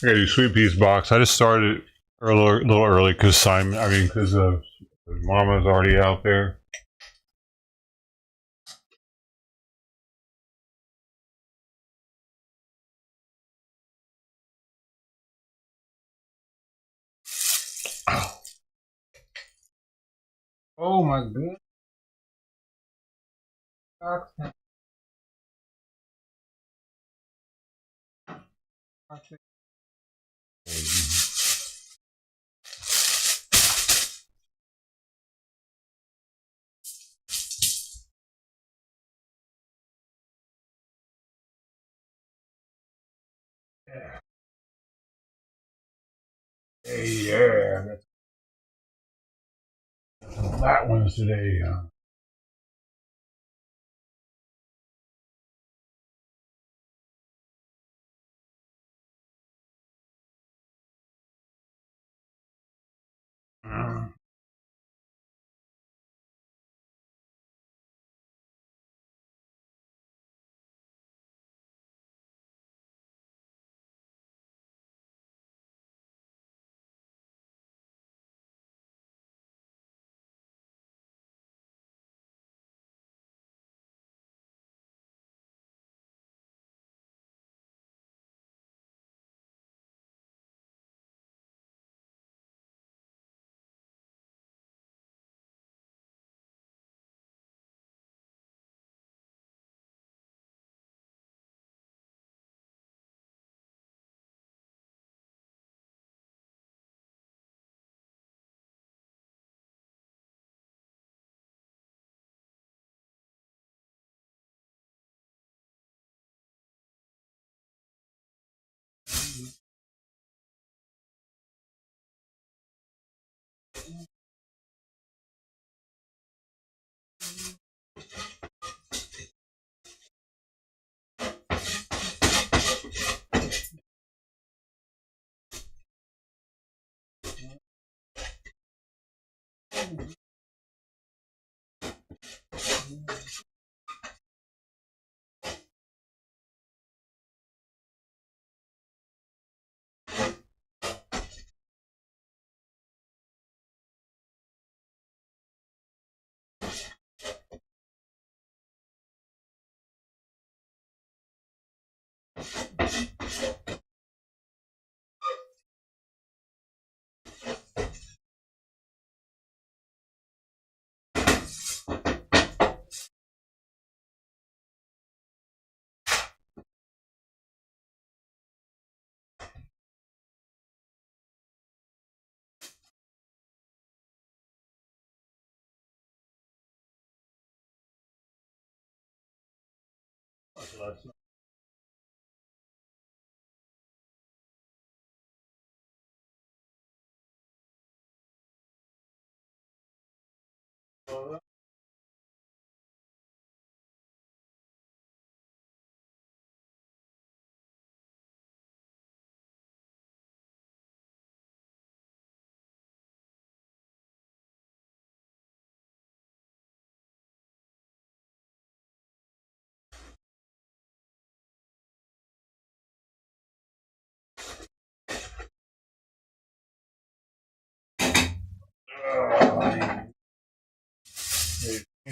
I gotta do sweet peas box. I just started a little early because Simon, because Momma's already out there. Oh my goodness. Yeah. Hey, yeah. That one's today. Uh,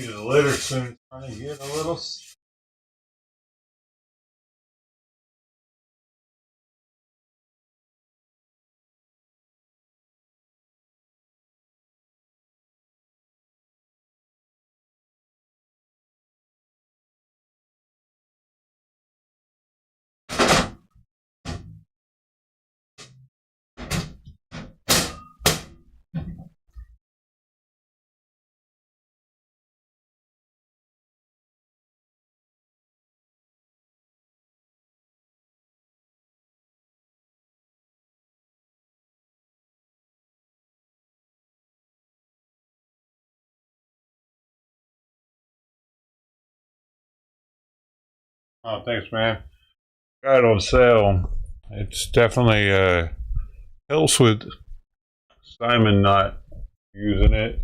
His litter soon trying to get a little. Oh, thanks, man. Got it on sale. It's definitely helps with Simon not using it.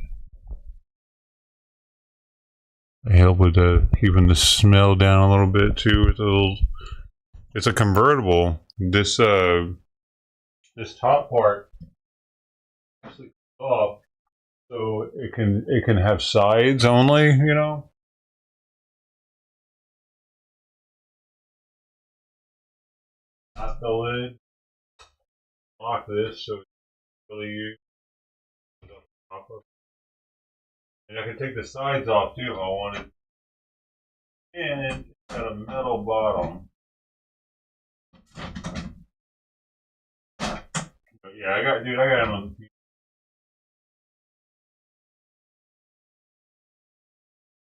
They help with keeping the smell down a little bit too. It's a convertible. This top part actually comes off, so it can have sides only. You know. Not the lid. Lock this so it's really used. And I can take the sides off too if I wanted. And it's got a metal bottom. But yeah, I got it on.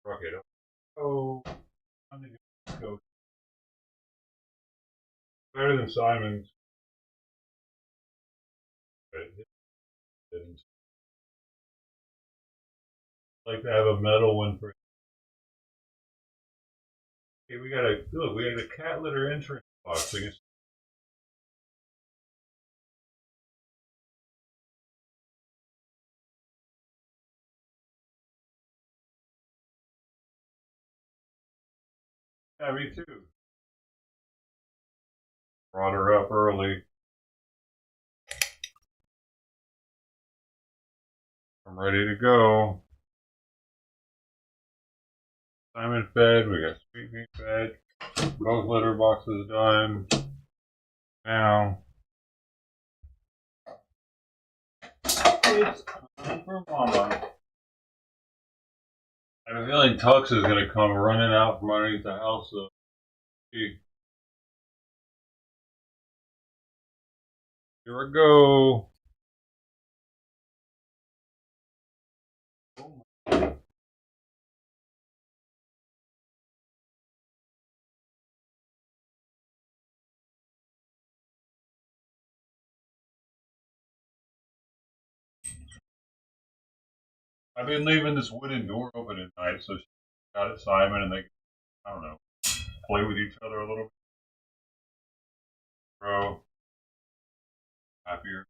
Rocket. Oh, I'm gonna go better than Simon's. But it didn't. I'd like to have a metal one for. Okay, we got a cat litter entrance box. I guess. Yeah, me too. Brought her up early. I'm ready to go. Simon fed. We got Sweet Meat fed. Both litter boxes done. Now it's time for Mama. I have a feeling Tux is going to come running out from underneath the house. So, here we go. I've been leaving this wooden door open at night, so she got it, Simon, and they, I don't know, play with each other a little bit. Bro, happier.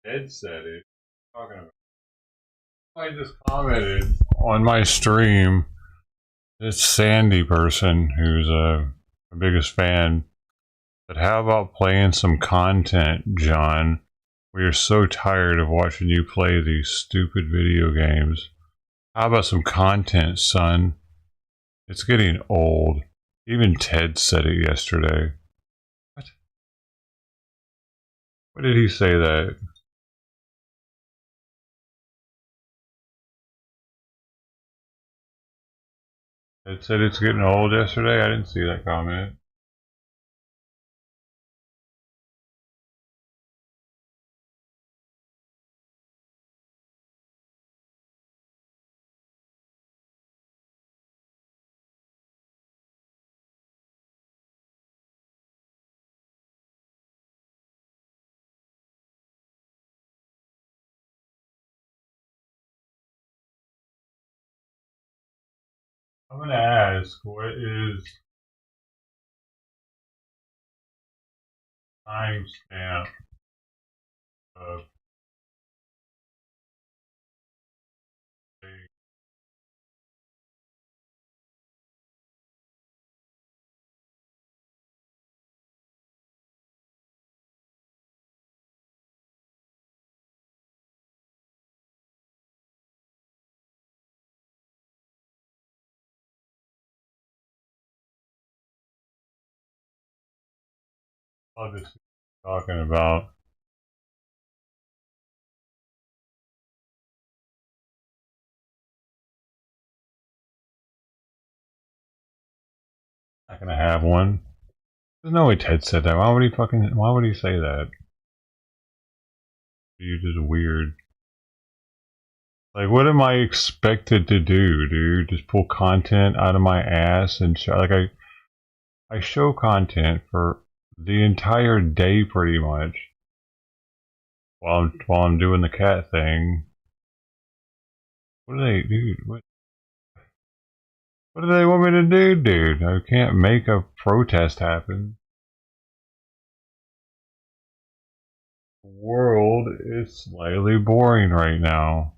Ed said it. Talking about. I just commented on my stream. This Sandy person who's my biggest fan. But how about playing some content, John? We are so tired of watching you play these stupid video games. How about some content, son? It's getting old. Even Ted said it yesterday. What? What did he say that? Ted said it's getting old yesterday? I didn't see that comment. I'm gonna ask, what is timestamp of the I'll just talking about? Not gonna have one. There's no way Ted said that. Why would he say that? You just weird. Like, what am I expected to do, dude? Just pull content out of my ass and show, like, I show content for the entire day pretty much while I'm doing the cat thing. What do they, dude? What do they want me to do, dude? I can't make a protest happen. The world is slightly boring right now.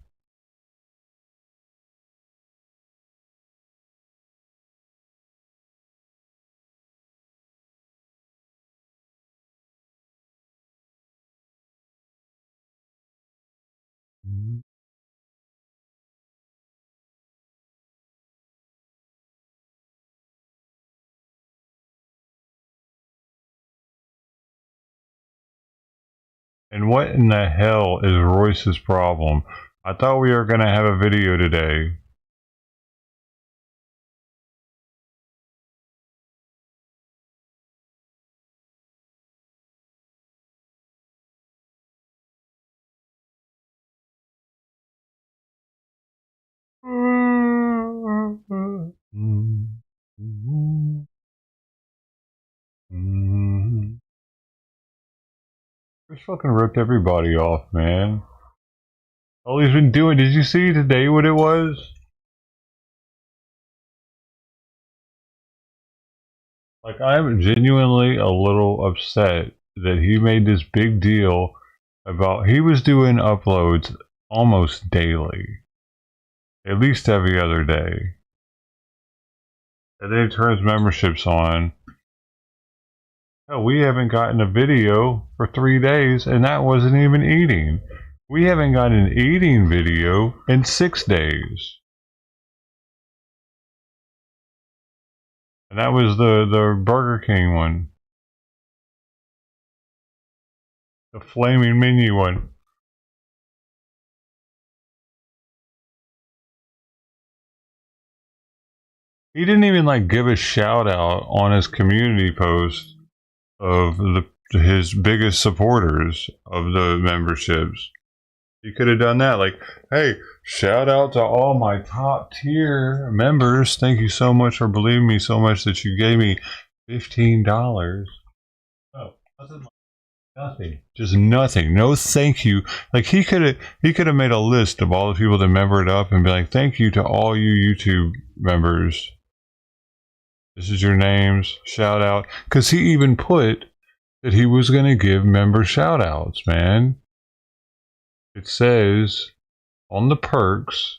And what in the hell is Royce's problem? I thought we were going to have a video today. Just fucking ripped everybody off, man. All he's been doing, did you see today what it was? Like, I'm genuinely a little upset that he made this big deal about, he was doing uploads almost daily. At least every other day. And then he turns memberships on. Hell, we haven't gotten a video for 3 days, and that wasn't even eating. We haven't got an eating video in 6 days. And that was the Burger King one. The flaming menu one. He didn't even like give a shout out on his community post of his biggest supporters of the memberships. He could have done that, like, hey, shout out to all my top tier members. Thank you so much for believing me so much that you gave me $15. Oh, nothing. Just nothing. No thank you. Like, he could have made a list of all the people that membered up and be like, thank you to all you YouTube members. This is your names. Shout out. Because he even put that he was going to give member shout outs, man. It says on the perks,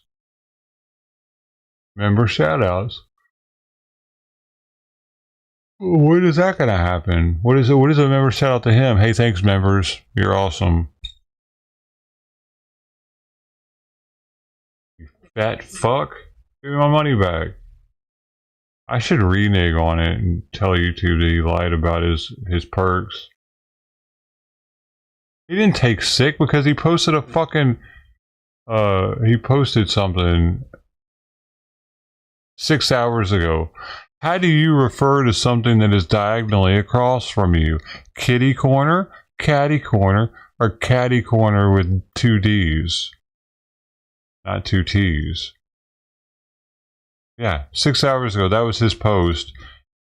member shoutouts. When is that gonna happen? What is it? What is a member shout out to him? Hey, thanks, members. You're awesome. You fat fuck. Give me my money back. I should renege on it and tell YouTube that he lied about his perks. He didn't take sick because he posted a fucking he posted something 6 hours ago. How do you refer to something that is diagonally across from you? Kitty corner, catty corner, or catty corner with 2 D's? Not 2 T's. Yeah, 6 hours ago, that was his post.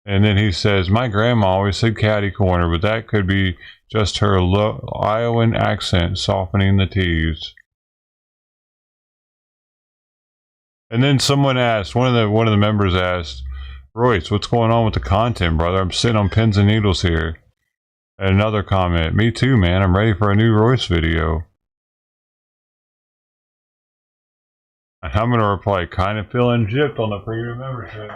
And then he says, my grandma always said catty corner, but that could be just her Iowan accent softening the T's. And then someone asked, one of the members asked, Royce, what's going on with the content, brother? I'm sitting on pins and needles here. And another comment, me too, man. I'm ready for a new Royce video. And I'm going to reply, kind of feeling gypped on the premium membership.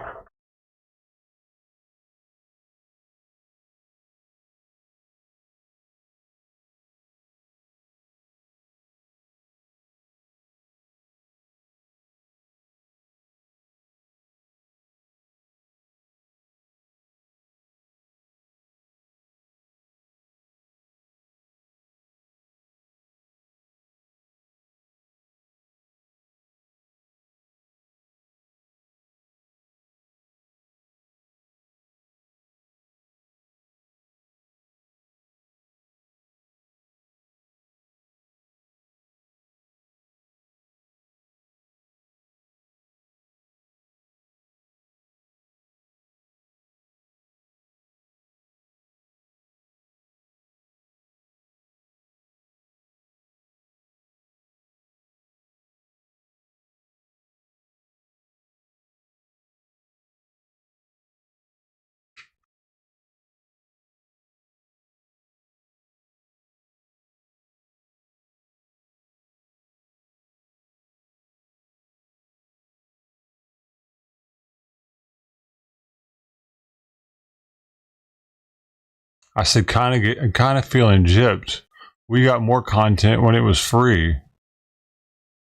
I said kind of feeling gypped. We got more content when it was free.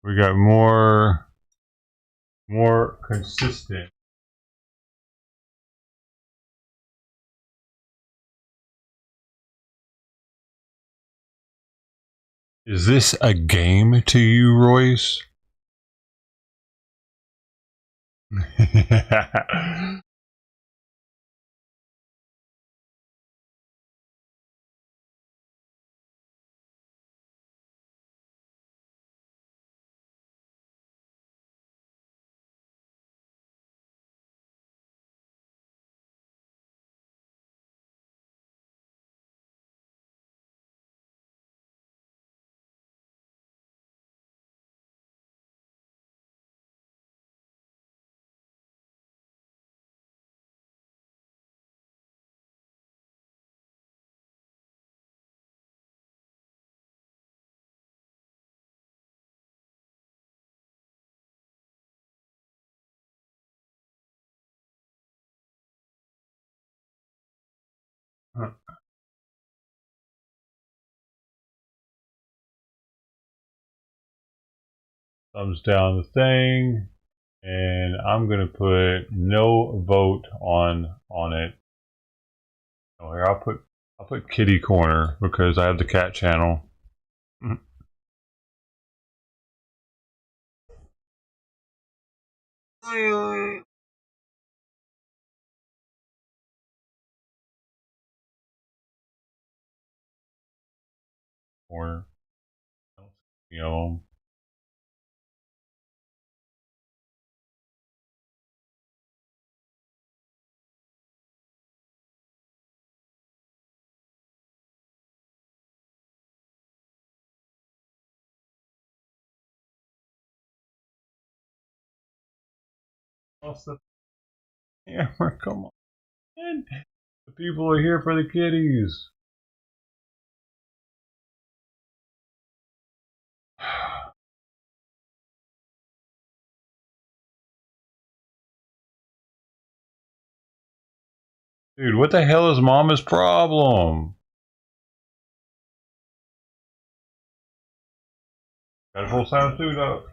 We got more consistent. Is this a game to you, Royce? Thumbs down the thing, and I'm gonna put no vote on it. Oh, here I'll put kitty corner because I have the cat channel. Corner. You know. What's the camera? Come on. The people are here for the kitties. Dude, what the hell is Mama's problem? Got a full size suit up.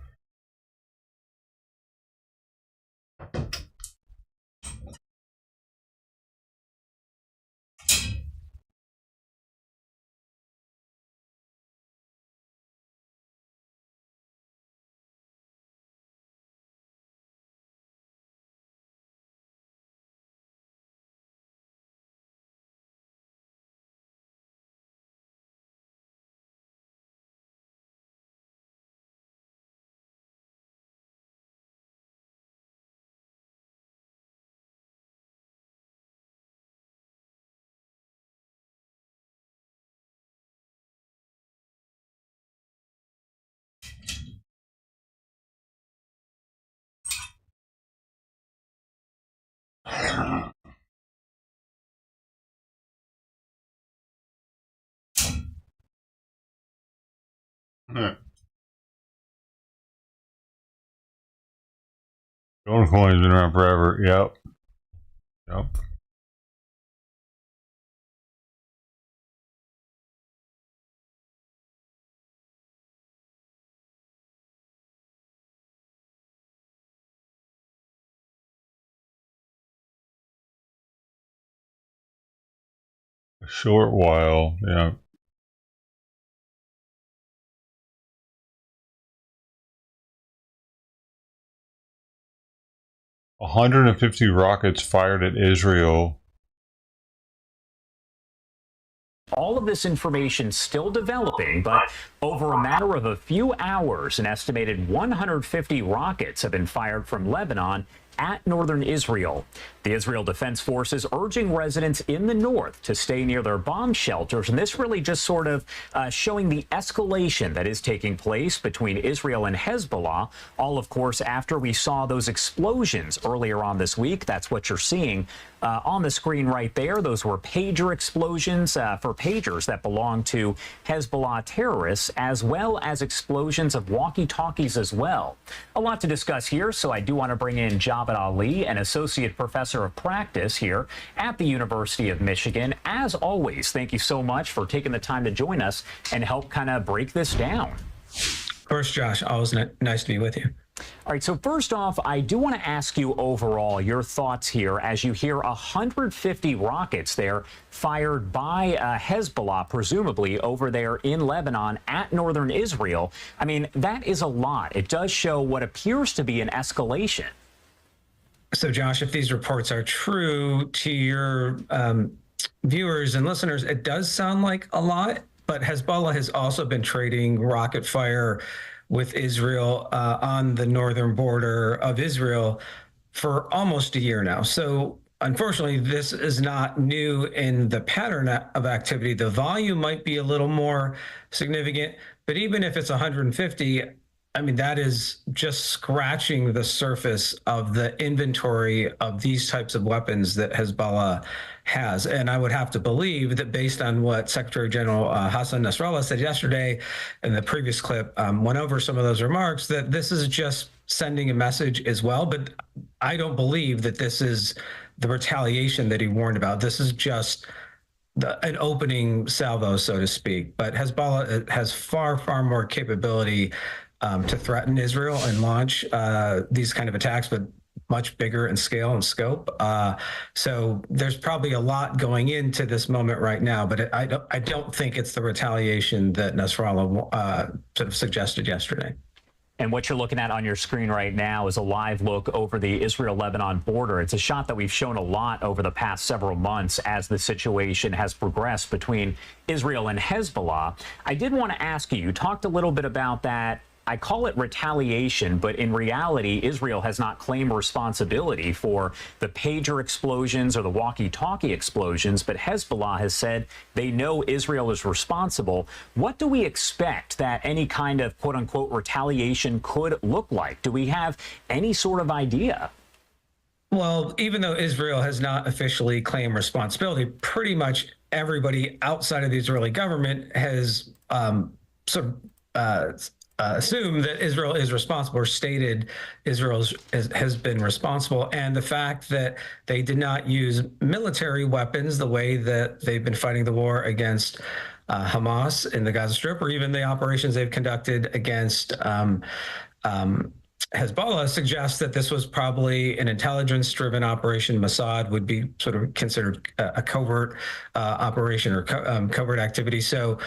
Golden coin's been around forever. Yep. Yep. A short while. Yeah. 150 rockets fired at Israel. All of this information still developing, but over a matter of a few hours, an estimated 150 rockets have been fired from Lebanon at northern Israel. The Israel Defense Forces urging residents in the north to stay near their bomb shelters, and this really just sort of showing the escalation that is taking place between Israel and Hezbollah, all, of course, after we saw those explosions earlier on this week. That's what you're seeing on the screen right there. Those were pager explosions for pagers that belong to Hezbollah terrorists, as well as explosions of walkie-talkies as well. A lot to discuss here, so I do want to bring in Javad Ali, an associate professor of practice here at the University of Michigan. As always, thank you so much for taking the time to join us and help kind of break this down. Of course, Josh, always nice to be with you. All right, so first off, I do want to ask you overall your thoughts here as you hear 150 rockets there fired by Hezbollah, presumably over there in Lebanon at northern Israel. I mean, that is a lot. It does show what appears to be an escalation. So, Josh, if these reports are true to your viewers and listeners, it does sound like a lot, but Hezbollah has also been trading rocket fire with Israel on the northern border of Israel for almost a year now. So unfortunately, this is not new in the pattern of activity. The volume might be a little more significant, but even if it's 150, I mean, that is just scratching the surface of the inventory of these types of weapons that Hezbollah has. And I would have to believe that based on what Secretary General Hassan Nasrallah said yesterday in the previous clip, went over some of those remarks, that this is just sending a message as well. But I don't believe that this is the retaliation that he warned about. This is just an opening salvo, so to speak. But Hezbollah has far, far more capability to threaten Israel and launch these kind of attacks, but much bigger in scale and scope. So there's probably a lot going into this moment right now, but I don't think it's the retaliation that Nasrallah sort of suggested yesterday. And what you're looking at on your screen right now is a live look over the Israel-Lebanon border. It's a shot that we've shown a lot over the past several months as the situation has progressed between Israel and Hezbollah. I did want to ask you, you talked a little bit about that. I call it retaliation, but in reality, Israel has not claimed responsibility for the pager explosions or the walkie-talkie explosions, but Hezbollah has said they know Israel is responsible. What do we expect that any kind of quote-unquote retaliation could look like? Do we have any sort of idea? Well, even though Israel has not officially claimed responsibility, pretty much everybody outside of the Israeli government has assume that Israel is responsible, or stated Israel has been responsible. And the fact that they did not use military weapons the way that they've been fighting the war against Hamas in the Gaza Strip, or even the operations they've conducted against Hezbollah, suggests that this was probably an intelligence-driven operation. Mossad would be sort of considered a covert operation or covert activity. So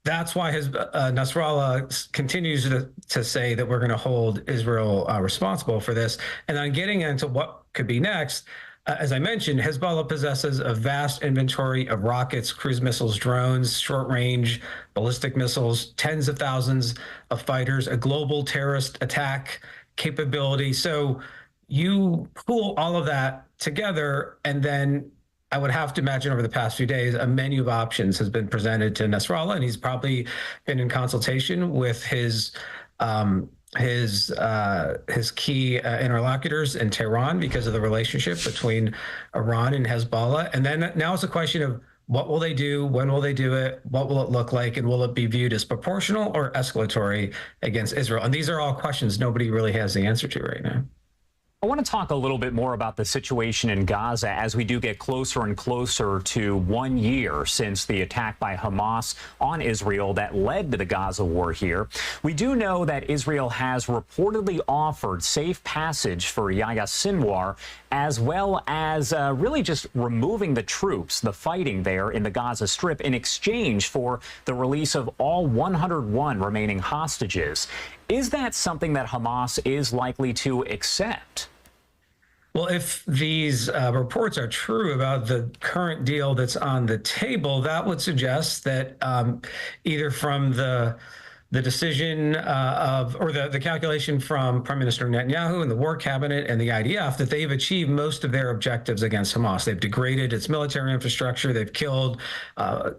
that's why Nasrallah continues to say that we're going to hold Israel responsible for this. And then getting into what could be next, as I mentioned, Hezbollah possesses a vast inventory of rockets, cruise missiles, drones, short-range ballistic missiles, tens of thousands of fighters, a global terrorist attack capability. So you pool all of that together, and then I would have to imagine over the past few days, a menu of options has been presented to Nasrallah, and he's probably been in consultation with his key interlocutors in Tehran because of the relationship between Iran and Hezbollah. And then now it's a question of what will they do, when will they do it, what will it look like, and will it be viewed as proportional or escalatory against Israel? And these are all questions nobody really has the answer to right now. I want to talk a little bit more about the situation in Gaza as we do get closer and closer to 1 year since the attack by Hamas on Israel that led to the Gaza war here. We do know that Israel has reportedly offered safe passage for Yahya Sinwar, as well as really just removing the troops, the fighting there in the Gaza Strip, in exchange for the release of all 101 remaining hostages. Is that something that Hamas is likely to accept? Well, if these reports are true about the current deal that's on the table, that would suggest that either from the decision or the calculation from Prime Minister Netanyahu and the War Cabinet and the IDF, that they've achieved most of their objectives against Hamas. They've degraded its military infrastructure. They've killed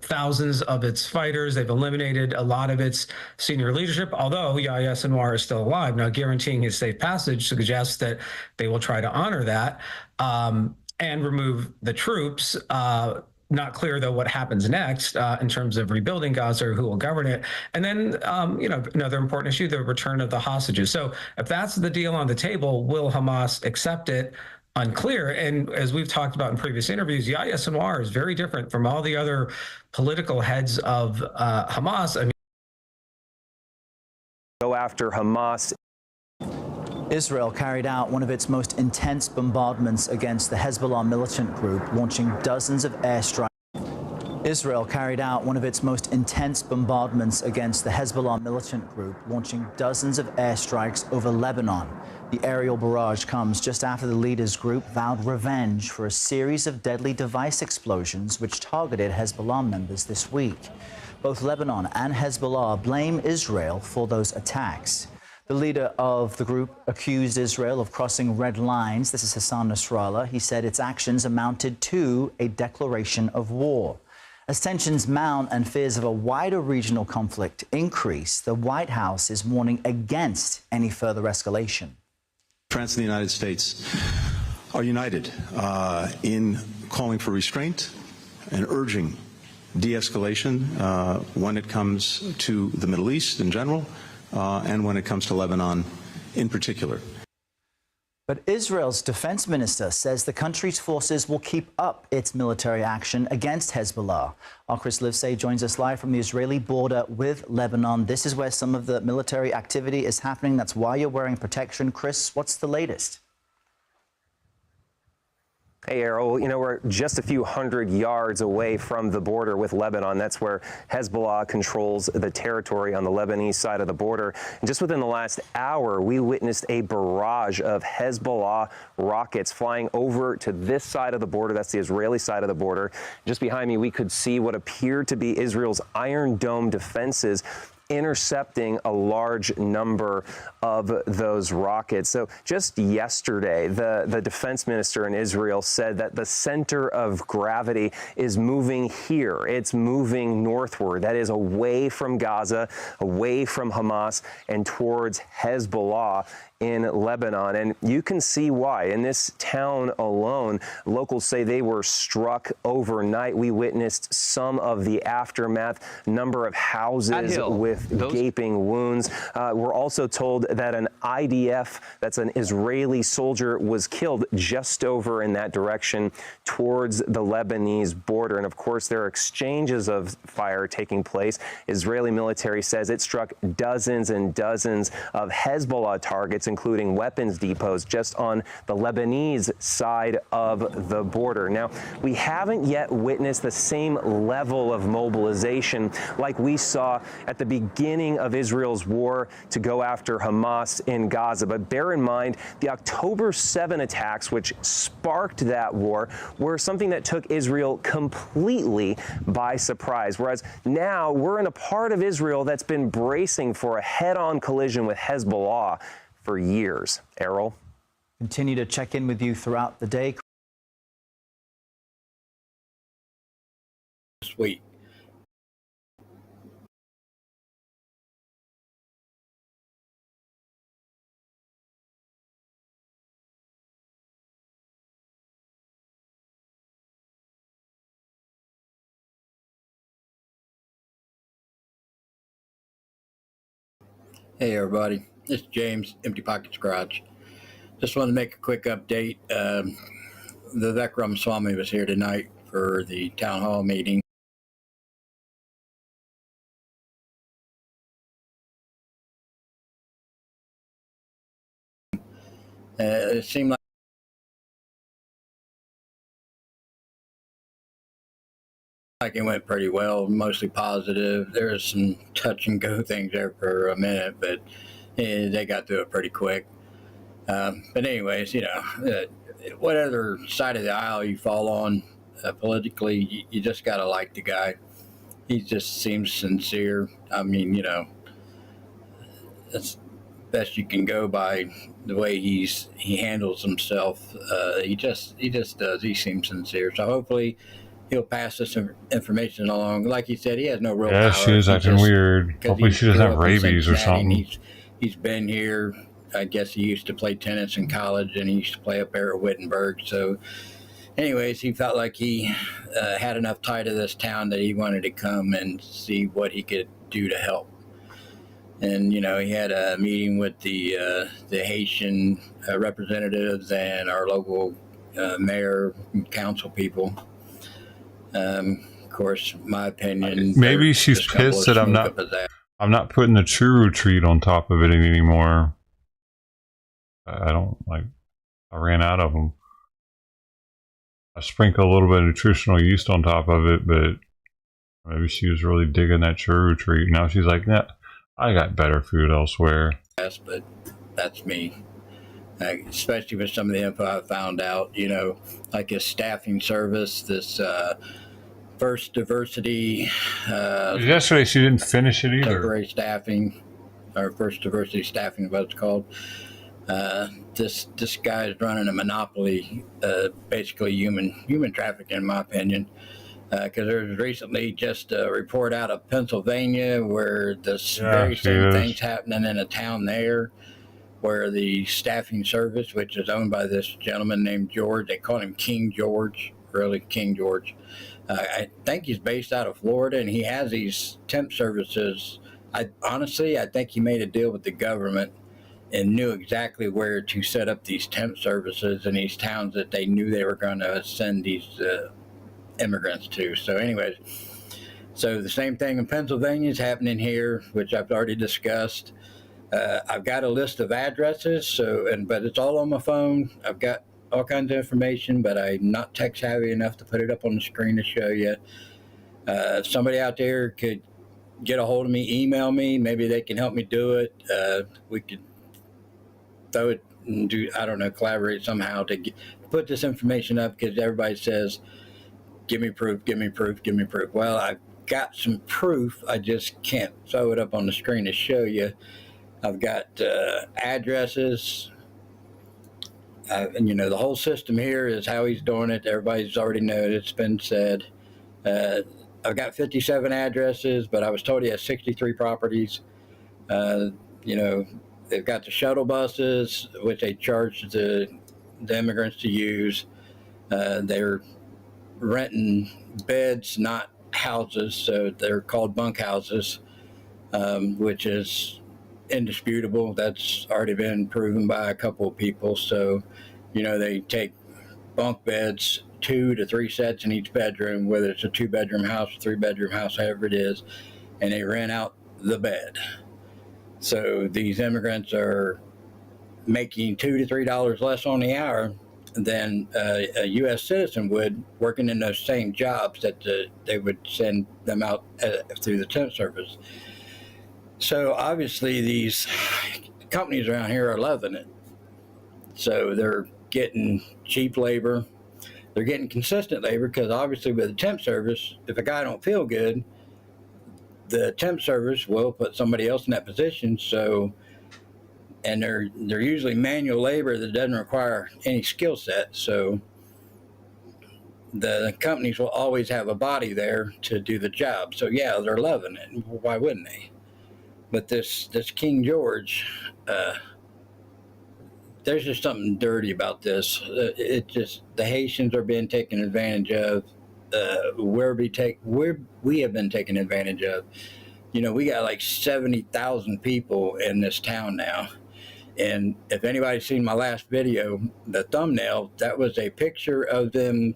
thousands of its fighters. They've eliminated a lot of its senior leadership, although Yahya Sinwar is still alive. Now, guaranteeing his safe passage suggests that they will try to honor that and remove the troops. Not clear, though, what happens next in terms of rebuilding Gaza or who will govern it. And then, another important issue, the return of the hostages. So if that's the deal on the table, will Hamas accept it? Unclear. And as we've talked about in previous interviews, Yahya Sinwar is very different from all the other political heads of Hamas. I mean, go after Hamas. Israel carried out one of its most intense bombardments against the Hezbollah militant group, launching dozens of airstrikes. Israel carried out one of its most intense bombardments against the Hezbollah militant group, launching dozens of airstrikes over Lebanon. The aerial barrage comes just after the leaders' group vowed revenge for a series of deadly device explosions which targeted Hezbollah members this week. Both Lebanon and Hezbollah blame Israel for those attacks. The leader of the group accused Israel of crossing red lines. This is Hassan Nasrallah. He said its actions amounted to a declaration of war. As tensions mount and fears of a wider regional conflict increase, the White House is warning against any further escalation. France and the United States are united in calling for restraint and urging de-escalation when it comes to the Middle East in general, and when it comes to Lebanon in particular. But Israel's defense minister says the country's forces will keep up its military action against Hezbollah. Our Chris Livesay joins us live from the Israeli border with Lebanon. This is where some of the military activity is happening. That's why you're wearing protection. Chris, what's the latest? Hey, Errol, we're just a few hundred yards away from the border with Lebanon. That's where Hezbollah controls the territory on the Lebanese side of the border. And just within the last hour, we witnessed a barrage of Hezbollah rockets flying over to this side of the border. That's the Israeli side of the border. Just behind me, we could see what appeared to be Israel's Iron Dome defenses. intercepting a large number of those rockets. So just yesterday, the defense minister in Israel said that the center of gravity is moving here. It's moving northward. That is away from Gaza, away from Hamas, and towards Hezbollah in Lebanon. And you can see why. In this town alone, locals say they were struck overnight. We witnessed some of the aftermath, number of houses with gaping wounds. We're also told that an IDF, that's an Israeli soldier, was killed just over in that direction towards the Lebanese border. And of course, there are exchanges of fire taking place. Israeli military says it struck dozens and dozens of Hezbollah targets, including weapons depots just on the Lebanese side of the border. Now, we haven't yet witnessed the same level of mobilization like we saw at the beginning of Israel's war to go after Hamas in Gaza. But bear in mind, the October 7 attacks, which sparked that war, were something that took Israel completely by surprise. Whereas now we're in a part of Israel that's been bracing for a head-on collision with Hezbollah for years. Errol? Continue to check in with you throughout the day. Sweet. Hey everybody, this is James, Empty Pockets Garage. Just wanted to make a quick update. The Vikram Swami was here tonight for the town hall meeting. It seemed like it went pretty well, mostly positive. There was some touch and go things there for a minute, but they got through it pretty quick. But anyways, you know, whatever side of the aisle you fall on politically, you just got to like the guy. He just seems sincere. I mean, you know, that's best you can go by the way he handles himself. He just does. He seems sincere. So hopefully he'll pass this information along. Like he said, he has no real power. Yeah, she is acting weird. Hopefully she doesn't have rabies or something. He's been here. I guess he used to play tennis in college, and he used to play up there at Wittenberg. So anyways, he felt like he had enough tie to this town that he wanted to come and see what he could do to help. And, you know, he had a meeting with the Haitian representatives and our local mayor and council people. Of course, my opinion. Maybe she's pissed that I'm not putting the True Retreat on top of it anymore. I don't like. I ran out of them. I sprinkle a little bit of nutritional yeast on top of it, but maybe she was really digging that True Retreat. Now she's like, nah, I got better food elsewhere. Yes, but that's me. Especially with some of the info I found out, you know, like his staffing service, this first diversity. Yesterday she didn't finish it either. Temporary staffing, or first diversity staffing, what it's called. This guy is running a monopoly, basically human trafficking, in my opinion. Because there was recently just a report out of Pennsylvania where this very same thing's happening in a town there, where the staffing service, which is owned by this gentleman named George, they call him King George, really King George. I think he's based out of Florida, and he has these temp services. Honestly, I think he made a deal with the government and knew exactly where to set up these temp services in these towns that they knew they were going to send these immigrants to. So anyways, so the same thing in Pennsylvania is happening here, which I've already discussed. I've got a list of addresses, but it's all on my phone. I've got all kinds of information, but I'm not tech savvy enough to put it up on the screen to show you. If somebody out there could get a hold of me, email me, maybe they can help me do it. We could throw it and collaborate somehow to put this information up, because everybody says, give me proof, give me proof, give me proof. Well, got some proof. I just can't throw it up on the screen to show you. I've got addresses. And the whole system here is how he's doing it. Everybody's already known. It's been said. I've got 57 addresses, but I was told he has 63 properties. They've got the shuttle buses, which they charge the immigrants to use. They're renting beds, not houses, so they're called bunk houses, which is indisputable. That's already been proven by a couple of people. So, they take bunk beds, 2 to 3 sets in each bedroom, whether it's a 2-bedroom house, 3-bedroom house, however it is, and they rent out the bed. So these immigrants are making $2 to $3 less on the hour than a U.S. citizen would, working in those same jobs that they would send them out through the temp service. So obviously these companies around here are loving it. So they're getting cheap labor. They're getting consistent labor, because obviously with the temp service, if a guy don't feel good, the temp service will put somebody else in that position. So, and they're usually manual labor that doesn't require any skill set. So the companies will always have a body there to do the job. So yeah, they're loving it. Why wouldn't they? But this King George, there's just something dirty about this. The Haitians are being taken advantage of. We have been taken advantage of. We got like 70,000 people in this town now. And if anybody's seen my last video, the thumbnail, that was a picture of them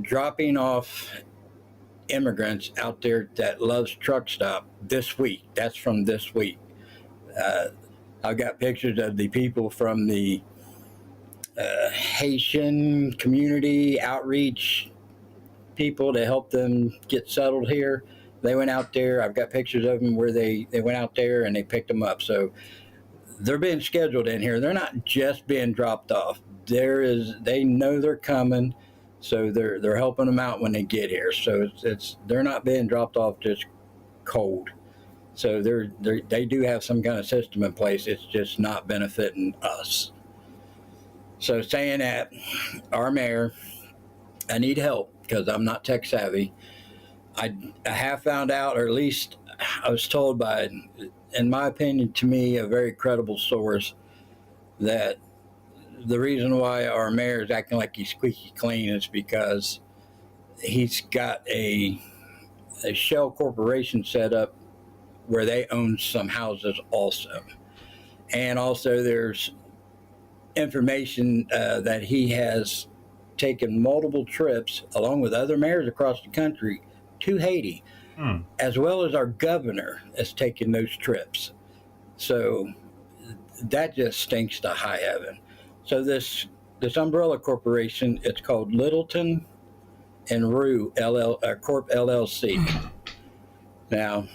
dropping off immigrants out there that Love's Truck Stop this week. That's from this week. I've got pictures of the people from the Haitian community outreach people to help them get settled here. They went out there. I've got pictures of them where they went out there and they picked them up. So they're being scheduled in here. They're not just being dropped off. They know they're coming, so they're helping them out when they get here. So they're not being dropped off just cold. So they do have some kind of system in place. It's just not benefiting us. So saying that, our mayor, I need help because I'm not tech savvy. I have found out, or at least I was told by, in my opinion, to me, a very credible source, that the reason why our mayor is acting like he's squeaky clean is because he's got a shell corporation set up where they own some houses also. And also there's information that he has taken multiple trips along with other mayors across the country to Haiti, as well as our governor has taken those trips. So that just stinks to high heaven. So this umbrella corporation, it's called Littleton and Rue Corp LLC. Now,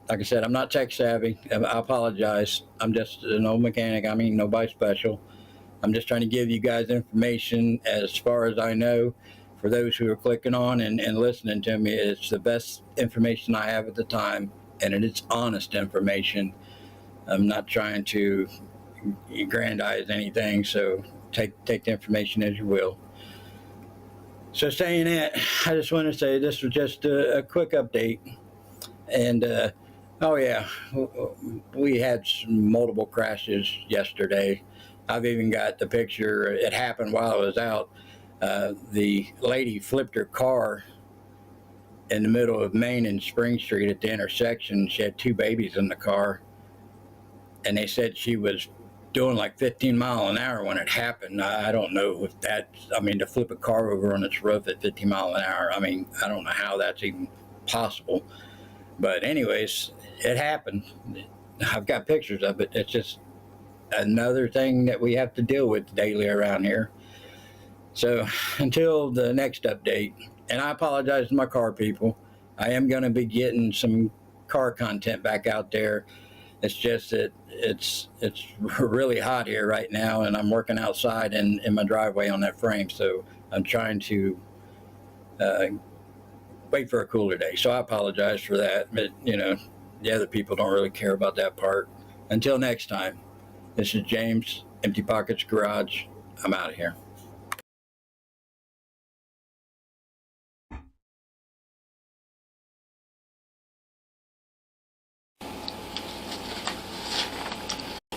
like I said, I'm not tech savvy. I apologize. I'm just an old mechanic. I mean, nobody special. I'm just trying to give you guys information as far as I know. For those who are clicking on and listening to me, it's the best information I have at the time, and it is honest information. I'm not trying to aggrandize anything, so take the information as you will. So saying that, I just want to say this was just a quick update. And oh yeah, we had multiple crashes yesterday. I've even got the picture. It happened while I was out. The lady flipped her car in the middle of Main and Spring Street at the intersection. She had 2 babies in the car, and they said she was doing like 15 miles an hour when it happened. I don't know if to flip a car over on its roof at 15 miles an hour. I mean, I don't know how that's even possible. But anyways, it happened. I've got pictures of it. It's just another thing that we have to deal with daily around here. So until the next update, and I apologize to my car people, I am going to be getting some car content back out there. It's just that it's really hot here right now, and I'm working outside in my driveway on that frame. So I'm trying to wait for a cooler day. So I apologize for that, but you know, the other people don't really care about that part. Until next time, this is James, Empty Pockets Garage. I'm out of here.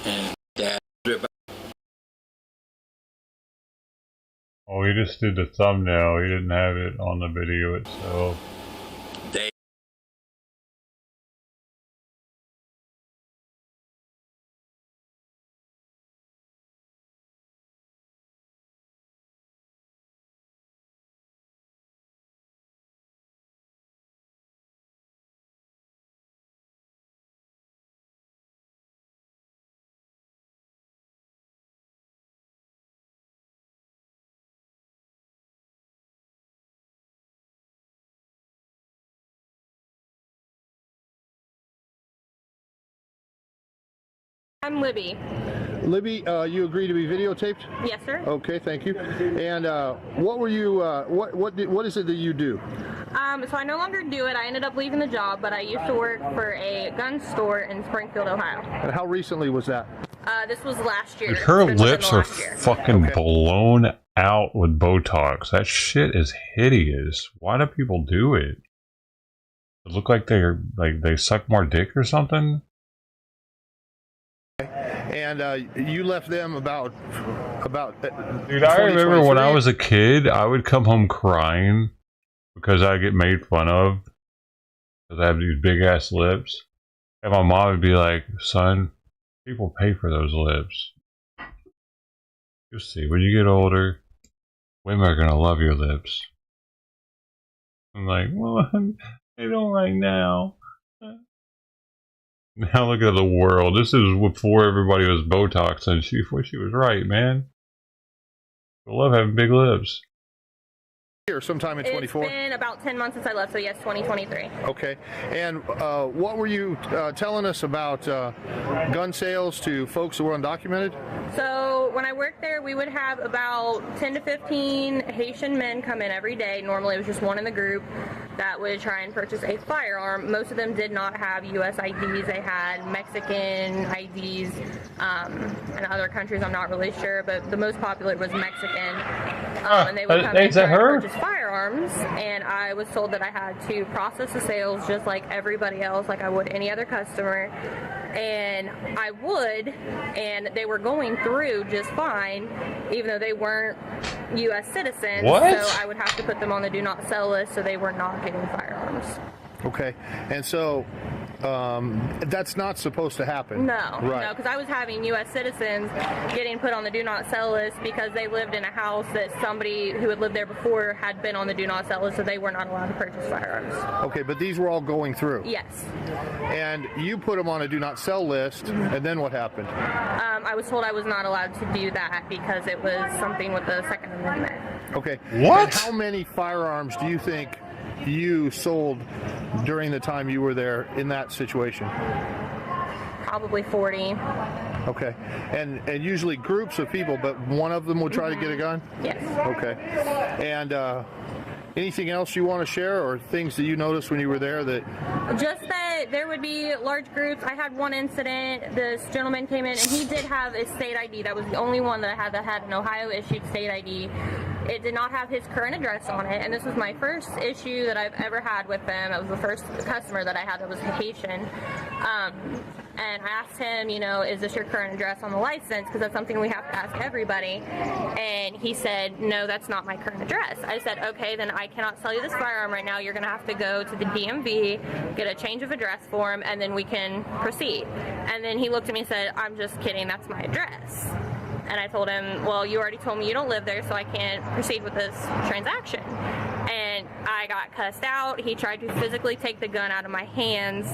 And oh, he just did the thumbnail. He didn't have it on the video itself. they I'm Libby. Libby, you agree to be videotaped? Yes, sir. Okay, thank you. And what were you? What is it that you do? So I no longer do it. I ended up leaving the job, but I used to work for a gun store in Springfield, Ohio. And how recently was that? This was last year. Dude, her It's been within lips the are last year. fucking Okay. blown out with Botox. That shit is hideous. Why do people do it? It look like they suck more dick or something. And you left them about. Dude, I remember when I was a kid, I would come home crying because I get made fun of because I have these big ass lips, and my mom would be like, "Son, people pay for those lips. You'll see when you get older, women are gonna love your lips." I'm like, well, they don't right now. Now look at the world. This is before everybody was Botox, and she was right, man. I love having big lips. Here, sometime in 24. It's been about 10 months since I left, so yes, 2023. Okay. And what were you telling us about gun sales to folks who were undocumented? So when I worked there, we would have about 10 to 15 Haitian men come in every day. Normally it was just one in the group that would try and purchase a firearm. Most of them did not have U.S. IDs. They had Mexican IDs, and other countries I'm not really sure, but the most popular was Mexican. And they would come in and try and purchase firearms, and I was told that I had to process the sales just like everybody else, like I would any other customer. And I would, and they were going through just fine, even though they weren't U.S. citizens. What? So I would have to put them on the do not sell list, so they were not getting firearms. Okay. And so that's not supposed to happen. No, Right. no, because I was having U.S. citizens getting put on the do not sell list because they lived in a house that somebody who had lived there before had been on the do not sell list, so they were not allowed to purchase firearms. Okay, but these were all going through. Yes. And you put them on a do not sell list, and then what happened? I was told I was not allowed to do that because it was something with the Second Amendment. Okay. What? And how many firearms do you think you sold during the time you were there in that situation? Probably 40. Okay. And usually groups of people, but one of them would try to get a gun? Yes. Okay. And anything else you want to share, or things that you noticed when you were there that... Just that there would be large groups. I had one incident. This gentleman came in, and he did have a state ID. That was the only one that I had that had an Ohio-issued state ID. It did not have his current address on it, and this was my first issue that I've ever had with them. It was the first customer that I had that was Haitian. And I asked him, you know, is this your current address on the license? Because that's something we have to ask everybody. And he said, no, that's not my current address. I said, okay, then I cannot sell you this firearm right now. You're going to have to go to the DMV, get a change of address form, and then we can proceed. And then he looked at me and said, I'm just kidding, that's my address. And I told him, well, you already told me you don't live there, so I can't proceed with this transaction. And I got cussed out. He tried to physically take the gun out of my hands.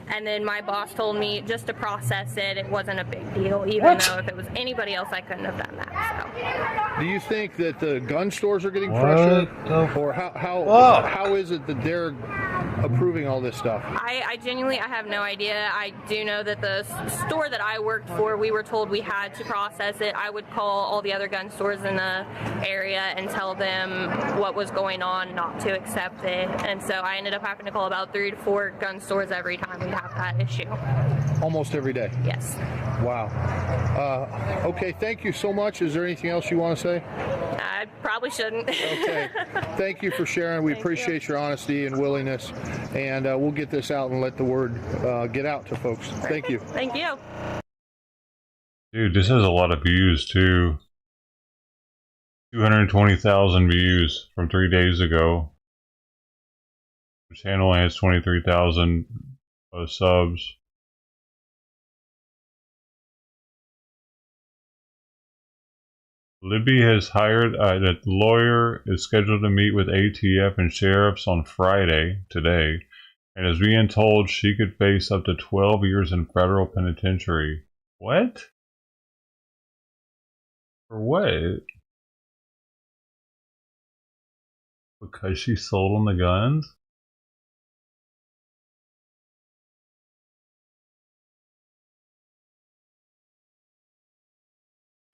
And then my boss told me just to process it. It wasn't a big deal, even though if it was anybody else, I couldn't have done that. So. Do you think that the gun stores are getting pressured? Or how is it that they're approving all this stuff? I genuinely, I have no idea. I do know that the store that I worked for, we were told we had to process it. I would call all the other gun stores in the area and tell them what was going on, not to accept it. And so I ended up having to call about 3 to 4 gun stores every time we have that issue. Almost every day? Yes. Wow. Okay, thank you so much. Is there anything else you want to say? I probably shouldn't. Okay. Thank you for sharing. We appreciate your honesty and willingness. And we'll get this out and let the word get out to folks. Thank you. Thank you. Dude, this has a lot of views too. 220,000 views from 3 days ago. The channel has 23,000 subs. Libby has hired a lawyer, is scheduled to meet with ATF and sheriffs on Friday, today, and is being told she could face up to 12 years in federal penitentiary. What? For what? Because she sold them the guns?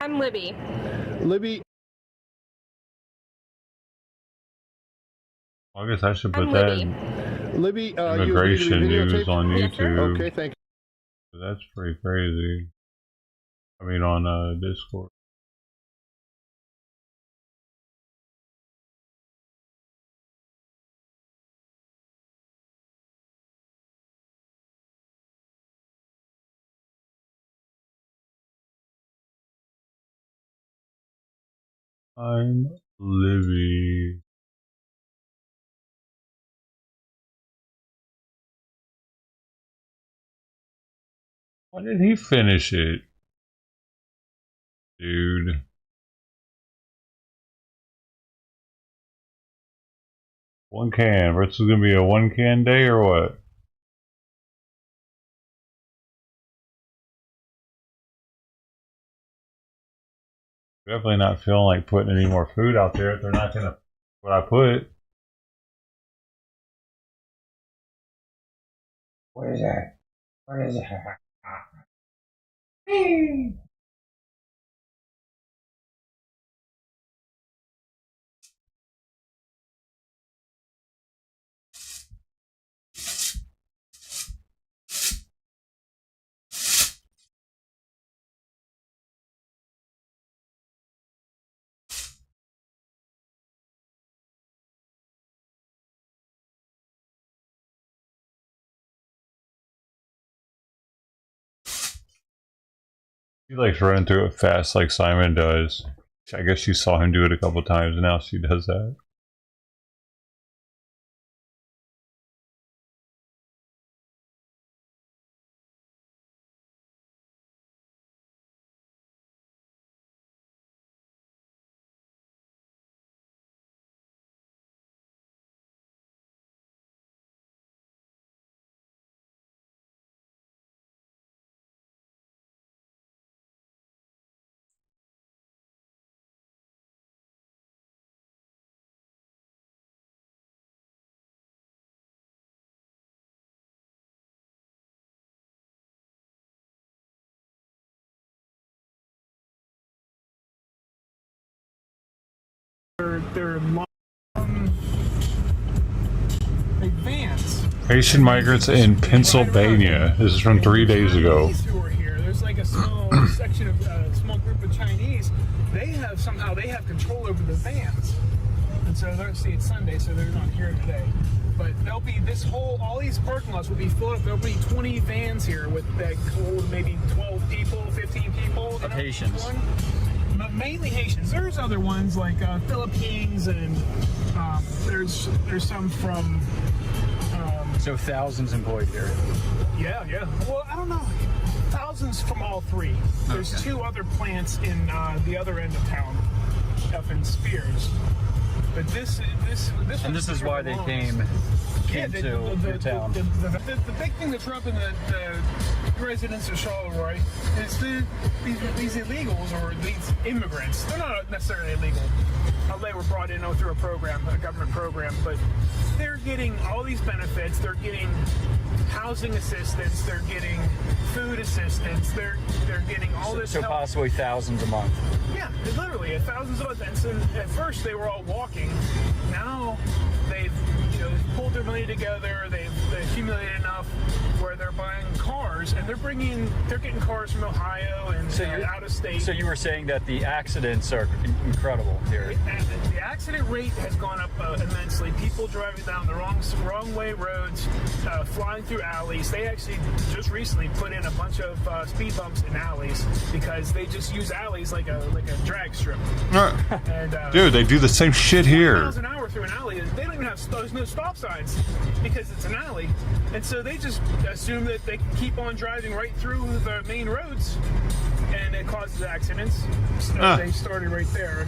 I'm Libby. Libby. I guess I should put I'm that. Libby, Immigration news on Yes, YouTube. sir. Okay, thank you. That's pretty crazy. I mean, on Discord. I'm Libby. Why did he finish it? Dude. One can. This is gonna be a 1 can day or what? Definitely not feeling like putting any more food out there if they're not gonna what I put. What is that? What is that? He likes running through it fast like Simon does. I guess she saw him do it a couple times and now she does that. They're long advance. Haitian migrants in Pennsylvania. This is from 3 days ago. Who are here? There's like a small section of a small group of Chinese. They have control over the vans, and so see it's Sunday, so they're not here today. But there'll be all these parking lots will be filled up. There'll be 20 vans here with that hold maybe 12 people, 15 people. Haitians. But mainly Haitians. There's other ones like Philippines, and there's some from. So thousands employed here. Yeah. Well, I don't know. Thousands from all three. There's Okay. 2 other plants in the other end of town, up in Spears. But this is why they came to your town. The big thing that's rubbing the residents of Charleroi is these illegals or these immigrants. They're not necessarily illegal. They were brought in through a program, a government program, but they're getting all these benefits. They're getting housing assistance. They're getting food assistance. They're getting all this so help. possibly thousands a month. Yeah, literally thousands of months. And so at first they were all walking. Now they've pulled their money together. They've accumulated enough where they're buying cars, and they're getting cars from Ohio and out of state. So you were saying that the accidents are incredible here. The accident rate has gone up immensely. People driving down the wrong way roads, flying through alleys. They actually just recently put in a bunch of speed bumps in alleys because they just use alleys like a drag strip. And, dude, they do the same shit here. miles an hour through an alley. They don't even have there's no stop signs because it's an alley, and so they just assume that they can keep on driving right through the main roads, and it causes accidents. So they started right there.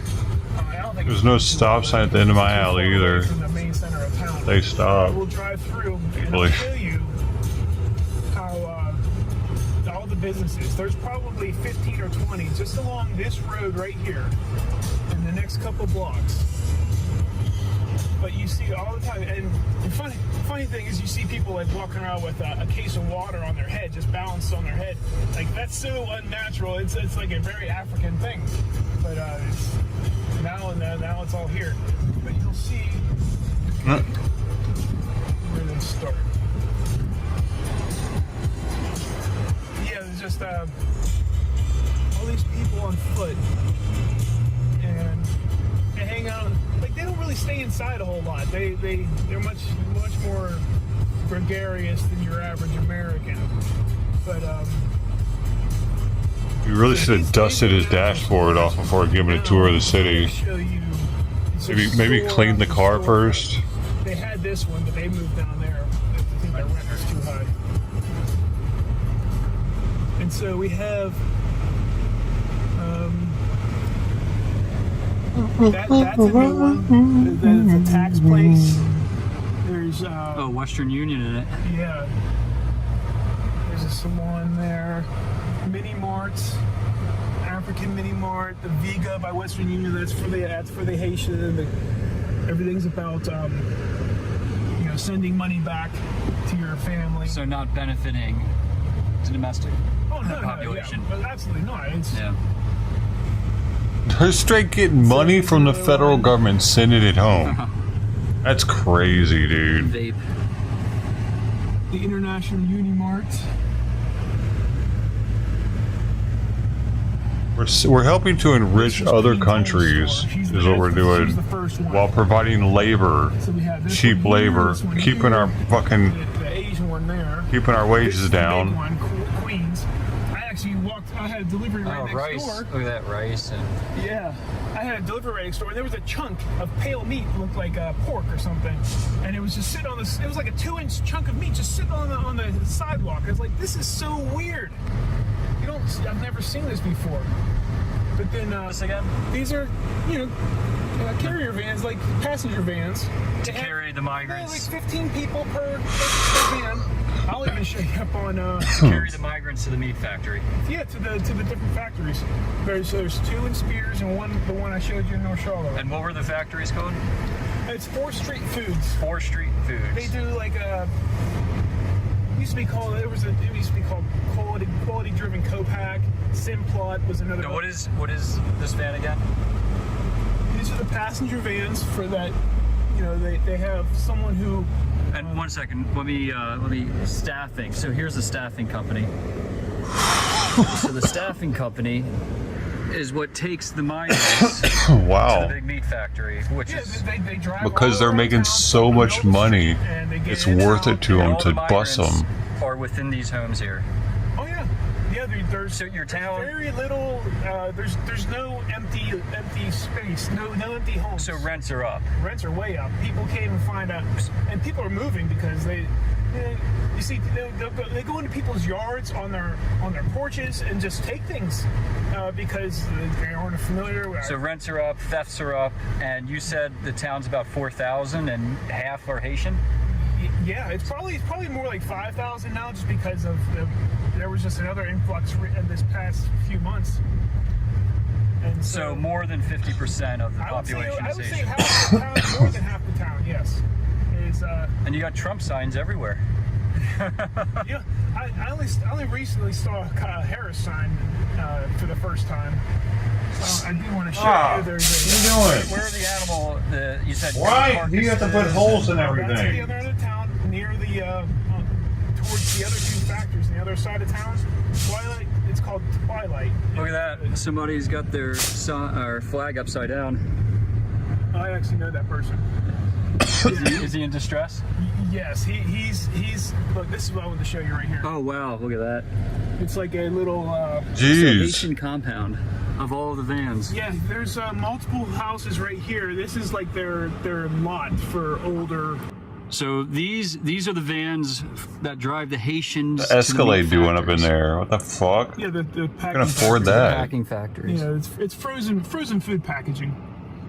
I don't think there's no stop sign at the end of my alley either. In the main center of town. They stop. We'll drive through and I'll show you how all the businesses. There's probably 15 or 20 just along this road right here in the next couple blocks. But you see all the time, and the funny thing is you see people like walking around with a case of water on their head, just balanced on their head. Like, that's so unnatural. It's like a very African thing. But it's now it's all here. But you'll see where they start. Yeah, there's just all these people on foot, and they hang out. Like, they don't really stay inside a whole lot. They're much more gregarious than your average American. But you really should have dusted his dashboard off before giving a tour of the city. Maybe clean the car first. They had this one, but they moved down there. I think their rent was too high. And so we have that's a new one. The tax place. There's Western Union in it. Yeah. There's a salon there. Mini marts. African mini mart. The Viga by Western Union. That's for the Haitian. Everything's about sending money back to your family. So not benefiting the domestic population. Yeah, but absolutely not. They're straight getting money from the federal government, sending it home. That's crazy, dude. Vape. The International Unimart. We're helping to enrich other countries, is what we're doing, while providing labor, cheap labor, keeping our fucking, keeping our wages down. Queens. I had a delivery right next door. Look at that rice. Yeah, I had a delivery right next door, and there was a chunk of pale meat, looked like pork or something, and it was just sitting on this. It was like a 2-inch chunk of meat just sitting on the sidewalk. I was like, this is so weird. I've never seen this before. But then these are carrier vans, like passenger vans to carry the migrants. Like 15 people per van. I'll even show you up on carry the migrants to the meat factory. Yeah, to the different factories. There's 2 in Spears and the one I showed you in North Charlotte. And what were the factories called? It's 4th Street Foods. 4th Street Foods. They do like it used to be called quality driven co-pack. Simplot was another. Now, what is this van again? These are the passenger vans for that. They have someone who. And 1 second, let me staffing. So here's the staffing company. So the staffing company is what takes the migrants to the big meat factory, which is they drive because they're making so much money. It's worth it to them to bust them. Are within these homes here. Oh yeah. There's your town. Very little. There's no empty space. No empty homes. So rents are up. Rents are way up. People can't even find out, and people are moving because you see, they go into people's yards on their porches and just take things because they aren't familiar with. So rents are up, thefts are up, and you said the town's about 4,000 and half are Haitian. Yeah, it's probably more like 5,000 now, just because of there was just another influx in this past few months. And so more than 50% of the population I is would say Asian. half the town, more than half the town, yes. And you got Trump signs everywhere. Yeah, I only recently saw a Harris sign for the first time. I do want to show you. There's a. What are you doing? Where are the animal? You said. Why do you have to put holes in everything? That's the other end of town, near the towards the other two factories, on the other side of town. Twilight. It's called Twilight. Look at that. Somebody's got their flag upside down. I actually know that person. Is he in distress? Yes, he's. Look, this is what I want to show you right here. Oh wow! Look at that. It's like a little. Haitian compound of all the vans. Yeah, there's multiple houses right here. This is like their lot for older. So these are the vans that drive the Haitians. The Escalade doing up in there. What the fuck? Yeah, the I packing. can afford that. Packing factories. Yeah, it's frozen food packaging.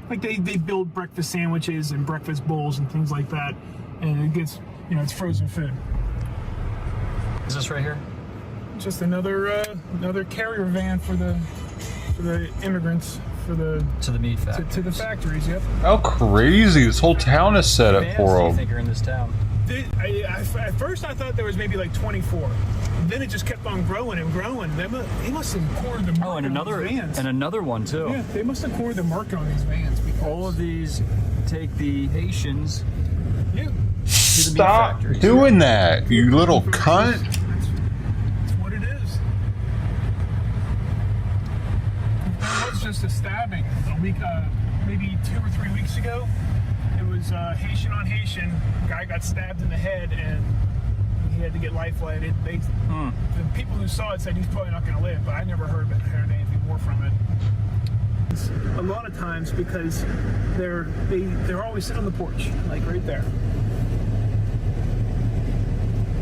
Like they build breakfast sandwiches and breakfast bowls and things like that, and it gets it's frozen food. Is this right here? Just another carrier van for the immigrants to the meat factory to the factories. Yep. How crazy! This whole town is set up for them. them. Think are in this town? At first I thought there was maybe like 24. Then it just kept on growing and growing. They must have poured the market on these vans. And another one too. Yeah, they must have poured the market on these vans. All of these take the Haitians. Yeah. Stop doing that, you little cunt! That's what it is. There was just a stabbing a week, maybe 2 or 3 weeks ago. It was Haitian on Haitian. Guy got stabbed in the head and he had to get life flighted. The people who saw it said he's probably not going to live, but I never heard anything more from it. A lot of times because they're always sitting on the porch, like right there.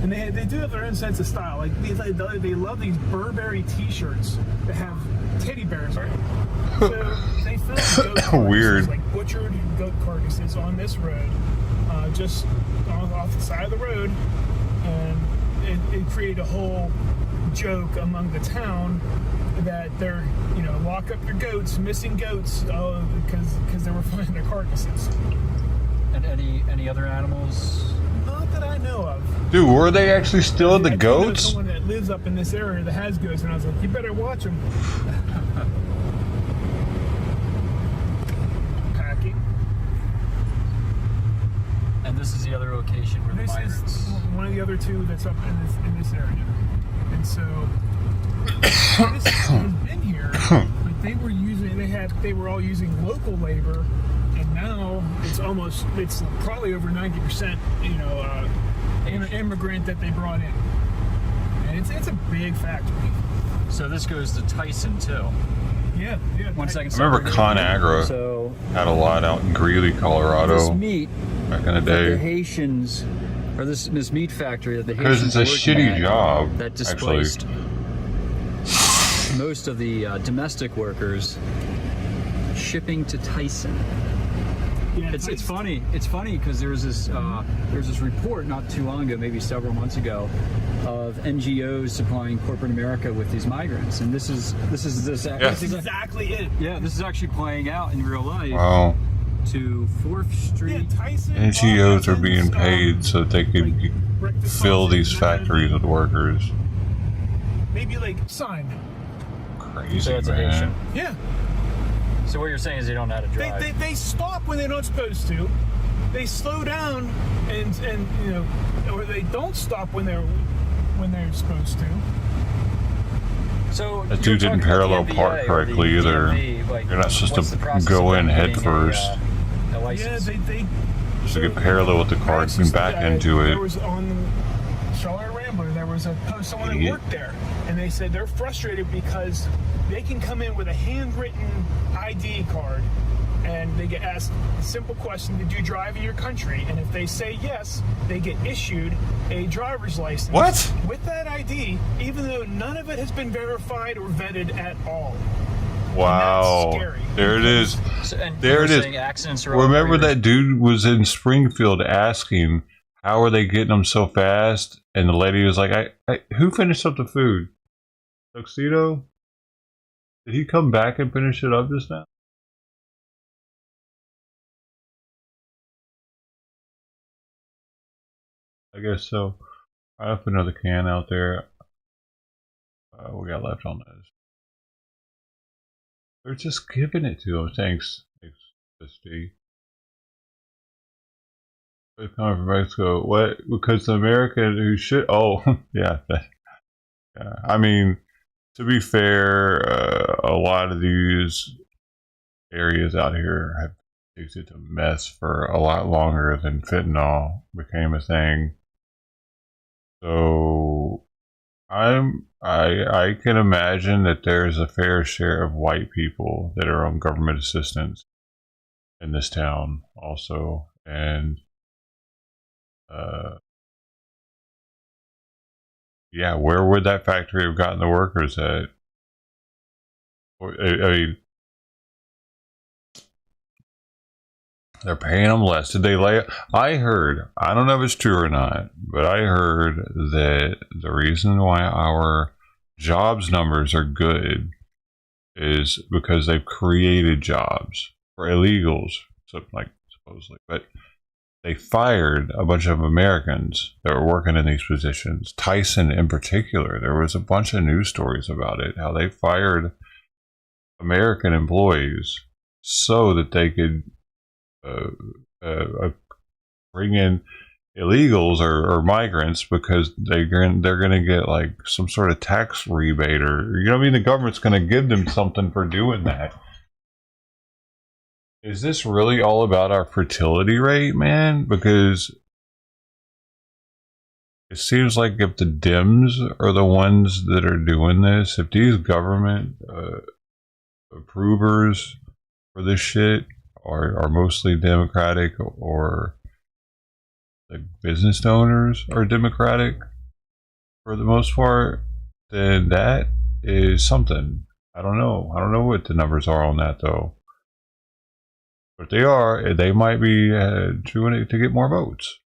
And they do have their own sense of style. Like they love these Burberry T-shirts that have teddy bears on them. So they found goat carcasses, Weird. like butchered goat carcasses on this road, just off the side of the road, and it created a whole joke among the town that they're lock up your goats, missing goats, because they were finding their carcasses. And any other animals? Not that I know of. Dude, were they actually still the I goats? know someone that lives up in this area that has goats, and I was like, you better watch them. Packing. And this is the other location where the migrants. This is one of the other two that's up in this area, and so this has been here, but they were all using local labor, and now it's probably over 90%, immigrant that they brought in, and it's a big factory. So this goes to Tyson too. Yeah. 1 second. I remember ConAgra had a lot out in Greeley, Colorado. This meat back in the The day. Haitians, or this meat factory that the Because Haitians it's a were working shitty at job, that displaced most of the domestic workers, shipping to Tyson. Yeah, It's funny. It's funny because there's this report not too long ago, maybe several months ago, of NGOs supplying corporate America with these migrants, and this is exactly it. Yeah, this is actually playing out in real life. Wow. To 4th Street. Yeah, Tyson, NGOs are being paid so they could fill these factories with workers. Maybe like sign. Crazy, So it's a man. Haitian. Yeah. So what you're saying is they don't know how to drive. They stop when they're not supposed to. They slow down and or they don't stop when they're supposed to. So That dude didn't parallel park correctly either. You're not supposed to go in head first. Yeah, they Just to get parallel with the car and back into There it. was on Charlotte Rambler, there was a post, someone that worked there, and they said they're frustrated because they can come in with a handwritten ID card, and they get asked a simple question: did you drive in your country? And if they say yes, they get issued a driver's license. What? With that ID, even though none of it has been verified or vetted at all. Wow. And that's scary. There it is. So, and There it is. Accidents are Remember that dude was in Springfield asking how are they getting them so fast? And the lady was like, who finished up the food? Tuxedo? Did he come back and finish it up just now? I guess so. I have another can out there. We got left on those. They're just giving it to him. Thanks, SG. They're coming from Mexico. What? Because the American who should. Oh, yeah. Yeah. I mean, to be fair, a lot of these areas out here have tasted a mess for a lot longer than fentanyl became a thing. So I can imagine that there's a fair share of white people that are on government assistance in this town also, and yeah, where would that factory have gotten the workers at? I mean, they're paying them less. Did they lay? I heard, I don't know if it's true or not, but I heard that the reason why our jobs numbers are good is because they've created jobs for illegals, supposedly. But they fired a bunch of Americans that were working in these positions. Tyson in particular, there was a bunch of news stories about it, how they fired American employees so that they could bring in illegals or migrants, because they're going to get like some sort of tax rebate, or you know what I mean, the government's going to give them something for doing that. Is this really all about our fertility rate, man? Because it seems like if the Dems are the ones that are doing this, if these government approvers for this shit are mostly Democratic, or the business owners are Democratic for the most part, then that is something. I don't know what the numbers are on that though. But they might be doing it to get more votes,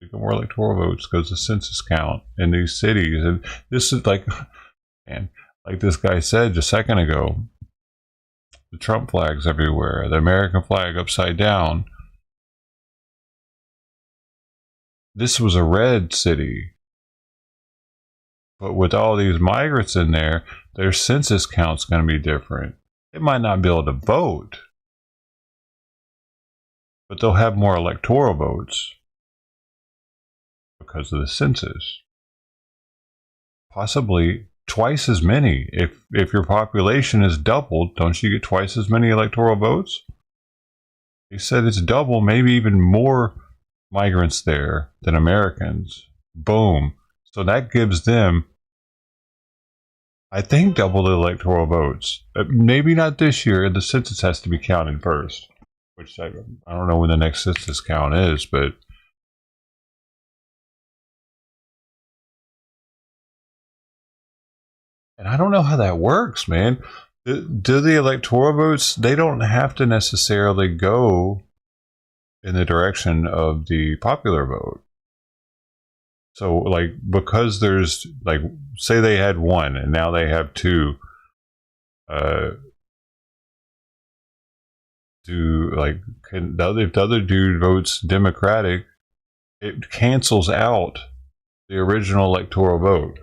to get more electoral votes, because the census count in these cities, and this is like, man, like this guy said just a second ago, the Trump flags everywhere, the American flag upside down. This was a red city, but with all these migrants in there, their census count's going to be different. They might not be able to vote, but they'll have more electoral votes because of the census. Possibly twice as many. If your population is doubled, don't you get twice as many electoral votes? He said it's double, maybe even more migrants there than Americans. Boom. So that gives them, I think, double the electoral votes. Maybe not this year. The census has to be counted first, which I don't know when the next census count is, but and I don't know how that works, man. Do the electoral votes, they don't have to necessarily go in the direction of the popular vote. So, like, because there's, like, say they had one and now they have two, if the other dude votes Democratic, it cancels out the original electoral vote.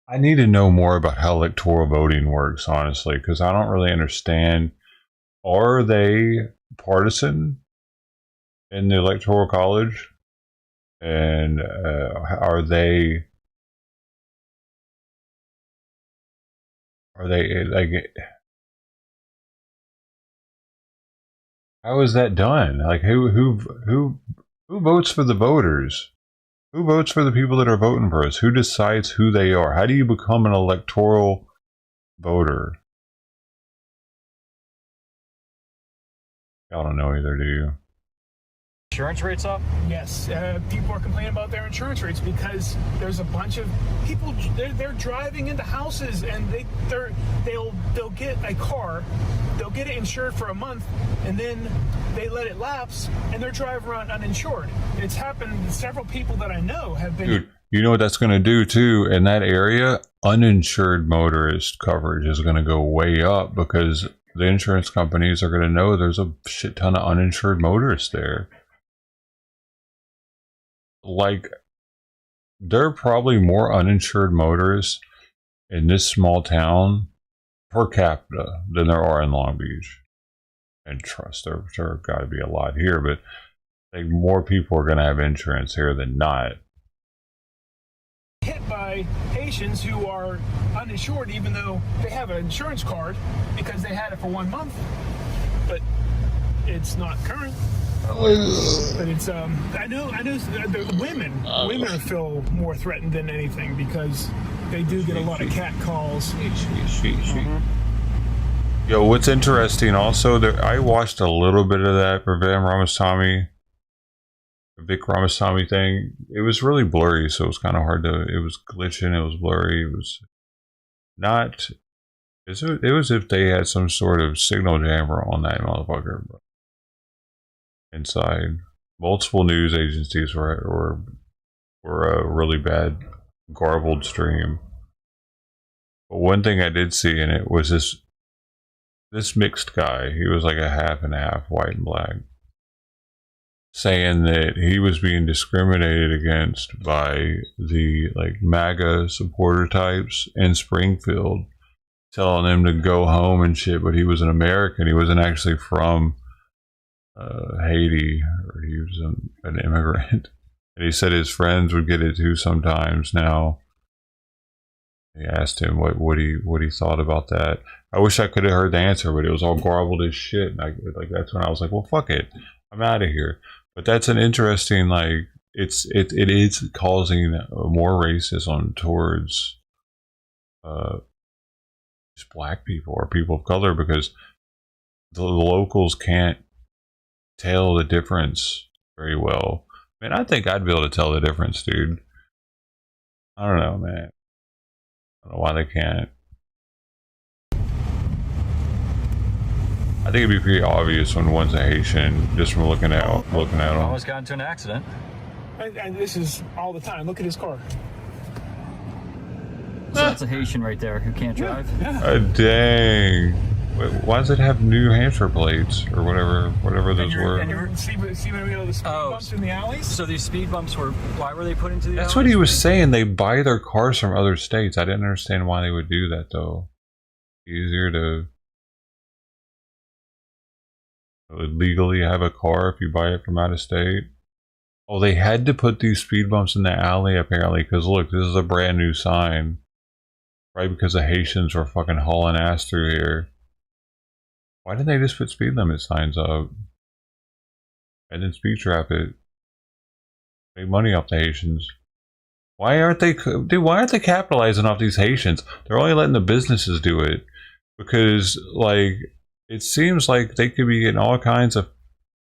I need to know more about how electoral voting works, honestly, because I don't really understand. Are they partisan in the electoral college? And are they like, how is that done? Like, who votes for the voters? Who votes for the people that are voting for us? Who decides who they are? How do you become an electoral voter? I don't know either, do you? insurance rates up? Yes, people are complaining about their insurance rates because there's a bunch of people. They're driving into houses and they'll get a car, they'll get it insured for a month, and then they let it lapse and they're driving around uninsured. It's happened. Several people that I know have been. Dude, you know what that's going to do too? In that area, uninsured motorist coverage is going to go way up because the insurance companies are going to know there's a shit ton of uninsured motorists there. Like, there are probably more uninsured motorists in this small town per capita than there are in Long Beach. And trust, there got to be a lot here, but I think more people are going to have insurance here than not. Hit by Haitians who are uninsured even though they have an insurance card because they had it for 1 month, but it's not current. But it's I know the women feel more threatened than anything because they do get a lot of cat calls. Yo, what's interesting also, I watched a little bit of that Vic Ramaswamy thing. It was really blurry, so it was kind of hard to, it was glitching, it was blurry, it was not, it was if they had some sort of signal jammer on that motherfucker inside. Multiple news agencies were a really bad garbled stream. But one thing I did see in it was this mixed guy. He was like a half and half, white and black, saying that he was being discriminated against by the like MAGA supporter types in Springfield, telling them to go home and shit, but he was an American. He wasn't actually from Haiti, or he was an immigrant. And he said his friends would get it too sometimes now. He asked him what he thought about that. I wish I could have heard the answer, but it was all garbled as shit. And that's when I was like, well, fuck it, I'm out of here. But that's an interesting, like, it is causing more racism towards just black people or people of color because the locals can't tell the difference very well. Man, I think I'd be able to tell the difference, dude. I don't know, man. I don't know why they can't. I think it'd be pretty obvious when one's a Haitian just from looking at them. Almost got into an accident. And this is all the time. Look at his car. So that's a Haitian right there who can't drive. Yeah. Dang. Wait, why does it have New Hampshire plates or whatever those were? And you see the speed bumps in the alleys? So these speed bumps why were they put into the alleys? That's what he was saying. They buy their cars from other states. I didn't understand why they would do that though. Easier to legally have a car if you buy it from out of state. Oh, they had to put these speed bumps in the alley apparently because look, this is a brand new sign. Right, because the Haitians were fucking hauling ass through here. Why didn't they just put speed limit signs up and then speed trap it? Make money off the Haitians. Why aren't they capitalizing off these Haitians? They're only letting the businesses do it because, like, it seems like they could be getting all kinds of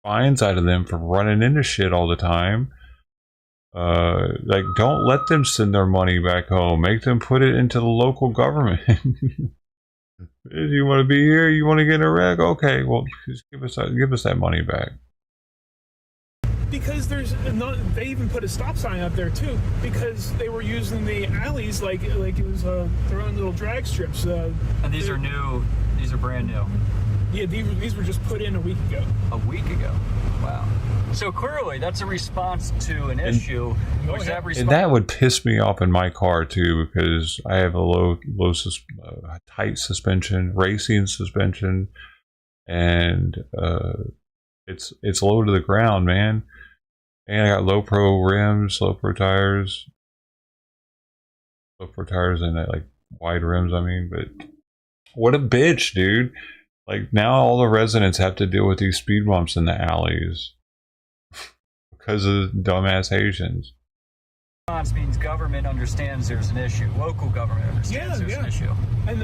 fines out of them for running into shit all the time. Like, don't let them send their money back home. Make them put it into the local government. If you want to be here, you want to get in a wreck, okay, well, just give us that money back. Because they even put a stop sign up there too, because they were using the alleys like it was their own little drag strips. And these are new. These are brand new. Yeah, these were just put in a week ago. A week ago. Wow. So clearly, that's a response to an issue. And that would piss me off in my car too, because I have a tight suspension, racing suspension, and it's low to the ground, man. And I got low pro rims, low pro tires, and like wide rims. I mean, but what a bitch, dude! Like now, all the residents have to deal with these speed bumps in the alleys. Because of dumbass Haitians. Response means government understands there's an issue. Local government understands there's an issue. And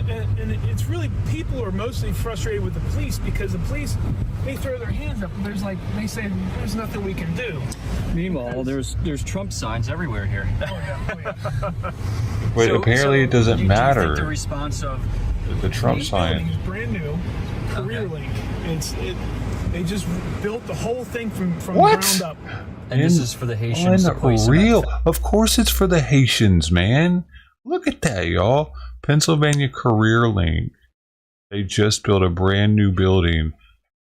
it's really, people are mostly frustrated with the police because the police, they throw their hands up and they say there's nothing we can do. Meanwhile, there's Trump signs everywhere here. Wait, apparently it doesn't matter. Do you think the response of the Trump sign? It's brand new, career link. They just built the whole thing from the ground up. And this is for the Haitians. Unreal. Of course it's for the Haitians, man. Look at that, y'all. Pennsylvania Career Link. They just built a brand new building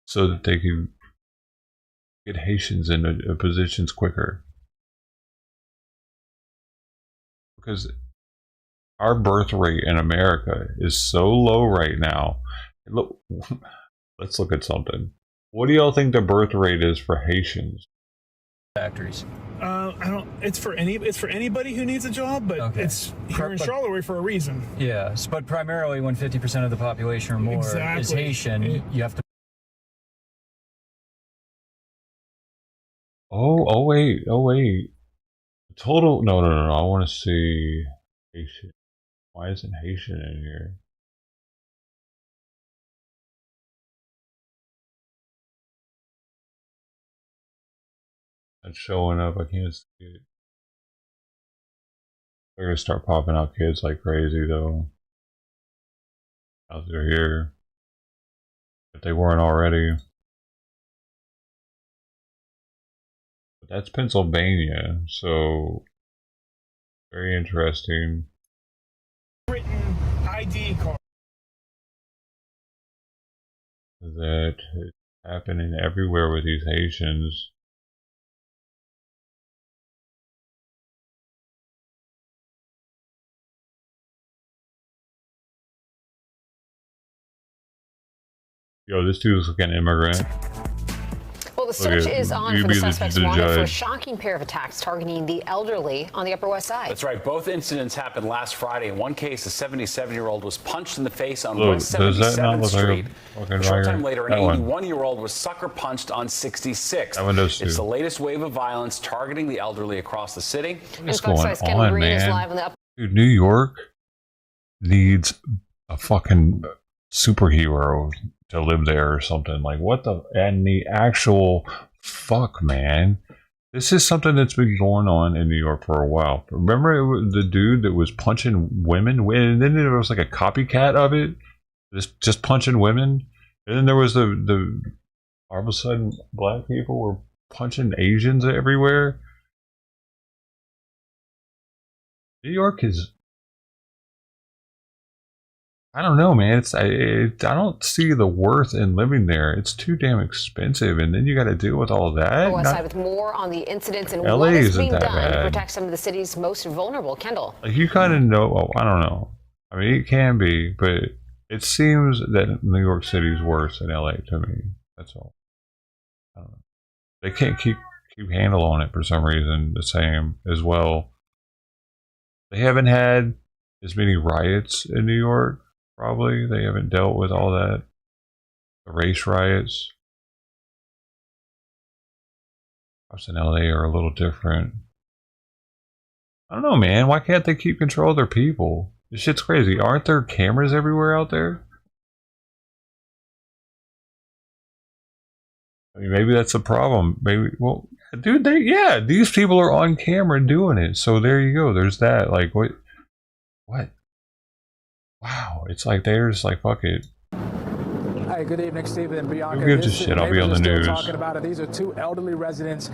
so that they can get Haitians into positions quicker. Because our birth rate in America is so low right now. Look, let's look at something. What do y'all think the birth rate is for Haitians? Factories. It's for anybody who needs a job, but it's here in Charleroi for a reason. Yes, but primarily when 50% of the population or more is Haitian, you have to. Oh wait. Total. No. I want to see Haitian. Why isn't Haitian in here? It's showing up. I can't see it. They're gonna start popping out kids like crazy though. Out there here. If they weren't already. But that's Pennsylvania, so very interesting. Written ID card. That is happening everywhere with these Haitians. Yo, this dude's like an immigrant. Well, the search is on for the suspects wanted for a shocking pair of attacks targeting the elderly on the Upper West Side. That's right. Both incidents happened last Friday. In one case, a 77-year-old was punched in the face on West 77th Street. A short time later, an 81-year-old was sucker punched on 66th. It's the latest wave of violence targeting the elderly across the city. What's going on, man? Dude, New York needs a fucking superhero to live there or something. Like, what the, and the actual fuck, man. This is something that's been going on in New York for a while. Remember the dude that was punching women, and then there was like a copycat of it, just punching women, and then there was the all of a sudden black people were punching Asians everywhere. New York is, I don't know, man. I don't see the worth in living there. It's too damn expensive, and then you got to deal with all that. West Side with more on the incidents and LA what is being isn't that done to bad. protect some of the city's most vulnerable. Kendall. Like, you kind of know. Oh, I don't know. I mean, it can be, but it seems that New York City is worse than LA to me. That's all. I don't know. They can't keep handle on it for some reason. The same as well. They haven't had as many riots in New York. Probably they haven't dealt with all that. The race riots. Perhaps in LA are a little different. I don't know, man. Why can't they keep control of their people? This shit's crazy. Aren't there cameras everywhere out there? I mean, maybe that's a problem. Maybe, well, dude, these people are on camera doing it. So there you go. There's that. Like, what? Wow, it's like they're just like, fuck it. Hey, good evening, Stephen and Bianca. Who gives a shit? I'll be on the news. Talking about it. These are two elderly residents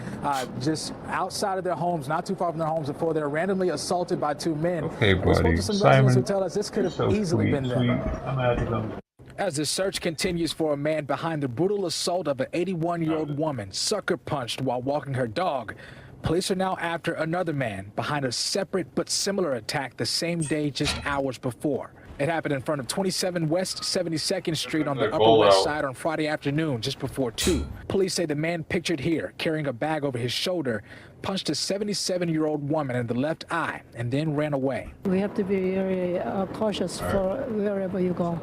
just outside of their homes, not too far from their homes, before they're randomly assaulted by two men. Okay, buddy. We spoke to some residents who tell us this could have easily been them. I'm out of them. As the search continues for a man behind the brutal assault of an 81-year-old woman sucker punched while walking her dog, police are now after another man behind a separate but similar attack the same day just hours before. It happened in front of 27 West 72nd Street on the Upper West Side on Friday afternoon, just before 2. Police say the man pictured here, carrying a bag over his shoulder, punched a 77-year-old woman in the left eye and then ran away. We have to be very cautious for wherever you go.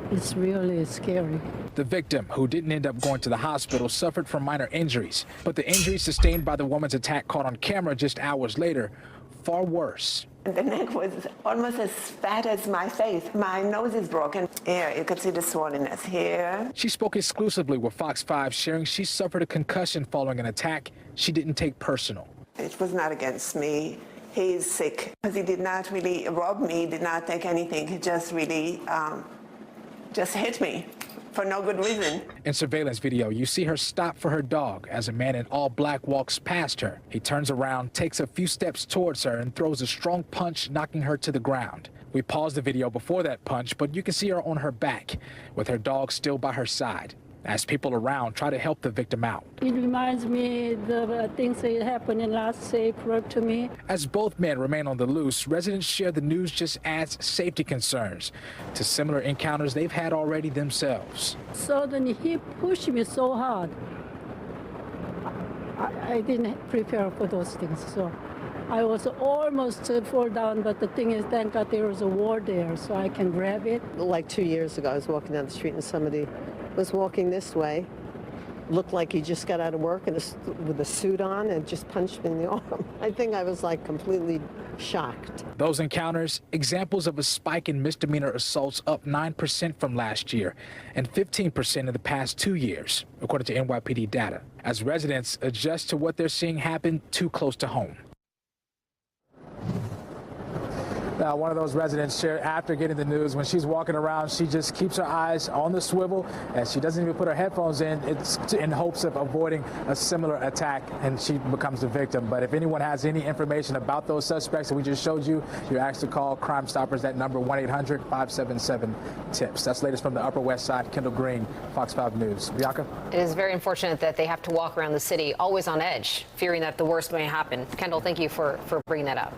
It's really scary. The victim, who didn't end up going to the hospital, suffered from minor injuries, but the injuries sustained by the woman's attack caught on camera just hours later far worse. The neck was almost as fat as my face. My nose is broken. Here, you can see the swollenness here. She spoke exclusively with Fox 5, sharing she suffered a concussion following an attack she didn't take personal. It was not against me. He's sick because he did not really rob me, did not take anything. He just really just hit me for no good reason. In surveillance video, you see her stop for her dog as a man in all black walks past her. He turns around, takes a few steps towards her, and throws a strong punch, knocking her to the ground. We paused the video before that punch, but you can see her on her back, with her dog still by her side, as people around try to help the victim out. It reminds me of the things that happened in last April to me. As both men remain on the loose, residents share the news just adds safety concerns to similar encounters they've had already themselves. Suddenly he pushed me so hard. I didn't prepare for those things, so I was almost to fall down, but the thing is, thank God there was a wall there so I can grab it. Like 2 years ago, I was walking down the street and somebody was walking this way, looked like he just got out of work and with a suit on and just punched me in the arm. I think I was like completely shocked. Those encounters, examples of a spike in misdemeanor assaults, up 9% from last year and 15% in the past 2 years, according to NYPD data, as residents adjust to what they're seeing happen too close to home. Now, one of those residents shared after getting the news, when she's walking around, she just keeps her eyes on the swivel, and she doesn't even put her headphones in. It's in hopes of avoiding a similar attack, and she becomes the victim. But if anyone has any information about those suspects that we just showed you, you're asked to call Crime Stoppers. That number, 1-800-577-TIPS. That's latest from the Upper West Side. Kendall Green, Fox 5 News. Bianca? It is very unfortunate that they have to walk around the city always on edge, fearing that the worst may happen. Kendall, thank you for bringing that up.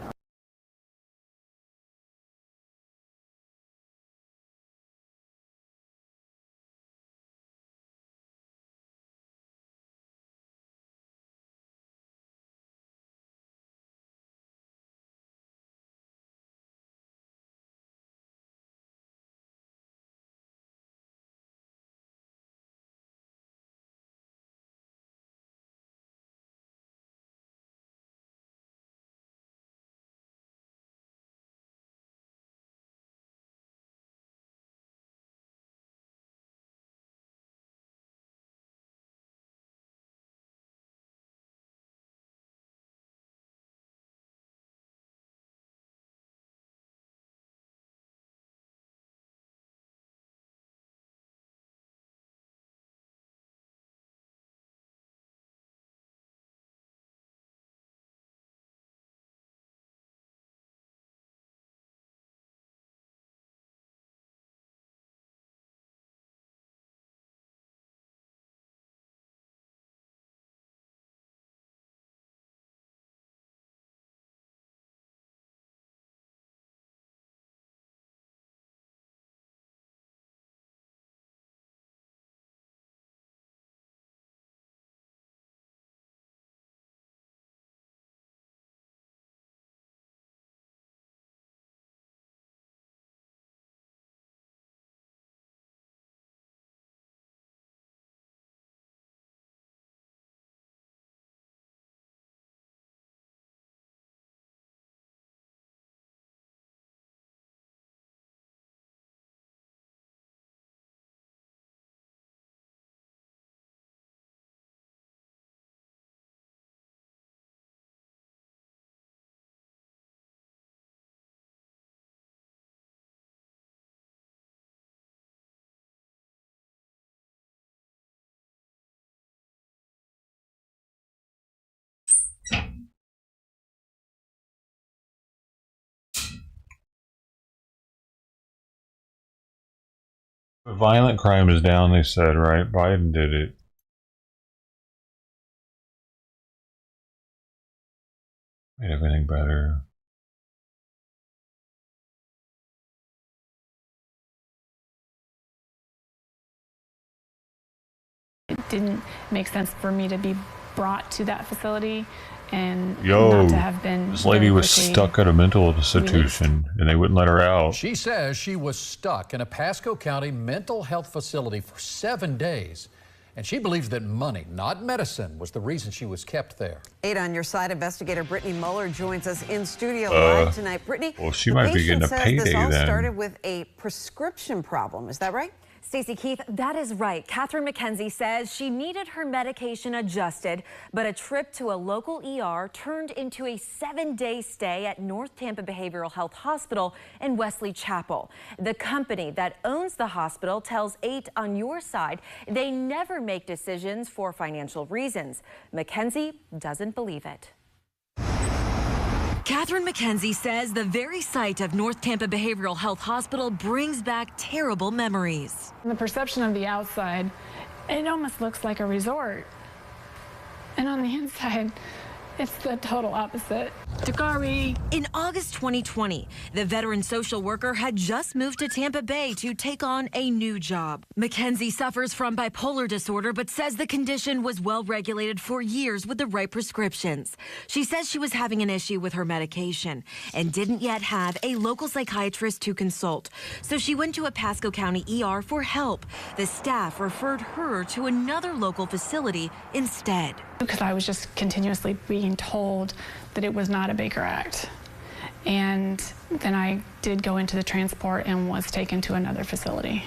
Violent crime is down, they said, right? Biden did it. Made everything better. It didn't make sense for me to be brought to that facility and Yo, not to have been this lady was stuck at a mental institution and they wouldn't let her out. She says she was stuck in a Pasco County mental health facility for 7 days and she believes that money, not medicine, was the reason she was kept there. 8 on your side, investigator Brittany Mueller joins us in studio live tonight. Brittany, well, she might be getting a payday this all then. started with a prescription problem. Is that right? Stacey Keith, that is right. Catherine McKenzie says she needed her medication adjusted, but a trip to a local ER turned into a 7-day stay at North Tampa Behavioral Health Hospital in Wesley Chapel. The company that owns the hospital tells 8 on your side they never make decisions for financial reasons. McKenzie doesn't believe it. Catherine McKenzie says the very sight of North Tampa Behavioral Health Hospital brings back terrible memories. The perception of the outside, it almost looks like a resort. And on the inside, it's the total opposite. Takari. In August 2020, the veteran social worker had just moved to Tampa Bay to take on a new job. McKenzie suffers from bipolar disorder, but says the condition was well regulated for years with the right prescriptions. She says she was having an issue with her medication and didn't yet have a local psychiatrist to consult. So she went to a Pasco County ER for help. The staff referred her to another local facility instead. Because I was just continuously being told that it was not a Baker Act. And then I did go into the transport and was taken to another facility.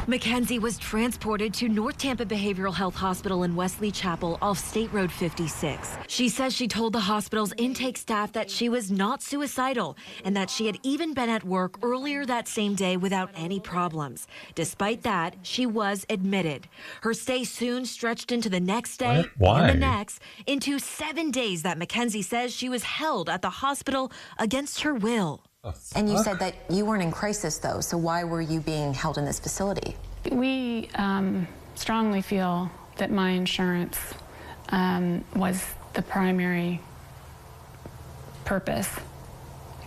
McKenzie was transported to North Tampa Behavioral Health Hospital in Wesley Chapel off State Road 56. She says she told the hospital's intake staff that she was not suicidal and that she had even been at work earlier that same day without any problems. Despite that, she was admitted. Her stay soon stretched into the next day and the next, into 7 days that McKenzie says she was held at the hospital against her will. And you said that you weren't in crisis, though, so why were you being held in this facility? We strongly feel that my insurance was the primary purpose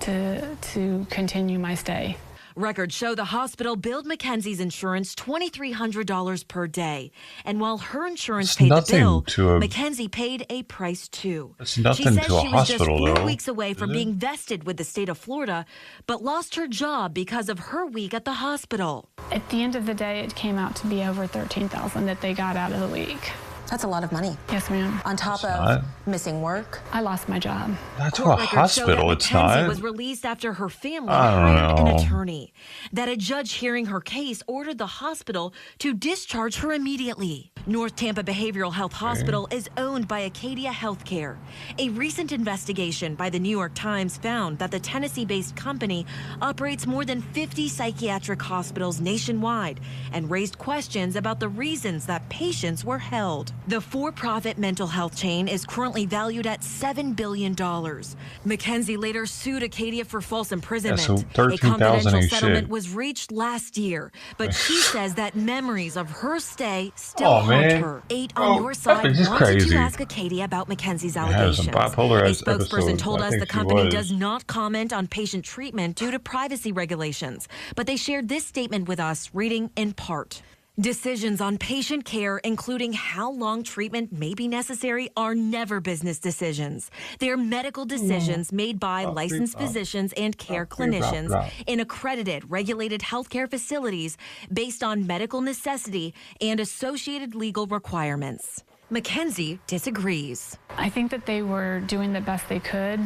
to continue my stay. Records show the hospital billed McKenzie's insurance $2,300 per day. And while her insurance paid the bill, McKenzie paid a price too. It's nothing she says to a she was hospital, just 4 though. weeks away from being vested with the state of Florida, but lost her job because of her week at the hospital. At the end of the day, it came out to be over $13,000 that they got out of the week. That's a lot of money. Yes, ma'am. On top of missing work. I lost my job. Not to a hospital, it's McKenzie not. was released after her family I don't hired an know. attorney. That a judge hearing her case ordered the hospital to discharge her immediately. North Tampa Behavioral Health Hospital is owned by Acadia Healthcare. A recent investigation by the New York Times found that the Tennessee-based company operates more than 50 psychiatric hospitals nationwide and raised questions about the reasons that patients were held. The for-profit mental health chain is currently valued at $7 billion. McKenzie later sued Acadia for false imprisonment. so a $13,000 confidential ain't settlement shit. was reached last year, but she says that memories of her stay still Oh, haunt man. her. 8 on your side this is wanted crazy. to ask Acadia about McKenzie's Yeah, allegations. some bipolar A episode. spokesperson told I us think the she company was. does not comment on patient treatment due to privacy regulations, but they shared this statement with us, reading in part. Decisions on patient care, including how long treatment may be necessary, are never business decisions. They're medical decisions made by licensed physicians and care clinicians in accredited, regulated healthcare facilities based on medical necessity and associated legal requirements. McKenzie disagrees. I think that they were doing the best they could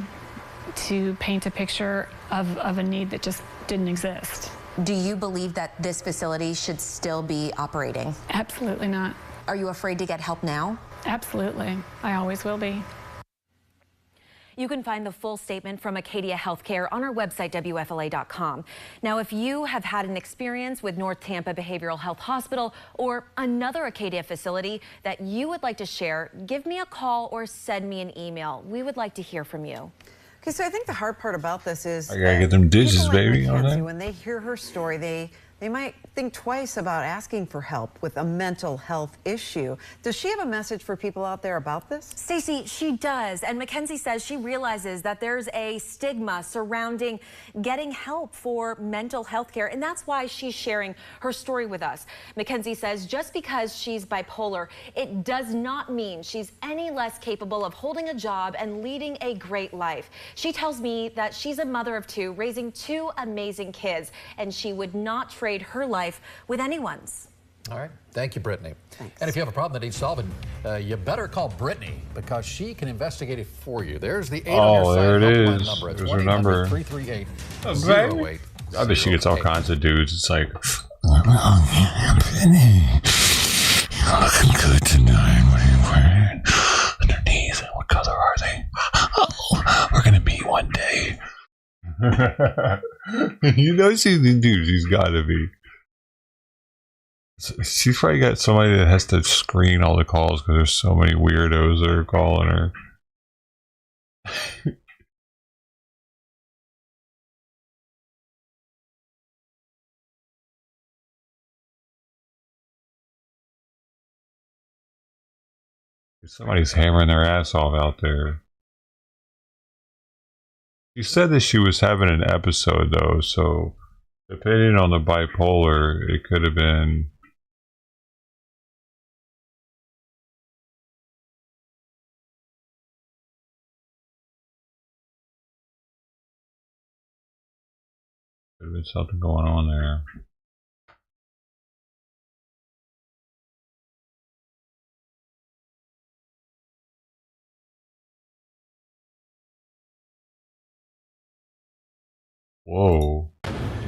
to paint a picture of a need that just didn't exist. Do you believe that this facility should still be operating? Absolutely not. Are you afraid to get help now? Absolutely. I always will be. You can find the full statement from Acadia Healthcare on our website, WFLA.com. Now, if you have had an experience with North Tampa Behavioral Health Hospital or another Acadia facility that you would like to share, give me a call or send me an email. We would like to hear from you. Okay, so I think the hard part about this is I gotta get them digits, people like baby. All McKenzie, right. when they hear her story, they might think twice about asking for help with a mental health issue. Does she have a message for people out there about this? Stacey, she does. And McKenzie says she realizes that there's a stigma surrounding getting help for mental health care. And that's why she's sharing her story with us. McKenzie says just because she's bipolar, it does not mean she's any less capable of holding a job and leading a great life. She tells me that she's a mother of 2, raising 2 amazing kids, and she would not trade her life with anyone's. All right. Thank you, Brittany. Thanks. And if you have a problem that needs solving, you better call Brittany because she can investigate it for you. There's the 8 on your side helpline number. It's 1-800-338-08. I bet she gets all kinds of dudes. It's like, looking good tonight. What are you wearing underneath? What color are they? Oh, we're gonna meet one day. You know, she's the dude. She's got to be. She's probably got somebody that has to screen all the calls because there's so many weirdos that are calling her. Somebody's hammering their ass off out there. She said that she was having an episode though, so depending on the bipolar, it could have been. Could have been something going on there. Whoa.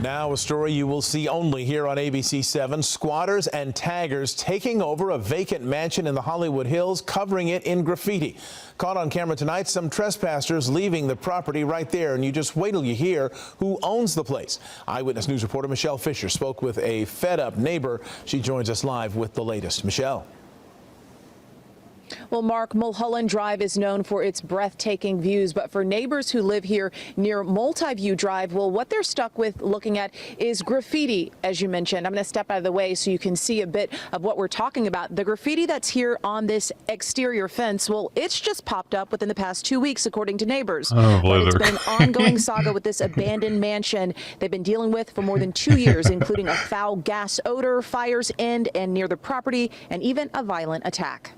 Now a story you will see only here on ABC 7. Squatters and taggers taking over a vacant mansion in the Hollywood Hills, covering it in graffiti. Caught on camera tonight, some trespassers leaving the property right there, and you just wait till you hear who owns the place. Eyewitness News reporter Michelle Fisher spoke with a fed-up neighbor. She joins us live with the latest. Michelle. Well, Mark, Mulholland Drive is known for its breathtaking views, but for neighbors who live here near Multiview Drive, well, what they're stuck with looking at is graffiti, as you mentioned. I'm going to step out of the way so you can see a bit of what we're talking about. The graffiti that's here on this exterior fence, well, it's just popped up within the past 2 weeks, according to neighbors. But it's been an ongoing saga with this abandoned mansion they've been dealing with for more than 2 years, including a foul gas odor, fires in and near the property, and even a violent attack.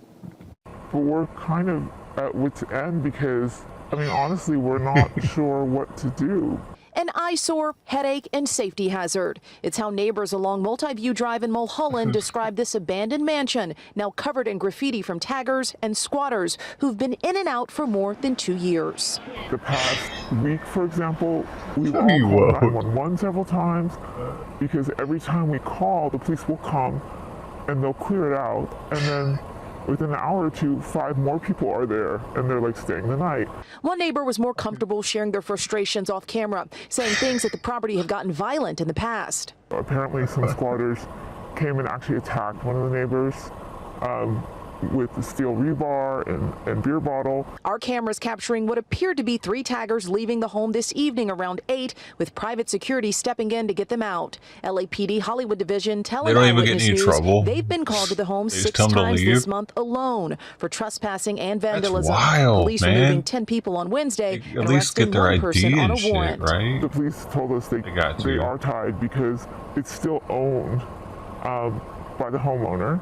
But we're kind of at wit's end because, I mean, honestly, we're not sure what to do. An eyesore, headache, and safety hazard. It's how neighbors along Multiview Drive in Mulholland describe this abandoned mansion, now covered in graffiti from taggers and squatters who've been in and out for more than 2 years. The past week, for example, we've all called 911 several times because every time we call, the police will come and they'll clear it out, and then within an hour or two, 5 more people are there, and they're like staying the night. One neighbor was more comfortable sharing their frustrations off camera, saying things at the property have gotten violent in the past. Apparently some squatters came and actually attacked one of the neighbors with steel rebar and beer bottle. Our cameras capturing what appeared to be 3 taggers leaving the home this evening around 8, with private security stepping in to get them out. LAPD Hollywood Division telling Eyewitness News they've been called to the home 6 times this month alone for trespassing and vandalism. That's wild, police man. are moving 10 people on Wednesday At and least arresting get their 1 ID person on a and shit, warrant. right? The police told us they are tied because it's still owned by the homeowner.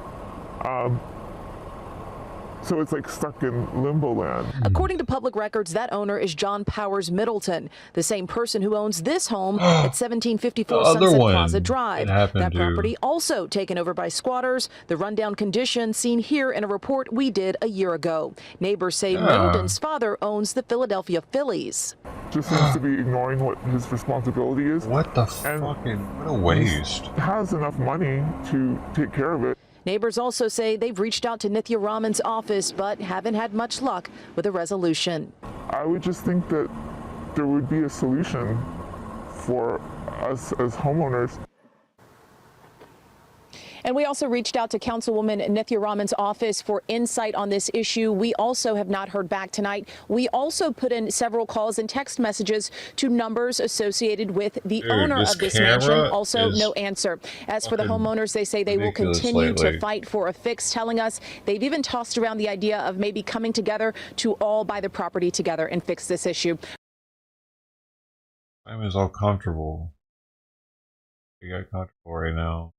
So it's like stuck in limbo land. According to public records, that owner is John Powers Middleton, the same person who owns this home at 1754 Sunset Plaza Drive. That property also taken over by squatters. The rundown condition seen here in a report we did a year ago. Neighbors say Middleton's father owns the Philadelphia Phillies. Just seems to be ignoring what his responsibility is. What the fucking, what a waste. Has enough money to take care of it. Neighbors also say they've reached out to Nithya Raman's office, but haven't had much luck with a resolution. I would just think that there would be a solution for us as homeowners. And we also reached out to Councilwoman Nithya Raman's office for insight on this issue. We also have not heard back tonight. We also put in several calls and text messages to numbers associated with the owner of this mansion. Also, no answer. As for the homeowners, they say they will continue to fight for a fix, telling us they've even tossed around the idea of maybe coming together to all buy the property together and fix this issue. I'm as all comfortable. You got comfortable right now.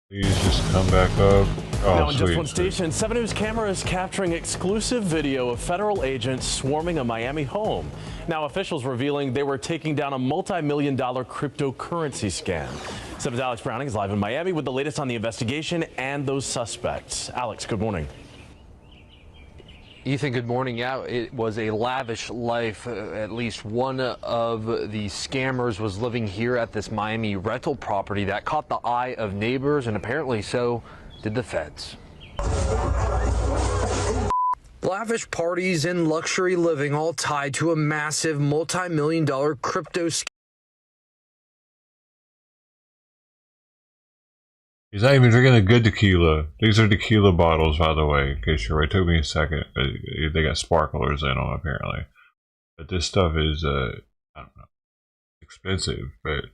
Please just come back up. Oh, now in sweet. just one station, 7 News cameras capturing exclusive video of federal agents swarming a Miami home. Now officials revealing they were taking down a multi-million-dollar cryptocurrency scam. 7's Alex Browning is live in Miami with the latest on the investigation and those suspects. Alex, good morning. Ethan, good morning. Yeah, it was a lavish life. At least one of the scammers was living here at this Miami rental property that caught the eye of neighbors, and apparently so did the feds. Lavish parties and luxury living all tied to a massive multi-million-dollar crypto scam. He's not even drinking the good tequila. These are tequila bottles, by the way, in case you're right. It took me a second. They got sparklers in them, apparently. But this stuff is, I don't know, expensive, but...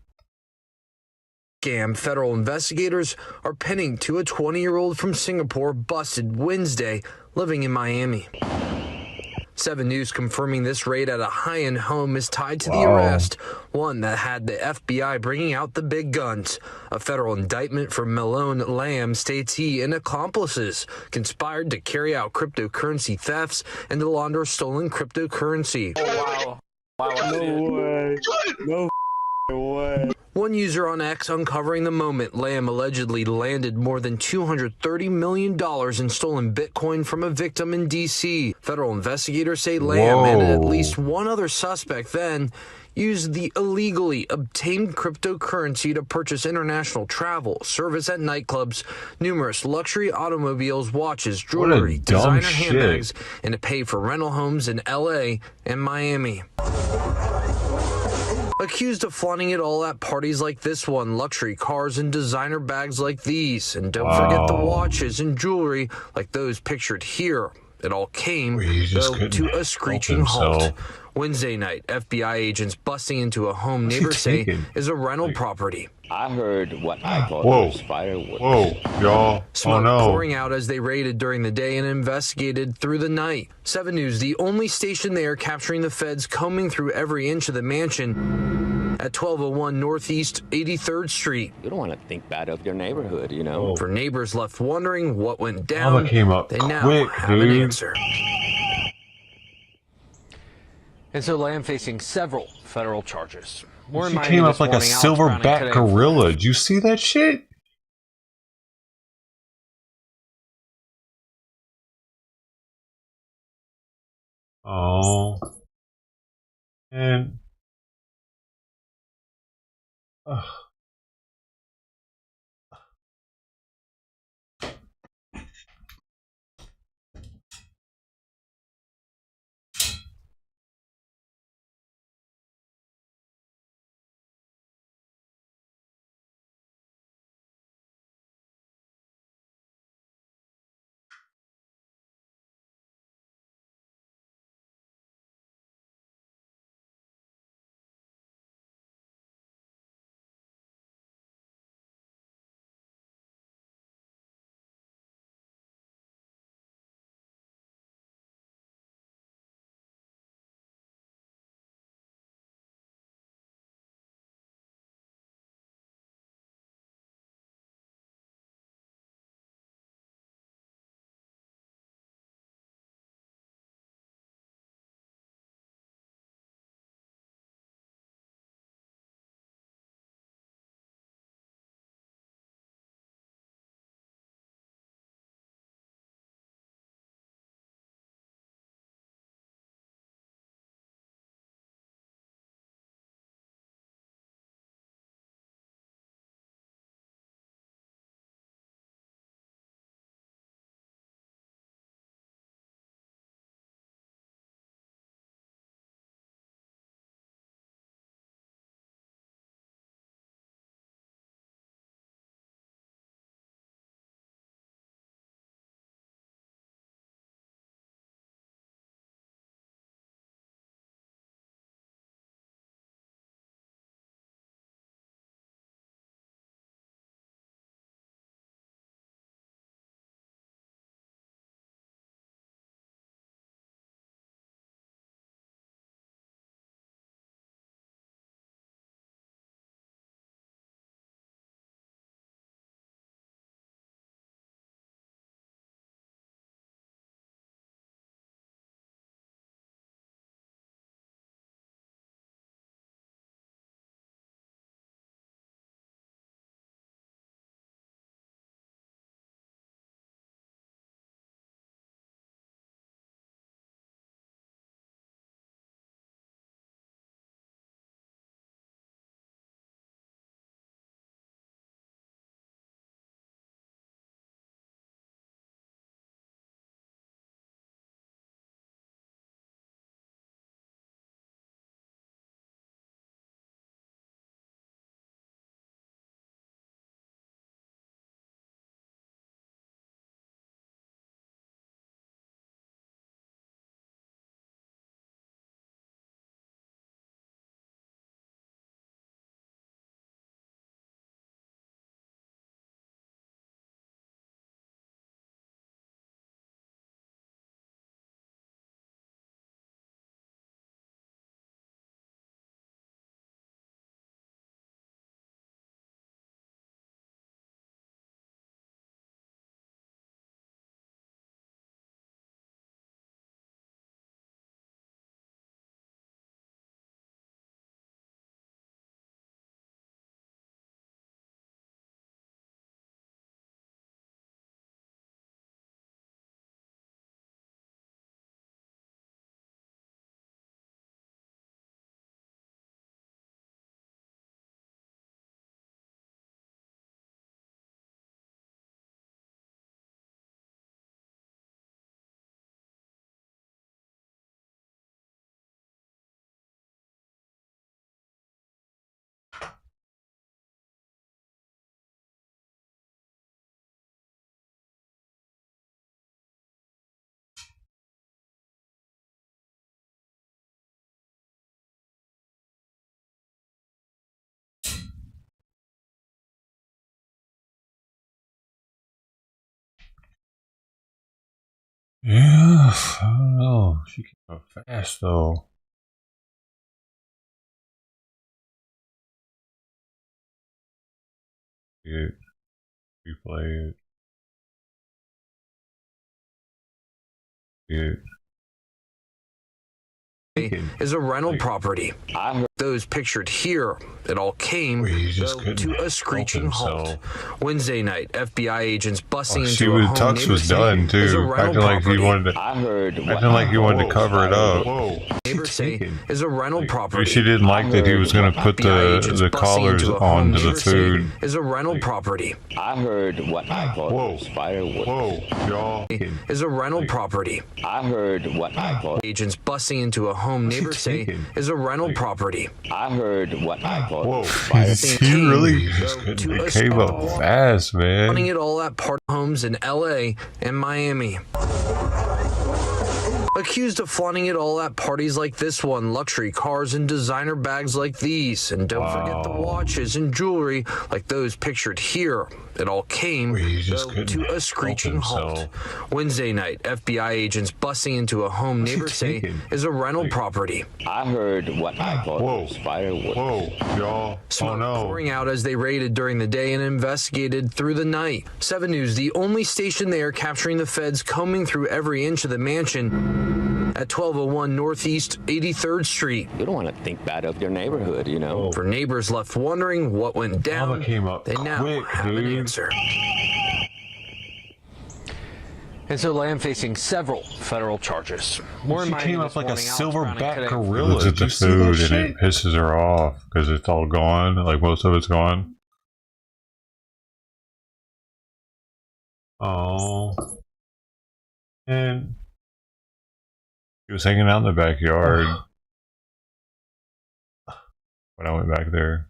Scam federal investigators are pinning to a 20-year-old from Singapore busted Wednesday living in Miami. 7 News confirming this raid at a high-end home is tied to the arrest, one that had the FBI bringing out the big guns. A federal indictment for Malone Lamb states he and accomplices conspired to carry out cryptocurrency thefts and to launder stolen cryptocurrency. Oh, wow. No way. No way. One user on X uncovering the moment Lamb allegedly landed more than $230 million in stolen Bitcoin from a victim in D.C. Federal investigators say Lamb and at least one other suspect then used the illegally obtained cryptocurrency to purchase international travel, service at nightclubs, numerous luxury automobiles, watches, jewelry, designer handbags, and to pay for rental homes in L.A. and Miami. Accused of flaunting it all at parties like this one, luxury cars and designer bags like these. And don't forget the watches and jewelry like those pictured here. It all came, though, to a screeching halt. Wednesday night, FBI agents busting into a home neighbors say is a rental property. I heard what I thought was fireworks. Whoa, y'all. Smoke pouring out as they raided during the day and investigated through the night. 7 News, the only station there capturing the feds combing through every inch of the mansion at 1201 Northeast 83rd Street. You don't want to think bad of your neighborhood, you know. For neighbors left wondering what went down, Mama came up they now quick, have an answer. And so Lamb facing several federal charges. More She came up like a silverback gorilla. Did you see that shit? Oh. And... Ugh. Yeah, I don't know. She came up fast though. Replay it. Is a rental property. I heard those pictured here. It all came to a screeching halt. Wednesday night, FBI agents busting into a home. Tux was done too, acting like he wanted to. Acting like he wanted to cover it up. Neighbors say is a rental property. She didn't like that he was going to put the collars onto the food. Is a rental property. I heard what I thought was firewood. Y'all. Is a rental property. I heard what I thought. Agents busting into a home. Neighbors say is a rental property. I heard what I thought. He really came up fast, man. Running it all at part homes in LA and Miami. Accused of flaunting it all at parties like this one, luxury cars and designer bags like these. And don't forget the watches and jewelry like those pictured here. It all came to a screeching halt. Wednesday night, FBI agents busting into a home neighbors say is a rental property. I heard what I thought was firewood. Y'all. Smoke pouring out as they raided during the day and investigated through the night. 7 News, the only station there capturing the feds combing through every inch of the mansion at 1201 Northeast 83rd Street. You don't want to think bad of your neighborhood, you know. For neighbors left wondering what went down, they now have an answer. And so Lamb facing several federal charges. She came up like a silverback gorilla. Looks at the food and it pisses her off because it's all gone. Like most of it's gone. Oh. And he was hanging out in the backyard when I went back there.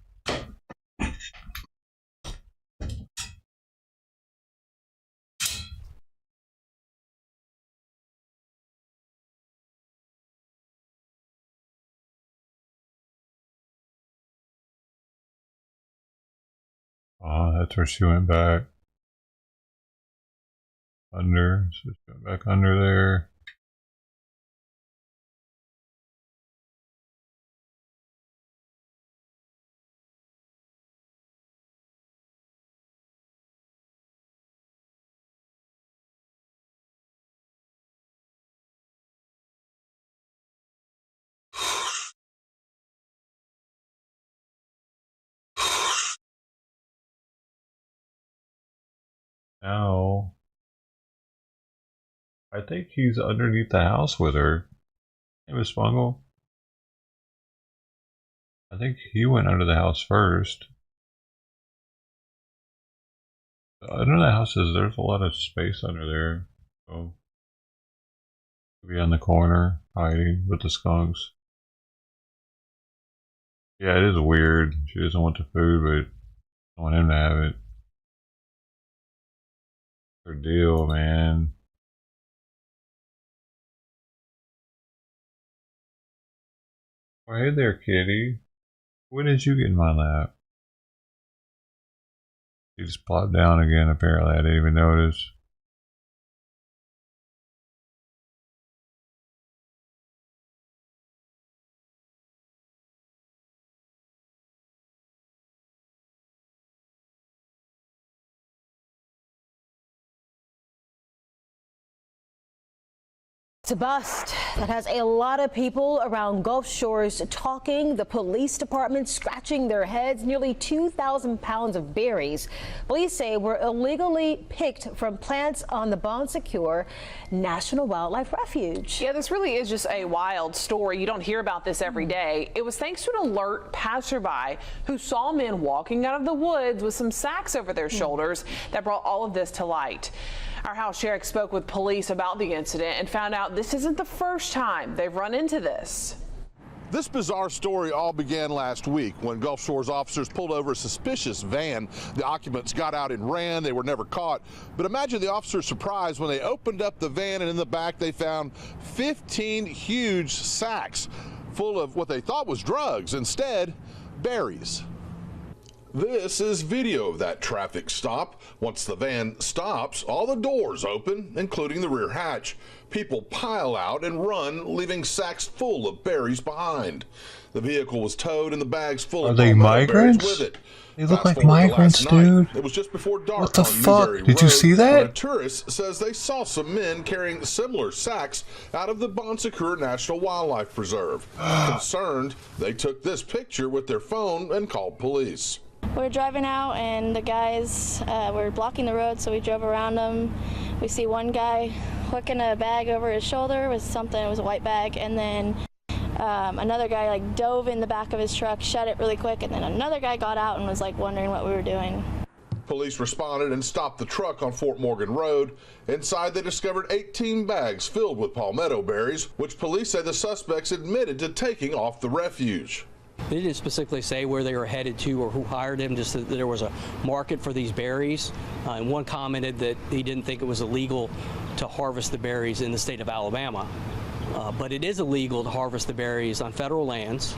Oh, that's where she went back. Under. So she went back under there. Now, I think he's underneath the house with her. Hey, Miss Bungle. I think he went under the house first. Under the house there's a lot of space under there. So, be on the corner hiding with the skunks. Yeah, it is weird. She doesn't want the food, but I want him to have it. Her deal, man. Oh, hey there, kitty. When did you get in my lap? She just plopped down again, apparently. I didn't even notice. It's a bust that has a lot of people around Gulf Shores talking. The police department scratching their heads. Nearly 2,000 pounds of berries, police say, were illegally picked from plants on the Bon Secure National Wildlife Refuge. Yeah, this really is just a wild story. You don't hear about this every day. It was thanks to an alert passerby who saw men walking out of the woods with some sacks over their shoulders that brought all of this to light. Our house sheriff spoke with police about the incident and found out this isn't the first time they've run into this. This bizarre story all began last week when Gulf Shores officers pulled over a suspicious van. The occupants got out and ran. They were never caught. But imagine the officers' surprise when they opened up the van and in the back they found 15 huge sacks full of what they thought was drugs. Instead, berries. This is video of that traffic stop. Once the van stops, all the doors open, including the rear hatch. People pile out and run, leaving sacks full of berries behind. The vehicle was towed and the bags full of palmetto berries with it. They look like migrants, dude. It was just before dark. What the on fuck? Newberry Did you Road see when that? A tourist says they saw some men carrying similar sacks out of the Bon Secours National Wildlife Preserve. Concerned, they took this picture with their phone and called police. We're driving out and the guys were blocking the road, so we drove around them. We see one guy hooking a bag over his shoulder with something. It was a white bag, and then another guy like dove in the back of his truck, shut it really quick, and then another guy got out and was like wondering what we were doing. Police responded and stopped the truck on Fort Morgan Road. Inside, they discovered 18 bags filled with palmetto berries, which police say the suspects admitted to taking off the refuge. They didn't specifically say where they were headed to or who hired him, just that there was a market for these berries. And one commented that he didn't think it was illegal to harvest the berries in the state of Alabama. But it is illegal to harvest the berries on federal lands.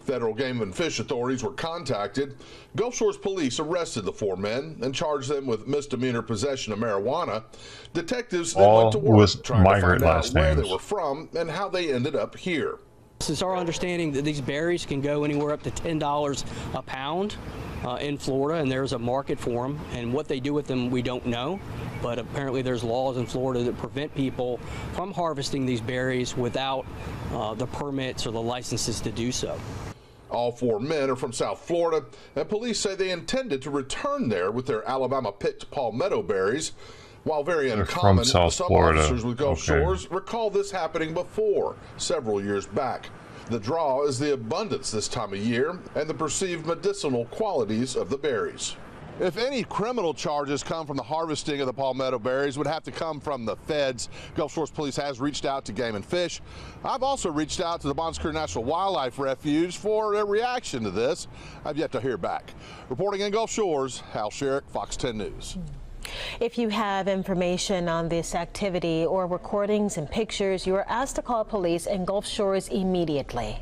Federal Game and Fish authorities were contacted. Gulf Shores police arrested the 4 men and charged them with misdemeanor possession of marijuana. Detectives then went to work trying to find out where they were from and how they ended up here. It's our understanding that these berries can go anywhere up to $10 a pound in Florida, and there's a market for them. And what they do with them, we don't know. But apparently there's laws in Florida that prevent people from harvesting these berries without the permits or the licenses to do so. All 4 men are from South Florida, and police say they intended to return there with their Alabama-picked palmetto berries. While very uncommon, some officers with Gulf Shores recall this happening before, several years back. The draw is the abundance this time of year and the perceived medicinal qualities of the berries. If any criminal charges come from the harvesting of the palmetto berries, would have to come from the feds. Gulf Shores Police has reached out to Game and Fish. I've also reached out to the Bon Secours National Wildlife Refuge for a reaction to this. I've yet to hear back. Reporting in Gulf Shores, Hal Sherrick, Fox 10 News. If you have information on this activity or recordings and pictures, you are asked to call police in Gulf Shores immediately.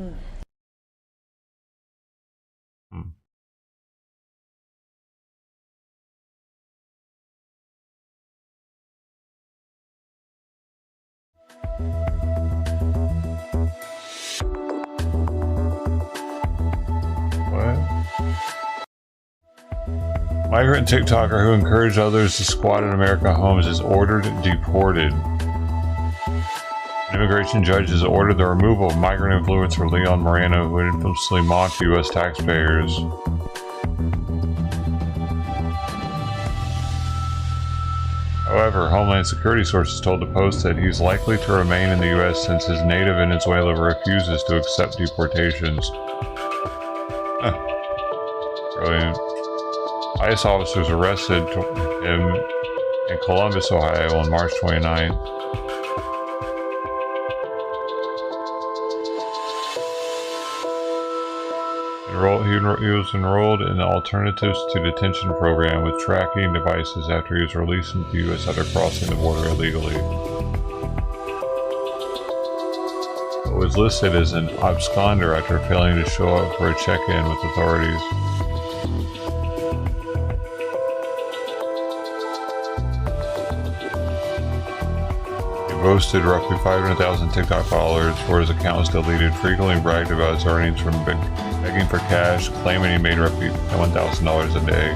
Migrant TikToker who encouraged others to squat in American homes is ordered deported. An immigration judge has ordered the removal of migrant influencer Leon Moreno, who infamously mocked U.S. taxpayers. However, Homeland Security sources told the Post that he's likely to remain in the U.S. since his native Venezuela refuses to accept deportations. Brilliant. ICE officers arrested him in Columbus, Ohio on March 29th. He was enrolled in the Alternatives to Detention program with tracking devices after he was released into the U.S. after crossing the border illegally. But was listed as an absconder after failing to show up for a check-in with authorities. Boasted roughly 500,000 TikTok followers before his account was deleted, frequently bragged about his earnings from begging for cash, claiming he made roughly $1,000 a day.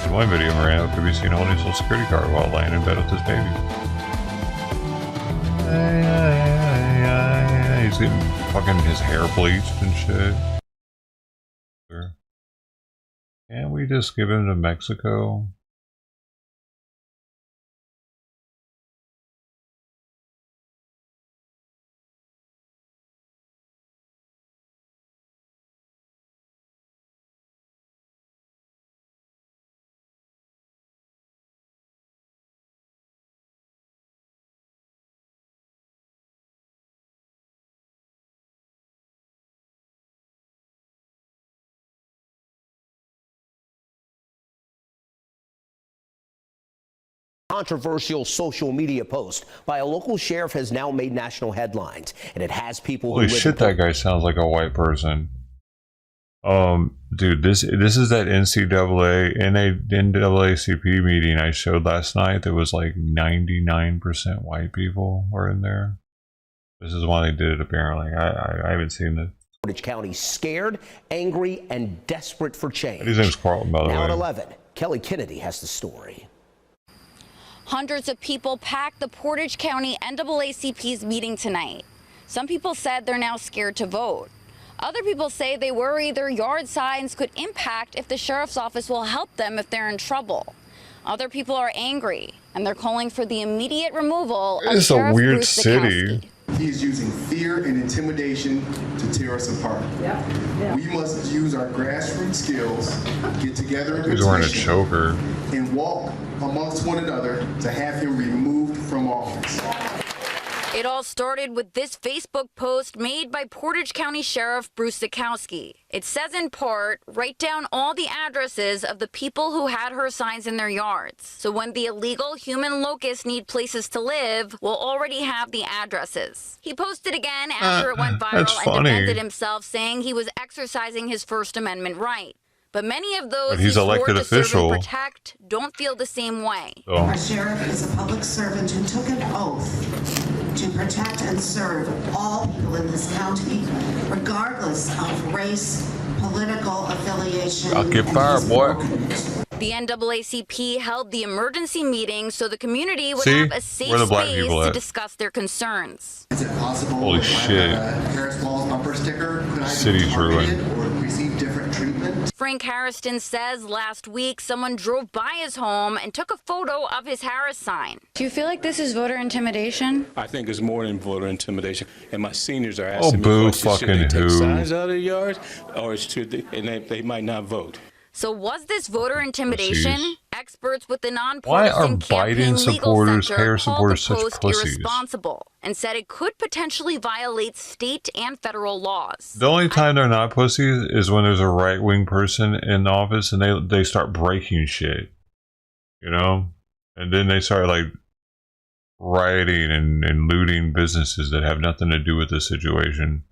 In one video, Moreno could be seen holding a Social Security card while laying in bed with his baby. He's getting fucking his hair bleached and shit. Can't we just give him to Mexico? Controversial social media post by a local sheriff has now made national headlines, and it has people Holy who live shit, that guy sounds like a white person. Dude, this is that NAACP meeting I showed last night that was like 99% white people were in there. This is why they did it, apparently. I haven't seen this. Portage County scared, angry, and desperate for change. His name's Carlton, by the way. Now at 11, Kelly Kennedy has the story. Hundreds of people packed the Portage County NAACP's meeting tonight. Some people said they're now scared to vote. Other people say they worry their yard signs could impact if the sheriff's office will help them if they're in trouble. Other people are angry, and they're calling for the immediate removal of Sheriff weird Bruce city. He is using fear and intimidation to tear us apart. We must use our grassroots skills, get together in He's wearing a petition, choker. and walk amongst one another to have him removed from office. It all started with this Facebook post made by Portage County Sheriff Bruce Sikowski. It says in part, write down all the addresses of the people who had her signs in their yards. So when the illegal human locusts need places to live, we'll already have the addresses. He posted again after it went viral and defended himself, saying he was exercising his First Amendment right. But many of those he's who elected swore to serve official. and protect don't feel the same way. Our sheriff is a public servant who took an oath to protect and serve all people in this county, regardless of race, political affiliation. I'll get fired, boy. The NAACP held the emergency meeting so the community would See? have a safe Where the black space people to at? discuss their concerns. Is it possible Holy if I shit. have a Harris Falls bumper sticker that I City's be targeted ruined. or receive different treatment? Frank Harrison says last week someone drove by his home and took a photo of his Harris sign. Do you feel like this is voter intimidation? I think it's more than voter intimidation. And my seniors are Oh, asking me boo questions. Should they fucking take who. signs out of their yards, or should they, and they might not vote. So was this voter intimidation? Pussies. Experts with the Why are nonpartisan campaign Biden legal supporters, center Harris called supporters the such post pussies? irresponsible and said it could potentially violate state and federal laws. The only time they're not pussies is when there's a right-wing person in office and they start breaking shit. You know? And then they start like rioting and looting businesses that have nothing to do with the situation.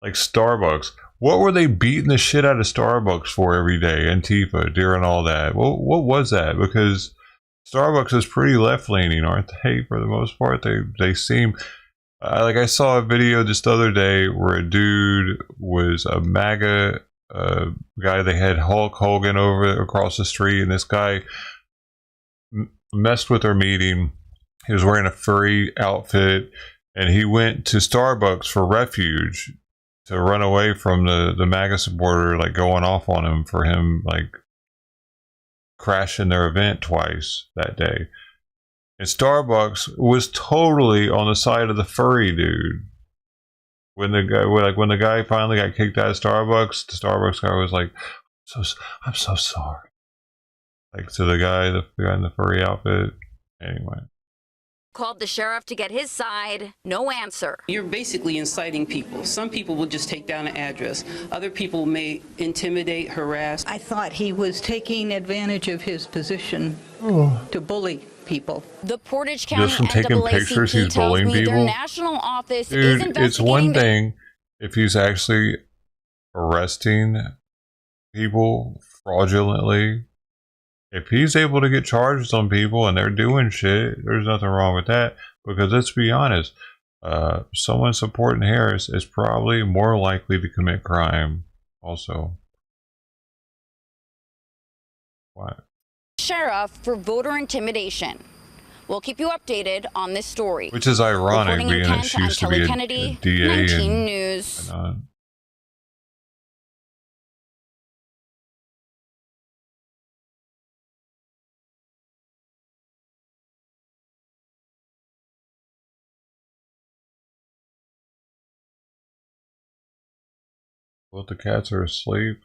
Like Starbucks. What were they beating the shit out of Starbucks for every day? Antifa, during all that. What was that? Because Starbucks is pretty left-leaning, aren't they? For the most part, they seem... like I saw a video just the other day where a dude was a MAGA guy. They had Hulk Hogan over across the street, and this guy messed with their meeting. He was wearing a furry outfit, and he went to Starbucks for refuge to run away from the MAGA supporter, like going off on him for him like crashing their event twice that day. And Starbucks was totally on the side of the furry dude. When the guy finally got kicked out of Starbucks, the Starbucks guy was like, "I'm so sorry." Like to the guy in the furry outfit. Anyway. Called the sheriff to get his side, no answer. You're basically inciting people. Some people will just take down an address. Other people may intimidate, harass. I thought he was taking advantage of his position to bully people. The Portage County Just from taking pictures, he's bullying people. Their national office is Dude, investigating. it's one thing if he's actually arresting people fraudulently. If he's able to get charges on people and they're doing shit, there's nothing wrong with that. Because let's be honest, someone supporting Harris is probably more likely to commit crime also. What? Sheriff for voter intimidation. We'll keep you updated on this story. Which is ironic, Reporting in being that Kent, she used to Kelly be a Kennedy, DA 19 and News. Both the cats are asleep.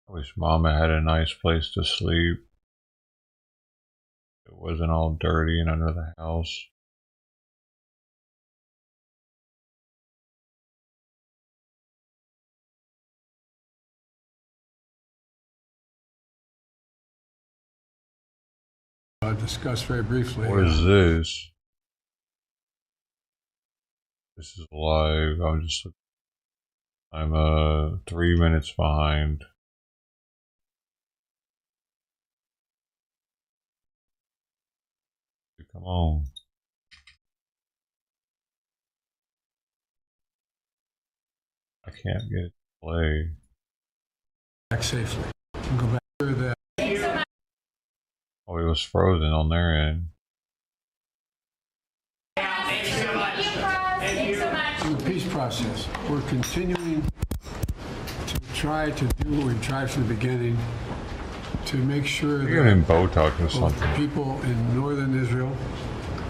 I wish Mama had a nice place to sleep. It wasn't all dirty and under the house. Discussed very briefly. What is this? This is live. I'm 3 minutes behind. Come on. I can't get it to play. Back safely. Go back through that. Oh, it was frozen on their end. Thank you so much. Thank you so much. In the peace process, we're continuing to try to do what we've tried from the beginning to make sure You're that in Botox or both something. people in northern Israel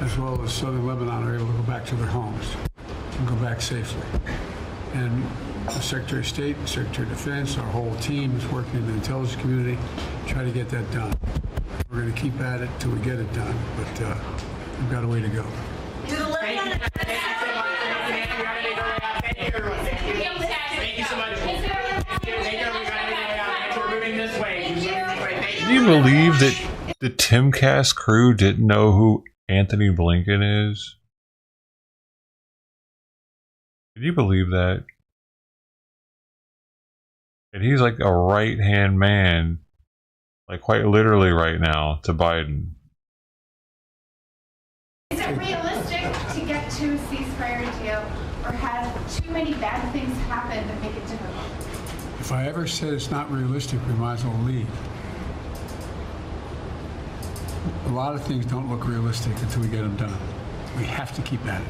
as well as southern Lebanon are able to go back to their homes and go back safely. And the Secretary of State, the Secretary of Defense, our whole team is working in the intelligence community to try to get that done. We're going to keep at it till we get it done, but we've got a way to go. Thank you so much. Thank you so much. Thank you, everybody. We're moving this way. Can you believe that the Timcast crew didn't know who Anthony Blinken is? Can you believe that? And he's like a right-hand man, like quite literally right now, to Biden. Is it realistic to get to a ceasefire deal, or have too many bad things happen that make it difficult? If I ever said it's not realistic, we might as well leave. A lot of things don't look realistic until we get them done. We have to keep at it.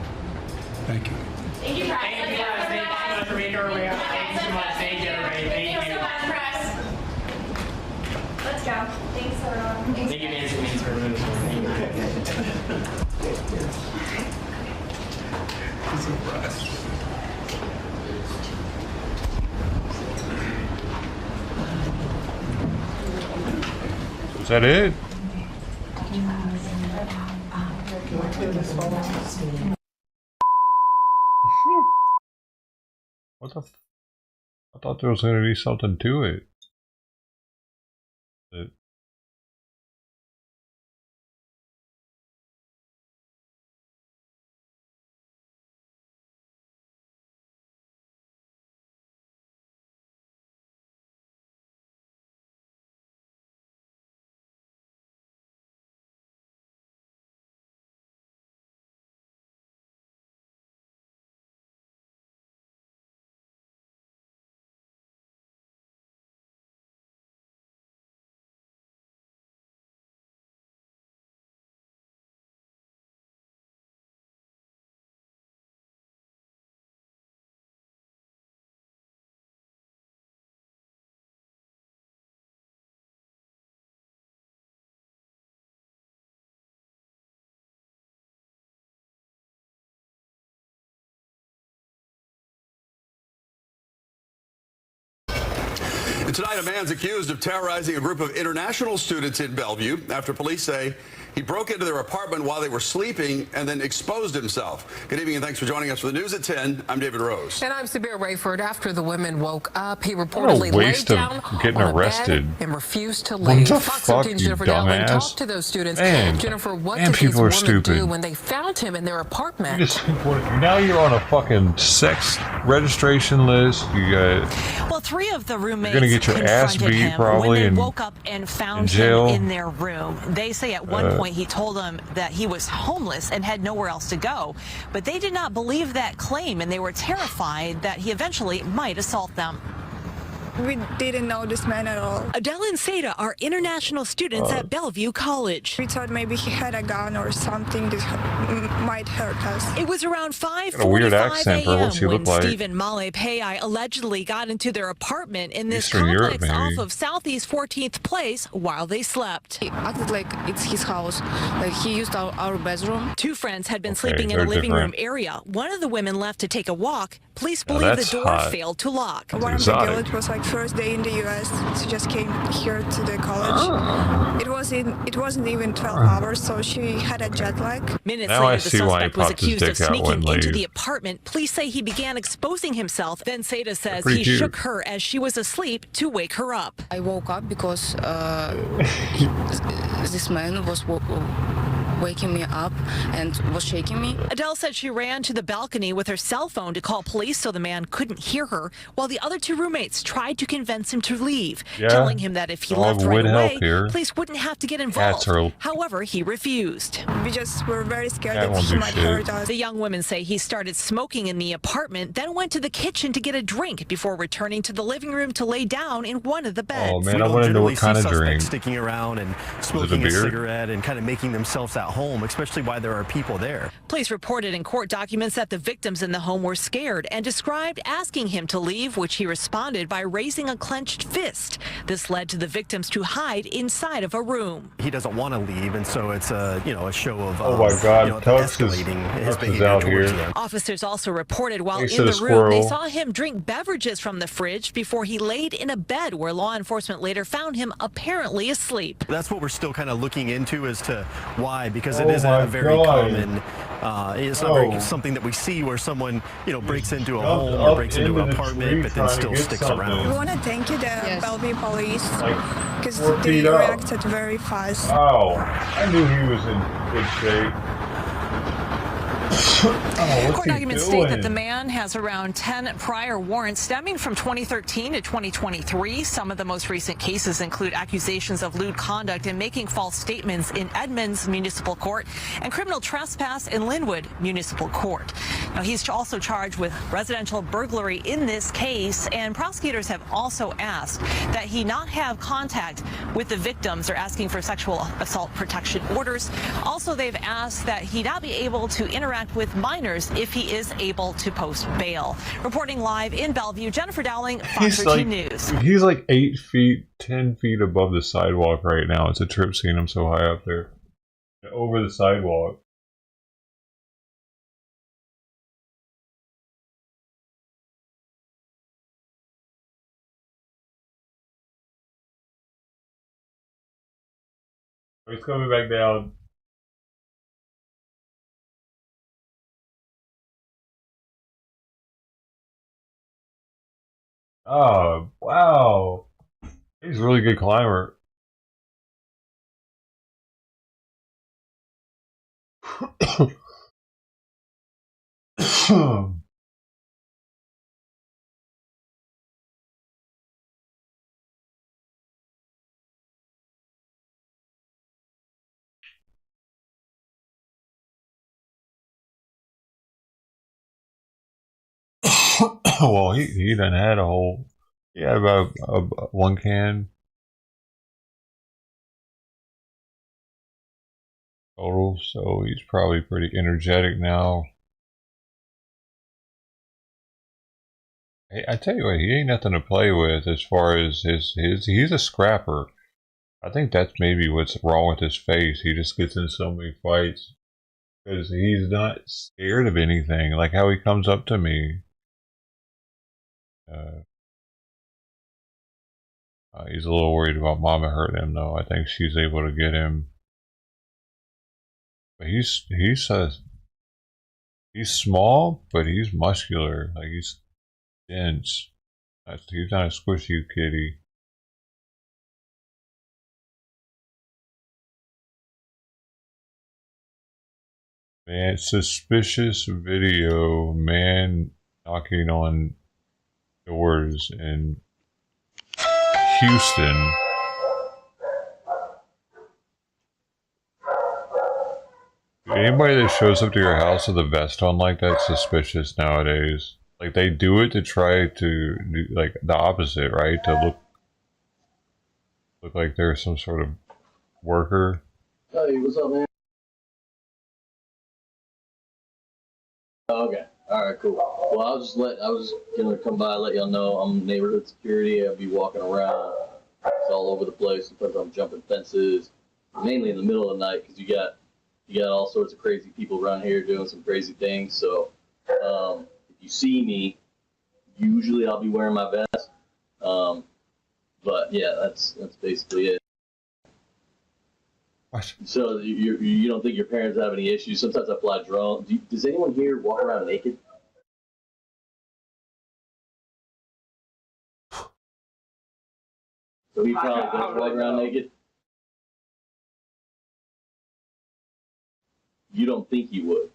Thank you. Thank you, Press. Thank you so much for making our way up. Thank you so much. Thank you, everybody. Thank you so much, Press. Let's go. Thanks, everyone. Thank you, Nancy. Thanks for moving. Is that it? What the? I thought there was going to be something to it. And tonight, a man's accused of terrorizing a group of international students in Bellevue after police say he broke into their apartment while they were sleeping and then exposed himself. Good evening and thanks for joining us for the news at 10. I'm David Rose. And I'm Sabir Rayford. After the women woke up, he reportedly laid down getting on arrested a bed and refused to leave. Fox 13's Jennifer Dowling talked to those students. Man, Jennifer, what man, did these people are women stupid. do when they found him in their apartment? Now you're on a fucking sex registration list. You got. Well, 3 of the roommates You're gonna get your ass confronted beat him probably when they in- woke up and found jail. him in their room. They say at one point he told them that he was homeless and had nowhere else to go, but they did not believe that claim, and they were terrified that he eventually might assault them. We didn't know this man at all. Adele and Seda are international students at Bellevue College. We thought maybe he had a gun or something that might hurt us. It was around 5:45 Got a weird accent, bro. What's he when look like? Stephen Malepay allegedly got into their apartment in this Eastern Europe, complex maybe. off of Southeast 14th Place while they slept. He acted like it's his house. Like he used our bedroom. 2 friends had been Okay, sleeping in they're a living room different. area. One of the women left to take a walk. Police Now believe the that's door hot. failed to lock. One of the girls, it was like first day in the U.S. She just came here to the college. It wasn't even 12 hours, so she had a jet lag. Minutes Now I later, the see why he suspect was popped his accused of dick out sneaking when into leave. the apartment. Police say he began exposing himself. Then Seda says Pretty he cute. shook her as she was asleep to wake her up. I woke up because this man was waking me up and was shaking me. Adele said she ran to the balcony with her cell phone to call police so the man couldn't hear her, while the other two roommates tried to convince him to leave, telling him that if he left right away, police wouldn't have to get involved. However, he refused. We just were very scared that he might hurt us. The young women say he started smoking in the apartment, then went to the kitchen to get a drink before returning to the living room to lay down in one of the beds. Oh man, I want to know what kind of drink. Sticking around and smoking a cigarette and kind of making themselves at home, especially while there are people there. Police reported in court documents that the victims in the home were scared and described asking him to leave, which he responded by raising a clenched fist. This led to the victims to hide inside of a room. He doesn't want to leave, and so it's a show of oh my God, escalating his behavior towards them. Officers also reported while in the room they saw him drink beverages from the fridge before he laid in a bed where law enforcement later found him apparently asleep. That's what we're still kind of looking into as to why, because it is a very common, it's not very something that we see where someone, breaks into a home or breaks into an apartment but then still sticks around. We want to thank you, the Bellevue police, because they reacted very fast. Oh, I knew he was in good shape. Court documents state that the man has around 10 prior warrants stemming from 2013 to 2023. Some of the most recent cases include accusations of lewd conduct and making false statements in Edmonds Municipal Court and criminal trespass in Linwood Municipal Court. Now, he's also charged with residential burglary in this case, and prosecutors have also asked that he not have contact with the victims. They're asking for sexual assault protection orders. Also, they've asked that he not be able to interact with minors if he is able to post bail. Reporting live in Bellevue, Jennifer Dowling, Fox 13 News. He's like 8 feet, 10 feet above the sidewalk right now. It's a trip seeing him so high up there. Over the sidewalk. He's coming back down. Oh, wow. He's a really good climber. Well, he done had a whole, he had about one can total, so he's probably pretty energetic now. Hey, I tell you what, he ain't nothing to play with as far as he's a scrapper. I think that's maybe what's wrong with his face. He just gets in so many fights because he's not scared of anything, like how he comes up to me. He's a little worried about Mama hurting him, though. I think she's able to get him. But he's small, but he's muscular. Like, he's dense. He's not a squishy kitty. Man, suspicious video. Man knocking on doors in Houston. Anybody that shows up to your house with a vest on like that's suspicious nowadays. Like, they do it to try to do like the opposite, right? To look like they're some sort of worker. Hey, what's up, man? Okay. All right, cool. Well, I was gonna come by and let y'all know I'm neighborhood security. I'll be walking around. It's all over the place. Sometimes I'm jumping fences, mainly in the middle of the night because you got all sorts of crazy people around here doing some crazy things. So if you see me, usually I'll be wearing my vest. But yeah, that's basically it. What? So you don't think your parents have any issues? Sometimes I fly drones. Does anyone here walk around naked? So he probably does walk around naked. you don't think he would.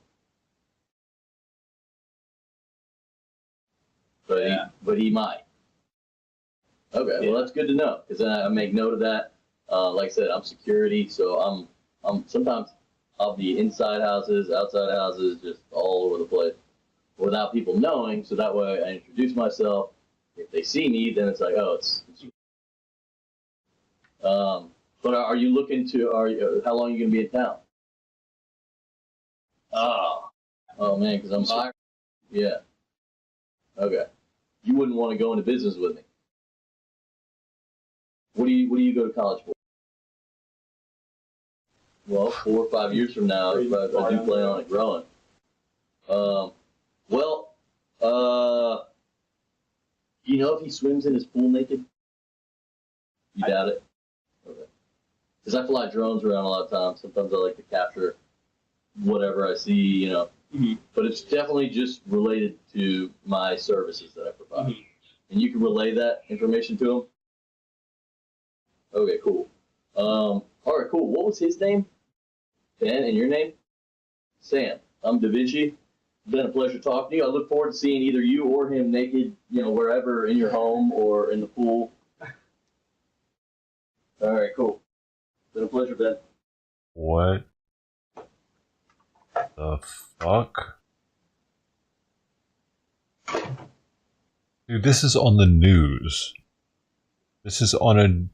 But he might. Okay, well that's good to know, because then I make note of that. Like I said, I'm security, so I'm sometimes I'll be inside houses, outside houses, just all over the place without people knowing. So that way I introduce myself. If they see me, then it's like, oh, it's you. But are you looking to? How long are you gonna be in town? Oh man, because I'm hired. Yeah. Okay. You wouldn't want to go into business with me. What do you go to college for? Well, 4 or 5 years from now, I do plan on it growing. You know if he swims in his pool naked? You doubt it? Okay. Because I fly drones around a lot of times. Sometimes I like to capture whatever I see, you know. But it's definitely just related to my services that I provide. And you can relay that information to him? Okay, cool. All right, cool. What was his name? Ben, and your name? Sam. I'm Da Vinci. It's been a pleasure talking to you. I look forward to seeing either you or him naked, you know, wherever in your home or in the pool. All right, cool. It's been a pleasure, Ben. What the fuck? Dude, this is on the news. This is on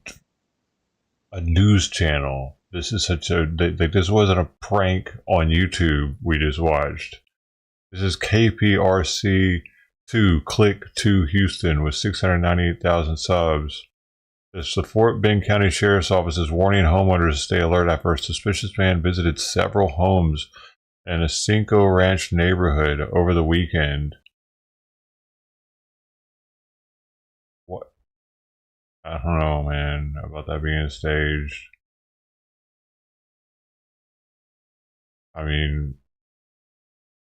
a news channel. This is such a... this wasn't a prank on YouTube we just watched. This is KPRC2, Click 2 Houston with 698,000 subs. The Fort Bend County Sheriff's Office is warning homeowners to stay alert after a suspicious man visited several homes in a Cinco Ranch neighborhood over the weekend. What? I don't know, man, about that being staged. I mean,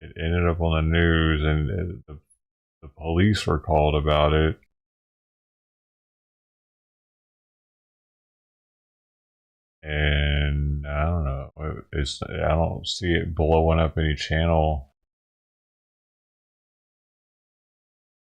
it ended up on the news, and the police were called about it. And I don't know. I don't see it blowing up any channel.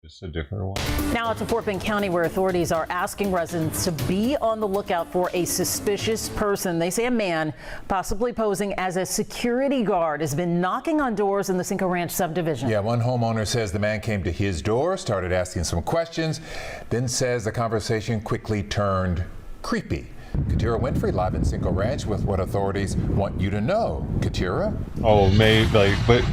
It's a different one. Now to Fort Bend County, where authorities are asking residents to be on the lookout for a suspicious person. They say a man, possibly posing as a security guard, has been knocking on doors in the Cinco Ranch subdivision. Yeah, one homeowner says the man came to his door, started asking some questions, then says the conversation quickly turned creepy. Katira Winfrey live in Cinco Ranch with what authorities want you to know. Katira? Oh, maybe, like, but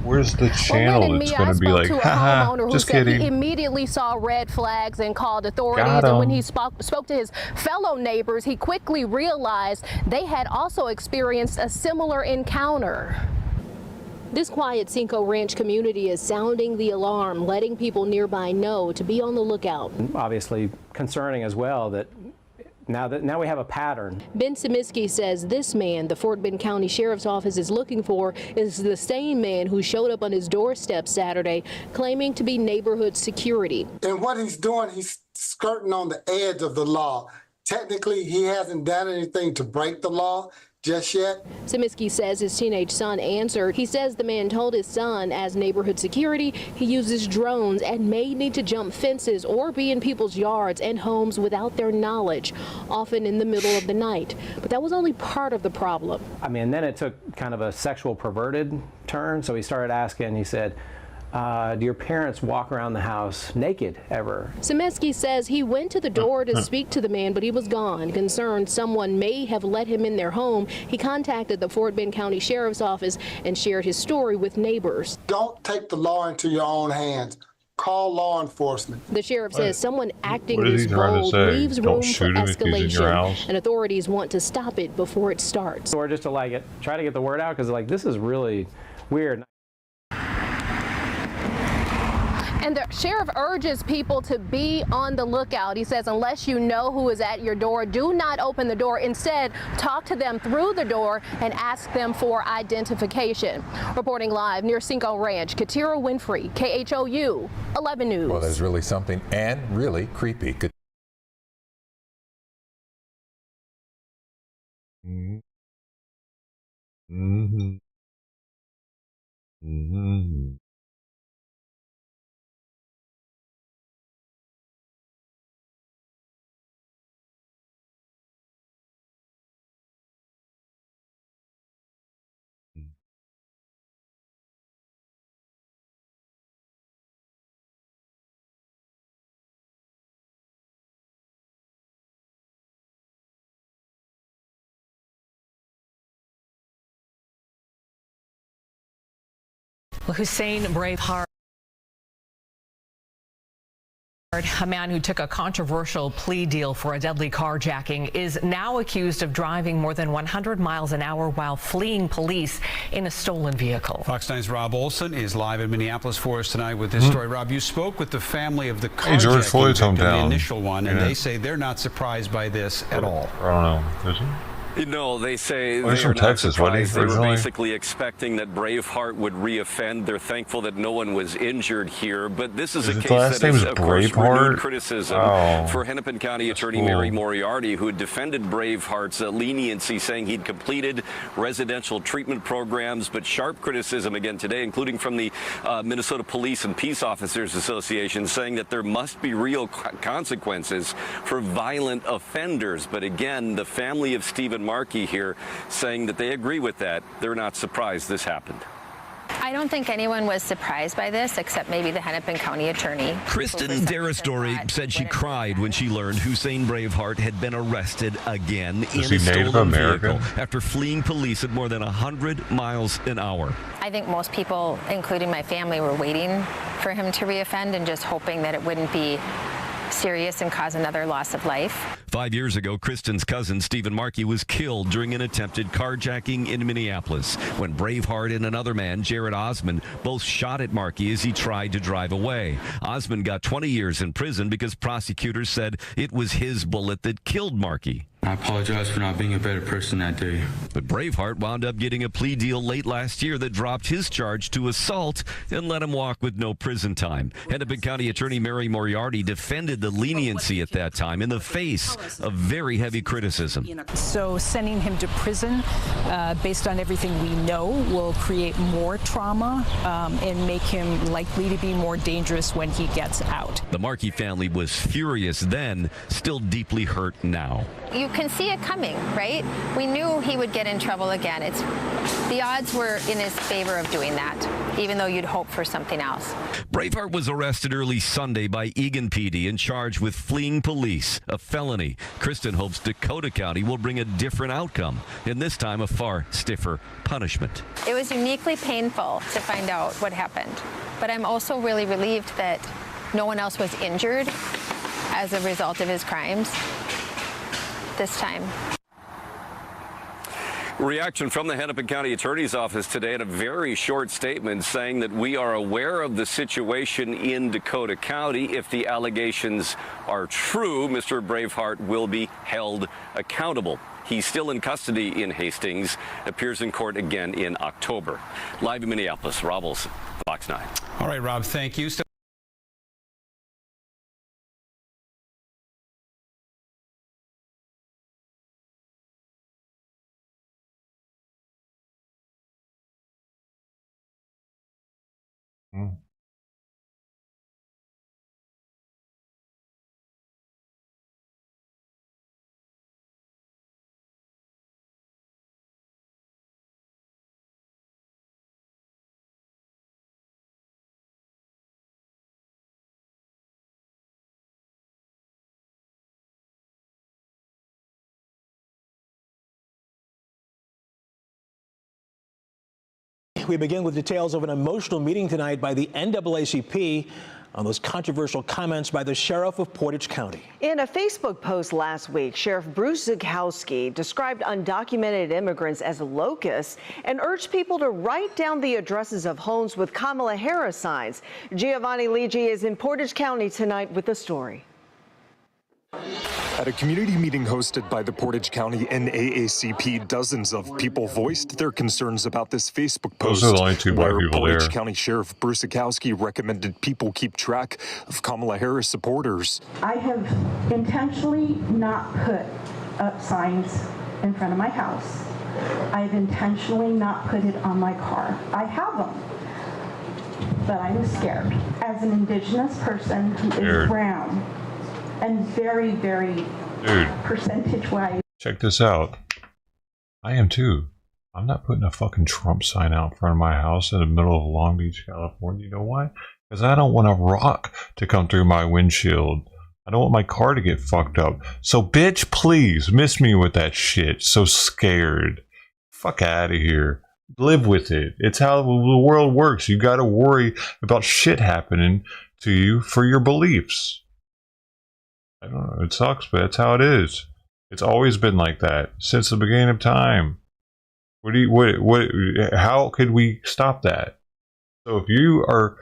where's the channel that's going to be like, haha, just kidding. He immediately saw red flags and called authorities. And when he spoke to his fellow neighbors, he quickly realized they had also experienced a similar encounter. This quiet Cinco Ranch community is sounding the alarm, letting people nearby know to be on the lookout. Obviously concerning as well that now we have a pattern. Ben Simiski says this man the Fort Bend County Sheriff's Office is looking for is the same man who showed up on his doorstep Saturday claiming to be neighborhood security. And what he's doing, he's skirting on the edge of the law. Technically, he hasn't done anything to break the law just yet. Simiski says his teenage son answered. He says the man told his son as neighborhood security he uses drones and may need to jump fences or be in people's yards and homes without their knowledge, often in the middle of the night. But that was only part of the problem. I mean, then it took kind of a sexual perverted turn. So he started asking, he said, do your parents walk around the house naked ever? Simiski says he went to the door to speak to the man, but he was gone. Concerned someone may have let him in their home, he contacted the Fort Bend County Sheriff's Office and shared his story with neighbors. Don't take the law into your own hands. Call law enforcement. The sheriff says someone acting this bold leaves room for escalation, and authorities want to stop it before it starts. Or just to try to get the word out, because this is really weird. And the sheriff urges people to be on the lookout. He says unless you know who is at your door, do not open the door. Instead, talk to them through the door and ask them for identification. Reporting live near Cinco Ranch, Katira Winfrey, KHOU 11 News. Well, there's really something and really creepy. Mm-hmm. Mm-hmm. Hussein Braveheart, a man who took a controversial plea deal for a deadly carjacking, is now accused of driving more than 100 miles an hour while fleeing police in a stolen vehicle. Fox 9's Rob Olson is live in Minneapolis for us tonight with this story. Rob, you spoke with the family of the carjacking George Floyd's victim, hometown. the initial one, and Yeah. they say they're not surprised by this at all. I don't know. Is he? No, they say Oh, he's they are from not Texas, wasn't he, surprised. They were originally? basically expecting that Braveheart would reoffend. They're thankful that no one was injured here. But this is a His case last that name is, is of course, Braveheart? renewed criticism Oh. for Hennepin County Attorney cool. Mary Moriarty, who had defended Braveheart's leniency, saying he'd completed residential treatment programs. But sharp criticism again today, including from the Minnesota Police and Peace Officers Association, saying that there must be real consequences for violent offenders. But again, the family of Stephen Markey here saying that they agree with that. They're not surprised this happened. I don't think anyone was surprised by this, except maybe the Hennepin County attorney. Kristen Darastory said she cried when she learned Hussein Braveheart had been arrested again in he a Native stolen American? vehicle after fleeing police at more than 100 miles an hour. I think most people, including my family, were waiting for him to reoffend and just hoping that it wouldn't be serious and cause another loss of life. 5 years ago, Kristen's cousin, Stephen Markey, was killed during an attempted carjacking in Minneapolis when Braveheart and another man, Jared Osmond, both shot at Markey as he tried to drive away. Osmond got 20 years in prison because prosecutors said it was his bullet that killed Markey. I apologize for not being a better person that day. But Braveheart wound up getting a plea deal late last year that dropped his charge to assault and let him walk with no prison time. Hennepin County Attorney Mary Moriarty defended the leniency at that time in the face of very heavy criticism. So sending him to prison, based on everything we know, will create more trauma and make him likely to be more dangerous when he gets out. The Markey family was furious then, still deeply hurt now. You can see it coming, right? We knew he would get in trouble again. The odds were in his favor of doing that, even though you'd hope for something else. Braveheart was arrested early Sunday by Eagan PD and charged with fleeing police, a felony. Kristen hopes Dakota County will bring a different outcome, and this time a far stiffer punishment. It was uniquely painful to find out what happened, but I'm also really relieved that no one else was injured as a result of his crimes this time. Reaction from the Hennepin County Attorney's Office today in a very short statement saying that we are aware of the situation in Dakota County. If the allegations are true, Mr. Braveheart will be held accountable. He's still in custody in Hastings, appears in court again in October. Live in Minneapolis, Rob Olson, Fox 9. All right, Rob, thank you. We begin with details of an emotional meeting tonight by the NAACP on those controversial comments by the sheriff of Portage County. In a Facebook post last week, Sheriff Bruce Zukowski described undocumented immigrants as locusts and urged people to write down the addresses of homes with Kamala Harris signs. Giovanni Ligi is in Portage County tonight with the story. At a community meeting hosted by the Portage County NAACP, dozens of people voiced their concerns about this Facebook post. Those are the only two black where people Portage there. County Sheriff Bruce Zukowski recommended people keep track of Kamala Harris supporters. I have intentionally not put up signs in front of my house. I've intentionally not put it on my car. I have them. but I'm scared. As an indigenous person who is brown and very, very percentage-wise. Check this out. I am too. I'm not putting a fucking Trump sign out in front of my house in the middle of Long Beach, California. You know why? Because I don't want a rock to come through my windshield. I don't want my car to get fucked up. So, bitch, please, miss me with that shit. So scared. Fuck out of here. Live with it. It's how the world works. You gotta worry about shit happening to you for your beliefs. I don't know. It sucks, but that's how it is. It's always been like that since the beginning of time. How could we stop that? So if you are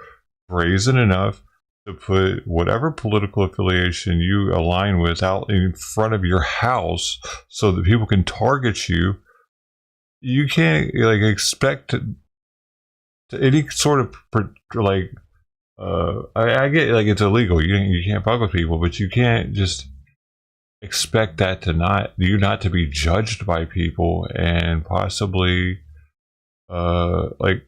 brazen enough to put whatever political affiliation you align with out in front of your house so that people can target you, you can't like expect to any sort of like I get like it's illegal. You can't fuck with people, but you can't just expect that to not to be judged by people and possibly like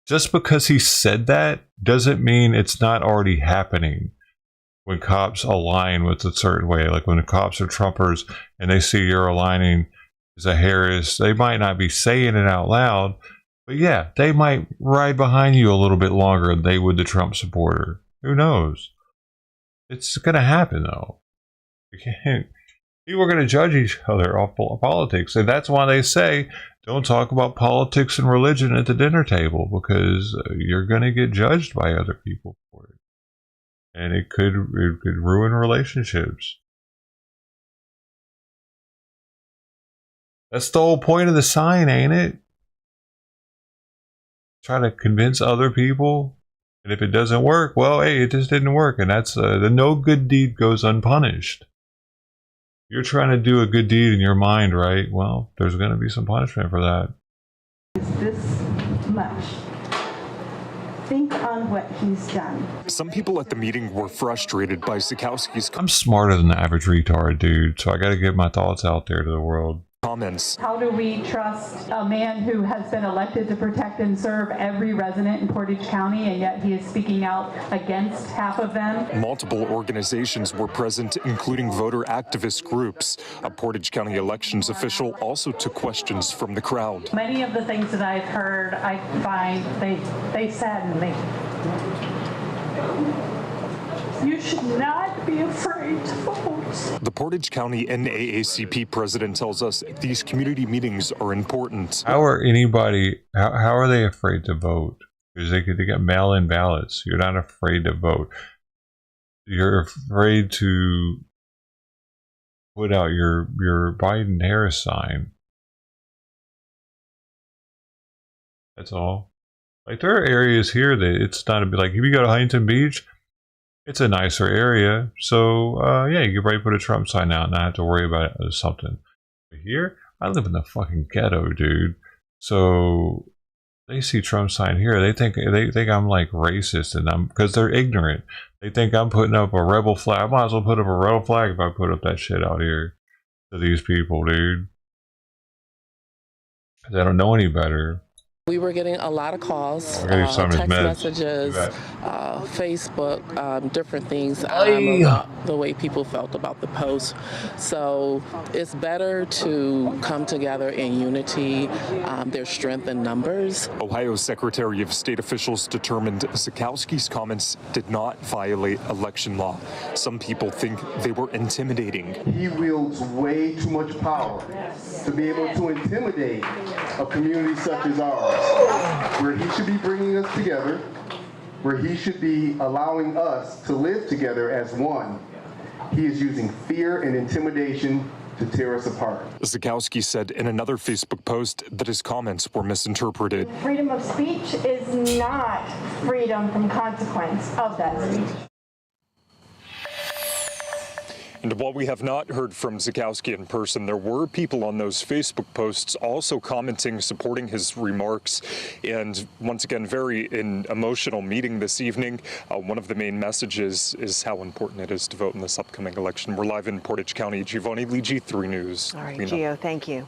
just because he said that doesn't mean it's not already happening when cops align with a certain way. Like when the cops are Trumpers and they see you're aligning as a Harris, they might not be saying it out loud, but yeah, they might ride behind you a little bit longer than they would the Trump supporter. Who knows? It's gonna happen though. People are going to judge each other off politics, and that's why they say don't talk about politics and religion at the dinner table, because you're going to get judged by other people for it, and it could ruin relationships. That's the whole point of the sign, ain't it? Try to convince other people, and if it doesn't work, well, hey, it just didn't work, and that's the no good deed goes unpunished. You're trying to do a good deed in your mind, right? Well, there's going to be some punishment for that. This much. Think on what he's done. Some people at the meeting were frustrated by Sikowski's. I'm smarter than the average retard, dude, so I got to get my thoughts out there to the world. Comments. How do we trust a man who has been elected to protect and serve every resident in Portage County, and yet he is speaking out against half of them? Multiple organizations were present, including voter activist groups. A Portage County elections official also took questions from the crowd. Many of the things that I've heard, I find they sadden me. You should not be afraid to vote. The Portage County NAACP president tells us these community meetings are important. How are they afraid to vote? Because they get mail-in ballots. You're not afraid to vote. You're afraid to put out your Biden-Harris sign. That's all. Like there are areas here that it's not like if you go to Huntington Beach, it's a nicer area, so yeah, you can probably put a Trump sign out and not have to worry about something. But here, I live in the fucking ghetto, dude. So they see Trump sign here, they think I'm like racist, and because they're ignorant. They think I'm putting up a rebel flag. I might as well put up a rebel flag if I put up that shit out here to these people, dude. They don't know any better. We were getting a lot of calls, text messages, Facebook, different things about the way people felt about the post. So it's better to come together in unity. There's strength in numbers. Ohio Secretary of State officials determined Sikowski's comments did not violate election law. Some people think they were intimidating. He wields way too much power to be able to intimidate a community such as ours, where he should be bringing us together, where he should be allowing us to live together as one. He is using fear and intimidation to tear us apart. Sikowski said in another Facebook post that his comments were misinterpreted. Freedom of speech is not freedom from consequence of that speech. And while we have not heard from Sikowski in person, there were people on those Facebook posts also commenting, supporting his remarks. And once again, very emotional meeting this evening. One of the main messages is how important it is to vote in this upcoming election. We're live in Portage County. Giovanni Lee, G3 News. All right, Gio, thank you.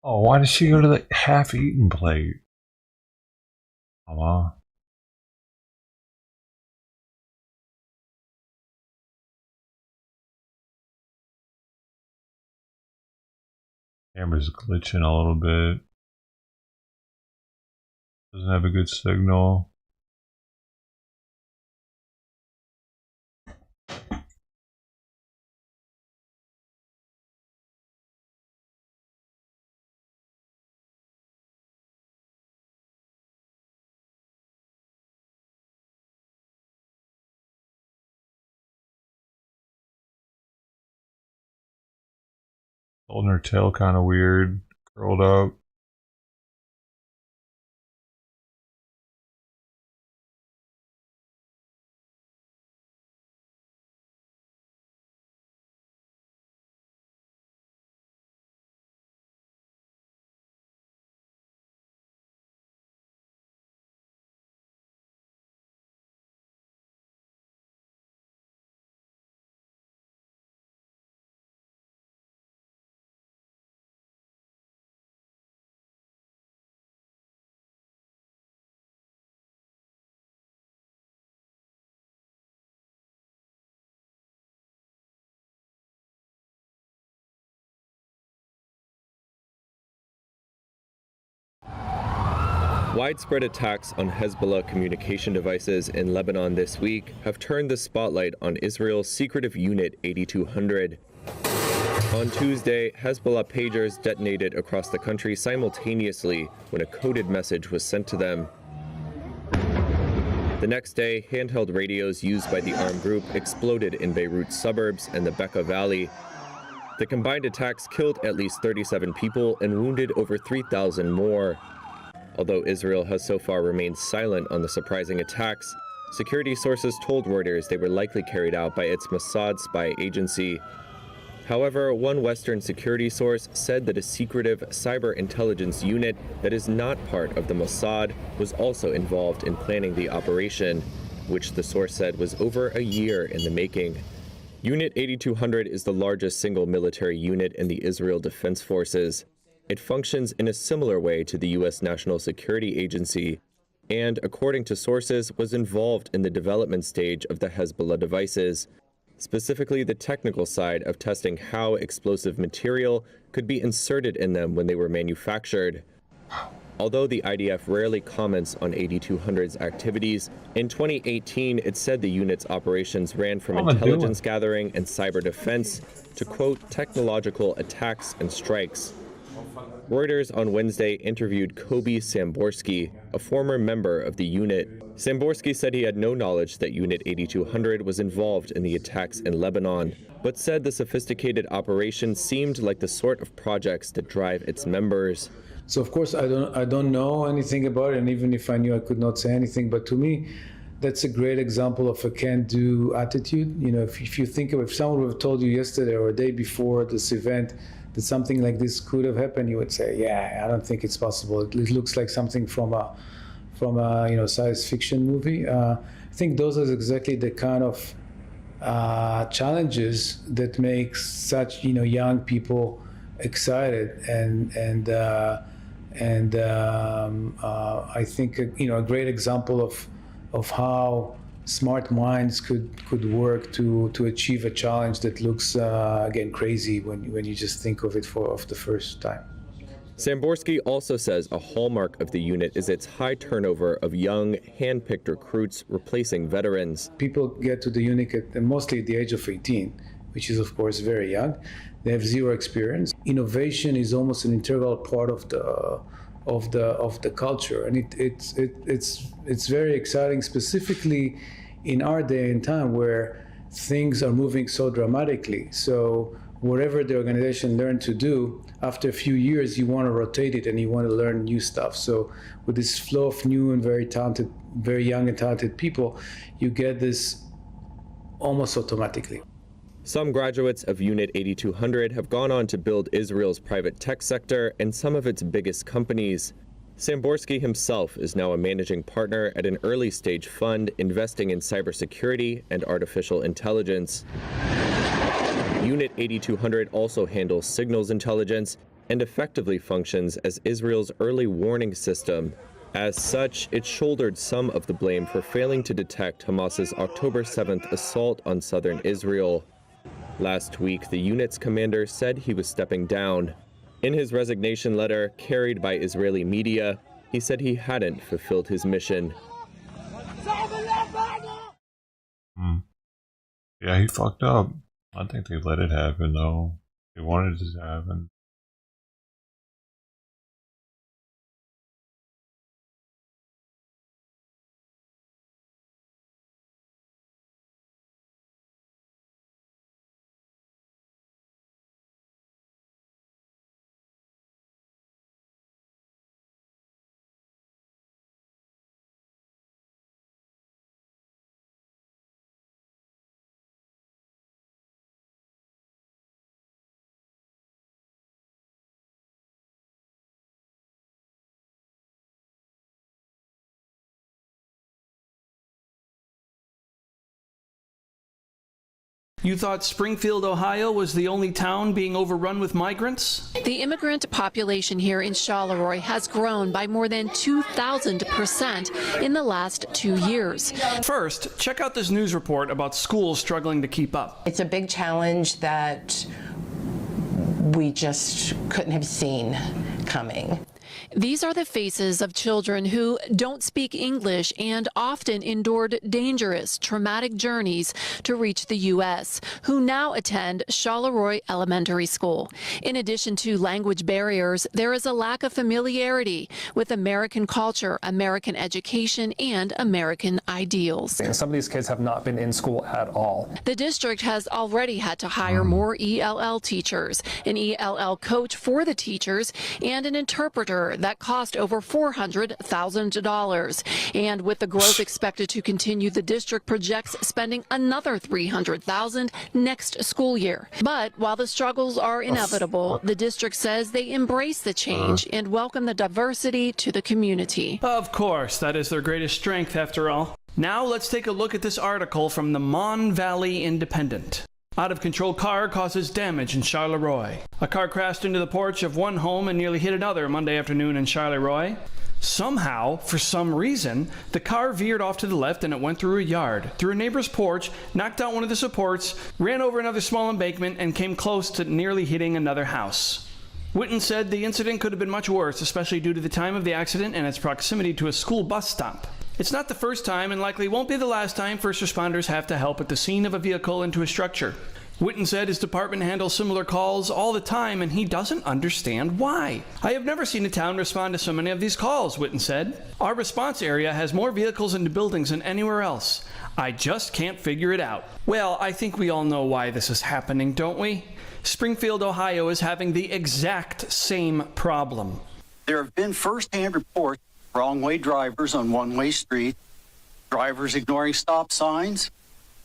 Oh, why did she go to the half-eaten plate? Oh, wow. Camera's glitching a little bit. Doesn't have a good signal. Holding her tail kind of weird, curled up. Widespread attacks on Hezbollah communication devices in Lebanon this week have turned the spotlight on Israel's secretive Unit 8200. On Tuesday, Hezbollah pagers detonated across the country simultaneously when a coded message was sent to them. The next day, handheld radios used by the armed group exploded in Beirut's suburbs and the Bekaa Valley. The combined attacks killed at least 37 people and wounded over 3,000 more. Although Israel has so far remained silent on the surprising attacks, security sources told Reuters they were likely carried out by its Mossad spy agency. However, one Western security source said that a secretive cyber intelligence unit that is not part of the Mossad was also involved in planning the operation, which the source said was over a year in the making. Unit 8200 is the largest single military unit in the Israel Defense Forces. It functions in a similar way to the U.S. National Security Agency and, according to sources, was involved in the development stage of the Hezbollah devices, specifically the technical side of testing how explosive material could be inserted in them when they were manufactured. Although the IDF rarely comments on 8200's activities, in 2018 it said the unit's operations ran from intelligence gathering and cyber defense to, quote, technological attacks and strikes. Reuters on Wednesday interviewed Kobi Samborsky, a former member of the unit. Samborsky said he had no knowledge that Unit 8200 was involved in the attacks in Lebanon, but said the sophisticated operation seemed like the sort of projects that drive its members. So of course I don't know anything about it, and even if I knew, I could not say anything. But to me, that's a great example of a can-do attitude. You know, if you think of, if someone would have told you yesterday or a day before this event that something like this could have happened, you would say, yeah, I don't think it's possible. It looks like something from a science fiction movie. I think those are exactly the kind of challenges that make such young people excited, and I think a great example of how smart minds could work to achieve a challenge that looks again crazy when you just think of it for the first time. Samborsky also says a hallmark of the unit is its high turnover of young, hand-picked recruits replacing veterans. People get to the unit mostly at the age of 18, which is of course very young. They have zero experience. Innovation is almost an integral part of the culture, and it's very exciting, specifically in our day and time where things are moving so dramatically. So whatever the organization learned to do, after a few years you want to rotate it and you want to learn new stuff. So with this flow of new and very talented, very young and talented people, you get this almost automatically. Some graduates of Unit 8200 have gone on to build Israel's private tech sector and some of its biggest companies. Samborsky himself is now a managing partner at an early-stage fund investing in cybersecurity and artificial intelligence. Unit 8200 also handles signals intelligence and effectively functions as Israel's early warning system. As such, it shouldered some of the blame for failing to detect Hamas's October 7th assault on southern Israel. Last week, the unit's commander said he was stepping down. In his resignation letter, carried by Israeli media, he said he hadn't fulfilled his mission. Yeah, he fucked up. I think they let it happen, though. They wanted it to happen. You thought Springfield, Ohio was the only town being overrun with migrants? The immigrant population here in Charleroi has grown by more than 2,000% in the last 2 years. First, check out this news report about schools struggling to keep up. It's a big challenge that we just couldn't have seen coming. These are the faces of children who don't speak English and often endured dangerous, traumatic journeys to reach the U.S., who now attend Charleroi Elementary School. In addition to language barriers, there is a lack of familiarity with American culture, American education, and American ideals. Some of these kids have not been in school at all. The district has already had to hire more ELL teachers, an ELL coach for the teachers, and an interpreter that cost over $400,000. And with the growth expected to continue, the district projects spending another $300,000 next school year. But while the struggles are inevitable, the district says they embrace the change and welcome the diversity to the community. Of course, that is their greatest strength after all. Now let's take a look at this article from the Mon Valley Independent. Out-of-control car causes damage in Charleroi. A car crashed into the porch of one home and nearly hit another Monday afternoon in Charleroi. Somehow, for some reason, the car veered off to the left and it went through a yard, through a neighbor's porch, knocked out one of the supports, ran over another small embankment, and came close to nearly hitting another house. Witten said the incident could have been much worse, especially due to the time of the accident and its proximity to a school bus stop. It's not the first time and likely won't be the last time first responders have to help at the scene of a vehicle into a structure. Witten said his department handles similar calls all the time and he doesn't understand why. I have never seen a town respond to so many of these calls, Witten said. Our response area has more vehicles into buildings than anywhere else. I just can't figure it out. Well, I think we all know why this is happening, don't we? Springfield, Ohio is having the exact same problem. There have been first-hand reports of wrong-way drivers on one-way streets, drivers ignoring stop signs,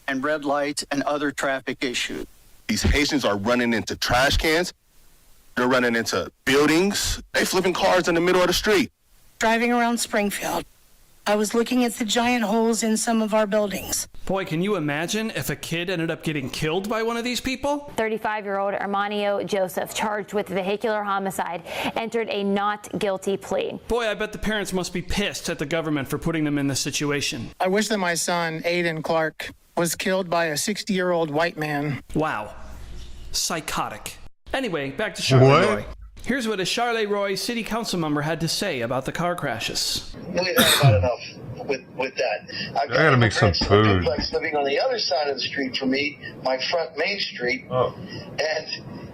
and red lights and other traffic issues. These Haitians are running into trash cans. They're running into buildings. They flipping cars in the middle of the street. Driving around Springfield, I was looking at the giant holes in some of our buildings. Boy, can you imagine if a kid ended up getting killed by one of these people? 35-year-old Armanio Joseph, charged with vehicular homicide, entered a not guilty plea. Boy, I bet the parents must be pissed at the government for putting them in this situation. I wish that my son, Aiden Clark, was killed by a 60-year-old white man. Wow. Psychotic. Anyway, back to Charleroi. Here's what a Charleroi city council member had to say about the car crashes. We've had enough with that. I gotta make some food. Duplex living on the other side of the street from me, my front main street. And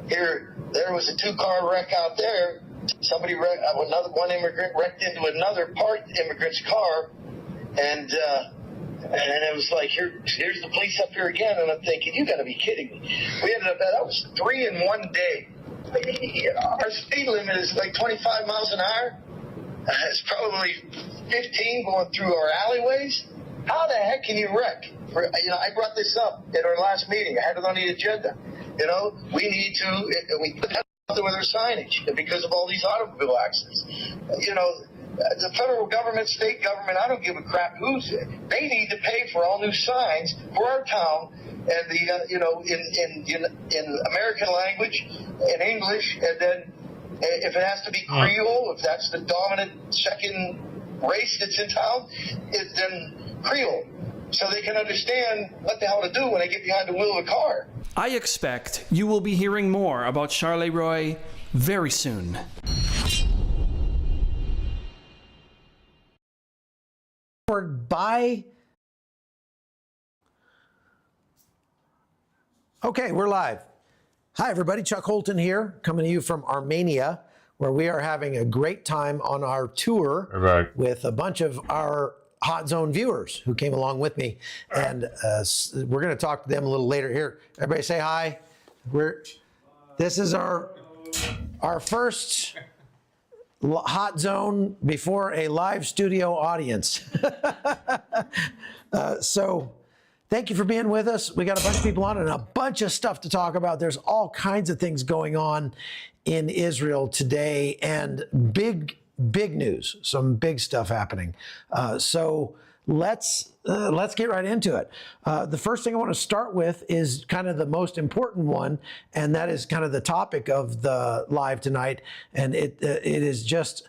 there was a two-car wreck out there. Somebody one immigrant wrecked into another immigrant's car, and it was like, here's the police up here again, and I'm thinking, you got to be kidding me. We ended up that was 3 in one day. Our speed limit is like 25 miles an hour. It's probably 15 going through our alleyways. How the heck can you wreck? I brought this up at our last meeting. I had it on the agenda. We need to, we put that out there with our signage because of all these automobile accidents. The federal government, state government, I don't give a crap who's it. They need to pay for all new signs for our town and the in American language, in English, and then If it has to be Creole, if that's the dominant second race that's in town, then Creole. So they can understand what the hell to do when they get behind the wheel of a car. I expect you will be hearing more about Charleroi very soon. Okay, we're live. Hi, everybody. Chuck Holton here, coming to you from Armenia, where we are having a great time on our tour with a bunch of our Hot Zone viewers who came along with me. And we're going to talk to them a little later. Here, everybody say hi. This is our first Hot Zone before a live studio audience. So thank you for being with us. We got a bunch of people on and a bunch of stuff to talk about. There's all kinds of things going on in Israel today, and big news, some big stuff happening. So let's get right into it. The first thing I want to start with is kind of the most important one, and that is kind of the topic of the live tonight. And it is just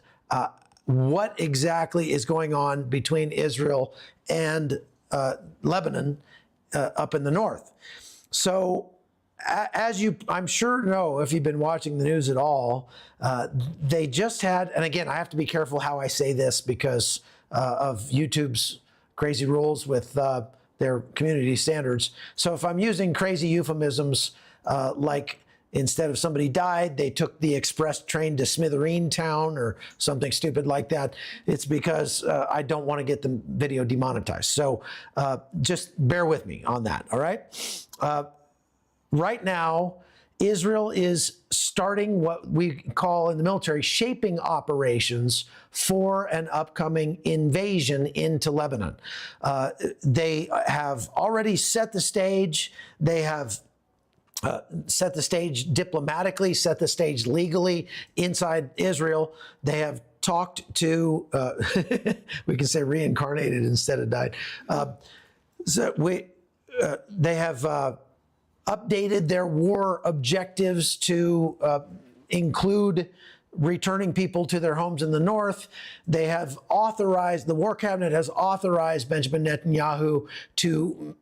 what exactly is going on between Israel and Lebanon up in the north. So as you, I'm sure know, if you've been watching the news at all, they just had, and again, I have to be careful how I say this because of YouTube's crazy rules with their community standards. So if I'm using crazy euphemisms, like instead of somebody died, they took the express train to Smithereen Town or something stupid like that, it's because I don't want to get the video demonetized. So just bear with me on that, all right? Right now, Israel is starting what we call in the military shaping operations for an upcoming invasion into Lebanon. They have already set the stage. They have set the stage diplomatically, set the stage legally inside Israel. They have talked to, we can say reincarnated instead of died. They have updated their war objectives to include returning people to their homes in the north. They have authorized, the war cabinet has authorized Benjamin Netanyahu to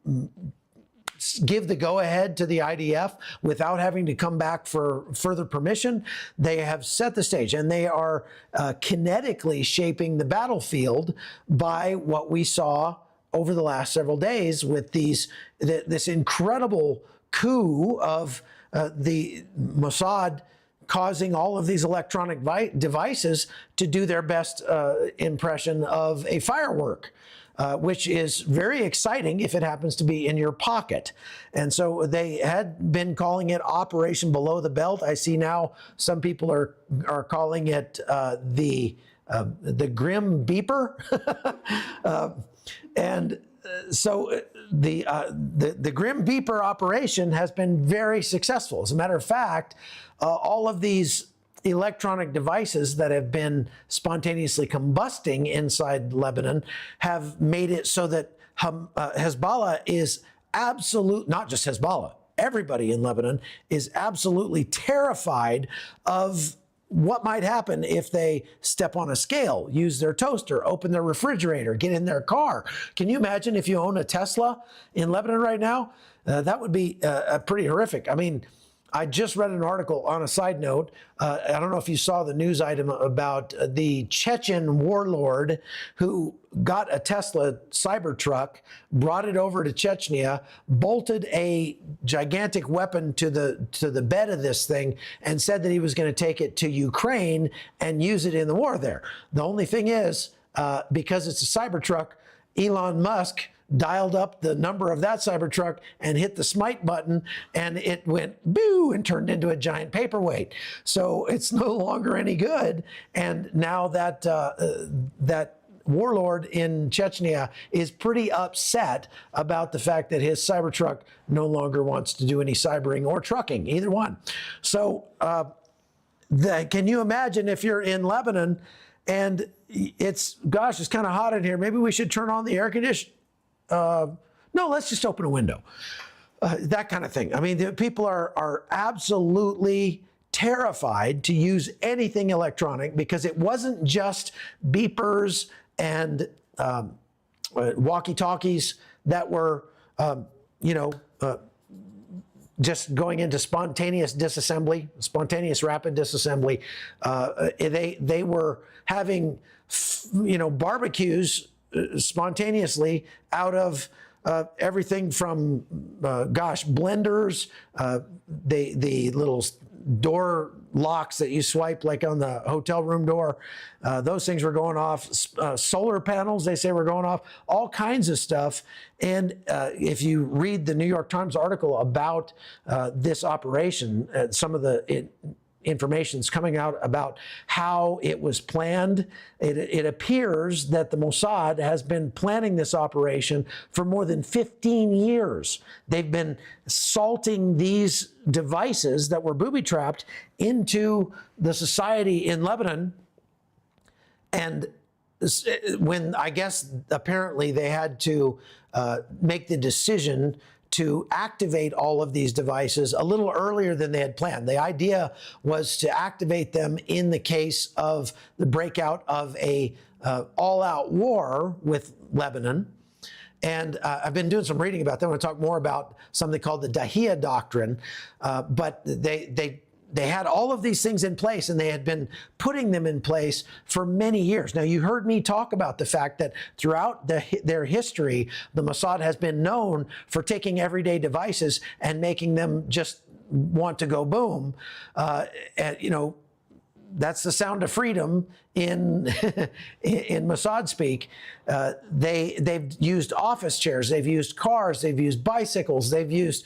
give the go-ahead to the IDF without having to come back for further permission. They have set the stage, and they are kinetically shaping the battlefield by what we saw over the last several days with this incredible coup of the Mossad causing all of these electronic devices to do their best impression of a firework, which is very exciting if it happens to be in your pocket. And so they had been calling it Operation Below the Belt. I see now some people are calling it the Grim Beeper. So the Grim Beeper operation has been very successful. As a matter of fact, all of these electronic devices that have been spontaneously combusting inside Lebanon have made it so that Hezbollah is not just Hezbollah, everybody in Lebanon is absolutely terrified of what might happen if they step on a scale, use their toaster, open their refrigerator, get in their car. Can you imagine if you own a Tesla in Lebanon right now? That would be pretty horrific. I mean, I just read an article on a side note. I don't know if you saw the news item about the Chechen warlord who got a Tesla Cybertruck, brought it over to Chechnya, bolted a gigantic weapon to the bed of this thing, and said that he was going to take it to Ukraine and use it in the war there. The only thing is, because it's a Cybertruck, Elon Musk dialed up the number of that Cybertruck and hit the smite button, and it went boo and turned into a giant paperweight. So it's no longer any good. And now that that warlord in Chechnya is pretty upset about the fact that his Cybertruck no longer wants to do any cybering or trucking, either one. So can you imagine if you're in Lebanon and it's kind of hot in here, maybe we should turn on the air conditioner. No, let's just open a window. That kind of thing. I mean, the people are absolutely terrified to use anything electronic because it wasn't just beepers and walkie-talkies that were, just going into spontaneous disassembly, spontaneous rapid disassembly. They were having, barbecues spontaneously out of everything from, blenders, the little door locks that you swipe like on the hotel room door. Those things were going off. Solar panels, they say, were going off. All kinds of stuff. And if you read the New York Times article about this operation, some of the information is coming out about how it was planned. It appears that the Mossad has been planning this operation for more than 15 years. They've been salting these devices that were booby-trapped into the society in Lebanon. And when, I guess, apparently they had to make the decision to activate all of these devices a little earlier than they had planned. The idea was to activate them in the case of the breakout of a all-out war with Lebanon. And I've been doing some reading about that. I want to talk more about something called the Dahia Doctrine. But they had all of these things in place, and they had been putting them in place for many years. Now, you heard me talk about the fact that throughout their history, the Mossad has been known for taking everyday devices and making them just want to go boom. That's the sound of freedom in in Mossad speak. They've used office chairs, they've used cars, they've used bicycles, they've used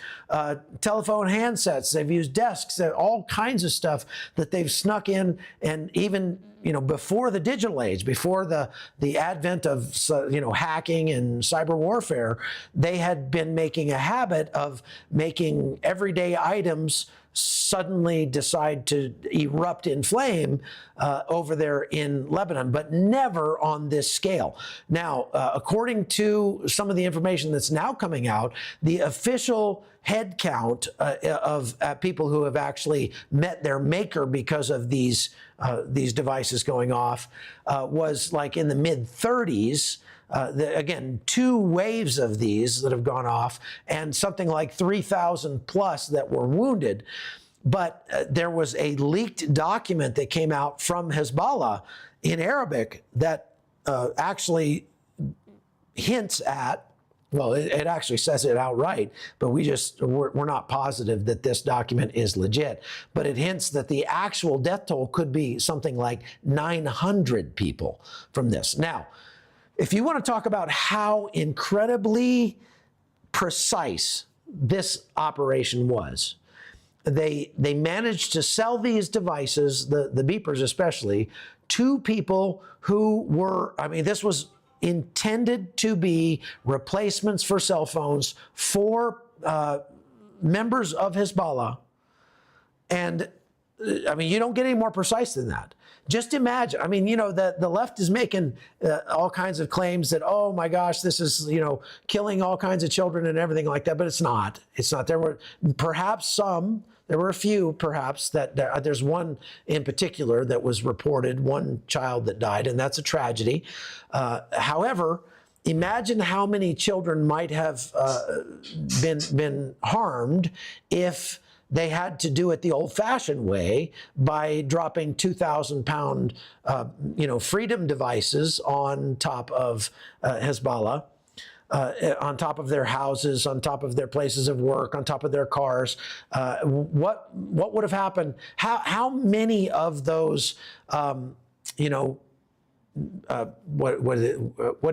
telephone handsets, they've used desks, all kinds of stuff that they've snuck in. And even before the digital age, before the advent of hacking and cyber warfare, they had been making a habit of making everyday items suddenly decide to erupt in flame over there in Lebanon, but never on this scale. Now, according to some of the information that's now coming out, the official head count of people who have actually met their maker because of these devices going off was like in the mid-30s. Again, 2 waves of these that have gone off, and something like 3,000 plus that were wounded. But there was a leaked document that came out from Hezbollah in Arabic that actually hints at, well, it actually says it outright, but we're not positive that this document is legit. But it hints that the actual death toll could be something like 900 people from this. Now, if you want to talk about how incredibly precise this operation was, they managed to sell these devices, the beepers especially, to people who were, this was intended to be replacements for cell phones for members of Hezbollah. And you don't get any more precise than that. Just imagine, the left is making all kinds of claims that, oh my gosh, this is, killing all kinds of children and everything like that, but it's not. It's not. There were a few perhaps there's one in particular that was reported, one child that died, and that's a tragedy. However, imagine how many children might have been harmed if they had to do it the old-fashioned way by dropping 2,000-pound, freedom devices on top of Hezbollah, on top of their houses, on top of their places of work, on top of their cars. What would have happened? How many of those, what do you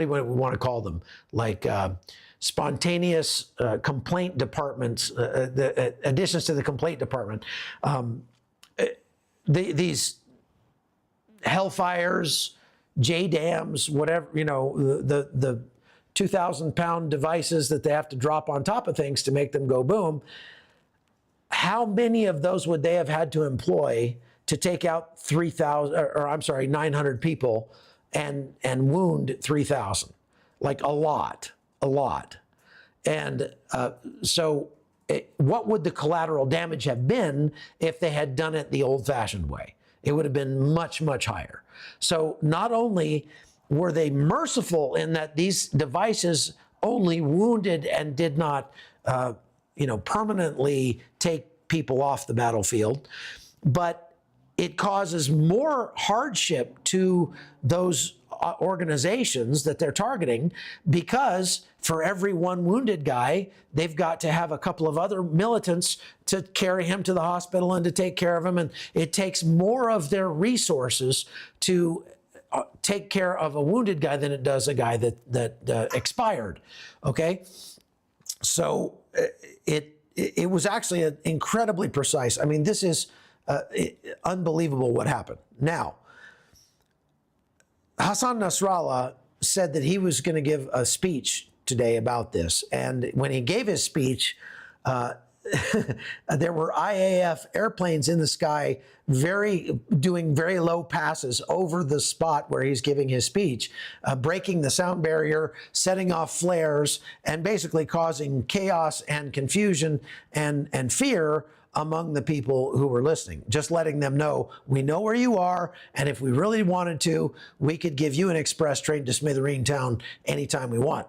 want to call them? Like spontaneous complaint departments, the additions to the complaint department. These hellfires, JDAMs, whatever, the 2,000-pound devices that they have to drop on top of things to make them go boom. How many of those would they have had to employ to take out 900 people and wound 3,000? Like a lot. And so what would the collateral damage have been if they had done it the old-fashioned way? It would have been much, much higher. So not only were they merciful in that these devices only wounded and did not, permanently take people off the battlefield, but it causes more hardship to those organizations that they're targeting, because for every one wounded guy, they've got to have a couple of other militants to carry him to the hospital and to take care of him. And it takes more of their resources to take care of a wounded guy than it does a guy that expired. Okay, so it was actually incredibly precise. I mean, this is unbelievable what happened. Now, Hassan Nasrallah said that he was going to give a speech today about this. And when he gave his speech, there were IAF airplanes in the sky doing very low passes over the spot where he's giving his speech, breaking the sound barrier, setting off flares, and basically causing chaos and confusion and fear among the people who were listening, just letting them know, we know where you are, and if we really wanted to, we could give you an express train to Smithereen Town anytime we want.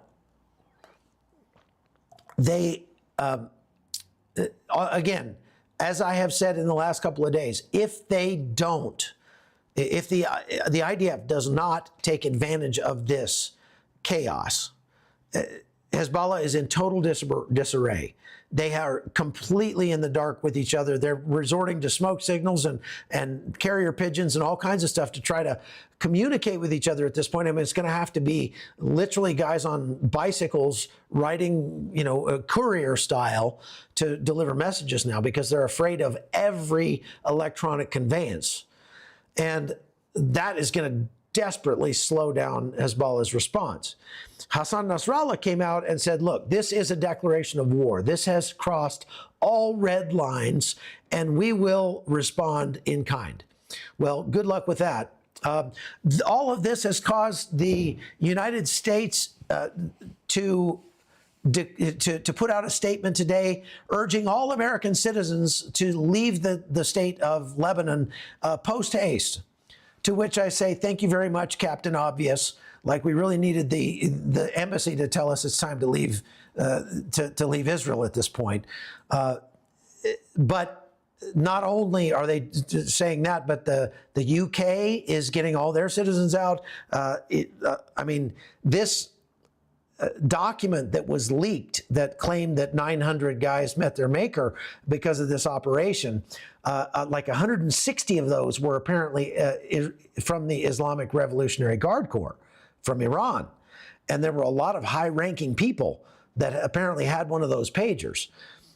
They, again, as I have said in the last couple of days, if the IDF does not take advantage of this chaos, Hezbollah is in total disarray. They are completely in the dark with each other. They're resorting to smoke signals and carrier pigeons and all kinds of stuff to try to communicate with each other at this point. I mean, it's going to have to be literally guys on bicycles riding, courier style to deliver messages now, because they're afraid of every electronic conveyance. And that is going to desperately slow down Hezbollah's response. Hassan Nasrallah came out and said, look, this is a declaration of war. This has crossed all red lines, and we will respond in kind. Well, good luck with that. All of this has caused the United States to put out a statement today urging all American citizens to leave the state of Lebanon post haste. To which I say, thank you very much, Captain Obvious. Like, we really needed the embassy to tell us it's time to leave to leave Israel at this point. But not only are they saying that, but the UK is getting all their citizens out. I mean, this document that was leaked that claimed that 900 guys met their maker because of this operation, like 160 of those were apparently from the Islamic Revolutionary Guard Corps from Iran. And there were a lot of high-ranking people that apparently had one of those pagers.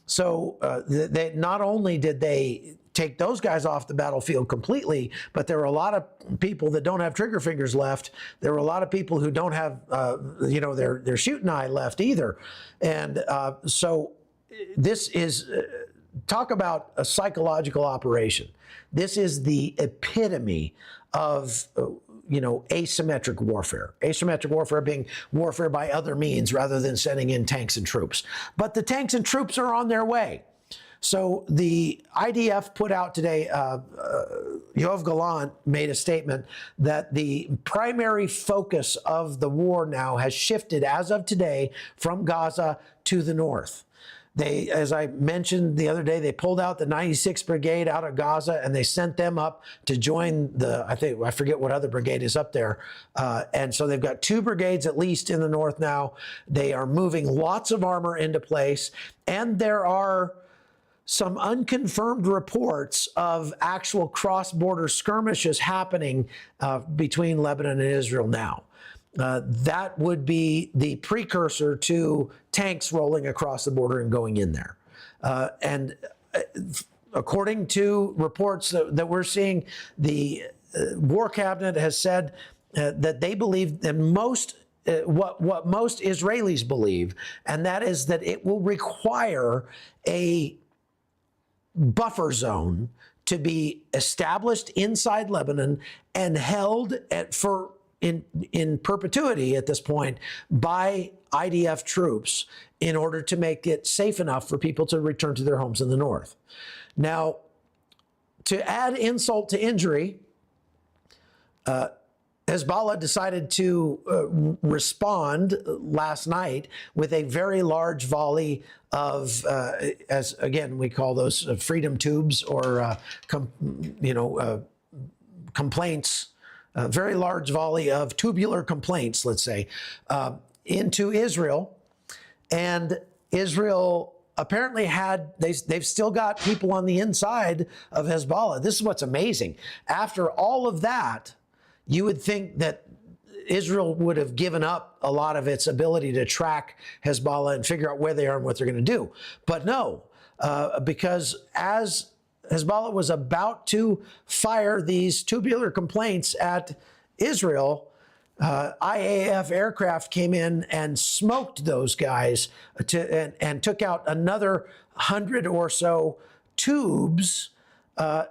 So they, not only did they take those guys off the battlefield completely, but there were a lot of people that don't have trigger fingers left. There were a lot of people who don't have, their shooting eye left either. And so this is, talk about a psychological operation. This is the epitome of, asymmetric warfare. Asymmetric warfare being warfare by other means rather than sending in tanks and troops. But the tanks and troops are on their way. So the IDF put out today, Yoav Gallant made a statement that the primary focus of the war now has shifted as of today from Gaza to the north. They, as I mentioned the other day, they pulled out the 96th Brigade out of Gaza and they sent them up to join the, I forget what other brigade is up there. And so they've got 2 brigades at least in the north now. They are moving lots of armor into place. And there are some unconfirmed reports of actual cross-border skirmishes happening between Lebanon and Israel now. That would be the precursor to tanks rolling across the border and going in there. And according to reports that we're seeing, the War Cabinet has said that they believe that what most Israelis believe, and that is that it will require a buffer zone to be established inside Lebanon and held for in perpetuity at this point by IDF troops in order to make it safe enough for people to return to their homes in the north. Now, to add insult to injury, Hezbollah decided to respond last night with a very large volley of, as again, we call those freedom tubes or, complaints, a very large volley of tubular complaints, let's say, into Israel. And Israel apparently they've still got people on the inside of Hezbollah. This is what's amazing. After all of that, you would think that Israel would have given up a lot of its ability to track Hezbollah and figure out where they are and what they're going to do. But no, because as Hezbollah was about to fire these tubular complaints at Israel, IAF aircraft came in and smoked those guys and took out another 100 or so tubes,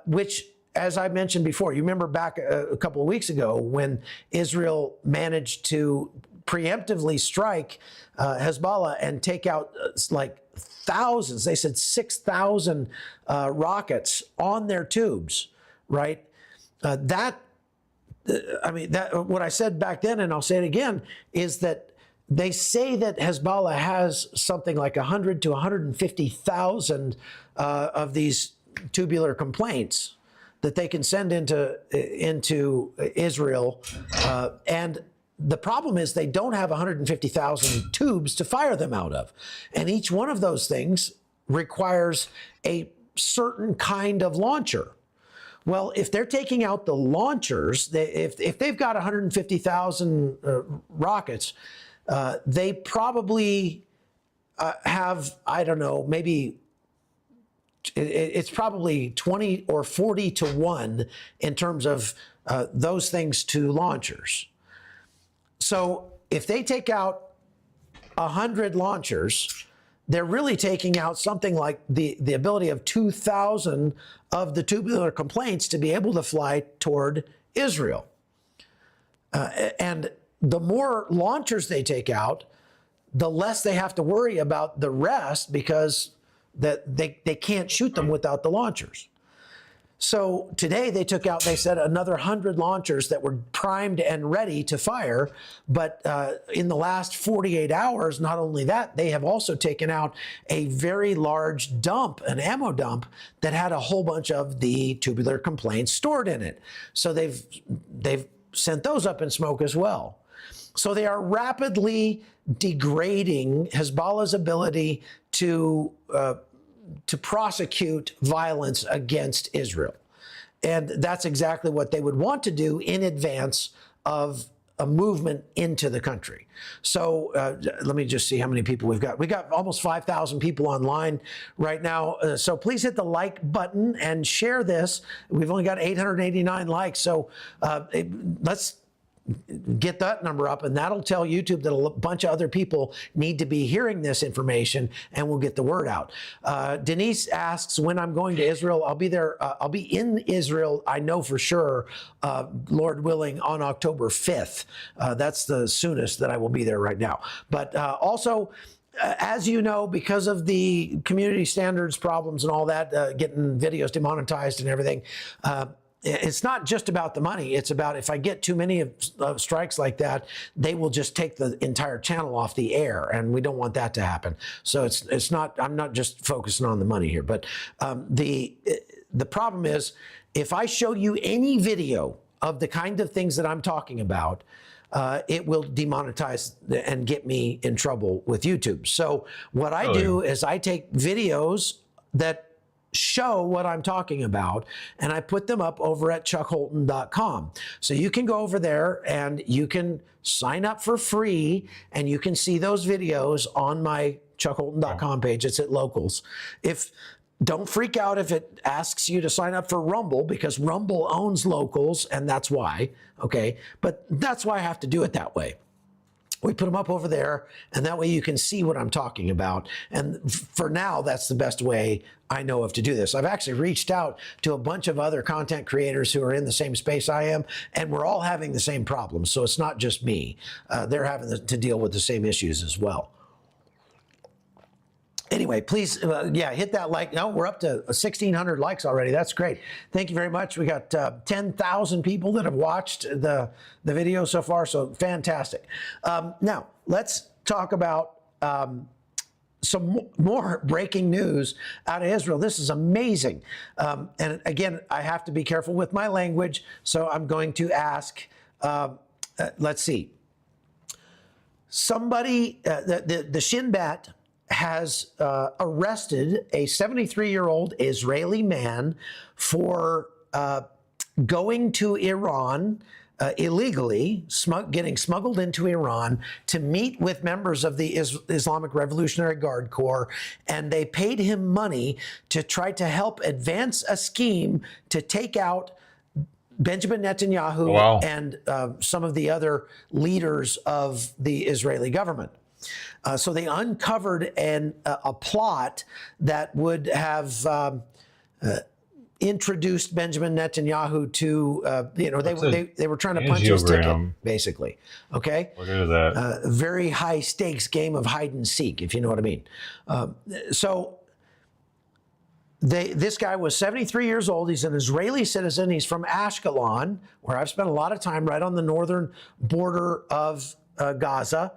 which, as I mentioned before, you remember back a couple of weeks ago when Israel managed to preemptively strike Hezbollah and take out like thousands, they said 6,000 rockets on their tubes, right? What I said back then, and I'll say it again, is that they say that Hezbollah has something like 100 to 150,000 of these tubular complaints that they can send into Israel. And the problem is they don't have 150,000 tubes to fire them out of. And each one of those things requires a certain kind of launcher. Well, if they're taking out the launchers, if they've got 150,000 rockets, they probably have, I don't know, maybe it's probably 20 or 40 to 1 in terms of those things to launchers. So if they take out 100 launchers, they're really taking out something like the ability of 2,000 of the tubular complaints to be able to fly toward Israel. And the more launchers they take out, the less they have to worry about the rest, because that they can't shoot them without the launchers. So today they took out, they said, another 100 launchers that were primed and ready to fire. But in the last 48 hours, not only that, they have also taken out a very large dump, an ammo dump, that had a whole bunch of the tubular complaints stored in it. So they've sent those up in smoke as well. So they are rapidly degrading Hezbollah's ability to prosecute violence against Israel. And that's exactly what they would want to do in advance of a movement into the country. So let me just see how many people we've got. We got almost 5,000 people online right now. So please hit the like button and share this. We've only got 889 likes. So let's get that number up, and that'll tell YouTube that a bunch of other people need to be hearing this information, and we'll get the word out. Denise asks when I'm going to Israel. I'll be there. I'll be in Israel, I know for sure, Lord willing, on October 5th. That's the soonest that I will be there right now. But also, as you know, because of the community standards problems and all that, getting videos demonetized and everything, it's not just about the money. It's about, if I get too many of strikes like that, they will just take the entire channel off the air, and we don't want that to happen. So it's not. I'm not just focusing on the money here, but the problem is, if I show you any video of the kind of things that I'm talking about, it will demonetize and get me in trouble with YouTube. So what I do is I take videos that show what I'm talking about, and I put them up over at chuckholton.com. So you can go over there and you can sign up for free, and you can see those videos on my chuckholton.com page. It's at Locals. Don't freak out if it asks you to sign up for Rumble, because Rumble owns Locals, and that's why, okay? But that's why I have to do it that way. we put them up over there, and that way you can see what I'm talking about. And for now, that's the best way I know of to do this. I've actually reached out to a bunch of other content creators who are in the same space I am, and we're all having the same problems. So it's not just me. They're having to deal with the same issues as well. Anyway, please, hit that like. No, we're up to 1,600 likes already. That's great. Thank you very much. We got 10,000 people that have watched the video so far, so fantastic. Now, let's talk about some more breaking news out of Israel. This is amazing. And again, I have to be careful with my language, so I'm going to ask, let's see. Somebody, the Shin Bet has arrested a 73-year-old Israeli man for going to Iran illegally, getting smuggled into Iran to meet with members of the Islamic Revolutionary Guard Corps, and they paid him money to try to help advance a scheme to take out Benjamin Netanyahu and some of the other leaders of the Israeli government. So they uncovered a plot that would have introduced Benjamin Netanyahu to, they were trying to punch his ticket, basically. Okay? Look at that. Very high stakes game of hide and seek, if you know what I mean. This guy was 73 years old. He's an Israeli citizen. He's from Ashkelon, where I've spent a lot of time, right on the northern border of Gaza.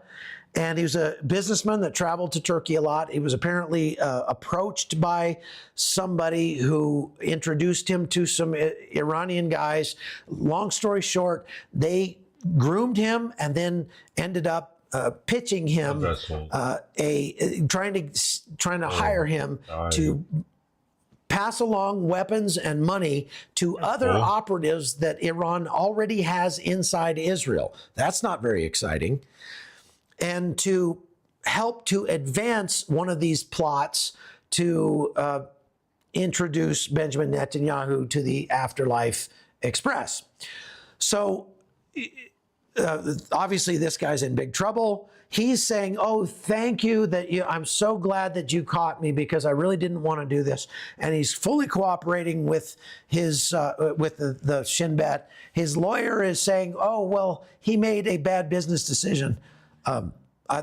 And he was a businessman that traveled to Turkey a lot. He was apparently approached by somebody who introduced him to some Iranian guys. Long story short, they groomed him and then ended up pitching him, trying to hire him to pass along weapons and money to other operatives that Iran already has inside Israel. That's not very exciting. And to help to advance one of these plots to introduce Benjamin Netanyahu to the Afterlife Express. So obviously this guy's in big trouble. He's saying, oh, thank you, I'm so glad that you caught me because I really didn't want to do this. And he's fully cooperating with his with the Shin Bet. His lawyer is saying, oh, well, he made a bad business decision.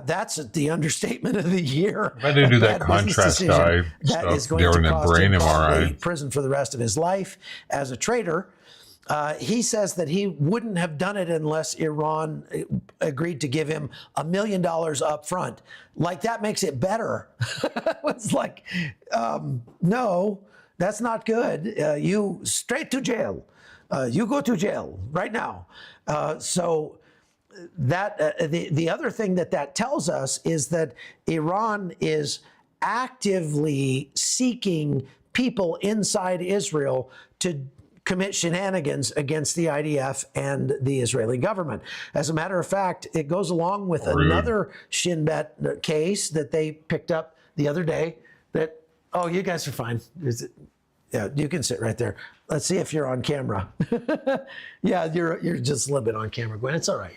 That's the understatement of the year. If I didn't do that contrast guy that is stuff going during to a cost brain him MRI. prison for the rest of his life as a traitor. He says that he wouldn't have done it unless Iran agreed to give him $1 million up front. Like, that makes it better. It's like, no, that's not good. You straight to jail. You go to jail right now. So that the other thing that tells us is that Iran is actively seeking people inside Israel to commit shenanigans against the IDF and the Israeli government. As a matter of fact, it goes along with another Shin Bet case that they picked up the other day that, oh, you guys are fine. Yeah, you can sit right there. Let's see if you're on camera. Yeah, you're just a little bit on camera, Gwen. It's all right.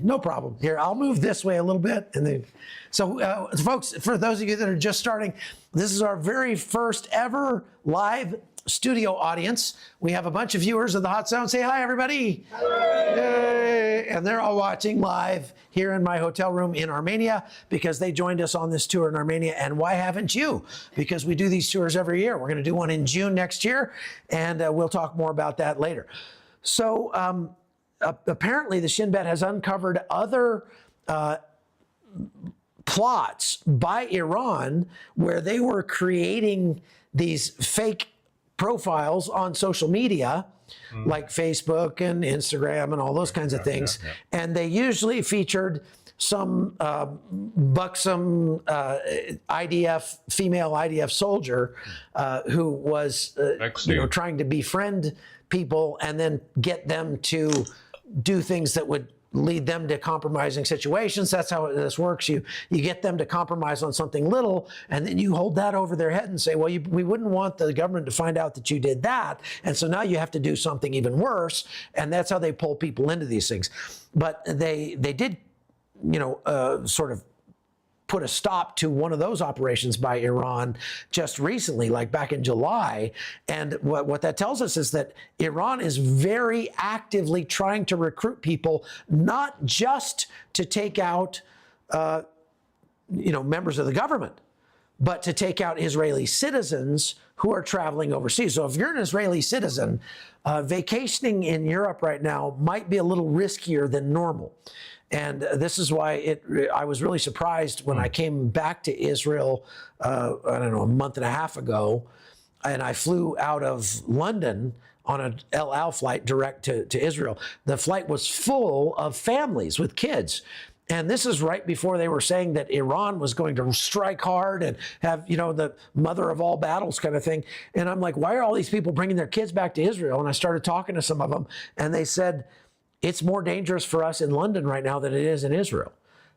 No problem. Here, I'll move this way a little bit. And then, so folks, for those of you that are just starting, this is our very first ever live studio audience. We have a bunch of viewers of the Hot Zone. Say hi, everybody. Yay. And they're all watching live here in my hotel room in Armenia because they joined us on this tour in Armenia. And why haven't you? Because we do these tours every year. We're going to do one in June next year, and we'll talk more about that later. So apparently the Shin Bet has uncovered other plots by Iran where they were creating these fake profiles on social media, like Facebook and Instagram and all those kinds of things. And they usually featured some buxom IDF, female IDF soldier who was trying to befriend people and then get them to do things that would lead them to compromising situations. That's how this works. You get them to compromise on something little, and then you hold that over their head and say, well, we wouldn't want the government to find out that you did that, and so now you have to do something even worse, and that's how they pull people into these things. But they did sort of put a stop to one of those operations by Iran just recently, like back in July. And what that tells us is that Iran is very actively trying to recruit people, not just to take out, members of the government, but to take out Israeli citizens who are traveling overseas. So if you're an Israeli citizen, vacationing in Europe right now might be a little riskier than normal. And this is why I was really surprised when I came back to Israel, a month and a half ago, and I flew out of London on an El Al flight direct to Israel. The flight was full of families with kids. And this is right before they were saying that Iran was going to strike hard and have, the mother of all battles kind of thing. And I'm like, why are all these people bringing their kids back to Israel? And I started talking to some of them, and they said, it's more dangerous for us in London right now than it is in Israel.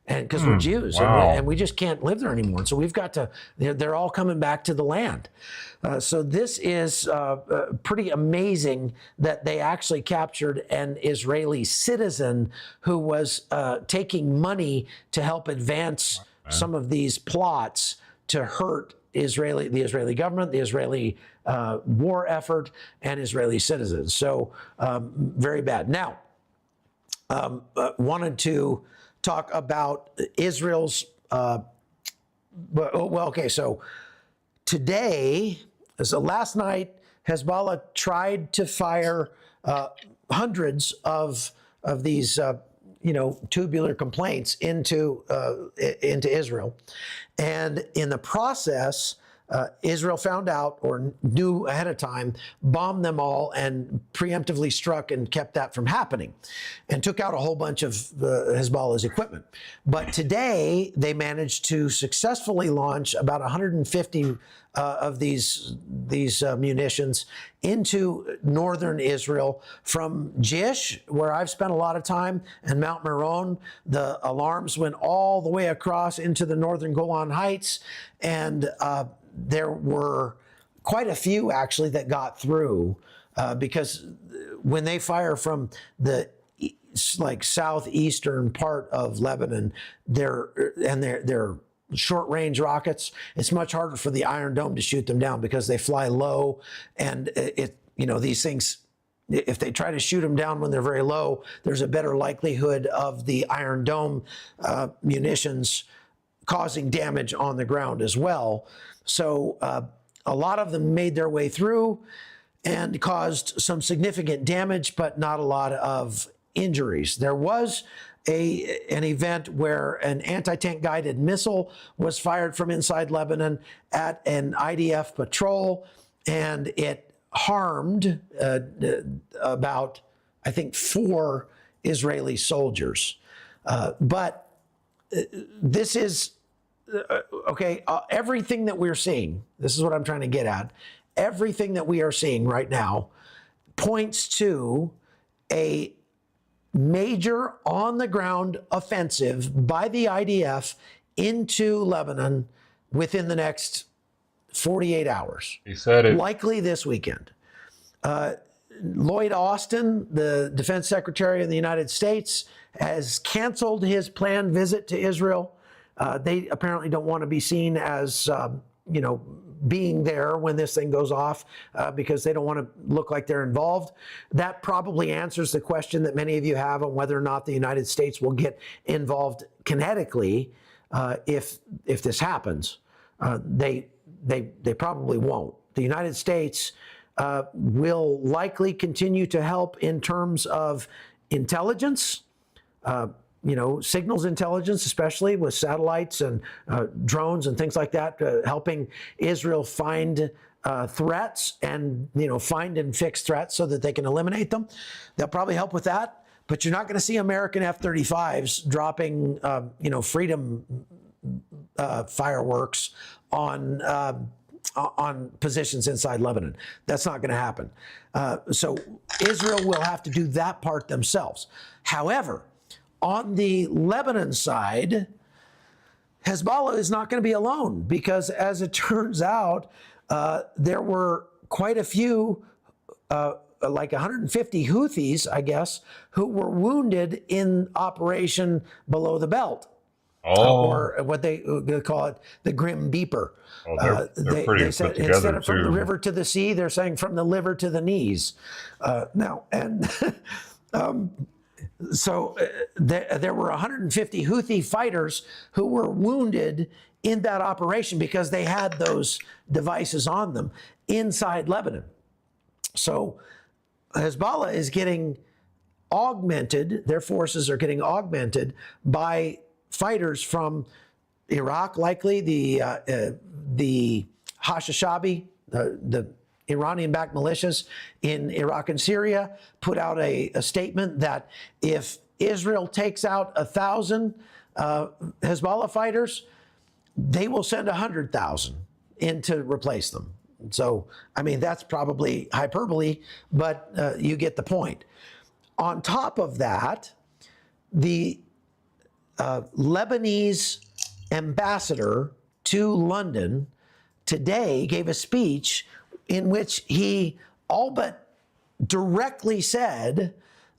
And because we're Jews, wow. and we just can't live there anymore. And so we've got to, they're all coming back to the land. So this is pretty amazing that they actually captured an Israeli citizen who was taking money to help advance some of these plots to hurt the Israeli government, the Israeli war effort, and Israeli citizens. So very bad. Now, wanted to talk about Israel's, so today, so last night, Hezbollah tried to fire hundreds of these, tubular complaints into Israel. And in the process, Israel found out, or knew ahead of time, bombed them all and preemptively struck and kept that from happening, and took out a whole bunch of Hezbollah's equipment. But today, they managed to successfully launch about 150 of these munitions into northern Israel from Jish, where I've spent a lot of time, and Mount Meron. The alarms went all the way across into the northern Golan Heights, and there were quite a few actually that got through because when they fire from the southeastern part of Lebanon, they're short-range rockets. It's much harder for the Iron Dome to shoot them down because they fly low, and these things, if they try to shoot them down when they're very low, there's a better likelihood of the Iron Dome munitions causing damage on the ground as well. So a lot of them made their way through and caused some significant damage, but not a lot of injuries. There was an event where an anti-tank guided missile was fired from inside Lebanon at an IDF patrol, and it harmed about, I think, 4 Israeli soldiers. But this is, everything that we're seeing, this is what I'm trying to get at, everything that we are seeing right now points to a major on-the-ground offensive by the IDF into Lebanon within the next 48 hours. He said it. Likely this weekend. Lloyd Austin, the Defense Secretary of the United States, has canceled his planned visit to Israel. They apparently don't want to be seen as, being there when this thing goes off because they don't want to look like they're involved. That probably answers the question that many of you have on whether or not the United States will get involved kinetically if this happens. They probably won't. The United States will likely continue to help in terms of intelligence, signals intelligence, especially with satellites and drones and things like that, helping Israel find threats and, find and fix threats so that they can eliminate them. They'll probably help with that, but you're not going to see American F-35s dropping, freedom fireworks on positions inside Lebanon. That's not going to happen. So Israel will have to do that part themselves. However, on the Lebanon side, Hezbollah is not going to be alone because, as it turns out, there were quite a few like 150 Houthis, I guess, who were wounded in Operation Below the Belt. Or what they call it, the Grim Beeper. They're pretty they said put together, instead of from the too. river to the sea, they're saying from the liver to the knees. So there were 150 Houthi fighters who were wounded in that operation because they had those devices on them inside Lebanon. So Hezbollah is getting augmented, their forces are getting augmented by fighters from Iraq, likely the Hashishabi, the Iranian-backed militias in Iraq and Syria, put out a statement that if Israel takes out 1,000 Hezbollah fighters, they will send 100,000 in to replace them. So, I mean, that's probably hyperbole, but you get the point. On top of that, the Lebanese ambassador to London today gave a speech in which he all but directly said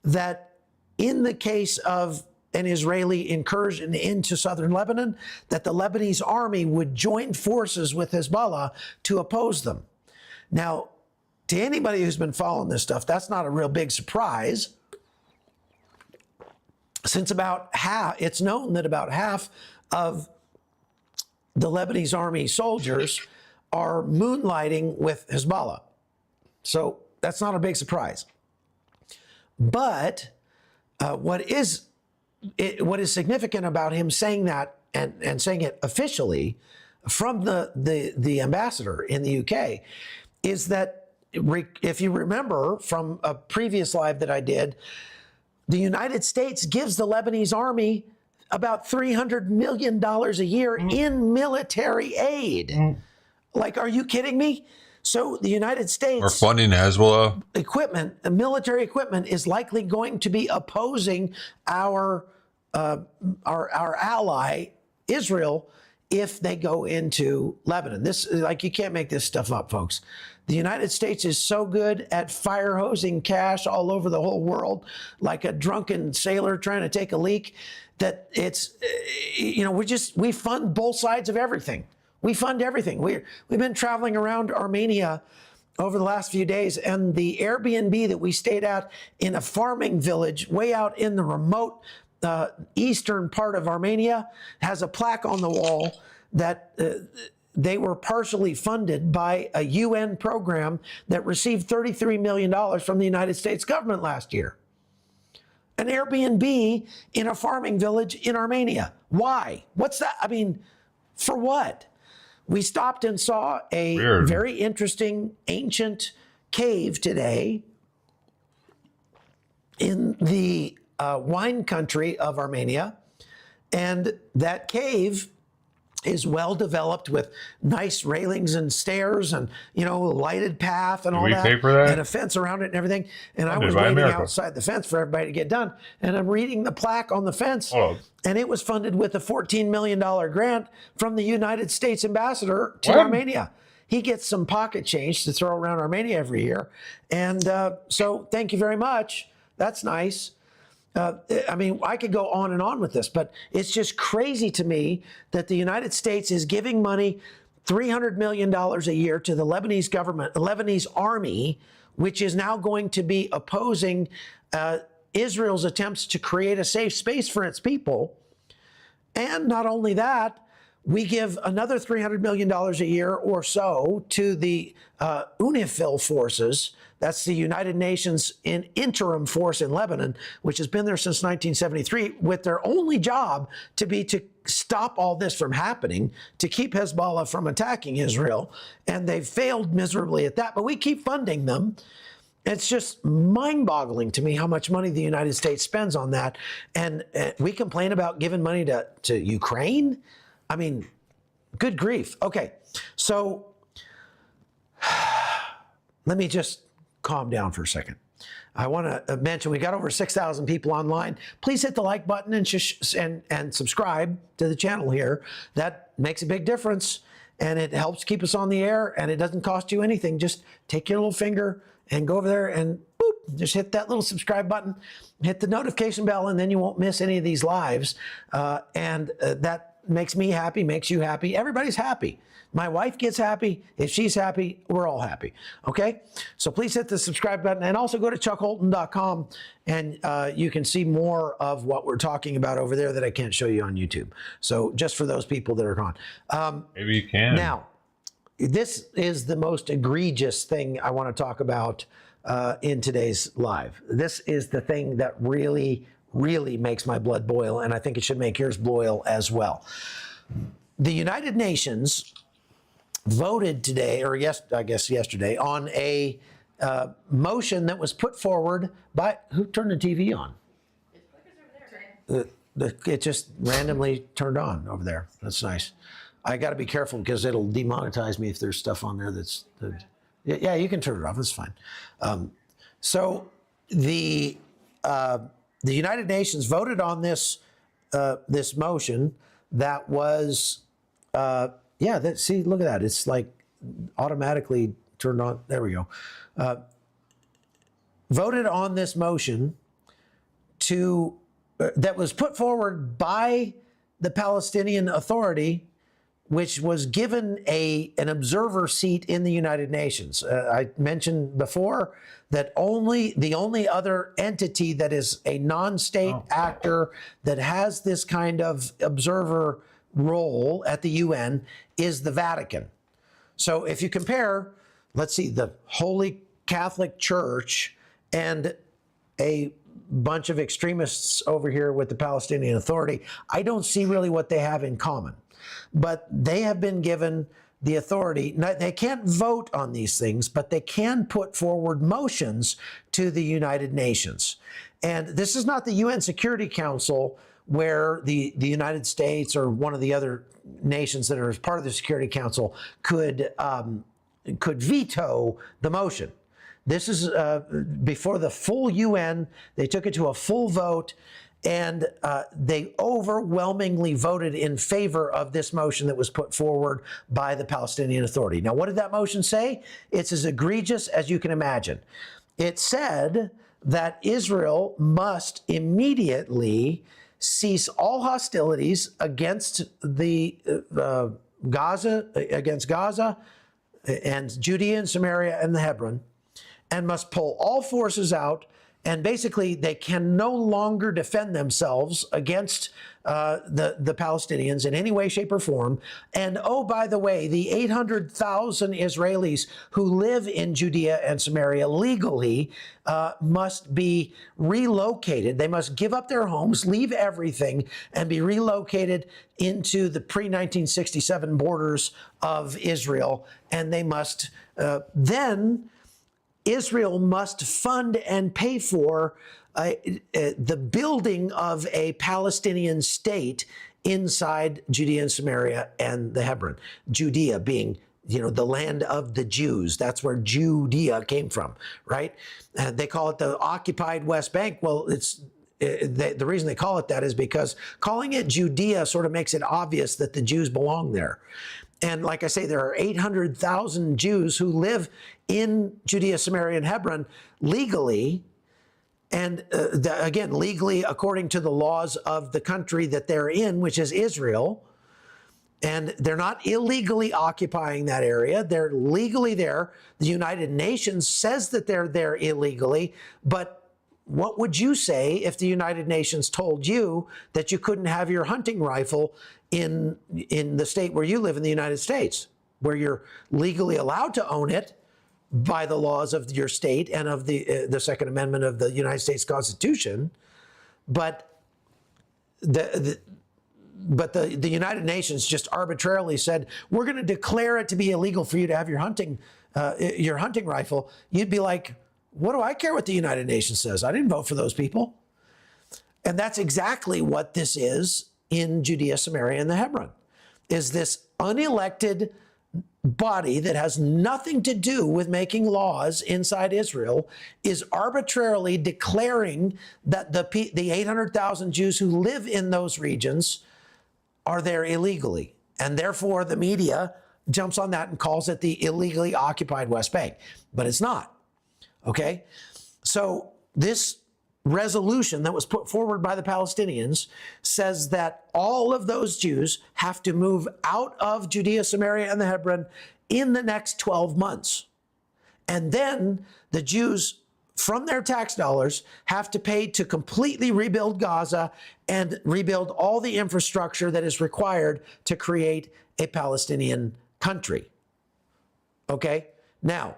that in the case of an Israeli incursion into southern Lebanon, that the Lebanese army would join forces with Hezbollah to oppose them. Now, to anybody who's been following this stuff, that's not a real big surprise, since it's known that about half of the Lebanese army soldiers are moonlighting with Hezbollah. So that's not a big surprise. But what is significant about him saying that and saying it officially from the ambassador in the UK is that, if you remember from a previous live that I did, the United States gives the Lebanese army about $300 million a year in military aid. Like, are you kidding me? So the United States... We're funding Hezbollah. Military equipment is likely going to be opposing our ally, Israel, if they go into Lebanon. You can't make this stuff up, folks. The United States is so good at fire hosing cash all over the whole world, like a drunken sailor trying to take a leak, that it's, we fund both sides of everything. We fund everything. We've been traveling around Armenia over the last few days, and the Airbnb that we stayed at in a farming village way out in the remote eastern part of Armenia has a plaque on the wall that they were partially funded by a UN program that received $33 million from the United States government last year. An Airbnb in a farming village in Armenia. Why? What's that? I mean, for what? We stopped and saw a very interesting ancient cave today in the wine country of Armenia. And that cave is well developed with nice railings and stairs and, lighted path and all that. Did we pay for that? And a fence around it and everything. And I was waiting outside the fence for everybody to get done. And I'm reading the plaque on the fence. And it was funded with a $14 million grant from the United States ambassador to Armenia. He gets some pocket change to throw around Armenia every year. And so thank you very much. That's nice. I could go on and on with this, but it's just crazy to me that the United States is giving money, $300 million a year to the Lebanese government, the Lebanese army, which is now going to be opposing Israel's attempts to create a safe space for its people. And not only that, we give another $300 million a year or so to the UNIFIL forces. That's the United Nations interim force in Lebanon, which has been there since 1973, with their only job to stop all this from happening, to keep Hezbollah from attacking Israel. And they've failed miserably at that, but we keep funding them. It's just mind-boggling to me how much money the United States spends on that. And we complain about giving money to Ukraine? I mean, good grief. Okay, so let me just calm down for a second. I want to mention we got over 6,000 people online. Please hit the like button and subscribe to the channel here. That makes a big difference, and it helps keep us on the air, and it doesn't cost you anything. Just take your little finger and go over there and just hit that little subscribe button, hit the notification bell, and then you won't miss any of these lives. That makes me happy, makes you happy. Everybody's happy. My wife gets happy. If she's happy, we're all happy. Okay? So please hit the subscribe button and also go to chuckholton.com and you can see more of what we're talking about over there that I can't show you on YouTube. So just for those people that are gone. Maybe you can. Now, this is the most egregious thing I want to talk about in today's live. This is the thing that really, really makes my blood boil, and I think it should make yours boil as well. The United Nations voted today, or I guess yesterday, on a motion that was put forward by, who turned the TV on? It just randomly turned on over there. That's nice. I got to be careful because it'll demonetize me if there's stuff on there that's, yeah, you can turn it off. It's fine. So the United Nations voted on this this motion that was, see, look at that. It's like automatically turned on. There we go. Voted on this motion that was put forward by the Palestinian Authority, which was given an observer seat in the United Nations. I mentioned before that the only other entity that is a non-state actor that has this kind of observer role at the UN is the Vatican. So if you compare, let's see, the Holy Catholic Church and a bunch of extremists over here with the Palestinian Authority, I don't see really what they have in common. But they have been given the authority. Now, they can't vote on these things, but they can put forward motions to the United Nations. And this is not the UN Security Council where the United States or one of the other nations that are part of the Security Council could veto the motion. This is before the full UN. They took it to a full vote, and they overwhelmingly voted in favor of this motion that was put forward by the Palestinian Authority. Now, what did that motion say? It's as egregious as you can imagine. It said that Israel must immediately cease all hostilities against Gaza and Judea and Samaria and the Hebron, and must pull all forces out. And basically, they can no longer defend themselves against the Palestinians in any way, shape, or form. And oh, by the way, the 800,000 Israelis who live in Judea and Samaria legally must be relocated. They must give up their homes, leave everything, and be relocated into the pre-1967 borders of Israel. And they must Israel must fund and pay for the building of a Palestinian state inside Judea and Samaria and the Hebron. Judea being, the land of the Jews. That's where Judea came from, right? They call it the occupied West Bank. Well, the reason they call it that is because calling it Judea sort of makes it obvious that the Jews belong there. And like I say, there are 800,000 Jews who live in Judea, Samaria, and Hebron legally. And again, legally according to the laws of the country that they're in, which is Israel. And they're not illegally occupying that area. They're legally there. The United Nations says that they're there illegally. But what would you say if the United Nations told you that you couldn't have your hunting rifle in the state where you live in the United States, where you're legally allowed to own it by the laws of your state and of the Second Amendment of the United States Constitution, but the United Nations just arbitrarily said, we're going to declare it to be illegal for you to have your hunting rifle. You'd be like, what do I care what the United Nations says? I didn't vote for those people. And that's exactly what this is in Judea, Samaria, and the Hebron, is this unelected body that has nothing to do with making laws inside Israel is arbitrarily declaring that the 800,000 Jews who live in those regions are there illegally. And therefore, the media jumps on that and calls it the illegally occupied West Bank. But it's not, okay? So this resolution that was put forward by the Palestinians says that all of those Jews have to move out of Judea, Samaria, and the Hebron in the next 12 months. And then the Jews, from their tax dollars, have to pay to completely rebuild Gaza and rebuild all the infrastructure that is required to create a Palestinian country. Okay? Now,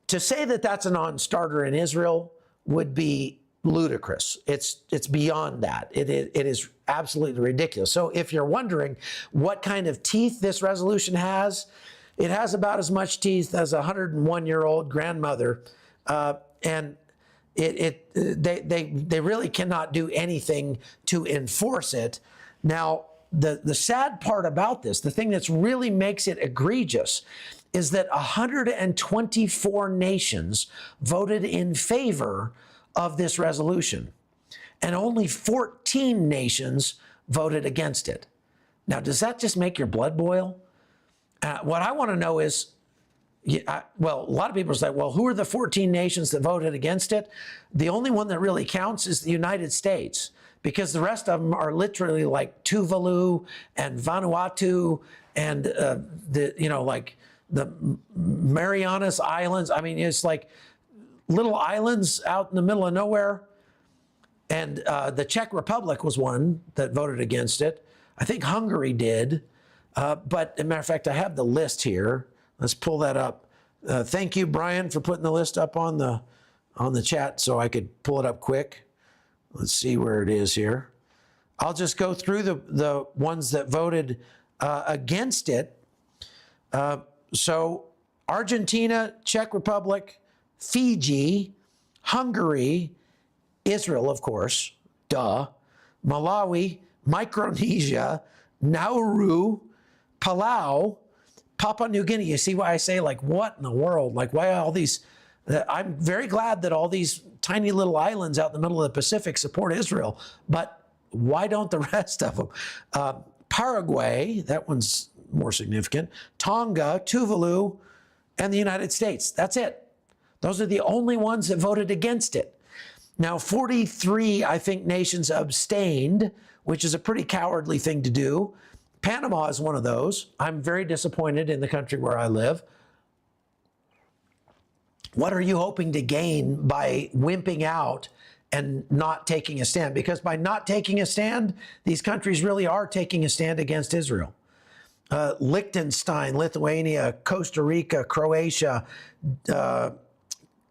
to say that that's a non-starter in Israel would be ludicrous. It's beyond that. It is absolutely ridiculous. So if you're wondering what kind of teeth this resolution has, it has about as much teeth as a 101-year-old grandmother, and they really cannot do anything to enforce it. Now, the sad part about this, the thing that really makes it egregious, is that 124 nations voted in favor of this resolution, and only 14 nations voted against it. Now, does that just make your blood boil? What I want to know is, well, a lot of people say, well, who are the 14 nations that voted against it? The only one that really counts is the United States, because the rest of them are literally like Tuvalu and Vanuatu and like the Marianas Islands. I mean, it's like little islands out in the middle of nowhere. And the Czech Republic was one that voted against it. I think Hungary did. But as a matter of fact, I have the list here. Let's pull that up. Thank you, Brian, for putting the list up on the chat so I could pull it up quick. Let's see where it is here. I'll just go through the ones that voted against it. So Argentina, Czech Republic, Fiji, Hungary, Israel, of course, duh, Malawi, Micronesia, Nauru, Palau, Papua New Guinea. You see why I say, like, what in the world? Like, why all these? I'm very glad that all these tiny little islands out in the middle of the Pacific support Israel, but why don't the rest of them? Paraguay, that one's more significant. Tonga, Tuvalu, and the United States. That's it. Those are the only ones that voted against it. Now, 43, I think, nations abstained, which is a pretty cowardly thing to do. Panama is one of those. I'm very disappointed in the country where I live. What are you hoping to gain by wimping out and not taking a stand? Because by not taking a stand, these countries really are taking a stand against Israel. Liechtenstein, Lithuania, Costa Rica, Croatia,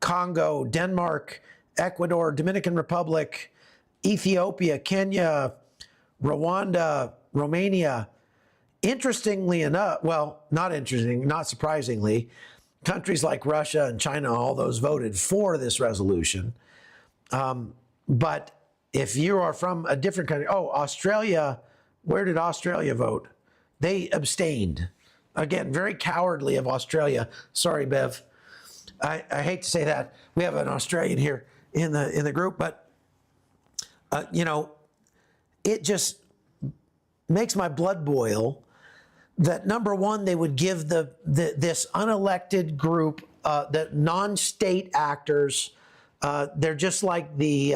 Congo, Denmark, Ecuador, Dominican Republic, Ethiopia, Kenya, Rwanda, Romania. Interestingly enough, well, not interesting, not surprisingly, countries like Russia and China, all those voted for this resolution. But if you are from a different country, Australia, where did Australia vote? They abstained. Again, very cowardly of Australia. Sorry, Bev. I hate to say that. We have an Australian here in the group, but it just makes my blood boil that, number one, they would give this unelected group, the non-state actors, they're just like the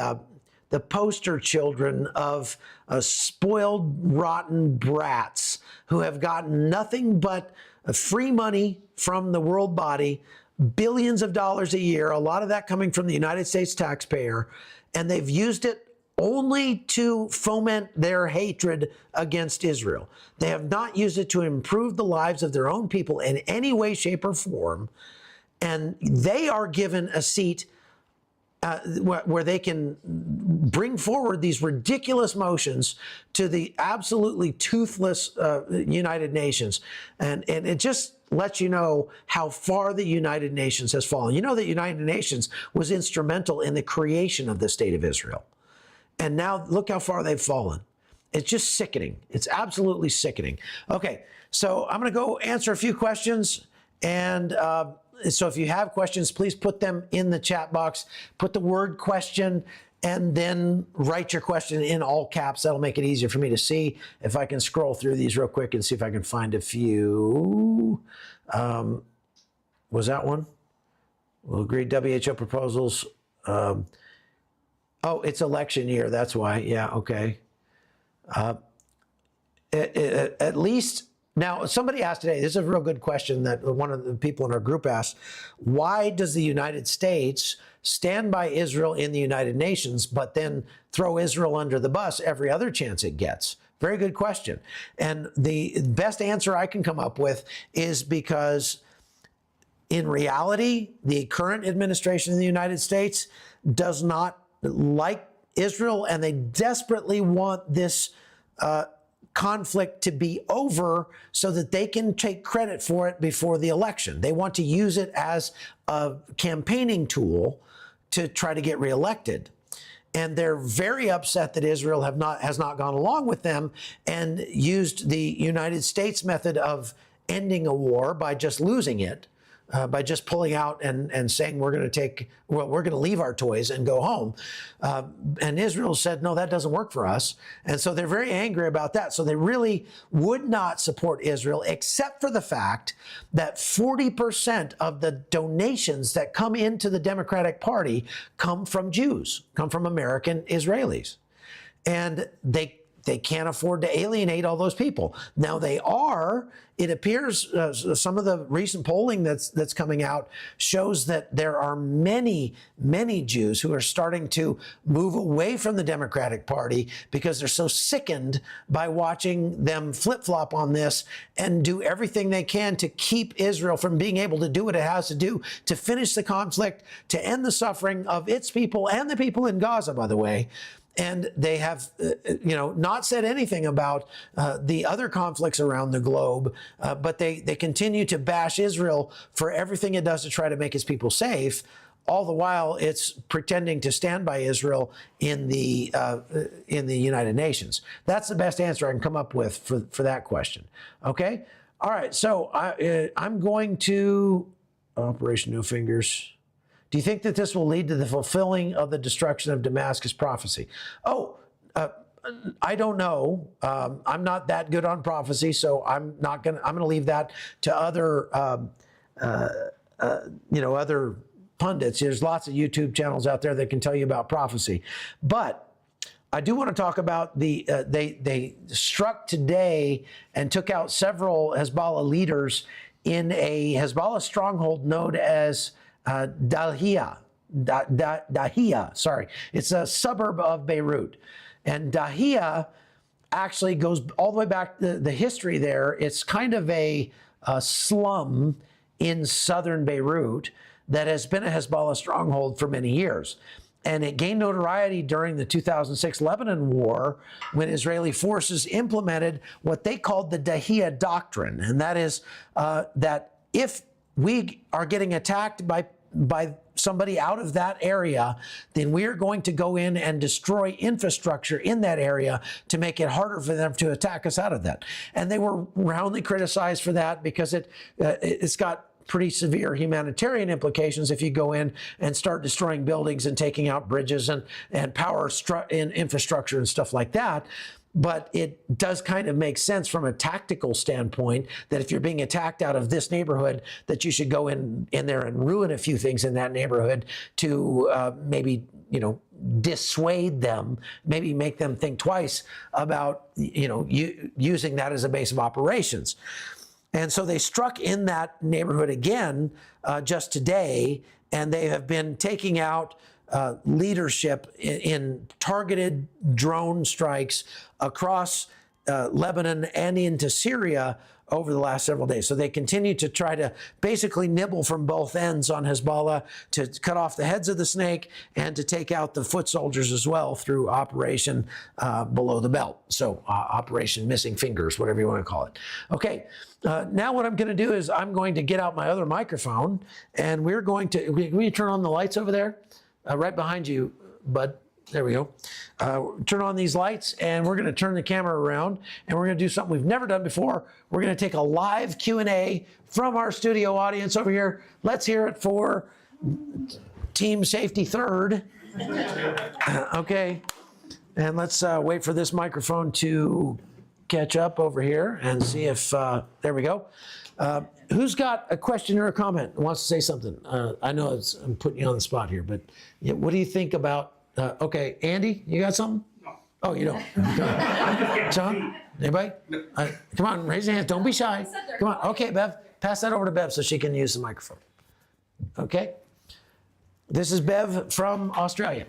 poster children of spoiled, rotten brats who have gotten nothing but free money from the world body, billions of dollars a year, a lot of that coming from the United States taxpayer, and they've used it only to foment their hatred against Israel. They have not used it to improve the lives of their own people in any way, shape, or form, and they are given a seat where they can bring forward these ridiculous motions to the absolutely toothless United Nations. And it just lets you know how far the United Nations has fallen. You know that United Nations was instrumental in the creation of the State of Israel. And now look how far they've fallen. It's just sickening. It's absolutely sickening. Okay, so I'm going to go answer a few questions. And so if you have questions, please put them in the chat box. Put the word question and then write your question in all caps. That'll make it easier for me to see. If I can scroll through these real quick and see if I can find a few. Was that one? We'll agree WHO proposals Oh, it's election year. That's why. Yeah. Okay. At least now, somebody asked today. This is a real good question that one of the people in our group asked. Why does the United States stand by Israel in the United Nations, but then throw Israel under the bus every other chance it gets? Very good question. And the best answer I can come up with is because in reality, the current administration in the United States does not like Israel, and they desperately want this conflict to be over so that they can take credit for it before the election. They want to use it as a campaigning tool to try to get reelected. And they're very upset that Israel has not gone along with them and used the United States method of ending a war by just losing it, by just pulling out and saying we're going to leave our toys and go home. And Israel said, no, that doesn't work for us. And so they're very angry about that. So they really would not support Israel, except for the fact that 40% of the donations that come into the Democratic Party come from Jews, come from American Israelis. And they can't afford to alienate all those people. Now they are, it appears, some of the recent polling that's coming out shows that there are many, many Jews who are starting to move away from the Democratic Party because they're so sickened by watching them flip-flop on this and do everything they can to keep Israel from being able to do what it has to do to finish the conflict, to end the suffering of its people and the people in Gaza, by the way. And they have, not said anything about the other conflicts around the globe, but they continue to bash Israel for everything it does to try to make its people safe. All the while, it's pretending to stand by Israel in the United Nations. That's the best answer I can come up with for that question. Okay, all right. So I'm going to Operation No Fingers. Do you think that this will lead to the fulfilling of the destruction of Damascus prophecy? I don't know. I'm not that good on prophecy, so I'm going to leave that to other, other pundits. There's lots of YouTube channels out there that can tell you about prophecy. But I do want to talk about they struck today and took out several Hezbollah leaders in a Hezbollah stronghold known as Dahia, sorry. It's a suburb of Beirut. And Dahia actually goes all the way back to the history there. It's kind of a slum in southern Beirut that has been a Hezbollah stronghold for many years. And it gained notoriety during the 2006 Lebanon war when Israeli forces implemented what they called the Dahia Doctrine. And that is that if we are getting attacked by somebody out of that area, then we are going to go in and destroy infrastructure in that area to make it harder for them to attack us out of that. And they were roundly criticized for that because it's got pretty severe humanitarian implications if you go in and start destroying buildings and taking out bridges and power infrastructure and stuff like that. But it does kind of make sense from a tactical standpoint that if you're being attacked out of this neighborhood, that you should go in there and ruin a few things in that neighborhood to maybe, dissuade them, maybe make them think twice about, using that as a base of operations. And so they struck in that neighborhood again just today, and they have been taking out leadership in targeted drone strikes across Lebanon and into Syria over the last several days. So they continue to try to basically nibble from both ends on Hezbollah to cut off the heads of the snake and to take out the foot soldiers as well through Operation Below the Belt. So Operation Missing Fingers, whatever you want to call it. Okay, now what I'm going to do is I'm going to get out my other microphone and we're going to, will you turn on the lights over there? Right behind you, bud. There we go. Turn on these lights, and we're going to turn the camera around, and we're going to do something we've never done before. We're going to take a live Q&A from our studio audience over here. Let's hear it for Team Safety Third. Okay. And let's wait for this microphone to catch up over here and see if, there we go. Who's got a question or a comment, wants to say something? I know I'm putting you on the spot here, but what do you think about, okay, Andy, you got something? No. Oh, you don't? John, anybody? Come on, raise your hands, don't be shy. Come on, okay, Bev, pass that over to Bev so she can use the microphone. Okay. This is Bev from Australia.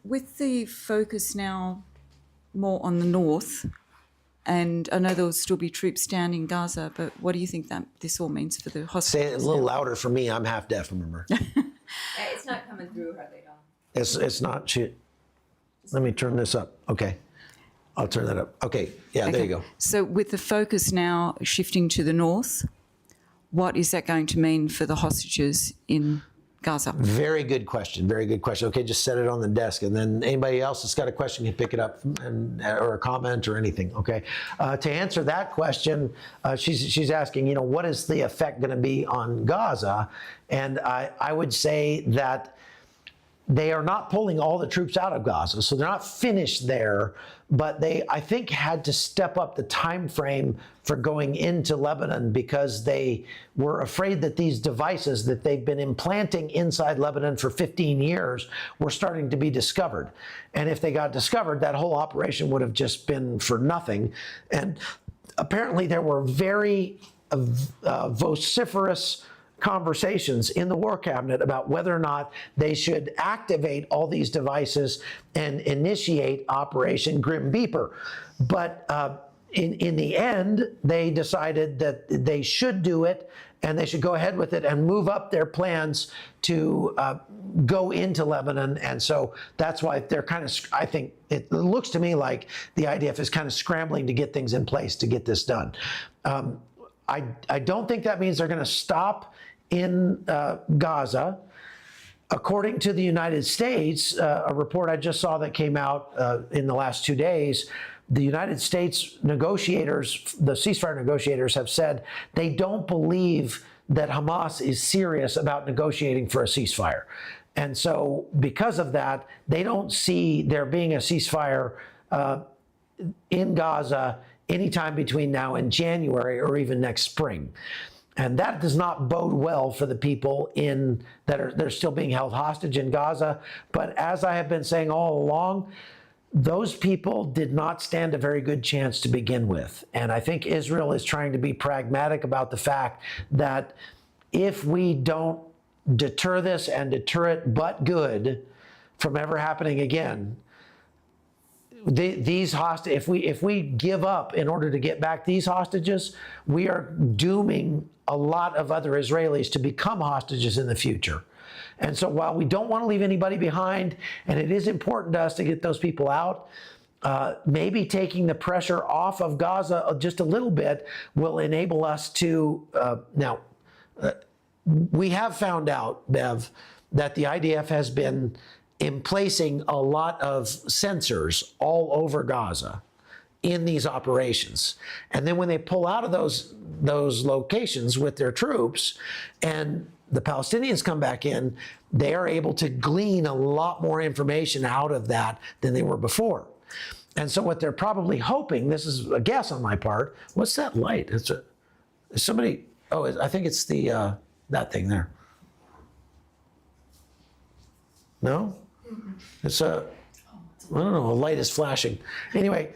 With the focus now more on the north, and I know there will still be troops down in Gaza, but what do you think that this all means for the hostages? Say it a little louder for me. I'm half deaf, remember? It's not coming through hardly at all. It's not. Let me turn this up. Okay. I'll turn that up. Okay. Yeah, there you go. So with the focus now shifting to the north, what is that going to mean for the hostages in Gaza? Very good question. Very good question. Okay, just set it on the desk, and then anybody else that's got a question can pick it up or a comment or anything. Okay. To answer that question, she's asking, what is the effect going to be on Gaza? And I would say that they are not pulling all the troops out of Gaza, so they're not finished there. But they, I think, had to step up the time frame for going into Lebanon because they were afraid that these devices that they've been implanting inside Lebanon for 15 years were starting to be discovered. And if they got discovered, that whole operation would have just been for nothing. And apparently there were very vociferous conversations in the War Cabinet about whether or not they should activate all these devices and initiate Operation Grim Beeper. But in the end, they decided that they should do it and they should go ahead with it and move up their plans to go into Lebanon. And so that's why they're kind of, I think it looks to me like the IDF is kind of scrambling to get things in place to get this done. I don't think that means they're going to stop in Gaza. According to the United States, a report I just saw that came out in the last 2 days, the United States negotiators, the ceasefire negotiators, have said they don't believe that Hamas is serious about negotiating for a ceasefire. And so because of that, they don't see there being a ceasefire in Gaza anytime between now and January or even next spring. And that does not bode well for the people they're still being held hostage in Gaza. But as I have been saying all along, those people did not stand a very good chance to begin with. And I think Israel is trying to be pragmatic about the fact that if we don't deter this and deter it but good from ever happening again, these hostages, if we give up in order to get back these hostages, we are dooming a lot of other Israelis to become hostages in the future. And so while we don't want to leave anybody behind, and it is important to us to get those people out, maybe taking the pressure off of Gaza just a little bit will enable us to, we have found out, Bev, that the IDF has been placing a lot of sensors all over Gaza in these operations. And then when they pull out of those locations with their troops and the Palestinians come back in, they are able to glean a lot more information out of that than they were before. And so what they're probably hoping, this is a guess on my part, what's that light? It's somebody, I think it's the that thing there. No? It's I don't know, a light is flashing. Anyway,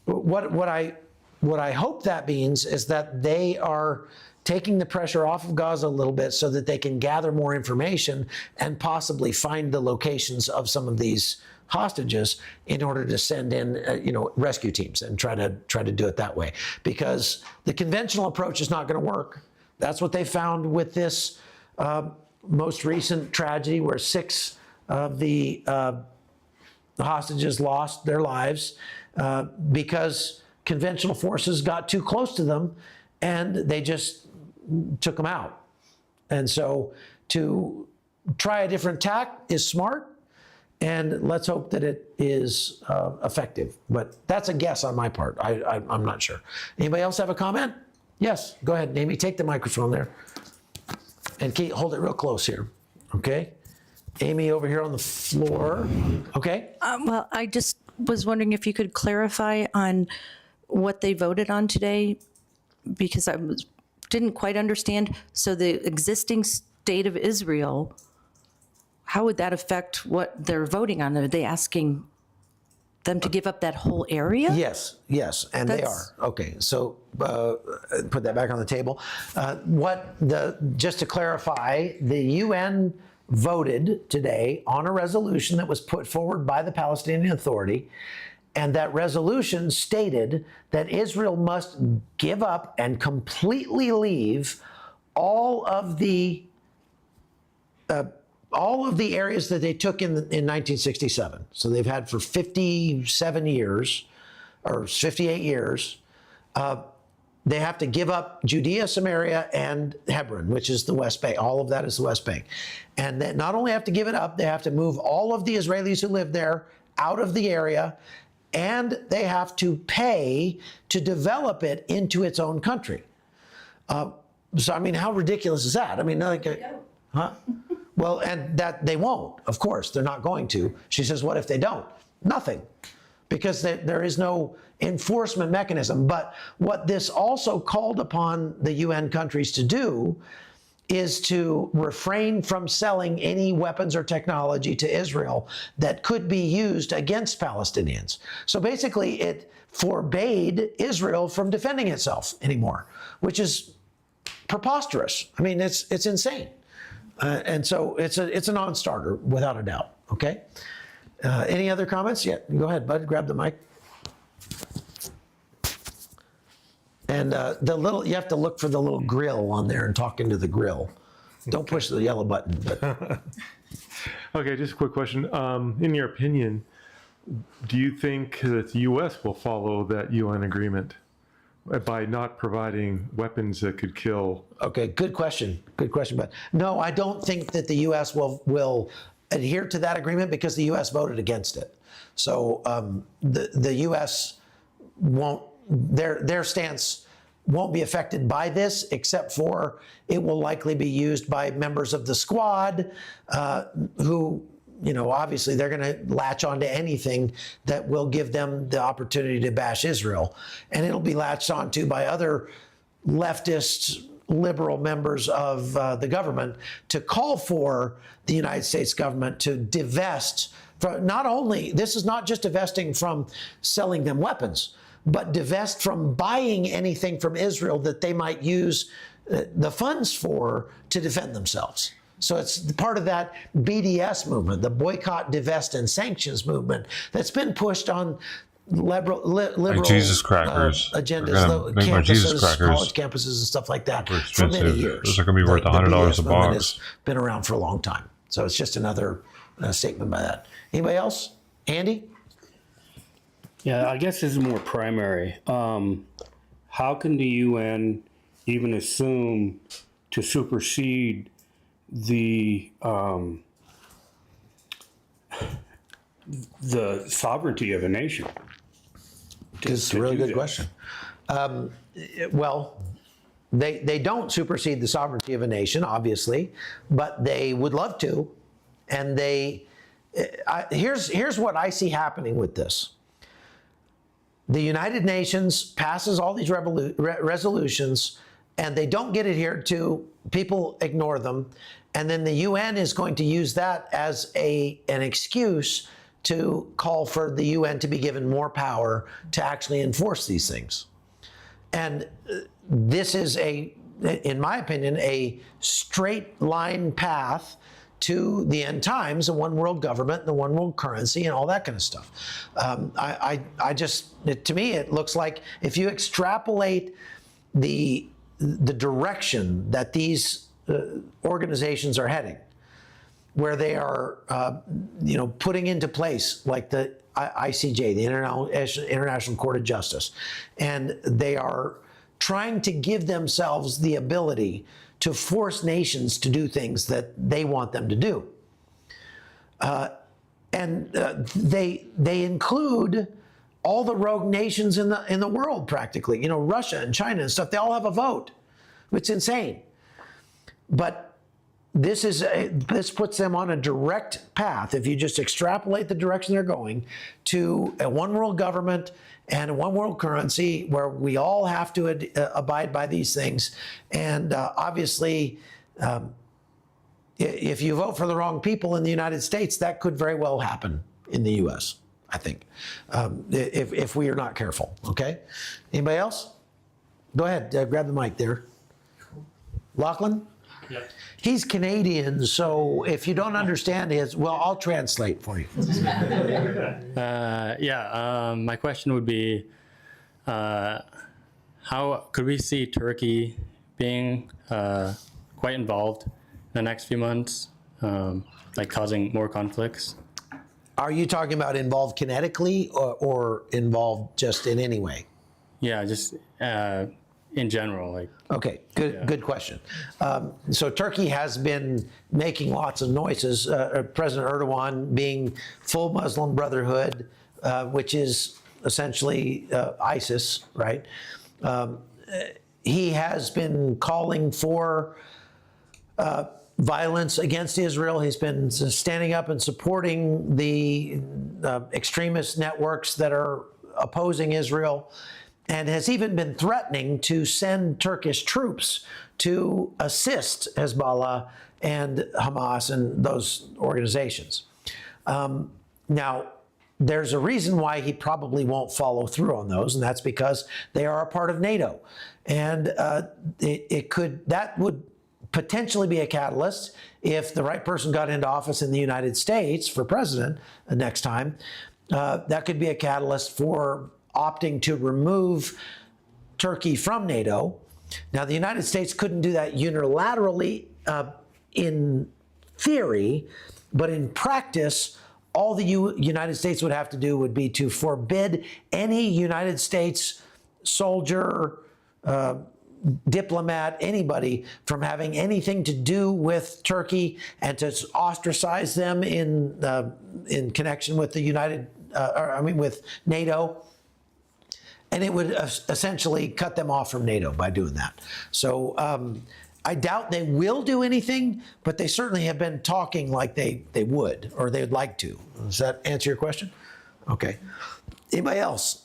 what I hope that means is that they are taking the pressure off of Gaza a little bit so that they can gather more information and possibly find the locations of some of these hostages in order to send in, rescue teams and try to do it that way. Because the conventional approach is not going to work. That's what they found with this most recent tragedy where 6 of the hostages lost their lives because conventional forces got too close to them and they just took them out. And so to try a different tack is smart, and let's hope that it is effective. But that's a guess on my part. I'm not sure. Anybody else have a comment? Yes, go ahead, Amy. Take the microphone there. And Kate, hold it real close here, okay? Amy over here on the floor, okay? Well, I just was wondering if you could clarify on what they voted on today, because didn't quite understand. So the existing state of Israel, how would that affect what they're voting on? Are they asking them to give up that whole area? Yes, and they are. Okay, so put that back on the table. Just to clarify, the UN voted today on a resolution that was put forward by the Palestinian Authority, and that resolution stated that Israel must give up and completely leave all of the areas that they took in 1967. So they've had for 57 years, or 58 years. They have to give up Judea, Samaria, and Hebron, which is the West Bank. All of that is the West Bank. And they not only have to give it up, they have to move all of the Israelis who live there out of the area, and they have to pay to develop it into its own country. So, I mean, how ridiculous is that? I mean, Well, and that they won't, of course, they're not going to. She says, what if they don't? Nothing, because there is no enforcement mechanism. But what this also called upon the UN countries to do is to refrain from selling any weapons or technology to Israel that could be used against Palestinians. So basically, it forbade Israel from defending itself anymore, which is preposterous. I mean, it's insane. And so it's a non-starter, without a doubt, okay? Any other comments? Yeah, go ahead, bud, grab the mic. And you have to look for the little grill on there and talk into the grill. Don't push the yellow button. But. Okay, just a quick question. In your opinion, do you think that the U.S. will follow that UN agreement by not providing weapons that could kill? Okay, good question. Good question. But no, I don't think that the U.S. will adhere to that agreement because the U.S. voted against it. So the U.S. won't, their stance won't be affected by this, except for it will likely be used by members of the squad who, obviously they're going to latch onto anything that will give them the opportunity to bash Israel. And it'll be latched onto by other leftist, liberal members of the government to call for the United States government to divest from, not only, this is not just divesting from selling them weapons, but divest from buying anything from Israel that they might use the funds for to defend themselves. So it's part of that BDS movement, the boycott, divest, and sanctions movement that's been pushed on liberal like Jesus crackers agendas, campuses, college campuses, and stuff like that for many years. Those are going to be worth $100 a box. Has been around for a long time. So it's just another statement by that. Anybody else? Andy? Yeah, I guess this is more primary. How can the UN even assume to supersede the sovereignty of a nation? It's a really good question. Well, they don't supersede the sovereignty of a nation, obviously, but they would love to. And here's what I see happening with this. The United Nations passes all these resolutions, and they don't get adhered to. People ignore them. And then the UN is going to use that as an excuse to call for the UN to be given more power to actually enforce these things. And this is in my opinion, a straight line path to the end times, the one world government, the one world currency, and all that kind of stuff. To me, it looks like if you extrapolate the direction that these organizations are heading, where they are, putting into place like the ICJ, the International Court of Justice, and they are trying to give themselves the ability to force nations to do things that they want them to do. They include all the rogue nations in the world practically. Russia and China and stuff, they all have a vote. It's insane. But this puts them on a direct path, if you just extrapolate the direction they're going, to a one world government and a one world currency where we all have to abide by these things. And obviously, if you vote for the wrong people in the United States, that could very well happen in the U.S., I think, if we are not careful. Okay? Anybody else? Go ahead, grab the mic there. Lachlan? Yeah. He's Canadian, so if you don't understand his, well, I'll translate for you. My question would be, how could we see Turkey being quite involved in the next few months, like causing more conflicts? Are you talking about involved kinetically or involved just in any way? Yeah, just in general, like. Okay, good question. So Turkey has been making lots of noises. President Erdogan being full Muslim Brotherhood, which is essentially ISIS, right? He has been calling for violence against Israel. He's been standing up and supporting the extremist networks that are opposing Israel, and has even been threatening to send Turkish troops to assist Hezbollah and Hamas and those organizations. Now, there's a reason why he probably won't follow through on those, and that's because they are a part of NATO. And that would potentially be a catalyst if the right person got into office in the United States for president next time. That could be a catalyst for opting to remove Turkey from NATO. Now, the United States couldn't do that unilaterally in theory, but in practice, all the United States would have to do would be to forbid any United States soldier, diplomat, anybody from having anything to do with Turkey, and to ostracize them in connection with with NATO. And it would essentially cut them off from NATO by doing that. So I doubt they will do anything, but they certainly have been talking like they would, or they would like to. Does that answer your question? Okay. Anybody else?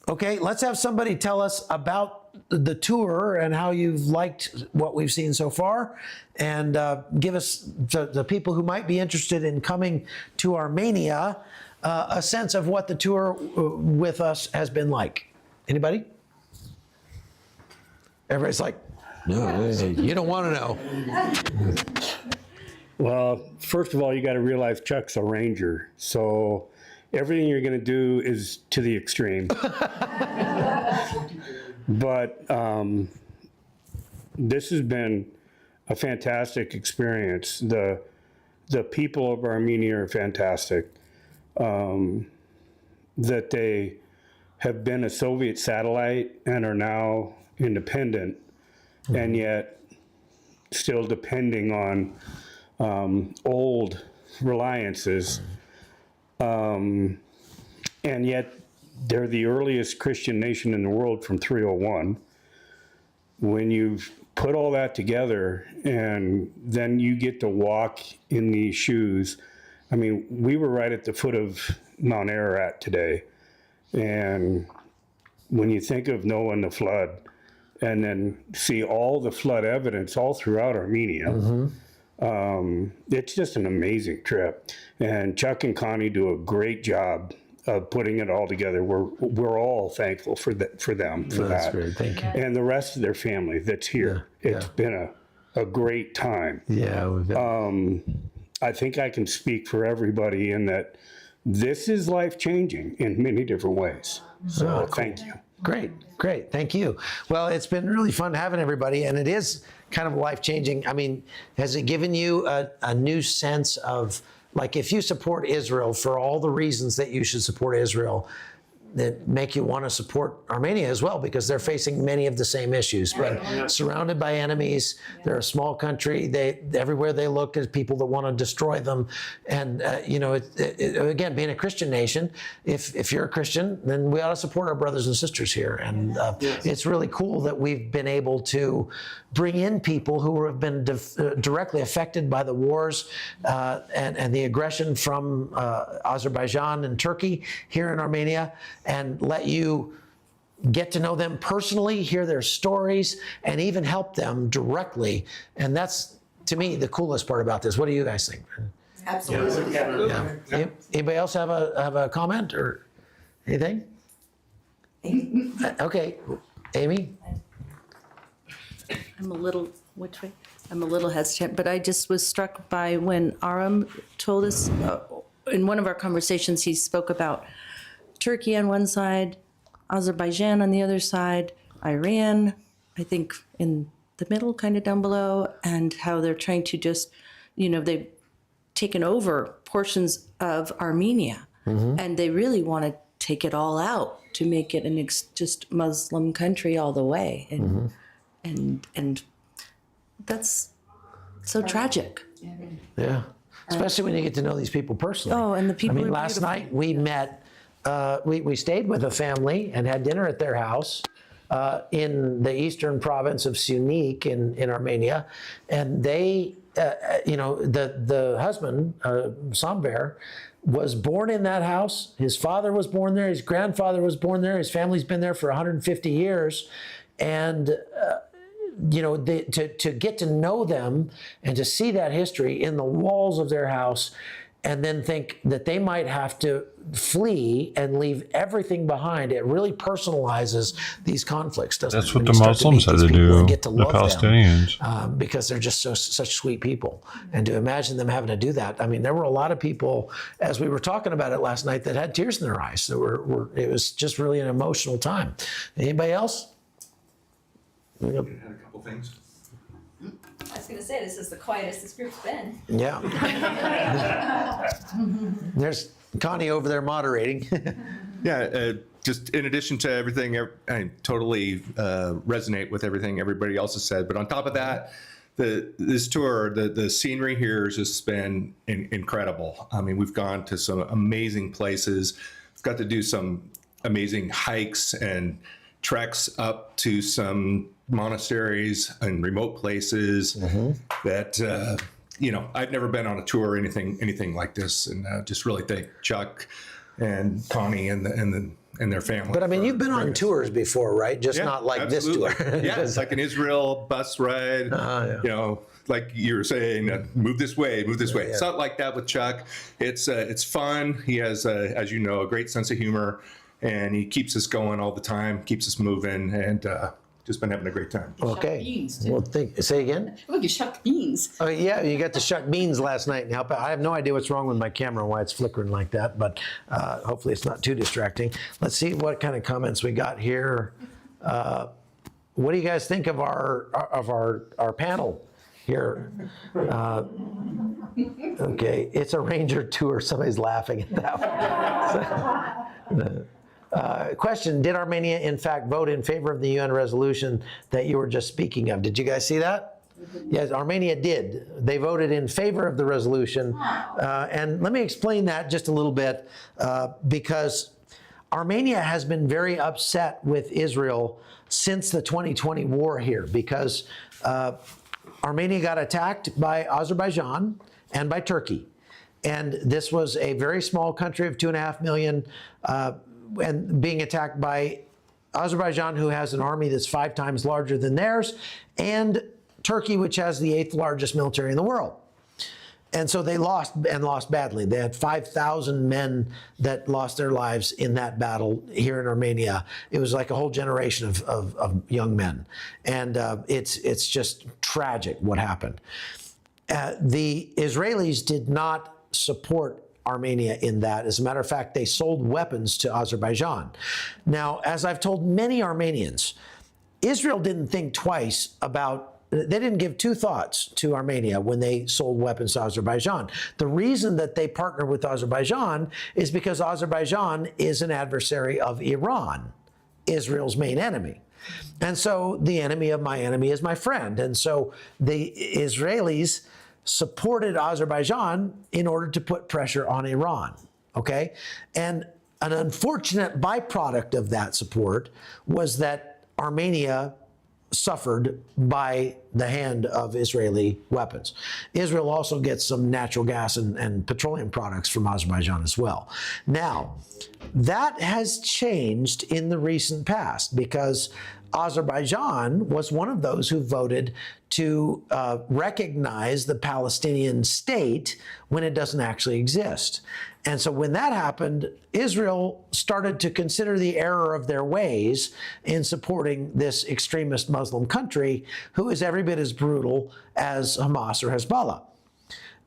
Okay, let's have somebody tell us about the tour and how you've liked what we've seen so far, and give us, the people who might be interested in coming to Armenia, a sense of what the tour with us has been like. Anybody? Everybody's like, no, you don't want to know. Well, first of all, you got to realize Chuck's a ranger, so everything you're going to do is to the extreme. But this has been a fantastic experience. The people of Armenia are fantastic. That they have been a Soviet satellite and are now independent, and yet still depending on old reliances, and yet they're the earliest Christian nation in the world from 301. When you've put all that together and then you get to walk in these shoes, I mean, we were right at the foot of Mount Ararat today. And when you think of Noah and the flood, and then see all the flood evidence all throughout Armenia, it's just an amazing trip. And Chuck and Connie do a great job of putting it all together. We're all thankful for them for That's that. great, thank you. And the rest of their family that's here. It's been a great time. Yeah. I think I can speak for everybody in that this is life-changing in many different ways. So thank you. Great. Thank you. Well, it's been really fun having everybody, and it is kind of life-changing. I mean, has it given you a new sense of, like, if you support Israel for all the reasons that you should support Israel, that make you want to support Armenia as well, because they're facing many of the same issues. But surrounded by enemies, they're a small country. Everywhere they look is people that want to destroy them. And again, being a Christian nation, if you're a Christian, then we ought to support our brothers and sisters here. And it's really cool that we've been able to bring in people who have been directly affected by the wars and the aggression from Azerbaijan and Turkey here in Armenia, and let you get to know them personally, hear their stories, and even help them directly. And that's, to me, the coolest part about this. What do you guys think? Absolutely. Yeah. Anybody else have a comment or anything? Okay, Amy? I'm a little hesitant, but I just was struck by when Aram told us, in one of our conversations, he spoke about Turkey on one side, Azerbaijan on the other side, Iran, I think in the middle, kind of down below, and how they're trying to just, they've taken over portions of Armenia, and they really want to take it all out to make it just Muslim country all the way. And that's so tragic. Yeah, especially when you get to know these people personally. Oh, and the people are last beautiful. night we met, we stayed with a family and had dinner at their house in the eastern province of Syunik in Armenia. And they, the husband, Samber, was born in that house. His father was born there. His grandfather was born there. His family's been there for 150 years. And to get to know them and to see that history in the walls of their house, and then think that they might have to flee and leave everything behind, it really personalizes these conflicts, doesn't it? That's what the Muslims had to do, the Palestinians. Because they're just such sweet people. And to imagine them having to do that, there were a lot of people, as we were talking about it last night, that had tears in their eyes. So it was just really an emotional time. Anybody else? I had a couple things. I was going to say, this is the quietest this group's been. Yeah. There's Connie over there moderating. Just in addition to everything, I totally resonate with everything everybody else has said. But on top of that, this tour, the scenery here has just been incredible. We've gone to some amazing places. We've got to do some amazing hikes and treks up to some monasteries and remote places that I've never been on a tour or anything like this, and just really thank Chuck and Connie and their family. But you've been on tours before, right? Just not like absolutely. this tour. Yeah, it's like an Israel bus ride. Like you were saying, move this way. It's not like that with Chuck. It's fun. He has, as you know, a great sense of humor, and he keeps us going all the time, keeps us moving, and just been having a great time. Okay. Beans, too. Well, say again? Look, you shucked beans. Oh, yeah, you got to shuck beans last night and help out. I have no idea what's wrong with my camera and why it's flickering like that, but hopefully it's not too distracting. Let's see what kind of comments we got here. What do you guys think of our panel here? Okay, it's a Ranger tour. Somebody's laughing at that one. Question, did Armenia in fact vote in favor of the UN resolution that you were just speaking of? Did you guys see that? Yes, Armenia did. They voted in favor of the resolution. And let me explain that just a little bit, because Armenia has been very upset with Israel since the 2020 war here, because Armenia got attacked by Azerbaijan and by Turkey. And this was a very small country of 2.5 million, and being attacked by Azerbaijan, who has an army that's 5 times larger than theirs, and Turkey, which has the 8th largest military in the world. And so they lost, and lost badly. They had 5,000 men that lost their lives in that battle here in Armenia. It was like a whole generation of young men. And it's just tragic what happened. The Israelis did not support Armenia in that. As a matter of fact, they sold weapons to Azerbaijan. Now, as I've told many Armenians, Israel didn't think twice about they didn't give two thoughts to Armenia when they sold weapons to Azerbaijan. The reason that they partnered with Azerbaijan is because Azerbaijan is an adversary of Iran, Israel's main enemy. And so the enemy of my enemy is my friend. And so the Israelis supported Azerbaijan in order to put pressure on Iran, okay? And an unfortunate byproduct of that support was that Armenia suffered by the hand of Israeli weapons. Israel also gets some natural gas and petroleum products from Azerbaijan as well. Now, that has changed in the recent past because Azerbaijan was one of those who voted to recognize the Palestinian state when it doesn't actually exist. And so when that happened, Israel started to consider the error of their ways in supporting this extremist Muslim country who is every bit as brutal as Hamas or Hezbollah.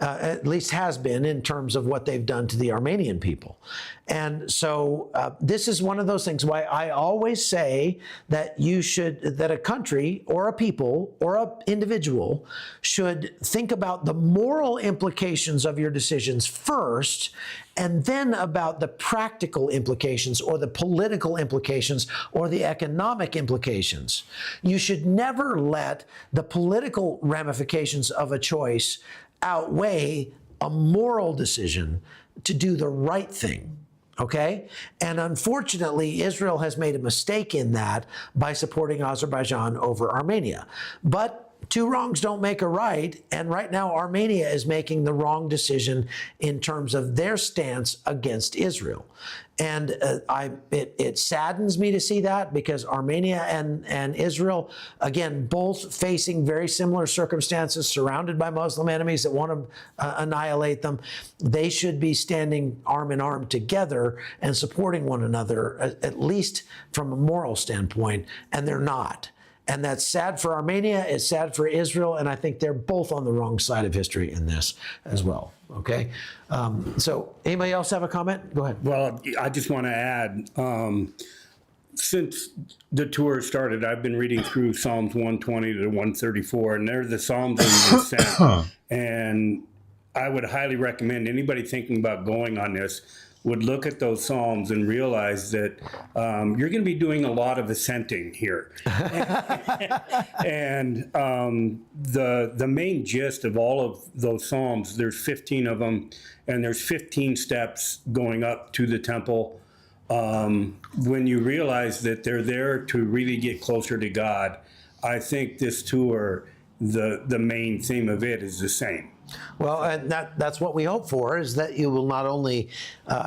At least has been in terms of what they've done to the Armenian people. And so this is one of those things why I always say that that a country or a people or an individual should think about the moral implications of your decisions first, and then about the practical implications or the political implications or the economic implications. You should never let the political ramifications of a choice outweigh a moral decision to do the right thing, okay? And unfortunately, Israel has made a mistake in that by supporting Azerbaijan over Armenia. But two wrongs don't make a right, and right now Armenia is making the wrong decision in terms of their stance against Israel. And it saddens me to see that because Armenia and Israel, again, both facing very similar circumstances, surrounded by Muslim enemies that want to annihilate them. They should be standing arm in arm together and supporting one another, at least from a moral standpoint, and they're not. And that's sad for Armenia, it's sad for Israel, and I think they're both on the wrong side of history in this as well, okay? So anybody else have a comment? Go ahead. Well, I just want to add, since the tour started, I've been reading through Psalms 120 to 134, and they're the Psalms of the Ascent. And I would highly recommend anybody thinking about going on this would look at those Psalms and realize that you're going to be doing a lot of ascenting here. And the main gist of all of those Psalms, there's 15 of them, and there's 15 steps going up to the temple. When you realize that they're there to really get closer to God, I think this tour, the main theme of it is the same. Well, and that's what we hope for, is that you will not only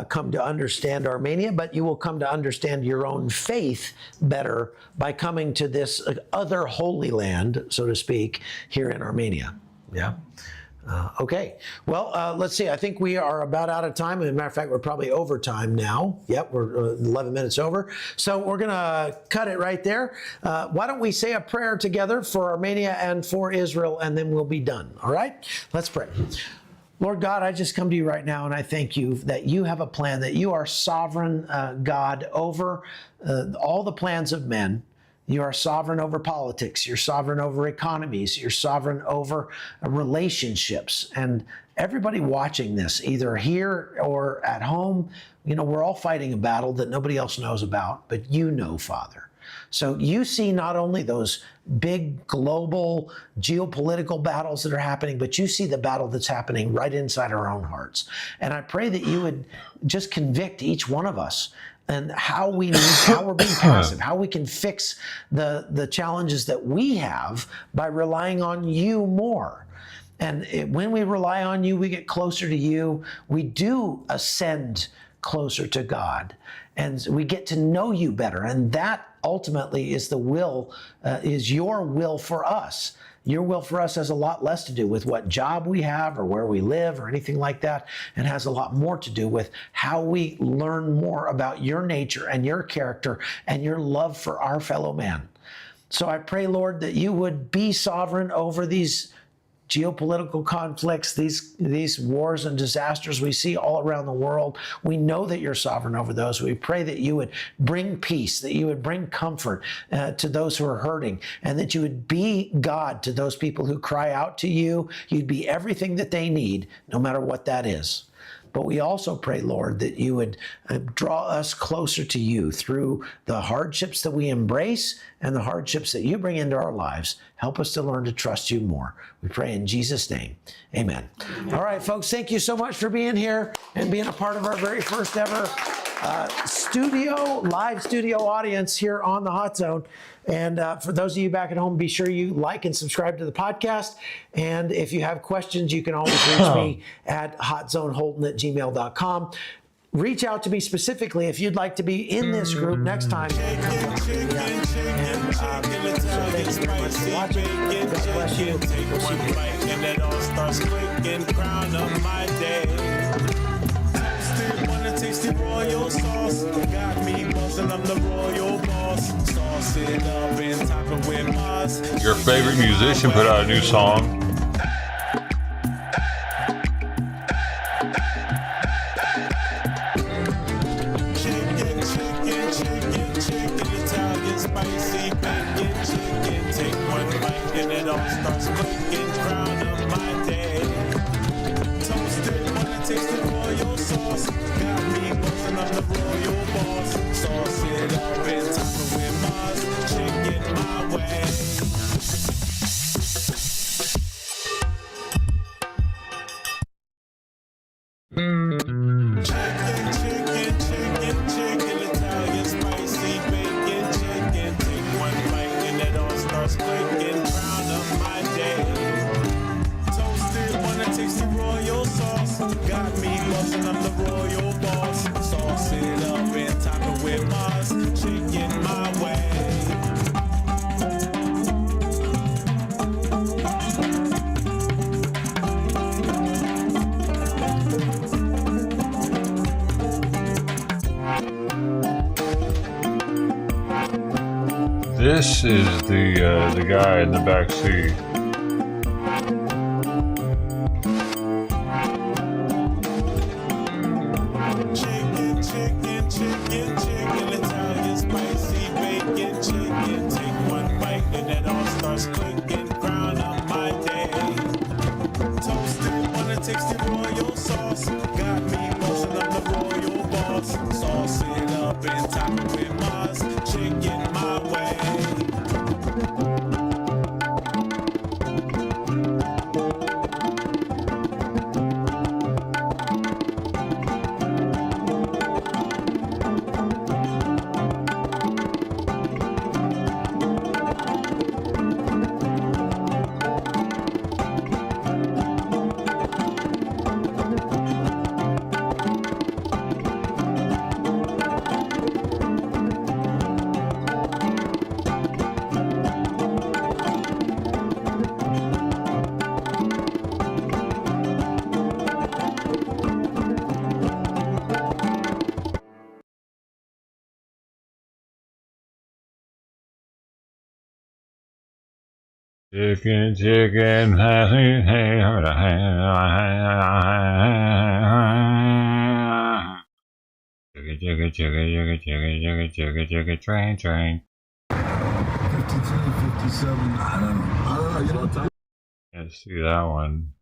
come to understand Armenia, but you will come to understand your own faith better by coming to this other holy land, so to speak, here in Armenia. Yeah. Okay. Well, let's see. I think we are about out of time. As a matter of fact, we're probably over time now. Yep, we're 11 minutes over. So we're going to cut it right there. Why don't we say a prayer together for Armenia and for Israel, and then we'll be done. All right? Let's pray. Lord God, I just come to you right now, and I thank you that you have a plan, that you are sovereign God over all the plans of men. You are sovereign over politics. You're sovereign over economies. You're sovereign over relationships. And everybody watching this, either here or at home, you know, we're all fighting a battle that nobody else knows about, but you know, Father. So you see not only those big global geopolitical battles that are happening, but you see the battle that's happening right inside our own hearts. And I pray that you would just convict each one of us and how we're being passive, how we can fix the challenges that we have by relying on you more. And when we rely on you, we get closer to you. We do ascend closer to God, and we get to know you better. And that ultimately is the will, is your will for us. Your will for us has a lot less to do with what job we have or where we live or anything like that. It has a lot more to do with how we learn more about your nature and your character and your love for our fellow man. So I pray, Lord, that you would be sovereign over these geopolitical conflicts, these wars and disasters we see all around the world. We know that you're sovereign over those. We pray that you would bring peace, that you would bring comfort to those who are hurting, and that you would be God to those people who cry out to you. You'd be everything that they need, no matter what that is. But we also pray, Lord, that you would draw us closer to you through the hardships that we embrace and the hardships that you bring into our lives. Help us to learn to trust you more. We pray in Jesus' name. Amen. All right, folks, thank you so much for being here and being a part of our very first ever live studio audience here on the Hot Zone. And for those of you back at home, be sure you like and subscribe to the podcast. And if you have questions, you can always reach me at hotzoneholton@gmail.com. Reach out to me specifically if you'd like to be in this group next time. So thanks very much for watching. God bless you. We'll see you. Tasty royal sauce, got me buzzing, I'm the royal boss. Sauce it up and top it with Mars. Your favorite musician put out a new song. Chicken, Italian spicy bacon, chicken. Take one bite and it all starts cooking. Crown of my day. Toasted, wanna taste the royal sauce. I'm the royal boss. Sauce it up and top it with Mars. Chicken my way. Chicken, Italian spicy bacon, chicken. Take one bite and it all starts clicking. Crown of my day. Toasted, wanna taste the royal sauce. Got me buzzing, I'm the royal boss. Sauce it up and top it with Mars. Chicken my way. This is the guy in the back seat. Chicken, Italian spicy bacon, chicken. Take one bite and it all starts clicking. Crown of my day. Toasted, wanna taste the royal sauce. Got me buzzing, I'm the royal boss. Sauce it up and top it with Mars. Chicken my way. Chicken, chicken, train, train. 52, 57, I don't know, you know what time? Can't see that one.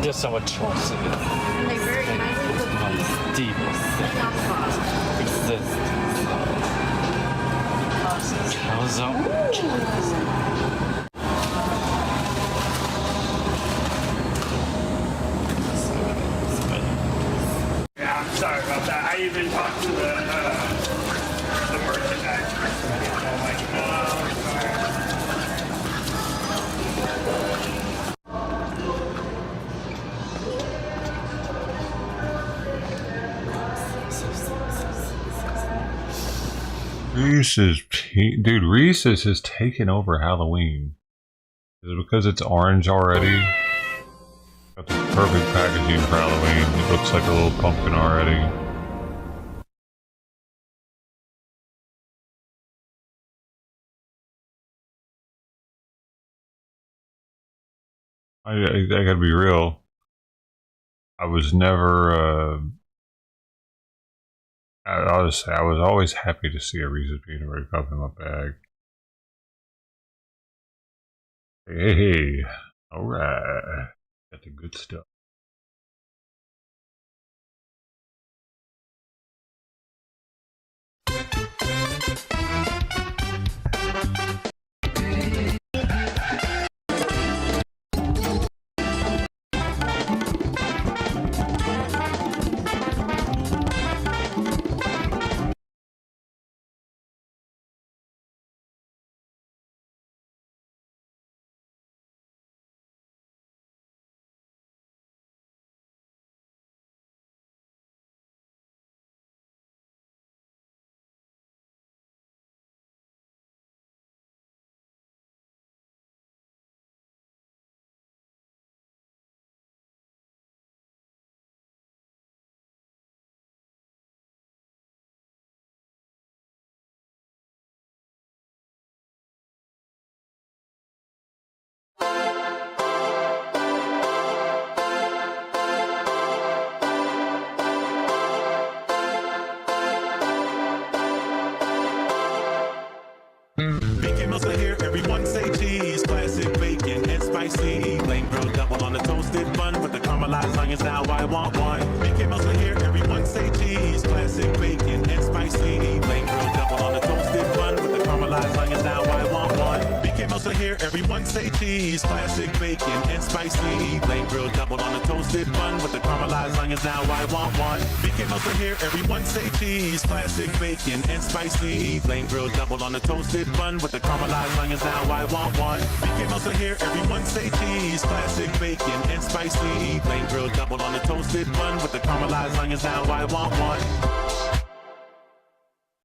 Just so much choice. Deep. Exist. Yeah, I'm sorry about that. I even talked to the merchandise person. I'm like, Reese's has taken over Halloween. Is it because it's orange already? Got the perfect packaging for Halloween. It looks like a little pumpkin already. I gotta be real. I was never, I'll just say, I was always happy to see a Reese's Peanut Butter Cup in my bag. Hey, alright. Got the good stuff. Bacon must here, everyone say cheese. Classic bacon and spicy. Plain grilled double on the toasted bun with the caramelized onions. Now I want one. Bacon must here, everyone say cheese. Classic bacon and spicy. Plain grilled double on the toasted bun with the caramelized onions. Now I want one. Bacon must here, everyone say cheese. Classic bacon and spicy. Plain grilled double on the toasted bun with the caramelized onions. Now I want one. Bacon must here, everyone say cheese. Classic bacon and spicy. Plain grilled double on the toasted bun with the caramelized onions. Now I want one. BK must here, everyone say cheese. Classic bacon and spicy. Plain grilled double on the toasted bun with the caramelized onions. Now I want one.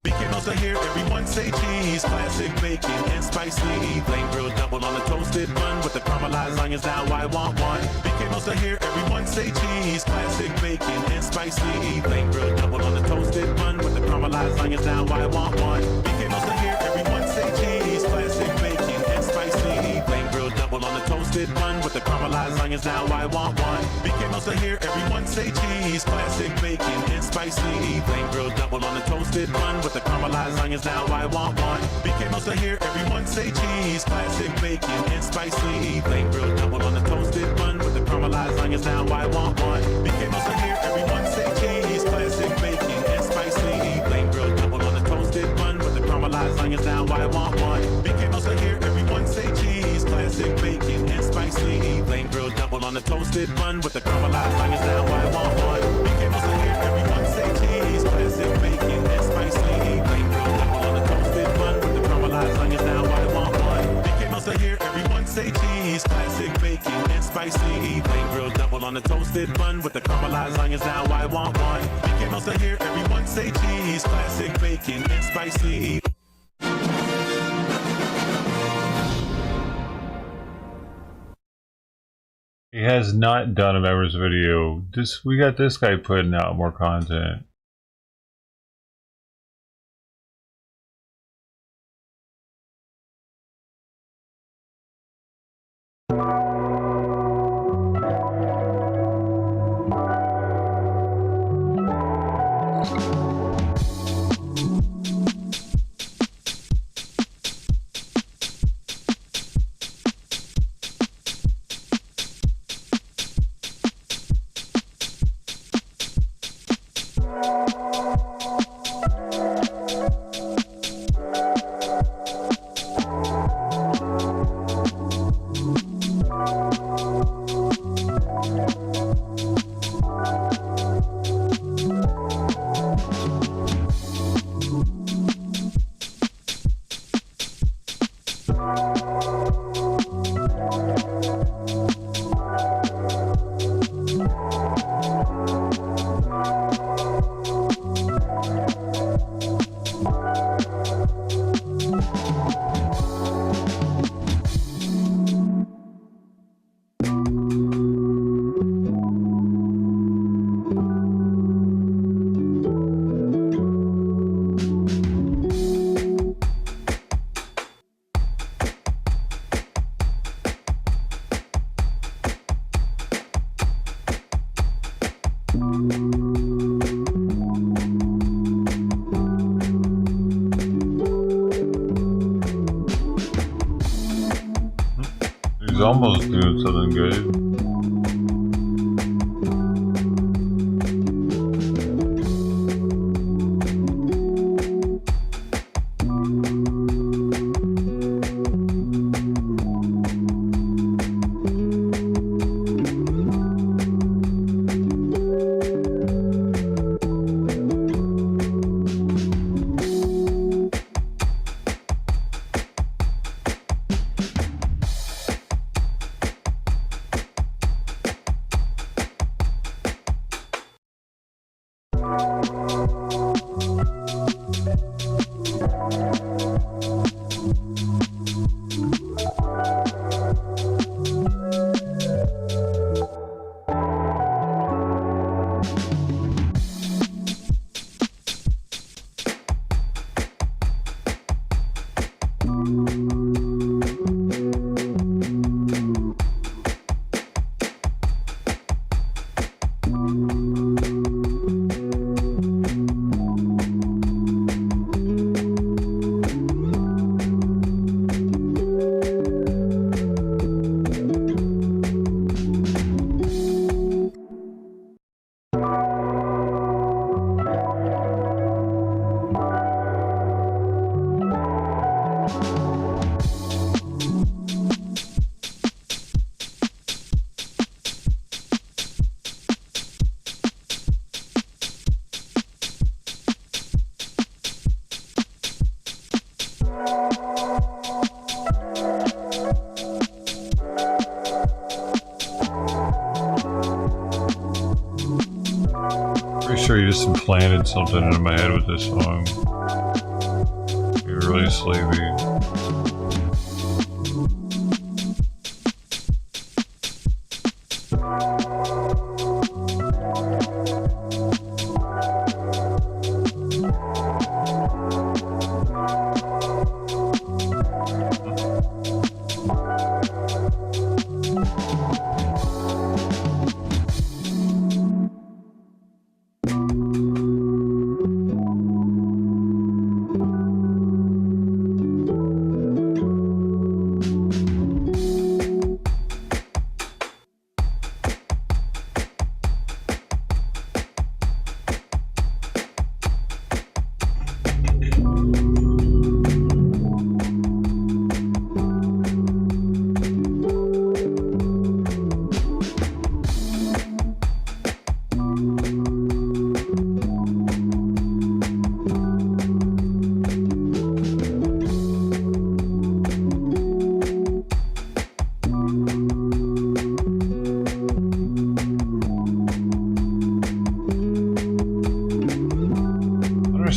BK must here, everyone say cheese. Classic bacon and spicy. Plain grilled double on the toasted bun with the caramelized onions. Now I want one. BK must here, everyone say cheese. Classic bacon and spicy. Plain grilled double on the toasted bun with the caramelized onions. Now I want one. BK must here, everyone say cheese. Classic bacon and spicy. Plain grilled double on the toasted bun with the caramelized onions. Now I want one. BK must here, everyone say cheese. Classic bacon and spicy. Plain grilled double on the toasted bun with the caramelized onions. Now I want one. BK must here, everyone say cheese. Classic bacon and spicy. Plain grilled double on the toasted bun with the caramelized onions. Now I want one. BK must here, everyone say cheese. Classic bacon and spicy. Plain grilled double on the toasted bun with the caramelized onions. Now I want one. BK must here, everyone say cheese. Classic bacon and spicy. Plain grilled double on the toasted bun with the caramelized onions. Now I want one. BK must here, everyone say cheese. Classic bacon and spicy. Plain grilled double on the toasted bun with the caramelized onions. Now I want one. BK must here, everyone say cheese. Classic bacon and spicy. Plain grilled double on the toasted bun with the caramelized onions. Now I want one. BK must here, everyone say cheese. Classic bacon and spicy. He has not done a members video. We got this guy putting out more content. He's almost doing something good. Sure, you just implanted something into my head with this song. You're really sleepy.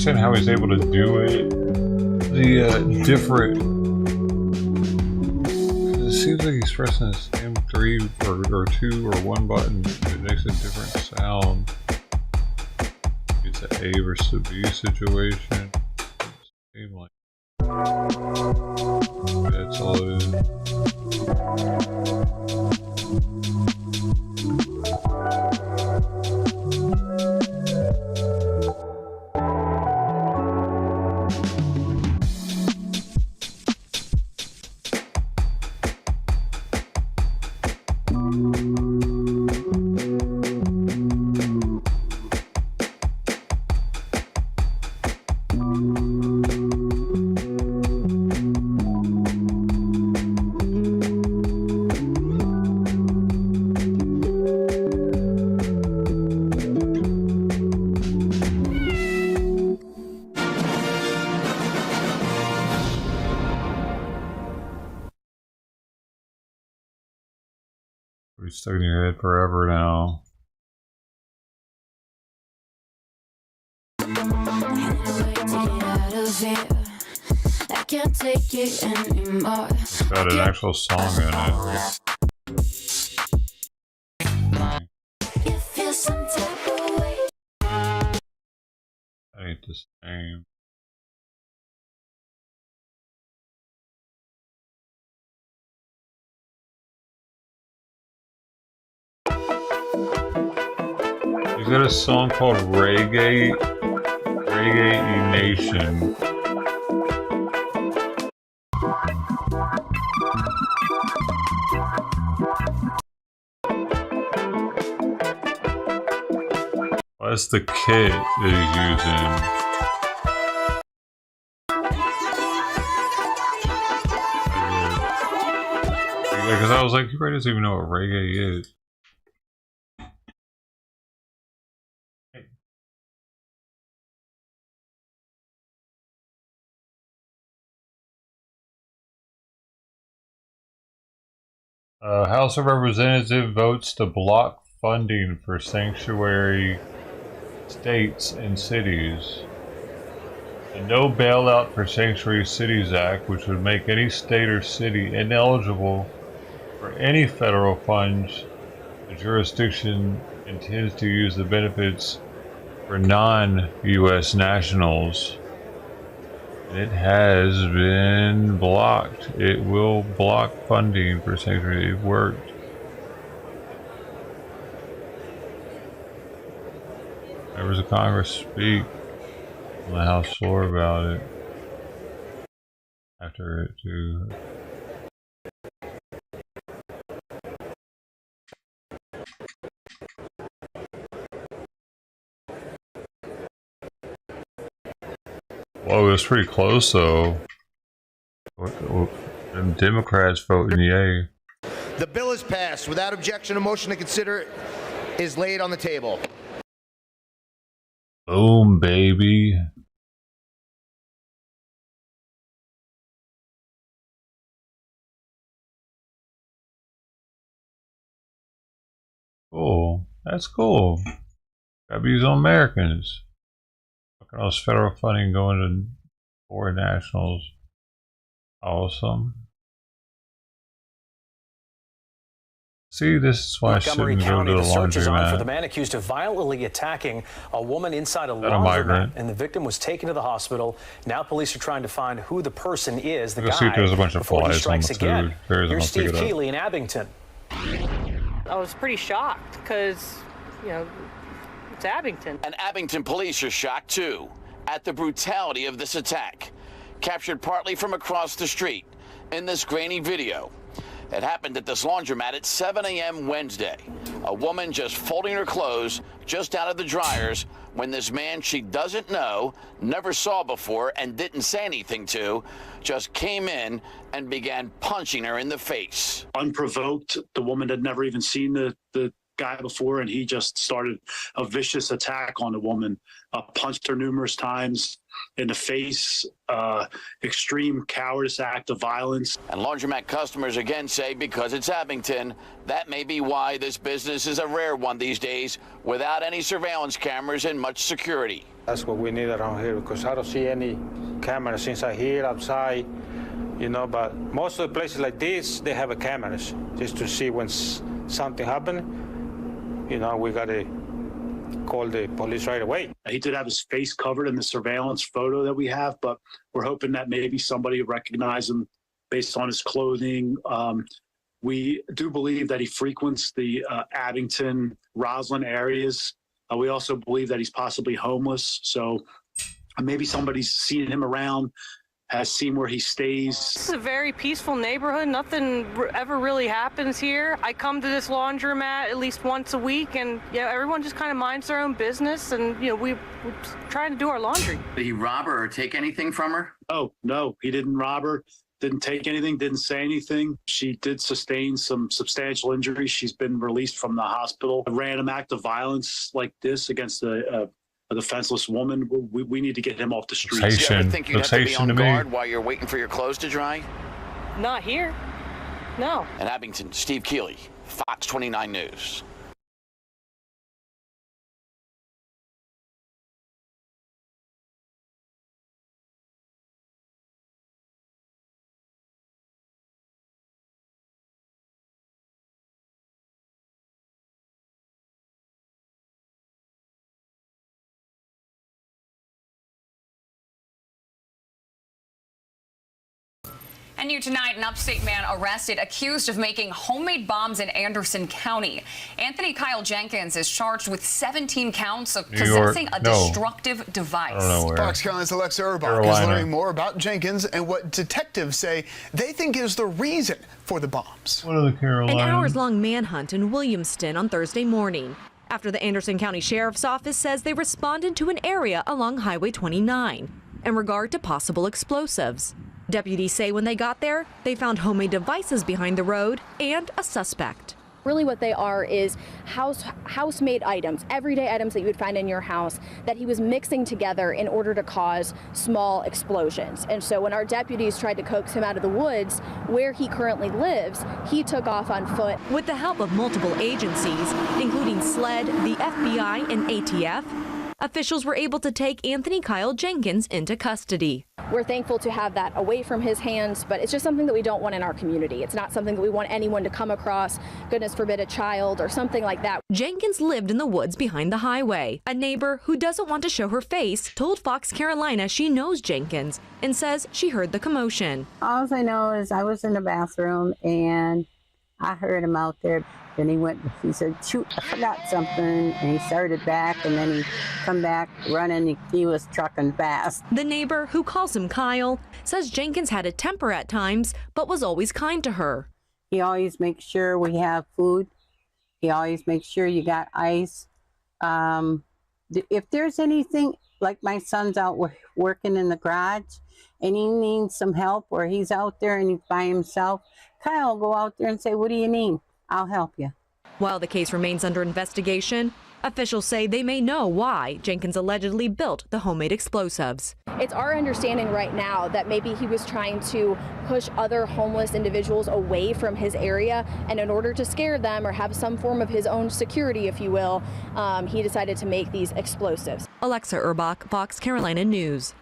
How he's able to do it. The different. It seems like he's pressing the same 3 or 2 or 1 button. It makes a different sound. It's an A versus a B situation. Seems like that's all it is. It's stuck in your head forever now. I can't take it anymore. It's got an actual song in it. You feel some type of way. That ain't the same. He's got a song called Reggae Nation. That's the kit that he's using. Because I was like, he probably doesn't even know what reggae is. House of Representatives votes to block funding for sanctuary states and cities. The No Bailout for Sanctuary Cities Act, which would make any state or city ineligible for any federal funds the jurisdiction intends to use the benefits for non-U.S. nationals. It has been blocked. It will block funding for sanctuary. It worked. Members of Congress speak on the House floor about it after it too. Whoa, it was pretty close though. Them Democrats voting yay. The bill is passed. Without objection, a motion to consider is laid on the table. Boom, baby. Cool. That's cool. Gotta be on Americans. Look at all this federal funding going to foreign nationals. Awesome. See, this is why I shouldn't go to the search is on for the laundromat. man accused of violently attacking a woman inside a Is that a migrant? laundromat, and the victim was taken to the hospital. Now police are trying to find who the person is, the Go guy, see if there's a bunch of before he flies on strikes the again. food. Bears Here's won't pick Steve it up. Keeley in Abington. I was pretty shocked because, you know, it's Abington. And Abington police are shocked too at the brutality of this attack, captured partly from across the street in this grainy video. It happened at this laundromat at 7 a.m. Wednesday. A woman just folding her clothes just out of the dryers when this man she doesn't know, never saw before, and didn't say anything to, just came in and began punching her in the face. Unprovoked, the woman had never even seen the guy before, and he just started a vicious attack on the woman, punched her numerous times in the face, extreme cowardice act of violence. And laundromat customers again say because it's Abington, that may be why this business is a rare one these days without any surveillance cameras and much security. That's what we need around here because I don't see any cameras inside here, outside, you know, but most of the places like this, they have cameras just to see when something happened. You know, we got to call the police right away. He did have his face covered in the surveillance photo that we have, but we're hoping that maybe somebody recognized him based on his clothing. We do believe that he frequents the Abington, Roslyn areas. We also believe that he's possibly homeless. So maybe somebody's seen him around, has seen where he stays. This is a very peaceful neighborhood. Nothing ever really happens here. I come to this laundromat at least once a week, and everyone just kind of minds their own business, and we're trying to do our laundry. Did he rob her or take anything from her? Oh, no, he didn't rob her, didn't take anything, didn't say anything. She did sustain some substantial injuries. She's been released from the hospital. A random act of violence like this against a defenseless woman, we need to get him off the streets. Do you ever think you'd have to be on guard while you're waiting for your clothes to dry? Not here. No. In Abington, Steve Keeley, Fox 29 News. And new tonight, an upstate man arrested, accused of making homemade bombs in Anderson County. Anthony Kyle Jenkins is charged with 17 counts of possessing a destructive device. Fox County's Alexa Urbach is learning more about Jenkins and what detectives say they think is the reason for the bombs. What are the Carolina? An hours-long manhunt in Williamston on Thursday morning. after the Anderson County Sheriff's Office says they responded to an area along Highway 29 in regard to possible explosives. Deputies say when they got there, they found homemade devices behind the road and a suspect. Really what they are is house-made items, everyday items that you would find in your house that he was mixing together in order to cause small explosions. And so when our deputies tried to coax him out of the woods where he currently lives, he took off on foot. With the help of multiple agencies, including SLED, the FBI, and ATF, officials were able to take Anthony Kyle Jenkins into custody. We're thankful to have that away from his hands, but it's just something that we don't want in our community. It's not something that we want anyone to come across, goodness forbid a child or something like that. Jenkins lived in the woods behind the highway. A neighbor who doesn't want to show her face told Fox Carolina she knows Jenkins and says she heard the commotion. All I know is I was in the bathroom and I heard him out there. Then he said, shoot, I forgot something. And he started back and then he come back running. He was trucking fast. The neighbor, who calls him Kyle, says Jenkins had a temper at times, but was always kind to her. He always makes sure we have food. He always makes sure you got ice. If there's anything, like my son's out working in the garage and he needs some help or he's out there and he's by himself, Kyle will go out there and say, what do you need? I'll help you. While the case remains under investigation, officials say they may know why Jenkins allegedly built the homemade explosives. It's our understanding right now that maybe he was trying to push other homeless individuals away from his area, and in order to scare them or have some form of his own security, if you will, he decided to make these explosives. Alexa Urbach, Fox Carolina News.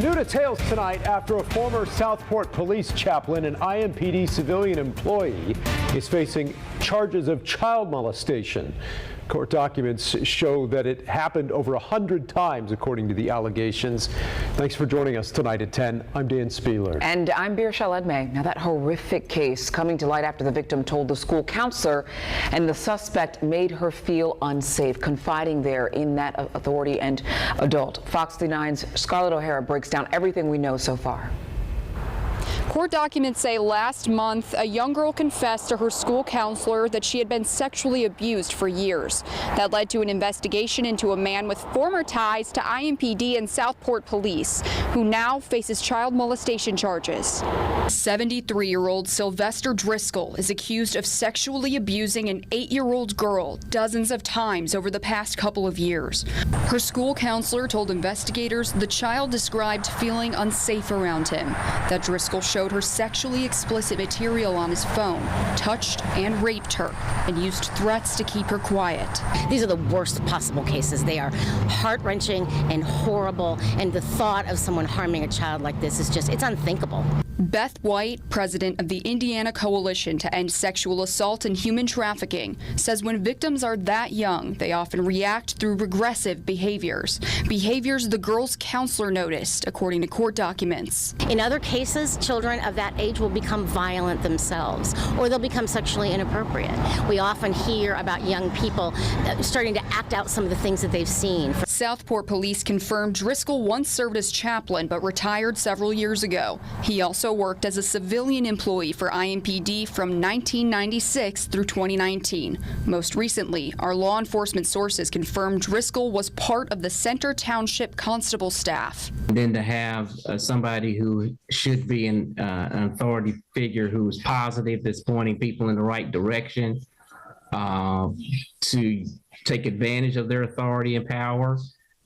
New details tonight after a former Southport police chaplain and IMPD civilian employee is facing charges of child molestation. Court documents show that it happened over 100 times, according to the allegations. Thanks for joining us tonight at 10. I'm Dan Spieler. And I'm Birshal Edmay. Now, that horrific case coming to light after the victim told the school counselor and the suspect made her feel unsafe, confiding there in that authority and adult. Fox 9's Scarlett O'Hara breaks down everything we know so far. Court documents say last month, a young girl confessed to her school counselor that she had been sexually abused for years. That led to an investigation into a man with former ties to IMPD and Southport police, who now faces child molestation charges. 73-year-old Sylvester Driscoll is accused of sexually abusing an 8-year-old girl dozens of times over the past couple of years. Her school counselor told investigators the child described feeling unsafe around him, that Driscoll showed her sexually explicit material on his phone, touched and raped her, and used threats to keep her quiet. These are the worst possible cases. They are heart-wrenching and horrible, and the thought of someone harming a child like this is just, it's unthinkable. Beth White, president of the Indiana Coalition to End Sexual Assault and Human Trafficking, says when victims are that young, they often react through regressive behaviors the girl's counselor noticed, according to court documents. In other cases, children of that age will become violent themselves, or they'll become sexually inappropriate. We often hear about young people starting to act out some of the things that they've seen. Southport police confirmed Driscoll once served as chaplain but retired several years ago. He also worked as a civilian employee for IMPD from 1996 through 2019. Most recently, our law enforcement sources confirmed Driscoll was part of the Center Township Constable staff. Then to have somebody who should be an authority figure who's positive, that's pointing people in the right direction, to take advantage of their authority and power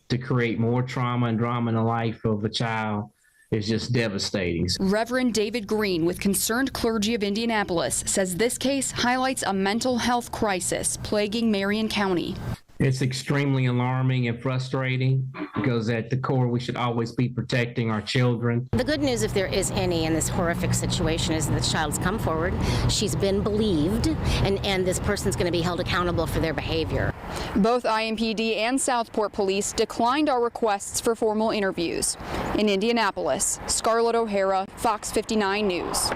to create more trauma and drama in the life of a child is just devastating. Reverend David Green with Concerned Clergy of Indianapolis says this case highlights a mental health crisis plaguing Marion County. It's extremely alarming and frustrating because at the core, we should always be protecting our children. The good news, if there is any in this horrific situation, is that the child's come forward. She's been believed, and this person's going to be held accountable for their behavior. Both IMPD and Southport Police declined our requests for formal interviews. In Indianapolis, Scarlett O'Hara, Fox 59 News.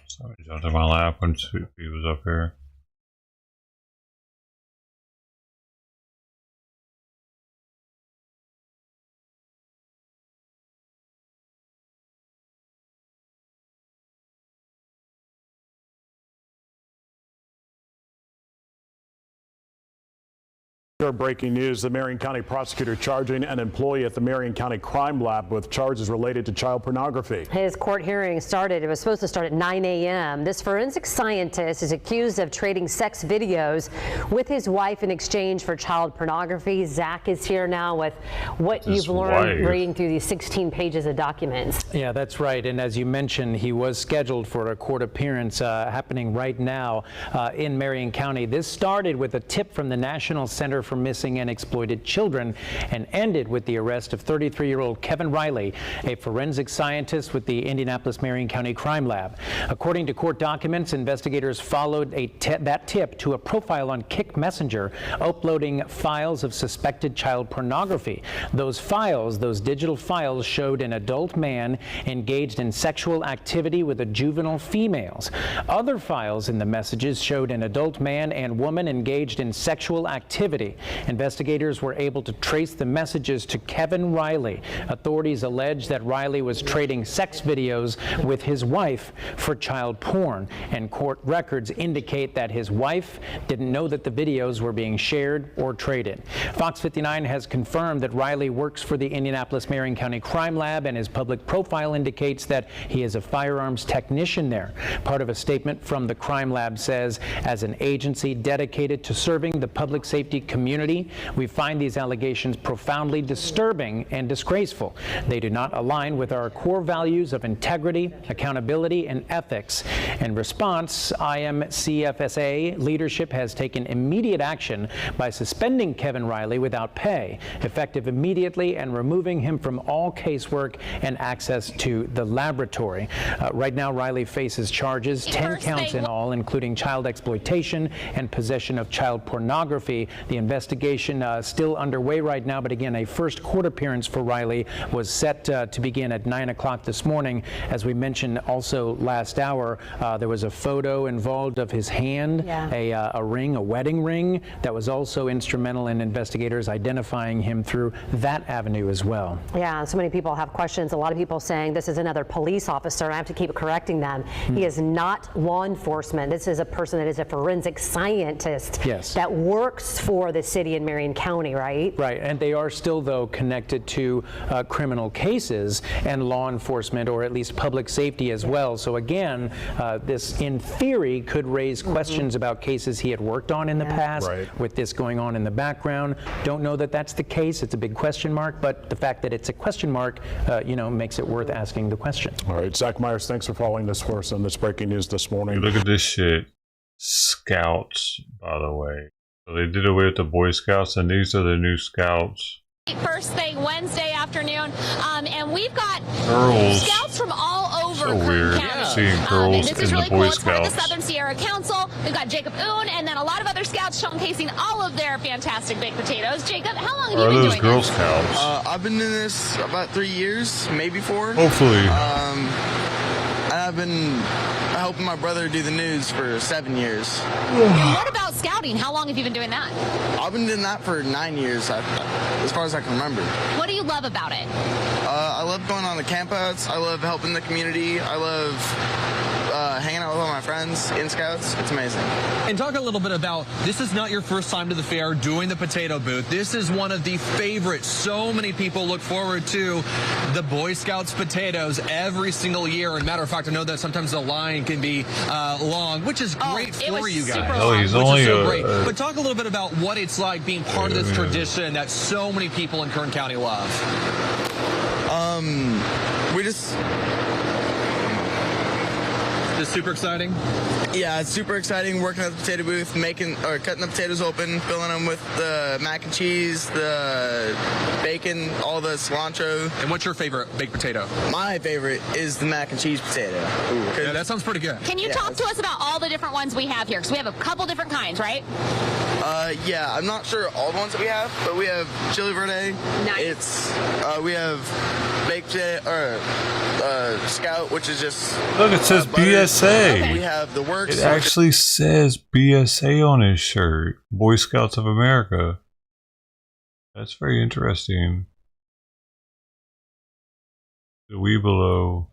So he jumped in my lap when he was up here. Breaking news, the Marion County prosecutor charging an employee at the Marion County Crime Lab with charges related to child pornography. His court hearing started, it was supposed to start at 9 a.m. This forensic scientist is accused of trading sex videos with his wife in exchange for child pornography. Zach is here now with what you've learned reading through these 16 pages of documents. Yeah, that's right. And as you mentioned, he was scheduled for a court appearance happening right now in Marion County. This started with a tip from the National Center for Missing and Exploited Children and ended with the arrest of 33-year-old Kevin Riley, a forensic scientist with the Indianapolis-Marion County Crime Lab. According to court documents, investigators followed that tip to a profile on Kick Messenger, uploading files of suspected child pornography. Those files, those digital files, showed an adult man engaged in sexual activity with a juvenile females. Other files in the messages showed an adult man and woman engaged in sexual activity. Investigators were able to trace the messages to Kevin Riley. Authorities allege that Riley was trading sex videos with his wife for child porn, and court records indicate that his wife didn't know that the videos were being shared or traded. Fox 59 has confirmed that Riley works for the Indianapolis-Marion County Crime Lab, and his public profile indicates that he is a firearms technician there. Part of a statement from the Crime Lab says, as an agency dedicated to serving the public safety community, we find these allegations profoundly disturbing and disgraceful. They do not align with our core values of integrity, accountability, and ethics. In response, IMCFSA leadership has taken immediate action by suspending Kevin Riley without pay, effective immediately, and removing him from all casework and access to the laboratory. Right now, Riley faces charges, 10 counts in all, including child exploitation and possession of child pornography. The investigation still underway right now, but again, a first court appearance for Riley was set to begin at 9 o'clock this morning. As we mentioned also last hour, there was a photo involved of his hand, a ring, a wedding ring, that was also instrumental in investigators identifying him through that avenue as well. Yeah, so many people have questions. A lot of people saying this is another police officer. I have to keep correcting them. He is not law enforcement. This is a person that is a forensic scientist that works for the city in Marion County, right? Right, and they are still, though, connected to criminal cases and law enforcement, or at least public safety as well. So again, this in theory could raise questions about cases he had worked on in the past, with this going on in the background. Don't know that that's the case. It's a big question mark, but the fact that it's a question mark, makes it worth asking the question. All right, Zach Myers, thanks for following this for us on this breaking news this morning. Look at this shit. Scouts, by the way. So they did away with the Boy Scouts, and these are the new Scouts. First thing Wednesday afternoon, and we've got girls Scouts from all over so weird seeing girls this is in really the cool. Boy It's part of Scouts. the Southern Sierra Council. We've got Jacob Oon, and then a lot of other Scouts showcasing all of their fantastic baked potatoes. Jacob, how long have you been doing Girl this? Scouts? I've been doing this about 3 years, maybe 4. Hopefully. And I've been helping my brother do the news for 7 years. And what about scouting? How long have you been doing that? I've been doing that for 9 years, as far as I can remember. What do you love about it? I love going on the campouts. I love helping the community. I love hanging out with all my friends in Scouts. It's amazing. And talk a little bit about, this is not your first time to the fair doing the potato booth. This is one of the favorites. So many people look forward to the Boy Scouts potatoes every single year. And matter of fact, I know that sometimes the line can be long, which is great for you guys. Oh, he's only great. But talk a little bit about what it's like being part of this tradition that so many people in Kern County love. We just... Is super exciting? Yeah, it's super exciting working at the potato booth, cutting the potatoes open, filling them with the mac and cheese, the bacon, all the cilantro. And what's your favorite baked potato? My favorite is the mac and cheese potato. Yeah, that sounds pretty good. Can you talk to us about all the different ones we have here? Because we have a couple different kinds, right? Yeah, I'm not sure all the ones that we have, but we have chili verde. Nice. We have baked potato, Scout, which is just... Look, it says BSA. Okay. We have the works. It actually says BSA on his shirt. Boy Scouts of America. That's very interesting. The Weebelo.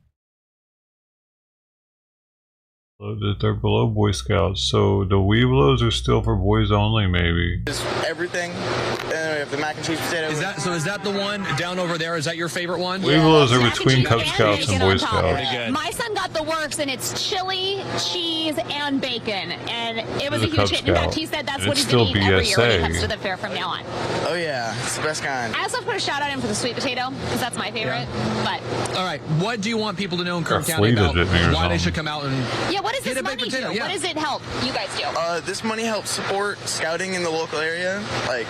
They're below Boy Scouts, so the Weebelos are still for boys only, maybe. Just everything. And then we have the mac and cheese potato. Is that the one down over there? Is that your favorite one? Weebelos are between Cub Scouts and Boy Scouts. Pretty good. My son got the works, and it's chili, cheese, and bacon, and it was a huge hit. In fact, he said that's what he's going to eat every year when he comes to the fair from now on. Oh yeah, it's the best kind. I also have to put a shout out in for the sweet potato, because that's my favorite. But all right, what do you want people to know in Kern County about why they should come out and what does this money do? What does it help you guys do? This money helps support scouting in the local area. Like,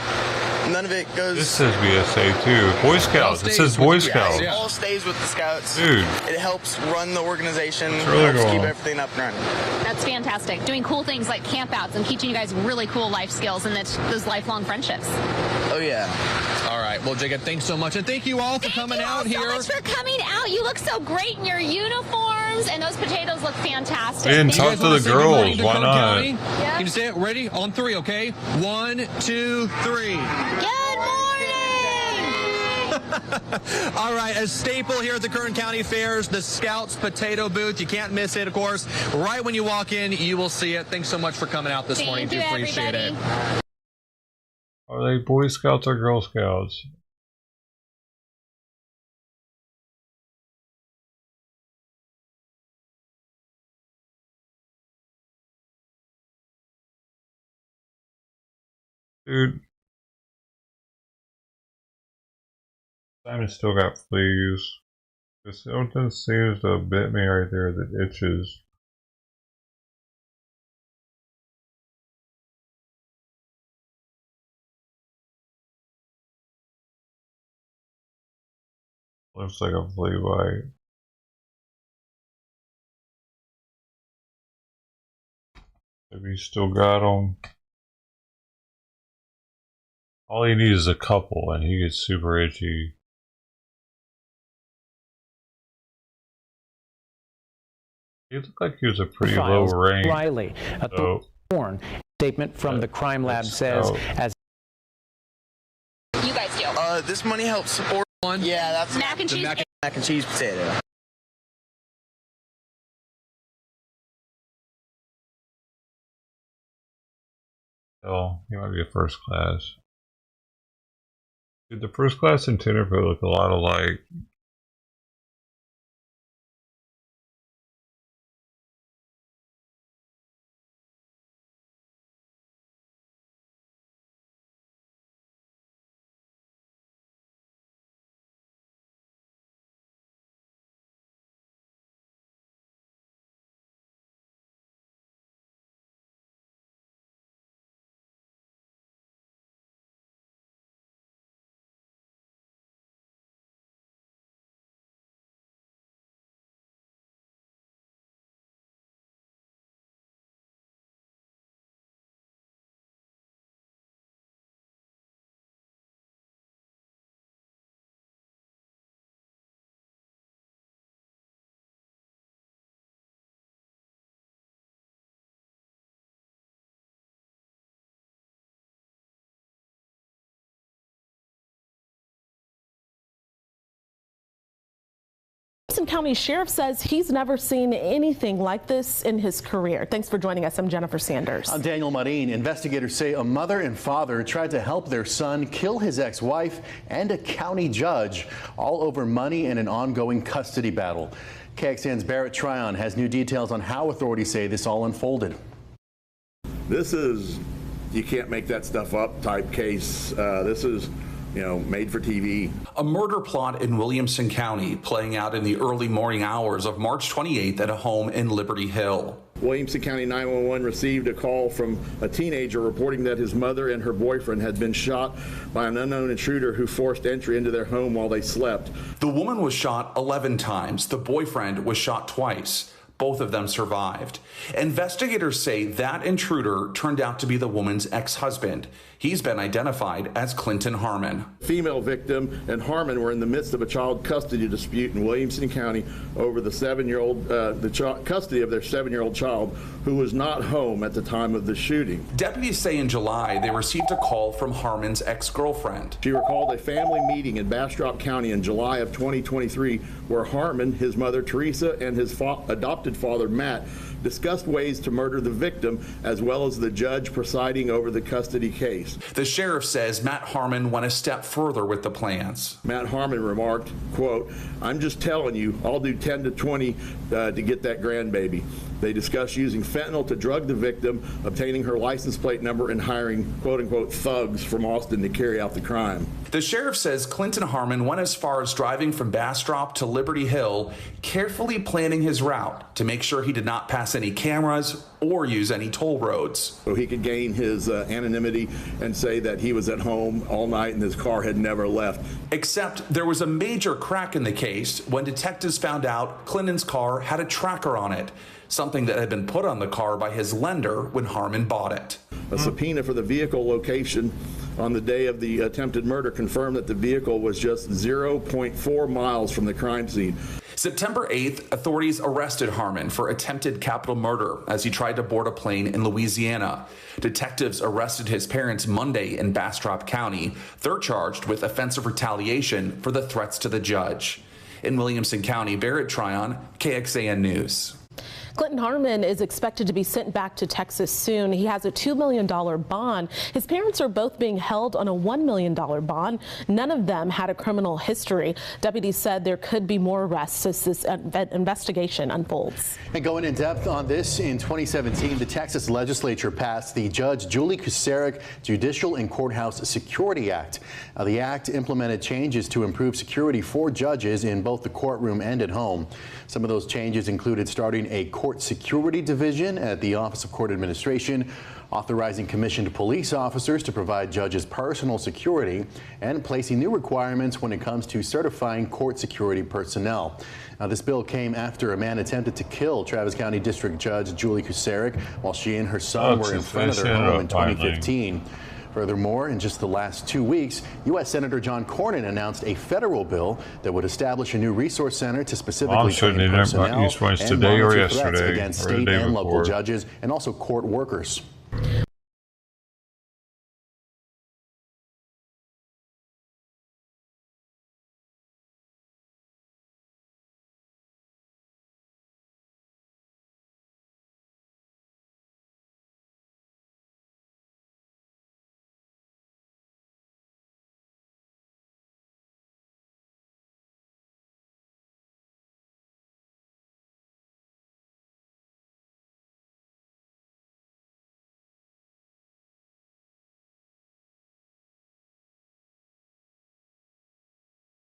none of it goes... This says BSA too. Boy Scouts. It says Boy Scouts. It all stays with the Scouts. Dude. It helps run the organization. It's really helps cool. keep everything up and running. That's fantastic. Doing cool things like campouts and teaching you guys really cool life skills and those lifelong friendships. Oh, yeah. All right. Well, Jacob, thanks so much. And thank you all for coming out here. Thank you so much for coming out. You look so great in your uniforms, and those potatoes look fantastic. And talk to the girls. Why not? Yep. Can you say it? Ready? On three, okay? 1, 2, 3. Good morning! All right, a staple here at the Kern County Fairs, the Scouts Potato Booth. You can't miss it, of course. Right when you walk in, you will see it. Thanks so much for coming out this morning. Thank you, Appreciate it. Are they Boy Scouts or Girl Scouts? Dude. Simon still got fleas. Something seems to have bit me right there that itches. Looks like a flea bite. Maybe you still got them. All he needs is a couple and he gets super itchy. He looked like he was a pretty low rank. Riley, a Thorn statement from the crime lab says as you guys do. This money helps support one. Yeah, that's mac and cheese. Mac and cheese potato. Oh, he might be a first class. Dude, the first class and Tenderfoot look a lot alike. Williamson County Sheriff says he's never seen anything like this in his career. Thanks for joining us. I'm Jennifer Sanders. I'm Daniel Marin. Investigators say a mother and father tried to help their son kill his ex-wife and a county judge, all over money and an ongoing custody battle. KXAN's Barrett Tryon has new details on how authorities say this all unfolded. This is, you can't make that stuff up type case. This is, made for TV. A murder plot in Williamson County playing out in the early morning hours of March 28th at a home in Liberty Hill. Williamson County 911 received a call from a teenager reporting that his mother and her boyfriend had been shot by an unknown intruder who forced entry into their home while they slept. The woman was shot 11 times. The boyfriend was shot twice. Both of them survived. Investigators say that intruder turned out to be the woman's ex-husband. He's been identified as Clinton Harmon. Female victim and Harmon were in the midst of a child custody dispute in Williamson County over the custody of their 7-year-old child, who was not home at the time of the shooting. Deputies say in July they received a call from Harmon's ex-girlfriend. She recalled a family meeting in Bastrop County in July of 2023 where Harmon, his mother Teresa, and his adopted father Matt discussed ways to murder the victim, as well as the judge presiding over the custody case. The sheriff says Matt Harmon went a step further with the plans. Matt Harmon remarked, quote, "I'm just telling you, I'll do 10 to 20 to get that grandbaby." They discussed using fentanyl to drug the victim, obtaining her license plate number, and hiring quote-unquote thugs from Austin to carry out the crime. The sheriff says Clinton Harmon went as far as driving from Bastrop to Liberty Hill, carefully planning his route to make sure he did not pass any cameras or use any toll roads. So he could gain his anonymity and say that he was at home all night and his car had never left. Except there was a major crack in the case when detectives found out Clinton's car had a tracker on it, something that had been put on the car by his lender when Harmon bought it. A subpoena for the vehicle location on the day of the attempted murder confirmed that the vehicle was just 0.4 miles from the crime scene. September 8th, authorities arrested Harmon for attempted capital murder as he tried to board a plane in Louisiana. Detectives arrested his parents Monday in Bastrop County. They're charged with offensive retaliation for the threats to the judge. In Williamson County, Barrett Tryon, KXAN News. Clinton Harmon is expected to be sent back to Texas soon. He has a $2 million bond. His parents are both being held on a $1 million bond. None of them had a criminal history. Deputies said there could be more arrests as this investigation unfolds. And going in depth on this, in 2017, the Texas legislature passed the Judge Julie Kucerik Judicial and Courthouse Security Act. The act implemented changes to improve security for judges in both the courtroom and at home. Some of those changes included starting a court security division at the Office of Court Administration, authorizing commissioned police officers to provide judges personal security, and placing new requirements when it comes to certifying court security personnel. Now, this bill came after a man attempted to kill Travis County District Judge Julie Kucerik while she and her son were in front of their home in 2015. Furthermore, in just the last 2 weeks, U.S. Senator John Cornyn announced a federal bill that would establish a new resource center to specifically train personnel and monitor threats against state and local judges and also court workers.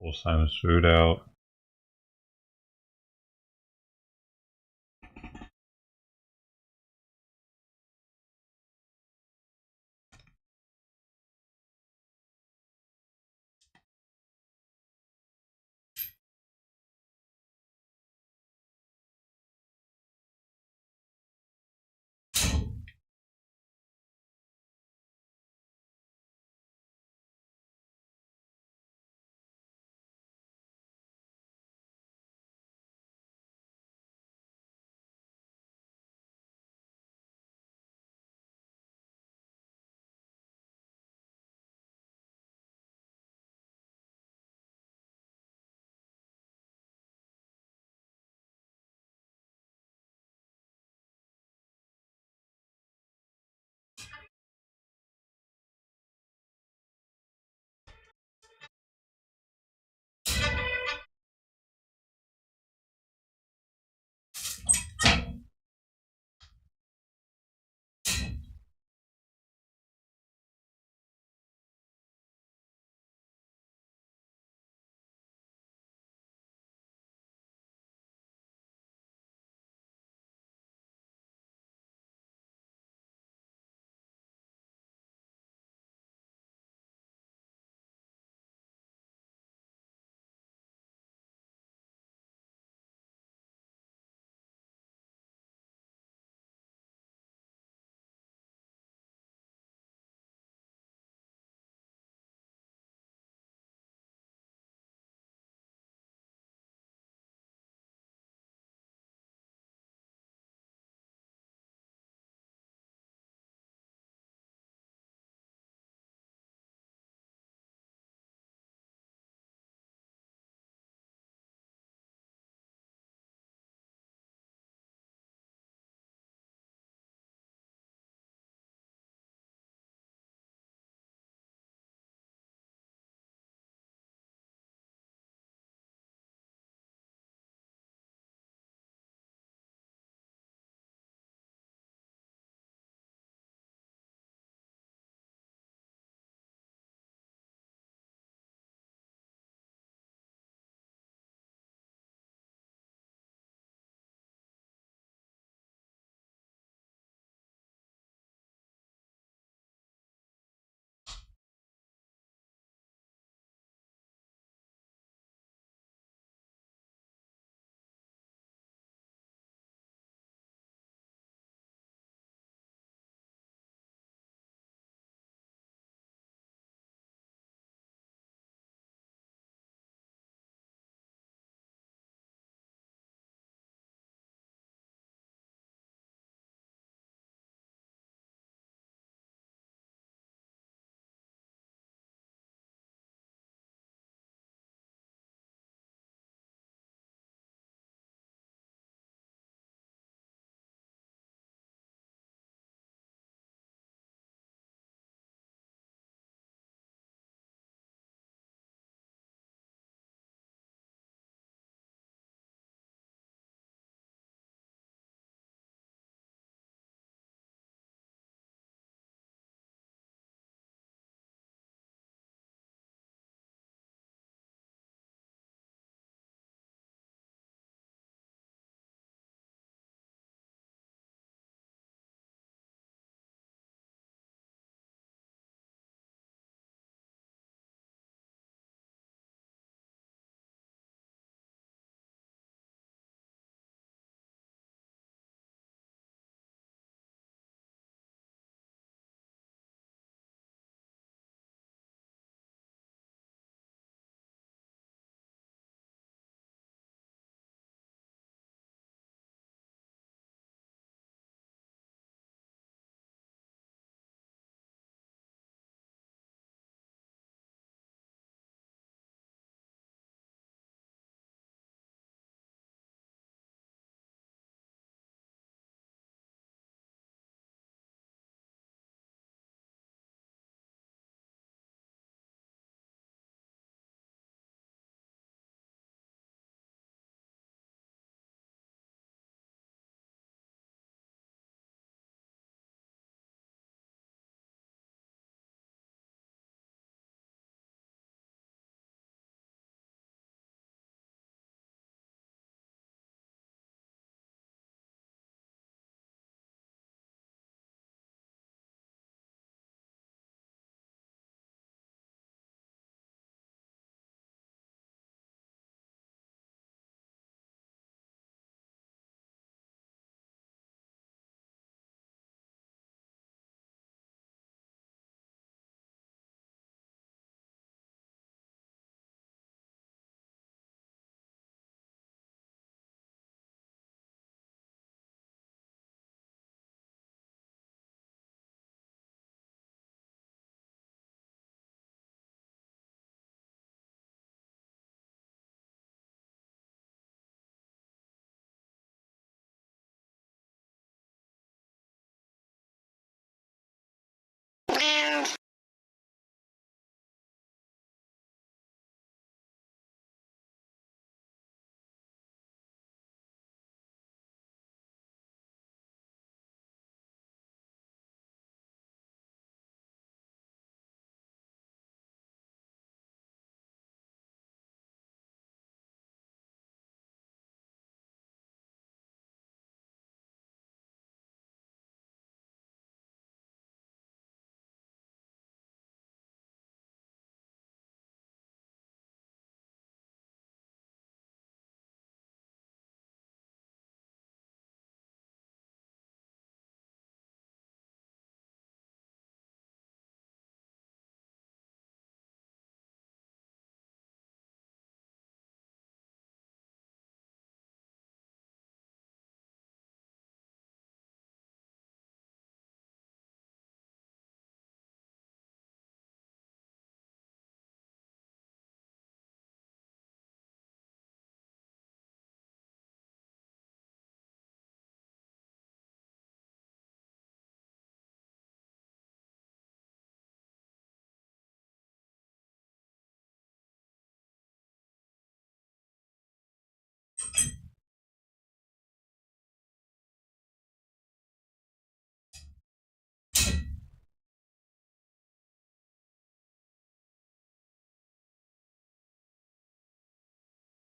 Pull Simon's food out.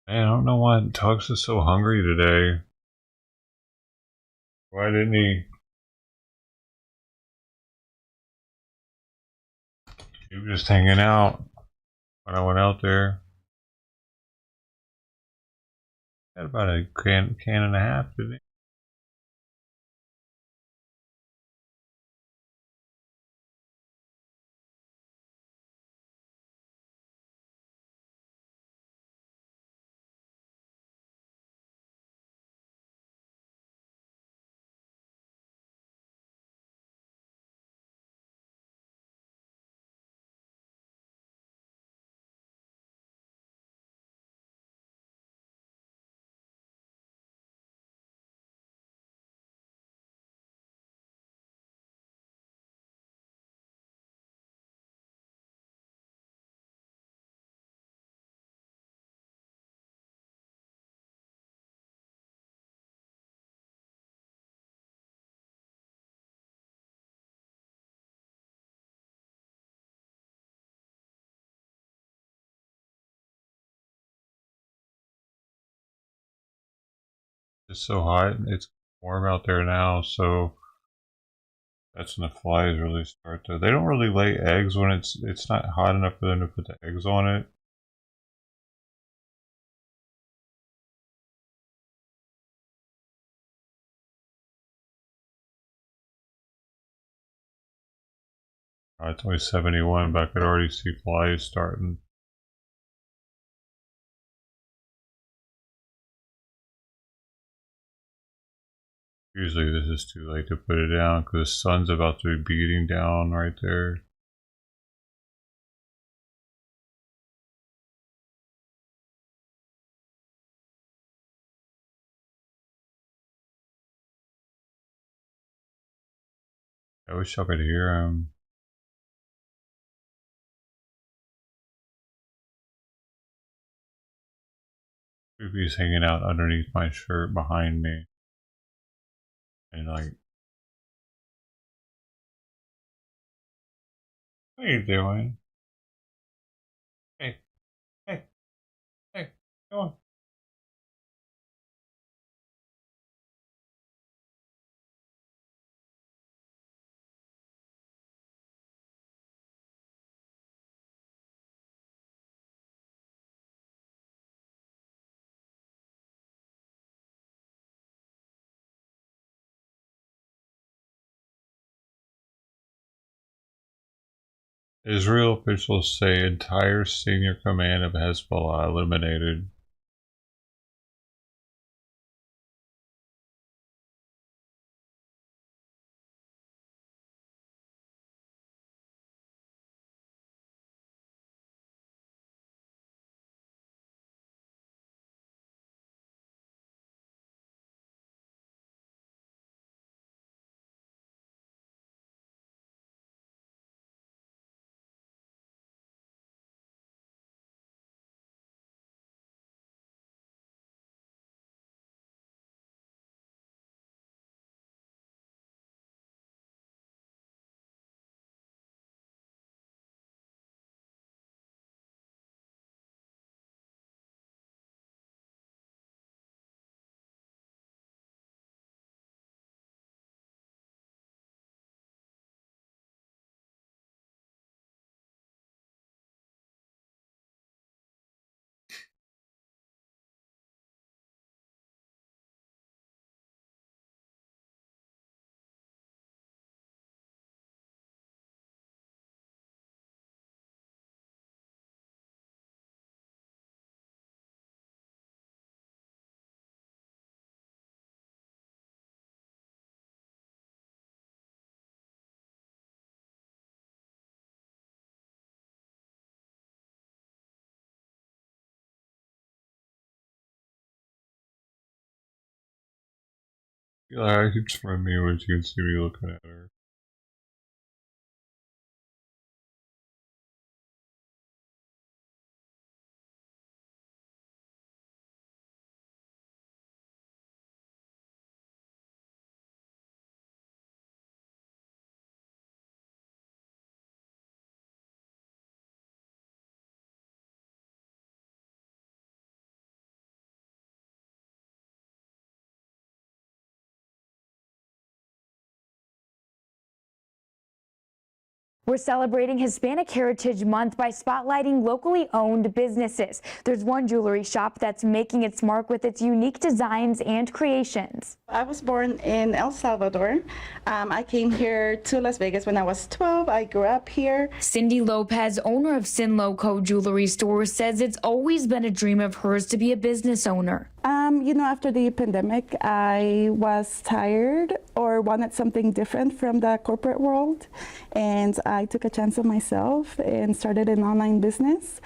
Man, I don't know why Tux is so hungry today. Why didn't he? He was just hanging out when I went out there. Had about a can and a half, didn't he? It's so hot. It's warm out there now, so that's when the flies really start to. They don't really lay eggs when it's not hot enough for them to put the eggs on it. It's only 71, but I could already see flies starting. Usually this is too late to put it down because the sun's about to be beating down right there. I wish I could hear him. Maybe he's hanging out underneath my shirt behind me. And like, what are you doing? Hey, hey, hey, come on. Israel officials say entire senior command of Hezbollah eliminated. It's from me when you can see me looking at her. We're celebrating Hispanic Heritage Month by spotlighting locally owned businesses. There's one jewelry shop that's making its mark with its unique designs and creations. I was born in El Salvador. I came here to Las Vegas when I was 12. I grew up here. Cindy Lopez, owner of Sin Loco Jewelry Store, says it's always been a dream of hers to be a business owner. You know, after the pandemic, I was tired or wanted something different from the corporate world. And I took a chance on myself and started an online business.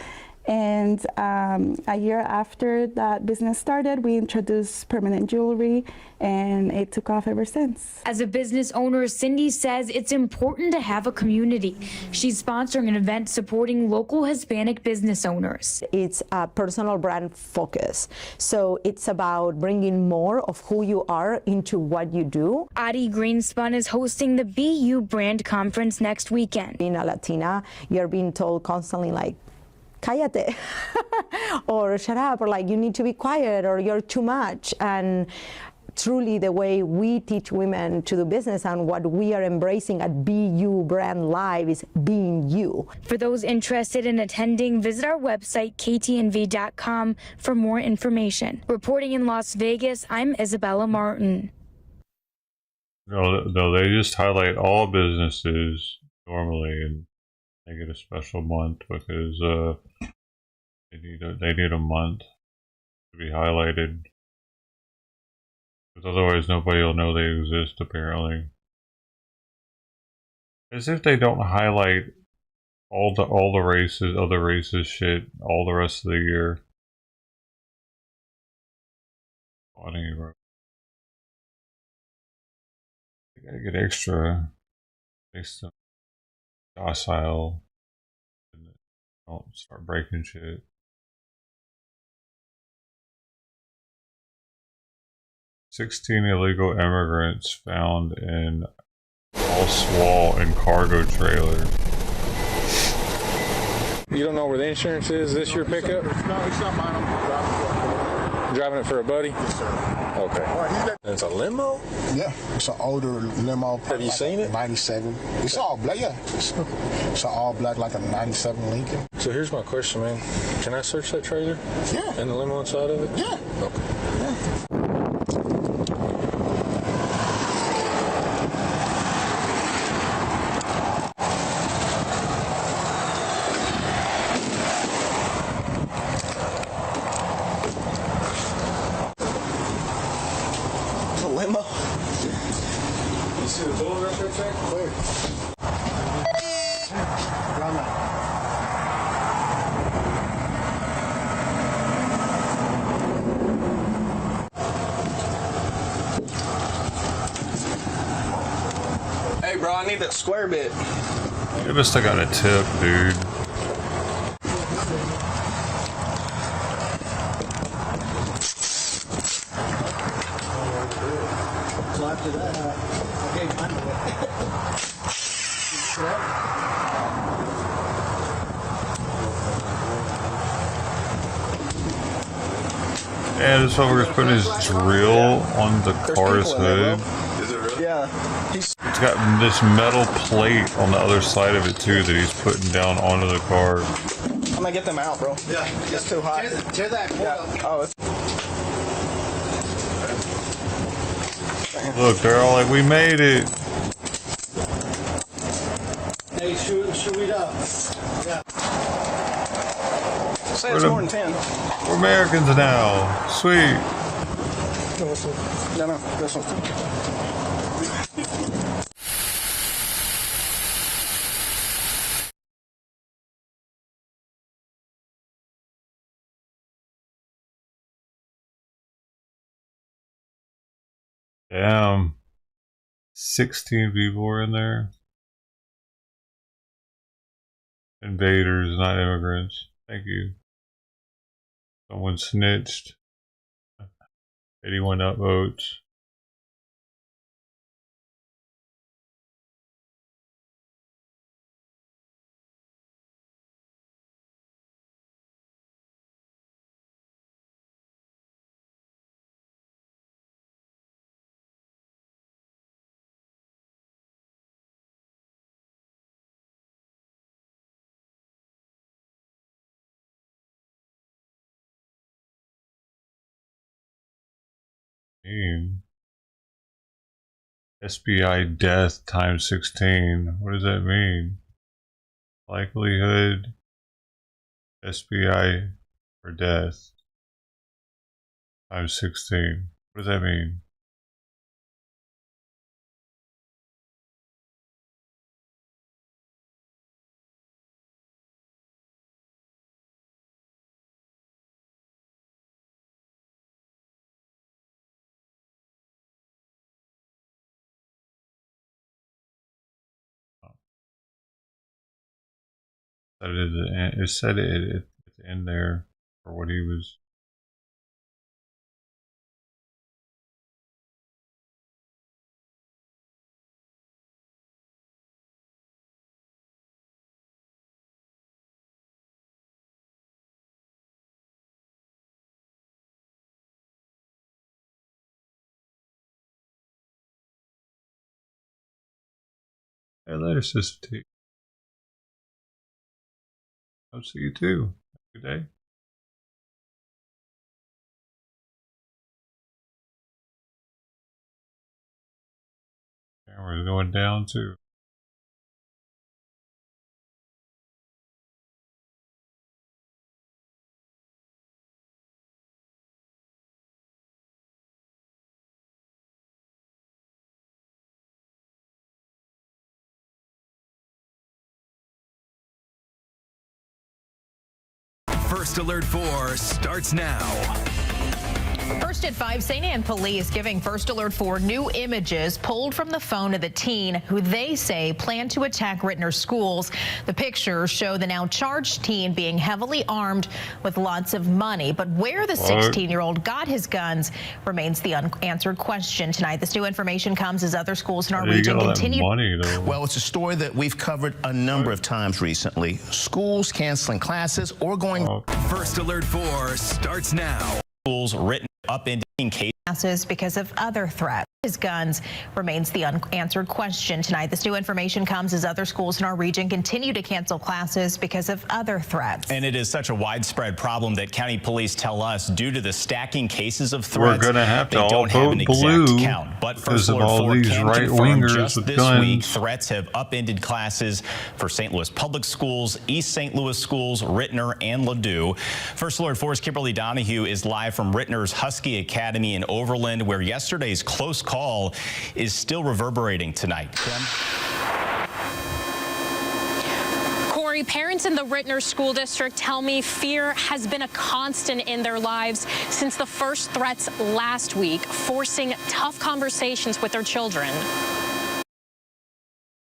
And a year after that business started, we introduced permanent jewelry, and it took off ever since. As a business owner, Cindy says it's important to have a community. She's sponsoring an event supporting local Hispanic business owners. It's a personal brand focus. So it's about bringing more of who you are into what you do. Adi Greenspun is hosting the BU Brand Conference next weekend. Being a Latina, you're being told constantly, like, cállate, or shut up, or like you need to be quiet, or you're too much. And truly the way we teach women to do business and what we are embracing at BU Brand Live is being you. For those interested in attending, visit our website, ktnv.com, for more information. Reporting in Las Vegas, I'm Isabella Martin. No, they just highlight all businesses normally, and they get a special month because they need a month to be highlighted, because otherwise nobody will know they exist. Apparently, as if they don't highlight all the races, other races, shit, all the rest of the year. Funny, bro. They gotta get extra, makes them docile and don't start breaking shit. "16 illegal immigrants found in false wall and cargo trailer." You don't know where the insurance is? Is this your pickup? No, it's not mine. Driving it for a buddy? Yes, sir. Okay. And it's a limo? Yeah, it's an older limo. Have you seen it? 97. It's all black, yeah. It's an all black, like a 97 Lincoln. So here's my question, man. Can I search that trailer? Yeah. And the limo inside of it? Yeah. Okay. Yeah. Hey, bro, I need that square bit. You must have got a tip, dude. And this motherfucker's putting his drill on the car's hood. Yeah. It's got this metal plate on the other side of it too that he's putting down onto the car. I'm gonna get them out, bro. Yeah. It's too hot. Tear that yeah. Oh, it's... Look, they're all like, "We made it." Hey, shoot it up. Yeah. Say it's more than 10. We're Americans now. Sweet. No, this one. Damn. 16 people were in there. Invaders, not immigrants. Thank you. Someone snitched. 81 upvotes. SBI death times 16. What does that mean? Likelihood SBI for death times 16. What does that mean? It said it's in there for what he was. Hey, later, Sister T. I'll see you too. Good day. Camera's going down too. First Alert 4 starts now. First at 5, St. Anne police giving First Alert 4 new images pulled from the phone of the teen who they say planned to attack Rittner schools. The pictures show the now charged teen being heavily armed with lots of money. But where the 16-year-old got his guns remains the unanswered question tonight. This new information comes as other schools in our region continue. Well, it's a story that we've covered a number of times recently. Schools canceling classes or going. First Alert 4 starts now. Schools written up in cases because of other threats. His guns remains the unanswered question tonight. This new information comes as other schools in our region continue to cancel classes because of other threats. And it is such a widespread problem that county police tell us due to the stacking cases of threats, we're going to have to all vote blue count. But because First of Alert all 4 these can right-wingers just with this guns. week, threats have upended classes for St. Louis Public Schools, East St. Louis Schools, Rittner, and Ladue. First Alert 4's Kimberly Donahue is live from Rittner's Husky Academy in Overland, where yesterday's close call is still reverberating tonight. Corey, parents in the Rittner School District tell me fear has been a constant in their lives since the first threats last week, forcing tough conversations with their children.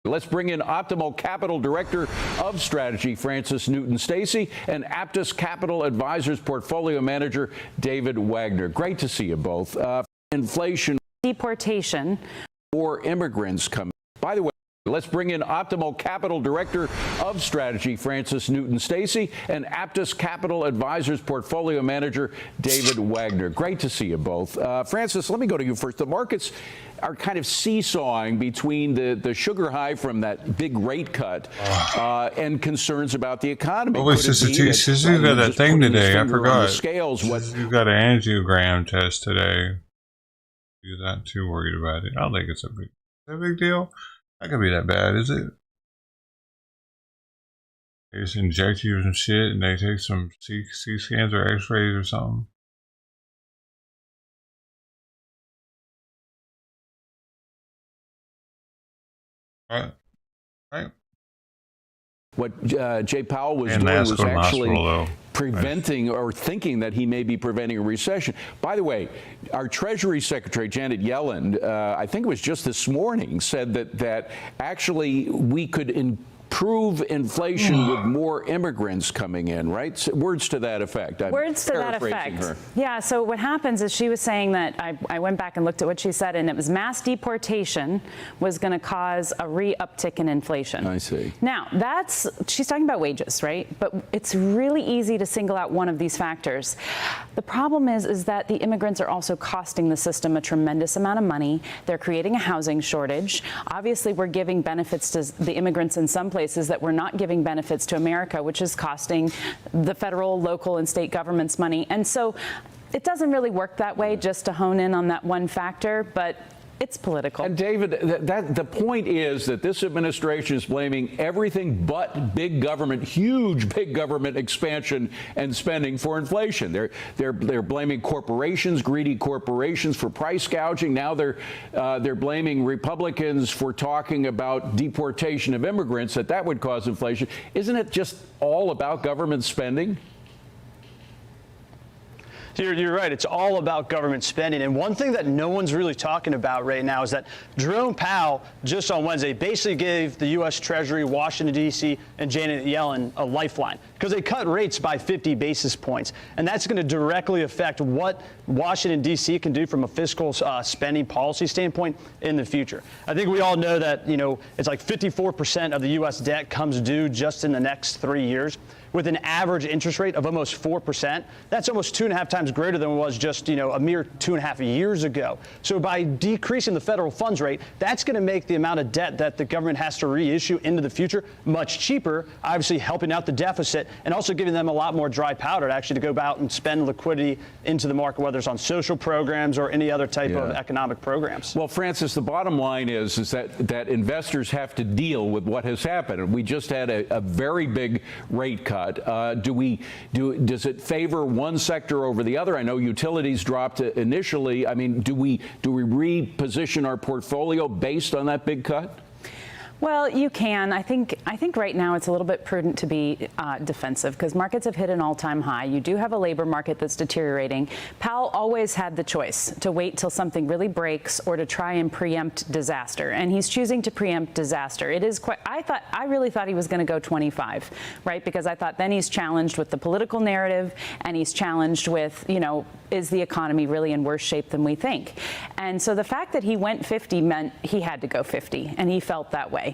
Let's bring in Optimal Capital Director of Strategy, Francis Newton-Stacy, and Aptus Capital Advisors Portfolio Manager, David Wagner. Great to see you both. Inflation, deportation, more immigrants coming. By the way, let's bring in Optimal Capital Director of Strategy, Francis Newton-Stacy, and Aptus Capital Advisors Portfolio Manager, David Wagner. Great to see you both. Francis, let me go to you first. The markets are kind of seesawing between the sugar high from that big rate cut and concerns about the economy. Oh, wait, Sister T, Sister, you got that thing today. I forgot. Scales, you got an angiogram test today. You're not too worried about it. I don't think it's a big deal. Not gonna be that bad, is it? They just inject you with some shit and they take some C scans or x-rays or something. Right. What Jay Powell was doing was actually preventing or thinking that he may be preventing a recession. By the way, our Treasury Secretary, Janet Yellen, I think it was just this morning, said that actually we could improve inflation with more immigrants coming in, right? Words to that effect. Words to that effect. Yeah, so what happens is she was saying that, I went back and looked at what she said, and it was mass deportation was going to cause a re-uptick in inflation. I see. Now, she's talking about wages, right? But it's really easy to single out one of these factors. The problem is that the immigrants are also costing the system a tremendous amount of money. They're creating a housing shortage. Obviously, we're giving benefits to the immigrants in some places that we're not giving benefits to America, which is costing the federal, local, and state governments money. And so It doesn't really work that way, just to hone in on that one factor, but it's political. And David, the point is that this administration is blaming everything but big government, huge big government expansion and spending for inflation. They're blaming corporations, greedy corporations, for price gouging. Now they're blaming Republicans for talking about deportation of immigrants, that would cause inflation. Isn't it just all about government spending? You're right. It's all about government spending. And one thing that no one's really talking about right now is that Jerome Powell, just on Wednesday, basically gave the U.S. Treasury, Washington, D.C., and Janet Yellen a lifeline because they cut rates by 50 basis points. And that's going to directly affect what Washington, D.C. can do from a fiscal spending policy standpoint in the future. I think we all know that, it's like 54% of the U.S. debt comes due just in the next 3 years, with an average interest rate of almost 4%. That's almost 2.5 times greater than it was just, a mere 2.5 years ago. So by decreasing the federal funds rate, that's going to make the amount of debt that the government has to reissue into the future much cheaper, obviously helping out the deficit and also giving them a lot more dry powder to actually to go out and spend liquidity into the market, whether it's on social programs or any other type of economic programs. Well, Francis, the bottom line is that investors have to deal with what has happened. We just had a very big rate cut. Does it favor one sector over the other? I know utilities dropped initially. I mean, do we reposition our portfolio based on that big cut? Well, you can. I think right now it's a little bit prudent to be defensive because markets have hit an all-time high. You do have a labor market that's deteriorating. Powell always had the choice to wait till something really breaks or to try and preempt disaster, and he's choosing to preempt disaster. It is quite. I really thought he was going to go 25, right? Because I thought then he's challenged with the political narrative, and he's challenged with, is the economy really in worse shape than we think? And so the fact that he went 50 meant he had to go 50, and he felt that way.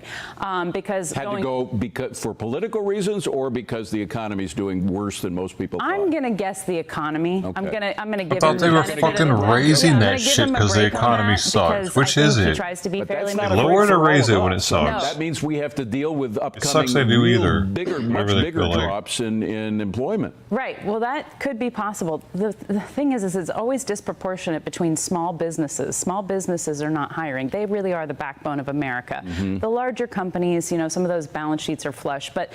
Because for political reasons or because the economy is doing worse than most people thought? I'm going to guess the economy. Okay. I'm going to give I thought him they were fucking raising that shit because the economy sucks. Which is it? Lower to raise it when it sucks. That means we have to deal with upcoming sucks they do either. much bigger drops in employment. Right. Well, that could be possible. The thing is it's always disproportionate between small businesses. Small businesses are not hiring. They really are the backbone of America. Mm-hmm. The larger companies, some of those balance sheets are flush. But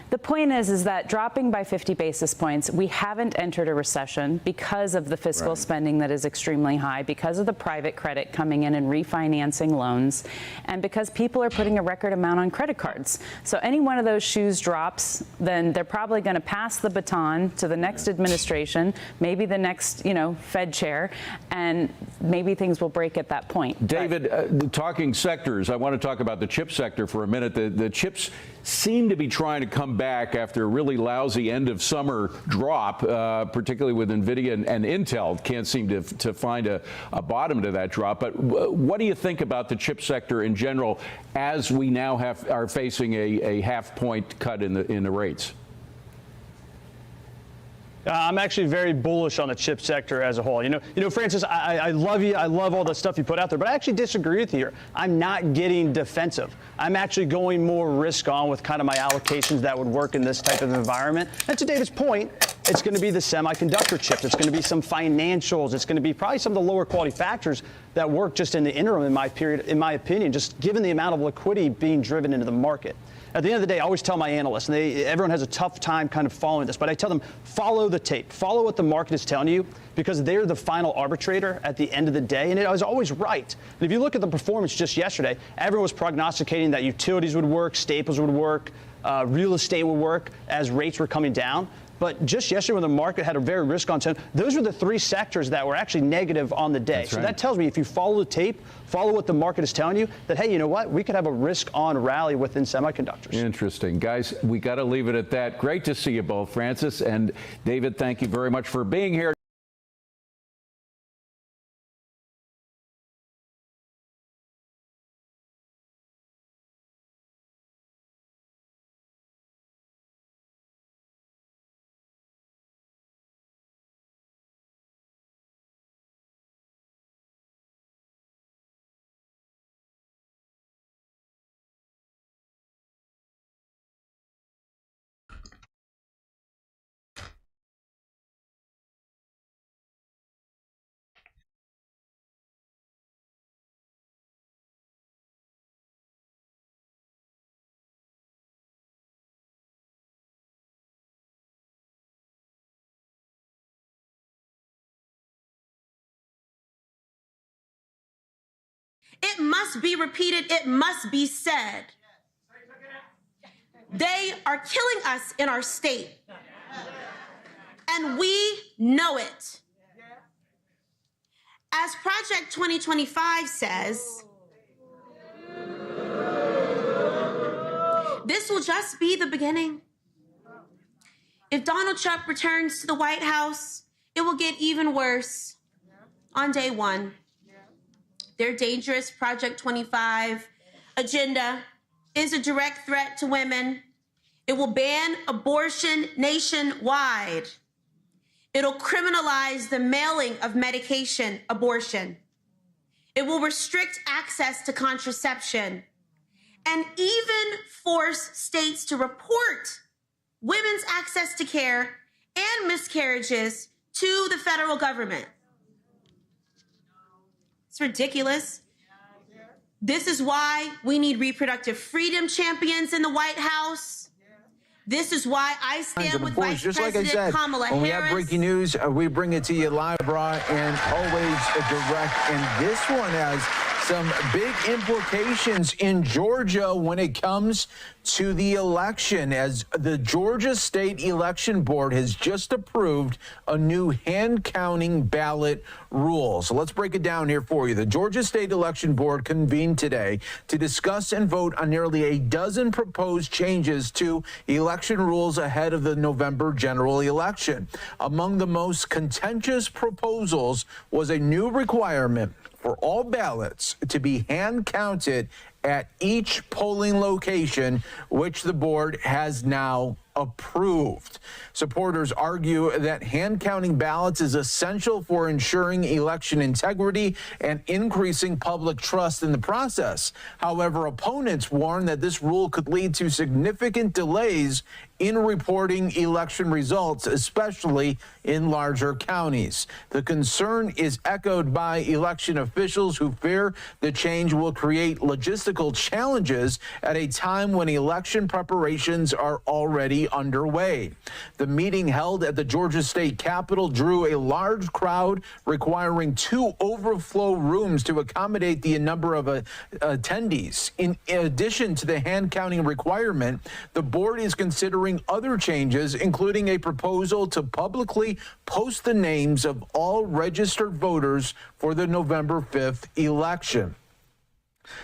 the point is that dropping by 50 basis points, we haven't entered a recession because of the fiscal spending that is extremely high, because of the private credit coming in and refinancing loans, and because people are putting a record amount on credit cards. So any one of those shoes drops, then they're probably going to pass the baton to the next administration, maybe the next, Fed chair, and maybe things will break at that point. David, talking sectors, I want to talk about the chip sector for a minute. The chips seem to be trying to come back after a really lousy end of summer drop, particularly with NVIDIA and Intel. Can't seem to find a bottom to that drop. But what do you think about the chip sector in general as we now are facing a half-point cut in the rates? I'm actually very bullish on the chip sector as a whole. Francis, I love you. I love all the stuff you put out there, but I actually disagree with you here. I'm not getting defensive. I'm actually going more risk on with kind of my allocations that would work in this type of environment. And to David's point, it's going to be the semiconductor chips. It's going to be some financials. It's going to be probably some of the lower quality factors that work just in the interim, in my opinion, just given the amount of liquidity being driven into the market. At the end of the day, I always tell my analysts, and everyone has a tough time kind of following this, but I tell them, follow the tape. Follow what the market is telling you, because they're the final arbitrator at the end of the day, and it was always right. And if you look at the performance just yesterday, everyone was prognosticating that utilities would work, staples would work, real estate would work as rates were coming down. But just yesterday when the market had a very risk-on tone, those were the three sectors that were actually negative on the day. So that tells me if you follow the tape, follow what the market is telling you, that, hey, you know what? We could have a risk-on rally within semiconductors. Interesting. Guys, we got to leave it at that. Great to see you both, Francis and David. Thank you very much for being here. It must be repeated. It must be said. They are killing us in our state. And we know it. As Project 2025 says, this will just be the beginning. If Donald Trump returns to the White House, it will get even worse on day one. Their dangerous Project 25 agenda is a direct threat to women. It will ban abortion nationwide. It'll criminalize the mailing of medication abortion. It will restrict access to contraception and even force states to report women's access to care and miscarriages to the federal government. It's ridiculous. This is why we need reproductive freedom champions in the White House. This is why I stand with Vice President Kamala Harris. When we have breaking news, we bring it to you live, raw, and always direct. And this one has some big implications in Georgia when it comes to the election, as the Georgia State Election Board has just approved a new hand counting ballot rule. So let's break it down here for you. The Georgia State Election Board convened today to discuss and vote on nearly a dozen proposed changes to election rules ahead of the November general election. Among the most contentious proposals was a new requirement for all ballots to be hand counted at each polling location, which the board has now approved. Supporters argue that hand counting ballots is essential for ensuring election integrity and increasing public trust in the process. However, opponents warn that this rule could lead to significant delays in reporting election results, especially in larger counties. The concern is echoed by election officials who fear the change will create logistical challenges at a time when election preparations are already underway. The meeting held at the Georgia State Capitol drew a large crowd, requiring 2 overflow rooms to accommodate the number of attendees. In addition to the hand counting requirement, the board is considering other changes, including a proposal to publicly post the names of all registered voters for the November 5th election.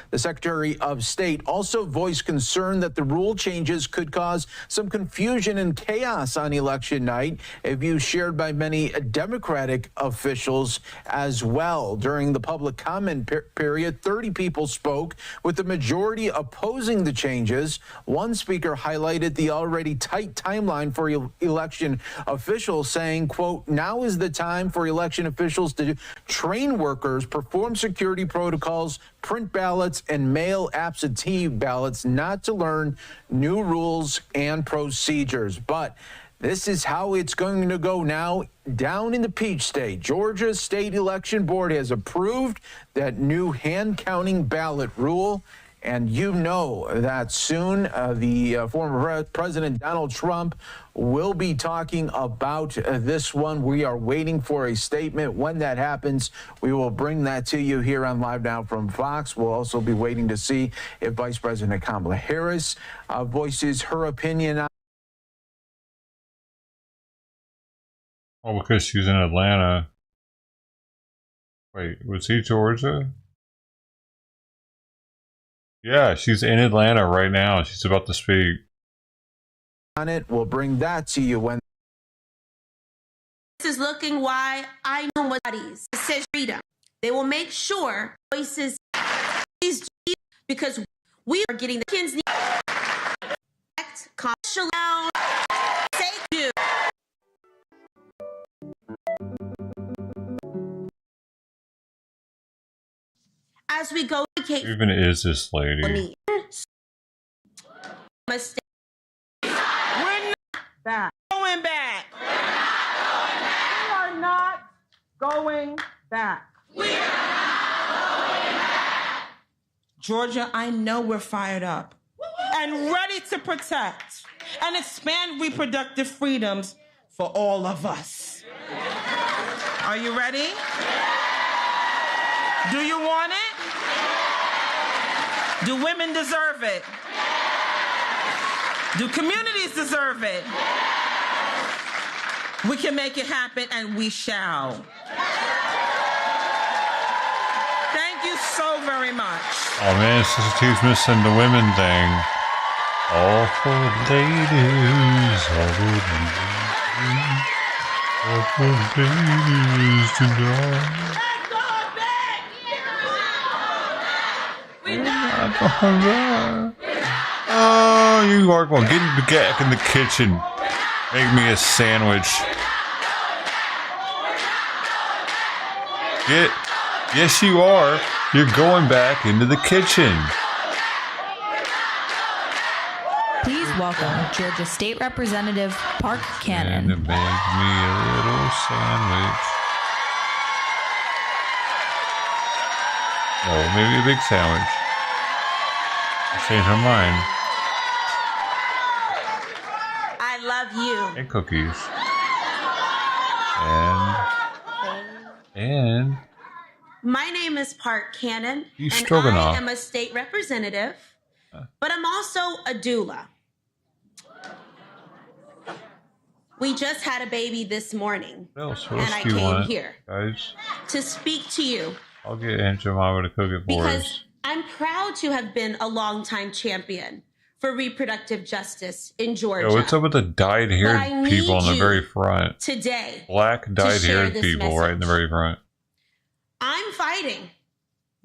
The Secretary of State also voiced concern that the rule changes could cause some confusion and chaos on election night, a view shared by many Democratic officials as well. During the public comment period, 30 people spoke, with the majority opposing the changes. One speaker highlighted the already tight timeline for election officials, saying, quote, "Now is the time for election officials to train workers, perform security protocols, print ballots, and mail absentee ballots, not to learn new rules and procedures." But this is how it's going to go now down in the Peach State. Georgia State Election Board has approved that new hand counting ballot rule. And you know that soon the former President Donald Trump will be talking about this one. We are waiting for a statement. When that happens, we will bring that to you here on Live Now from Fox. We'll also be waiting to see if Vice President Kamala Harris voices her opinion on. Well, because she's in Atlanta. Wait, was he Georgia? Yeah, she's in Atlanta right now. She's about to speak. On it, we'll bring that to you when. This is looking why I know what bodies says freedom. They will make sure voices because we are getting the kids need say do. As we go, who even is this lady? Mistake. We're not back. Going back. We're not going back. We are not going back. Georgia, I know we're fired up and ready to protect and expand reproductive freedoms for all of us. Are you ready? Do you want it? Do women deserve it? Do communities deserve it? We can make it happen, and we shall. Thank you so very much. Oh man, Sister T's missing the women thing. All for ladies, all for ladies tonight. Oh, you are going to get back in the kitchen. Make me a sandwich. Yes, you are. You're going back into the kitchen. Please welcome Georgia State Representative Park Cannon. And make me a little sandwich. Oh, maybe a big sandwich. I changed my mind. I love you. And cookies. And My name is Park Cannon, You and stroganoff. I am a state representative, but I'm also a doula. We just had a baby this morning, what else and I do you came want, here guys? to speak to you I'll get Aunt Jemima to cook it for because us. I'm proud to have been a longtime champion for reproductive justice in Georgia. Yo, what's up with the dyed-haired people on the very front? Today, Black dyed-haired this people right in the very front. I'm fighting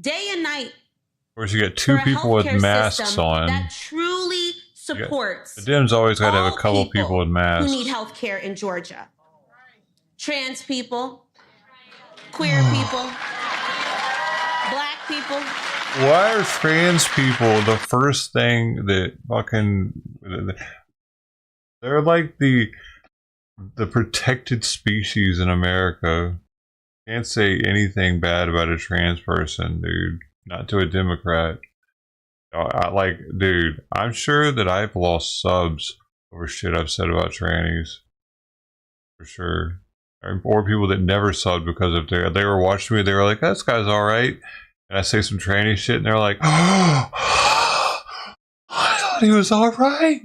day and night. Of course, you got two for a people with healthcare masks system on. that truly supports The Dems always got to have a couple all people with masks. who need health care in Georgia. Trans people, queer people, black people. Why are trans people the first thing that fucking... They're like the protected species in America. Can't say anything bad about a trans person, dude. Not to a Democrat. Dude, I'm sure that I've lost subs over shit I've said about trannies. For sure. Or people that never subbed because of they were watching me, they were like, this guy's alright. And I say some tranny shit and they're like, oh, I thought he was alright.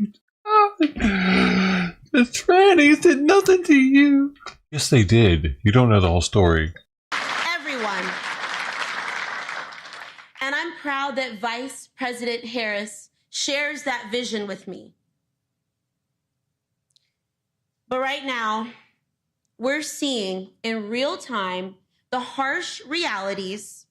The trannies did nothing to you. Yes, they did. You don't know the whole story. Everyone. And I'm proud that Vice President Harris shares that vision with me. But right now, we're seeing in real time the harsh realities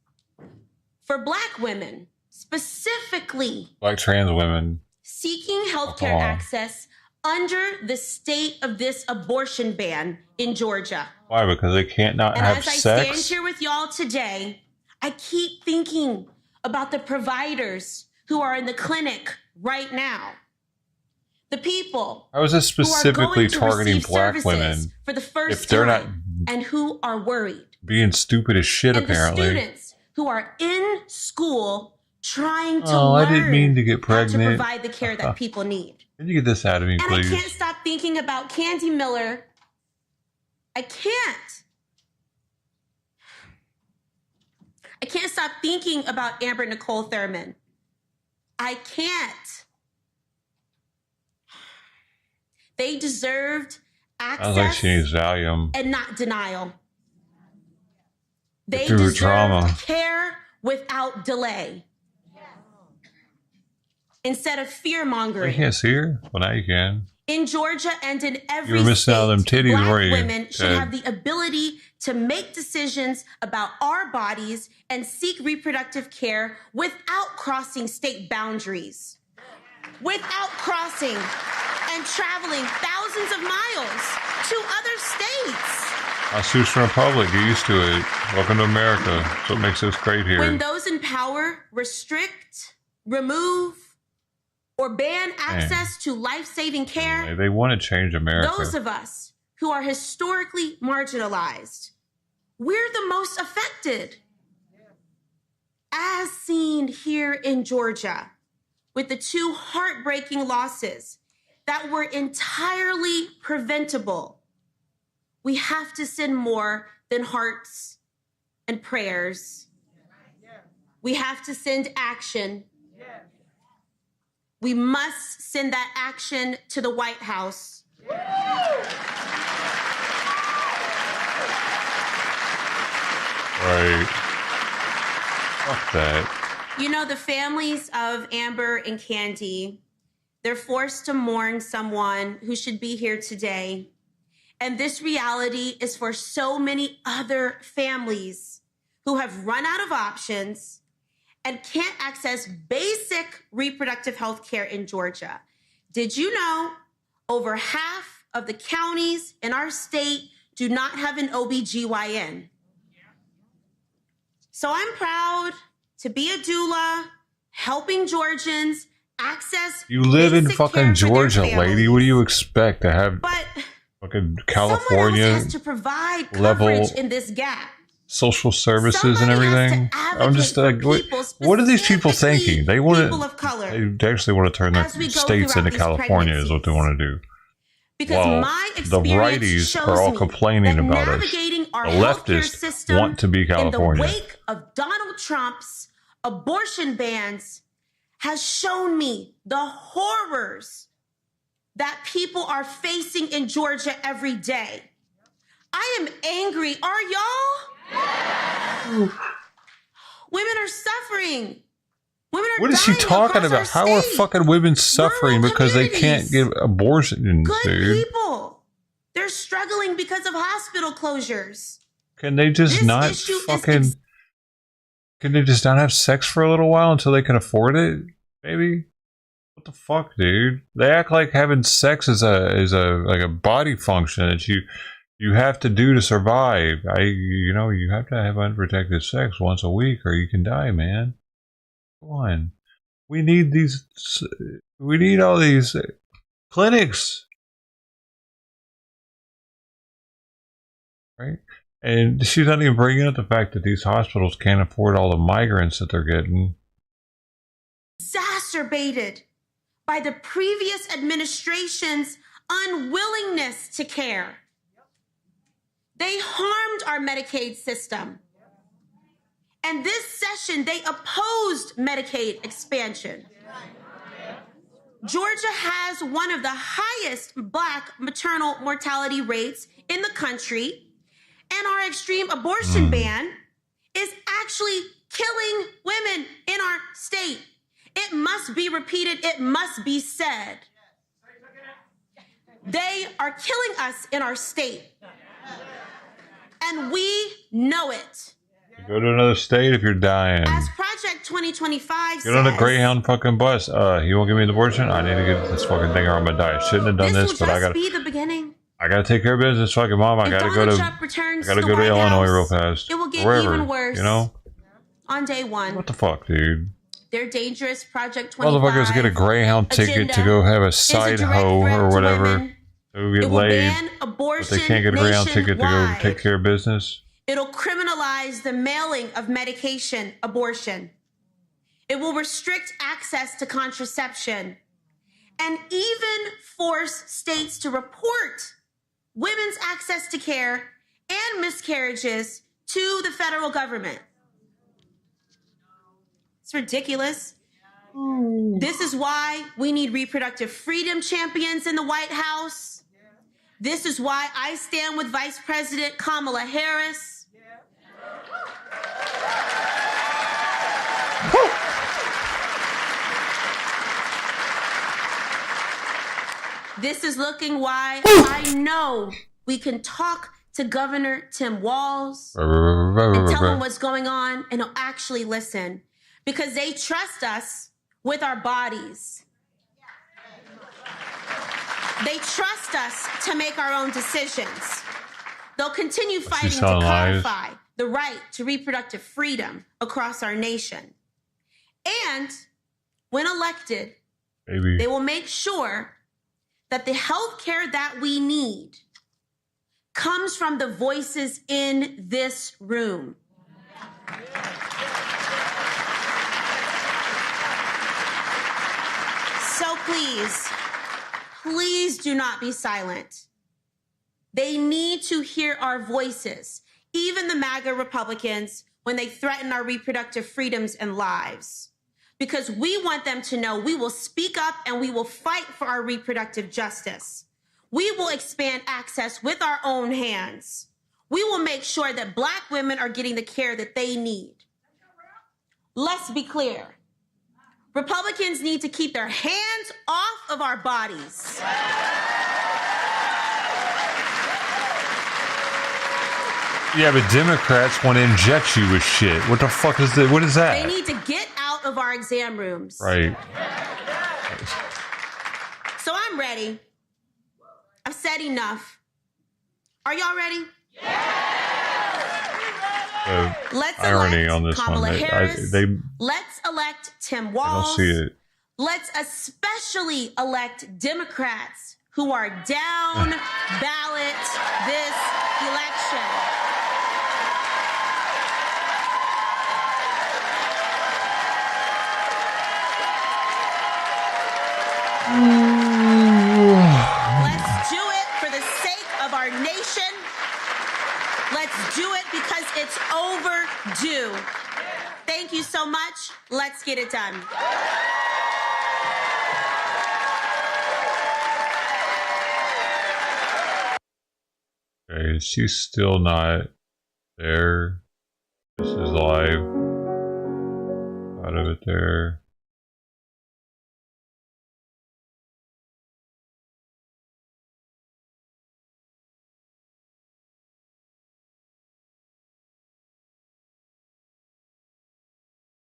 for Black women, specifically Like trans women. seeking healthcare access under the state of this abortion ban in Georgia. Why? Because they can't not And have as I sex? stand here with y'all today, I keep thinking about the providers who are in the clinic right now. The people How is this who are specifically going to targeting receive Black services women for the first if they're not time and who are worried. being stupid as shit, And apparently? the students who are in school trying to Oh, learn I didn't mean to get how to pregnant. provide the care that people need. Can you get this out of me, And please? I can't stop thinking about Candy Miller. I can't stop thinking about Amber Nicole Thurman. I can't. They deserved Sounds like access she needs Valium. and not denial. They through her deserve trauma. care without delay. Instead of fear You mongering. can't see her? Well, now you can. In Georgia and in You every were missing out on them titties, Black were you? women should Ted? have the ability to make decisions about our bodies and seek reproductive care without crossing state boundaries, without crossing and traveling thousands of miles to other states. Constitutional Republic, get used to it. Welcome to America. That's what makes us great here. When those in power restrict, remove, or ban access to life-saving care, They want to change America. those of us who are historically marginalized, we're the most affected. As seen here in Georgia, with the two heartbreaking losses that were entirely preventable, we have to send more than hearts and prayers. We have to send action We must send that action to the White House. Right. Fuck that. You know, the families of Amber and Candy, they're forced to mourn someone who should be here today. And this reality is for so many other families who have run out of options and can't access basic reproductive health care in Georgia. Did you know over half of the counties in our state do not have an OBGYN? So I'm proud to be a doula, helping Georgians access. You live in basic fucking care for their Georgia, lady. families. What do you expect to have But fucking someone else California has to provide level coverage in this gap. social services and everything? I'm just like, what are these people thinking? They want to. They actually want to turn their states into California, is what they want to do. Because Well, my the experience righties shows are all me complaining that about us. navigating our The healthcare leftists system want to be in the California. wake of Donald Trump's abortion bans has shown me the horrors that people are facing in Georgia every day. I am angry. Are y'all? Women are suffering. Women are What is she dying talking across our about? How are state. fucking women suffering because they can't get abortions, Good dude? people. They're struggling because of hospital closures. Can they just not fucking? Can they just not have sex for a little while until they can afford it? Maybe. What the fuck, dude? They act like having sex is a body function that you have to do to survive. You have to have unprotected sex once a week or you can die, man. Come on. We need all these clinics. Right? And she's not even bringing up the fact that these hospitals can't afford all the migrants that they're getting. Exacerbated by the previous administration's unwillingness to care. They harmed our Medicaid system. And this session, they opposed Medicaid expansion. Georgia has one of the highest Black maternal mortality rates in the country, and our extreme abortion ban is actually killing women in our state. It must be repeated. It must be said. They are killing us in our state. And we know it. Go to another state if you're dying. As Project 2025 Get on a says, Greyhound fucking bus. You won't give me the abortion? I need to get this fucking thing or I'm gonna die. I shouldn't have done this this, will but I just gotta be the beginning. take care of business. Fucking mom, I If gotta Donald go Trump to returns I gotta to go the to White Illinois real House, fast. it will get Wherever, even worse. you know? On day one. What the fuck, dude? Their dangerous Project 25 Motherfuckers get a Greyhound ticket to go have a side hoe or whatever. They'll get laid, but they can't get a Greyhound ticket to go take care of business. It'll criminalize the mailing of medication abortion. It will restrict access to contraception and even force states to report women's access to care and miscarriages to the federal government. It's ridiculous. This is why we need reproductive freedom champions in the White House. This is why I stand with Vice President Kamala Harris. This is looking why I know we can talk to Governor Tim Walz and tell him what's going on, and he'll actually listen because they trust us with our bodies. They trust us to make our own decisions. They'll continue fighting to codify the right to reproductive freedom across our nation. And when elected, they will make sure that the health care that we need comes from the voices in this room. So please do not be silent. They need to hear our voices, even the MAGA Republicans, when they threaten our reproductive freedoms and lives. because we want them to know we will speak up and we will fight for our reproductive justice. We will expand access with our own hands. We will make sure that Black women are getting the care that they need. Let's be clear. Republicans need to keep their hands off of our bodies. Yeah, but Democrats want to inject you with shit. What the fuck is that? What is that? They need to get out of our exam rooms. Right. So I'm ready. I've said enough. Are y'all ready? Let's irony elect on this Kamala one. Harris. They Let's elect Tim I Walz. don't see it. Let's especially elect Democrats who are down ballot this election. Let's do it for the sake of our nation. Let's do it because it's overdue. Thank you so much. Let's get it done. Okay, she's still not there. This is live. Out of it there.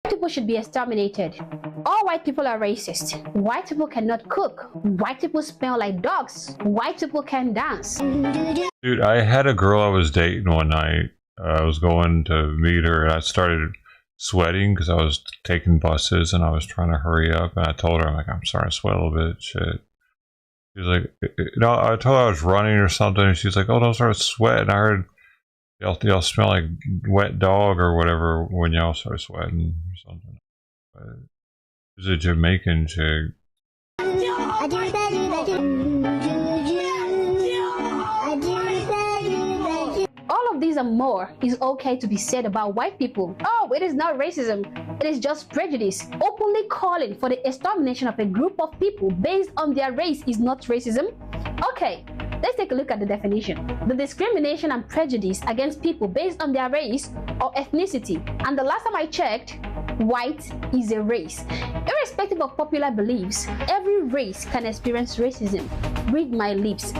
People should be exterminated. All white people are racist. White people cannot cook. White people smell like dogs. White people can dance. Dude, I had a girl I was dating one night. I was going to meet her and I started sweating because I was taking buses and I was trying to hurry up. And I told her, I'm like, I'm sorry, I sweat a little bit. Shit. She was like, no, I told her I was running or something. And she's like, oh, don't start sweating. I heard y'all smell like wet dog or whatever when y'all start sweating or something. But it was a Jamaican chick. All of these and more is okay to be said about white people. Oh, it is not racism. It is just prejudice. Openly calling for the extermination of a group of people based on their race is not racism. Okay, let's take a look at the definition. The discrimination and prejudice against people based on their race or ethnicity. And the last time I checked, white is a race. Irrespective of popular beliefs, every race can experience racism. Read my lips.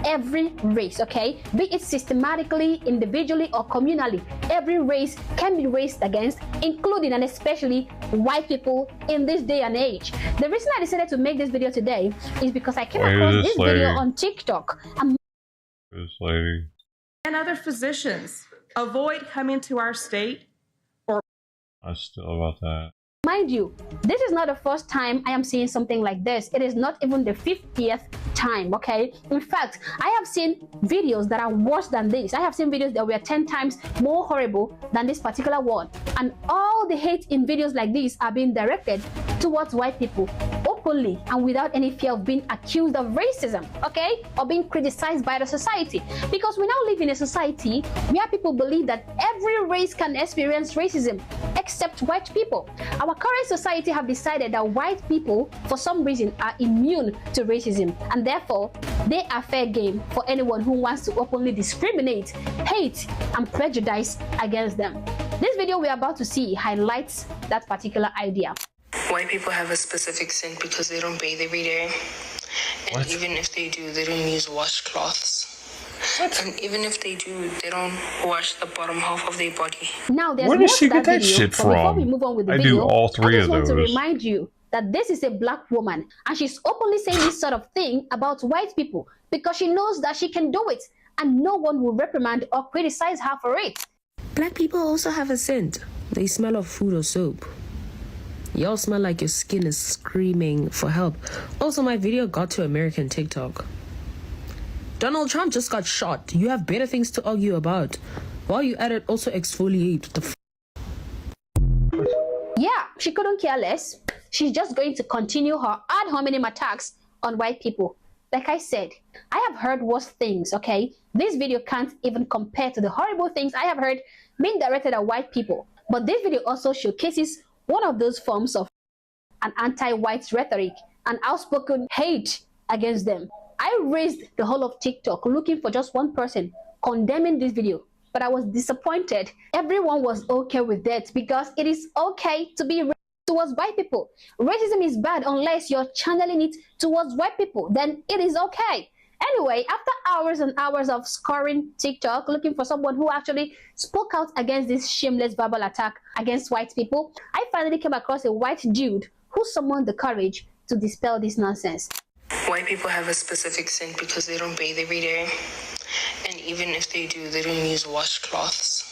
Every race, okay? Be it systematically, individually, or communally, every race can be raced against, including and especially white people in this day and age. The reason I decided to make this video today is because I came across this video on TikTok. This lady. And other physicians avoid coming to our state. I'm still about that. Mind you, this is not the first time I am seeing something like this. It is not even the 50th time, okay? In fact, I have seen videos that are worse than this. I have seen videos that were 10 times more horrible than this particular one. And all the hate in videos like this are being directed towards white people openly and without any fear of being accused of racism, okay? Or being criticized by the society. Because we now live in a society where people believe that every race can experience racism except white people. Our current society have decided that white people, for some reason, are immune to racism, and therefore, they are fair game for anyone who wants to openly discriminate, hate, and prejudice against them. This video we're about to see highlights that particular idea. White people have a specific scent because they don't bathe every day. And even if they do, they don't use washcloths. And even if they do, they don't wash the bottom half of their body. Now, there's Where more does she to get that video, shit but before from? we move on with the I video, do all three I just of want to those. remind you that this is a black woman and she's openly saying this sort of thing about white people because she knows that she can do it and no one will reprimand or criticize her for it. Black people also have a scent. They smell of food or soap. Y'all smell like your skin is screaming for help. Also, my video got to American TikTok. Donald Trump just got shot. You have better things to argue about. While you at it, also exfoliate the Yeah, she couldn't care less. She's just going to continue her ad hominem attacks on white people. Like I said, I have heard worse things, okay? This video can't even compare to the horrible things I have heard being directed at white people. But this video also showcases one of those forms of and anti-white rhetoric and outspoken hate against them. I raised the whole of TikTok looking for just one person condemning this video, but I was disappointed. Everyone was okay with that because it is okay to be racist towards white people. Racism is bad unless you're channeling it towards white people, then it is okay. Anyway, after hours and hours of scoring TikTok, looking for someone who actually spoke out against this shameless verbal attack against white people, I finally came across a white dude who summoned the courage to dispel this nonsense. White people have a specific scent because they don't bathe every day. And even if they do, they don't use washcloths.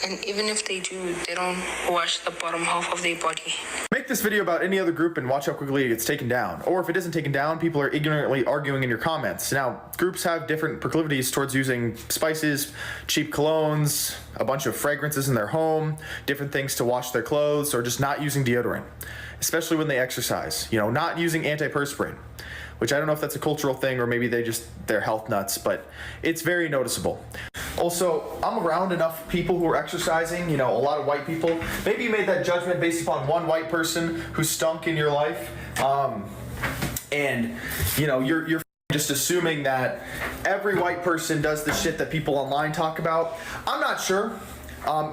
And even if they do, they don't wash the bottom half of their body. Make this video about any other group and watch how quickly it gets taken down. Or if it isn't taken down, people are ignorantly arguing in your comments. Now, groups have different proclivities towards using spices, cheap colognes, a bunch of fragrances in their home, different things to wash their clothes, or just not using deodorant. Especially when they exercise. You know, not using antiperspirant. Which I don't know if that's a cultural thing or maybe they're health nuts, but it's very noticeable. Also, I'm around enough people who are exercising, you know, a lot of white people. Maybe you made that judgment based upon one white person who stunk in your life. And, you know, you're just assuming that every white person does the shit that people online talk about. I'm not sure.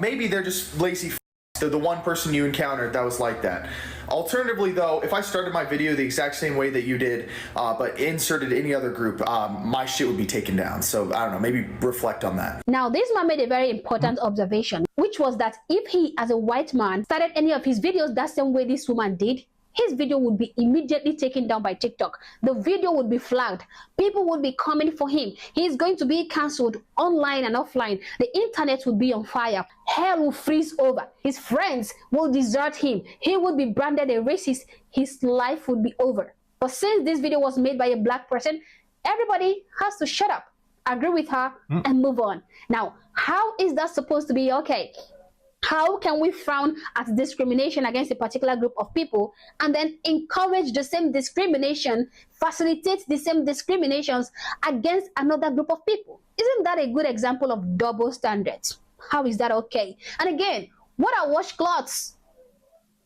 Maybe they're just lazy. They're the one person you encountered that was like that. Alternatively, though, if I started my video the exact same way that you did, but inserted any other group, my shit would be taken down. So, I don't know, maybe reflect on that. Now, this man made a very important observation, which was that if he, as a white man, started any of his videos that same way this woman did, his video would be immediately taken down by TikTok. The video would be flagged. People would be coming for him. He's going to be cancelled online and offline. The internet would be on fire. Hell will freeze over. His friends will desert him. He would be branded a racist. His life would be over. But since this video was made by a black person, everybody has to shut up, agree with her, and move on. Now, how is that supposed to be okay? How can we frown at discrimination against a particular group of people and then encourage the same discrimination, facilitate the same discriminations against another group of people? Isn't that a good example of double standards? How is that okay? And again, what are washcloths?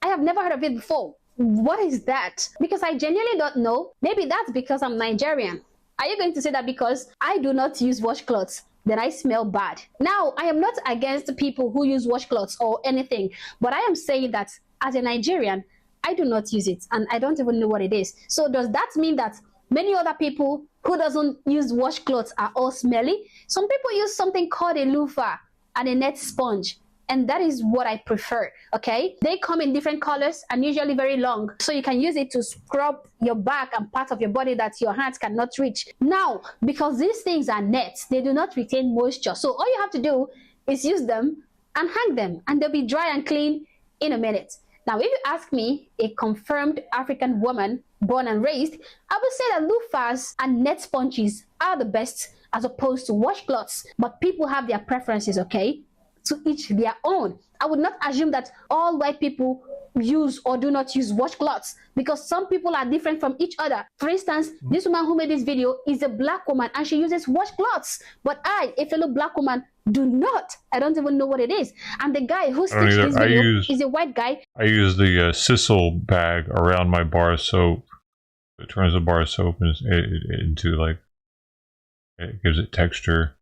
I have never heard of it before. What is that? Because I genuinely don't know. Maybe that's because I'm Nigerian. Are you going to say that because I do not use washcloths, then I smell bad? Now, I am not against people who use washcloths or anything, but I am saying that as a Nigerian, I do not use it and I don't even know what it is. So does that mean that many other people who doesn't use washcloths are all smelly? Some people use something called a loofah and a net sponge, and that is what I prefer, okay? They come in different colors and usually very long, so you can use it to scrub your back and parts of your body that your hands cannot reach. Now, because these things are nets, they do not retain moisture, so all you have to do is use them and hang them, and they'll be dry and clean in a minute. Now, if you ask me, a confirmed African woman, born and raised, I would say that loofahs and net sponges are the best as opposed to washcloths, but people have their preferences, okay? To each their own. I would not assume that all white people use or do not use washcloths because some people are different from each other. For instance, this woman who made this video is a black woman and she uses washcloths, but I, a fellow black woman, do not. I don't even know what it is. And the guy who stitched this video is a white guy. I use the Sissel bag around my bar soap. It turns the bar soap into like, it gives it texture.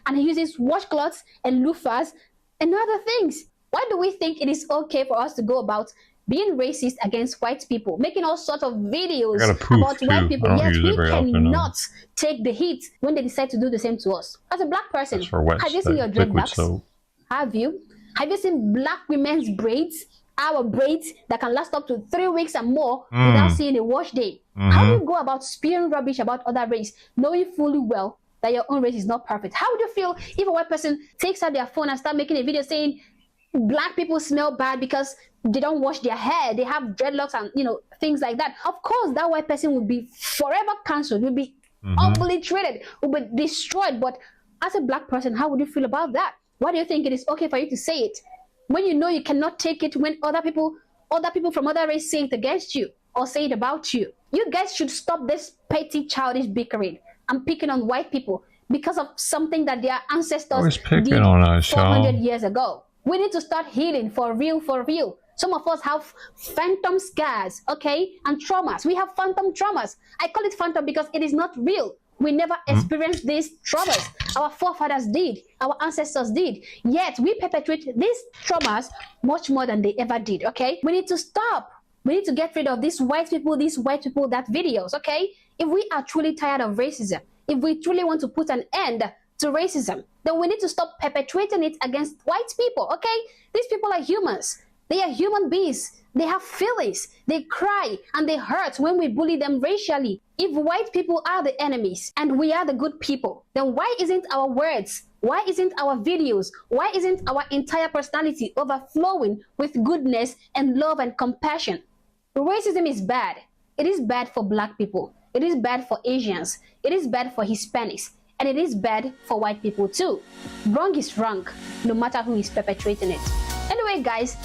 And he uses washcloths and loofahs and other things. Why do we think it is okay for us to go about being racist against white people, making all sorts of videos about white people, yet we cannot take the heat when they decide to do the same to us? As a black person, have you seen your dreadlocks? Have you? Have you seen black women's braids? Our braids that can last up to 3 weeks and more without seeing a wash day. How do you go about spewing rubbish about other race, knowing fully well that your own race is not perfect? How would you feel if a white person takes out their phone and start making a video saying black people smell bad because they don't wash their hair, they have dreadlocks and, you know, things like that? Of course, that white person would be forever cancelled, would be awfully treated, would be destroyed. But as a black person, how would you feel about that? Why do you think it is okay for you to say it when you know you cannot take it when other people from other race say it against you or say it about you? You guys should stop this petty, childish bickering and picking on white people because of something that their ancestors did 400 years ago. We need to start healing for real, Some of us have phantom scars, okay, and traumas. We have phantom traumas. I call it phantom because it is not real. We never experienced these traumas. Our forefathers did, our ancestors did. Yet we perpetuate these traumas much more than they ever did, okay? We need to stop. We need to get rid of these white people that videos, okay? If we are truly tired of racism, if we truly want to put an end to racism, then we need to stop perpetuating it against white people, okay? These people are humans. They are human beings. They have feelings. They cry and they hurt when we bully them racially. If white people are the enemies and we are the good people, then why isn't our words, why isn't our videos, why isn't our entire personality overflowing with goodness and love and compassion? Racism is bad. It is bad for black people. It is bad for Asians. It is bad for Hispanics. And it is bad for white people too. Wrong is wrong, no matter who is perpetrating it. Anyway, guys.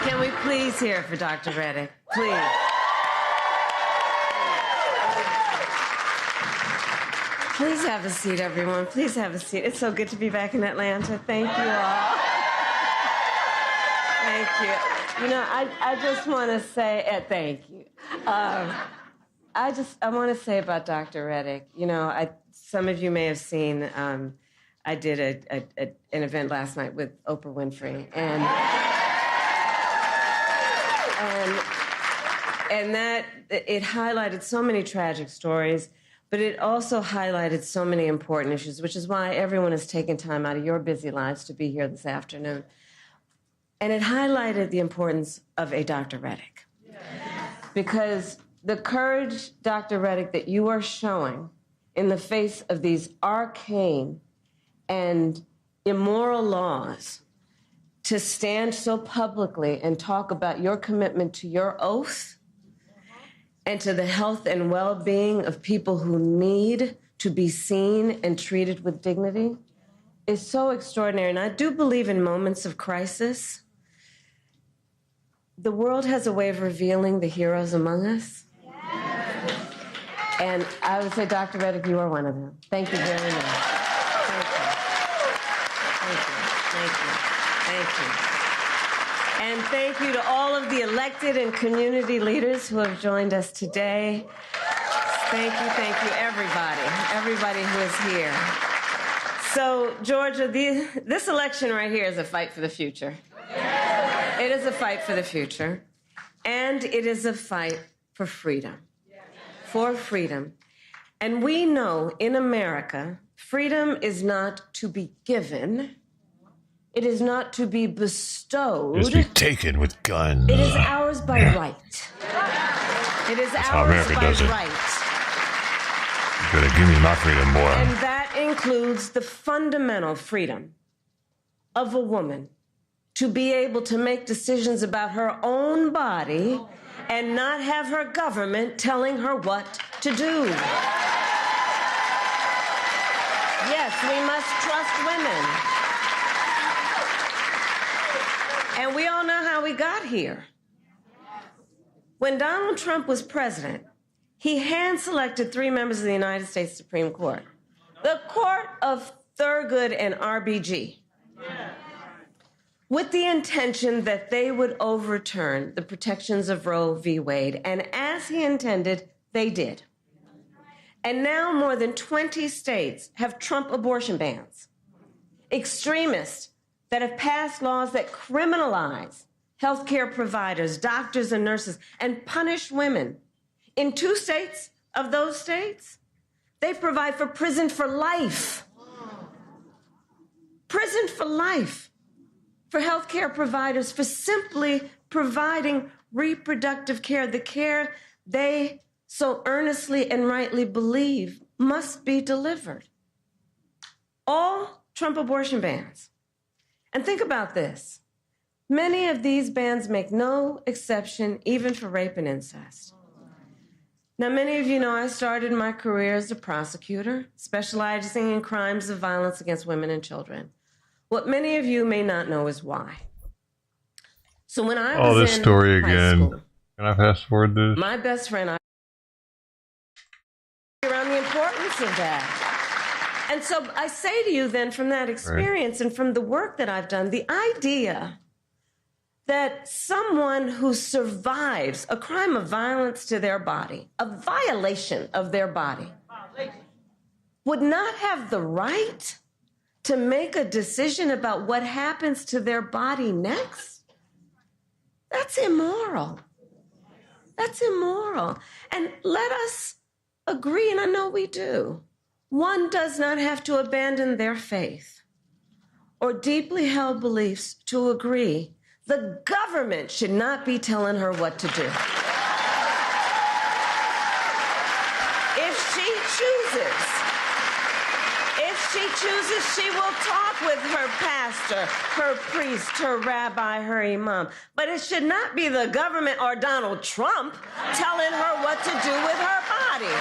Can we please hear it for Dr. Reddick? Please. Please have a seat, everyone. Please have a seat. It's so good to be back in Atlanta. Thank you all. Thank you. You know, I just want to say thank you. I want to say about Dr. Reddick. You know, some of you may have seen. I did an event last night with Oprah Winfrey, and that it highlighted so many tragic stories, but it also highlighted so many important issues, which is why everyone has taken time out of your busy lives to be here this afternoon. And it highlighted the importance of a Dr. Reddick. Yes. Because the courage, Dr. Reddick, that you are showing in the face of these arcane and immoral laws, to stand so publicly and talk about your commitment to your oath and to the health and well-being of people who need to be seen and treated with dignity is so extraordinary. And I do believe in moments of crisis, the world has a way of revealing the heroes among us. And I would say, Dr. Reddick, you are one of them. Thank you very much. Thank you. Thank you. Thank you. Thank you. And thank you to all of the elected and community leaders who have joined us today. Thank you, everybody who is here. So, Georgia, this election right here is a fight for the future. It is a fight for the future. And it is a fight for freedom. For freedom. And we know in America, freedom is not to be given. It is not to be bestowed. It is to be taken with guns. It is ours by right. It is ours by right. You better give me my freedom, boy. And that includes the fundamental freedom of a woman to be able to make decisions about her own body and not have her government telling her what to do. Yes, we must trust women. And we all know how we got here. When Donald Trump was president, he hand-selected 3 members of the United States Supreme Court, the Court of Thurgood and RBG, with the intention that they would overturn the protections of Roe v. Wade. And as he intended, they did. And now more than 20 states have Trump abortion bans. Extremists that have passed laws that criminalize healthcare providers, doctors and nurses, and punish women. In 2 states of those states, they provide for prison for life. Prison for life for healthcare providers for simply providing reproductive care, the care they so earnestly and rightly believe must be delivered. All Trump abortion bans. And think about this. Many of these bans make no exception even for rape and incest. Now, many of you know I started my career as a prosecutor, specializing in crimes of violence against women and children. What many of you may not know is why. So when I was this in story high again. school, Can I fast forward this? my best friend, around the importance of that. And so I say to you then, from that experience and from the work that I've done, the idea that someone who survives a crime of violence to their body, a violation of their body, would not have the right to make a decision about what happens to their body next, that's immoral. That's immoral. And let us agree, and I know we do, one does not have to abandon their faith or deeply held beliefs to agree the government should not be telling her what to do. If she chooses, she will talk with her pastor, her priest, her rabbi, her imam. But it should not be the government or Donald Trump telling her what to do with her body.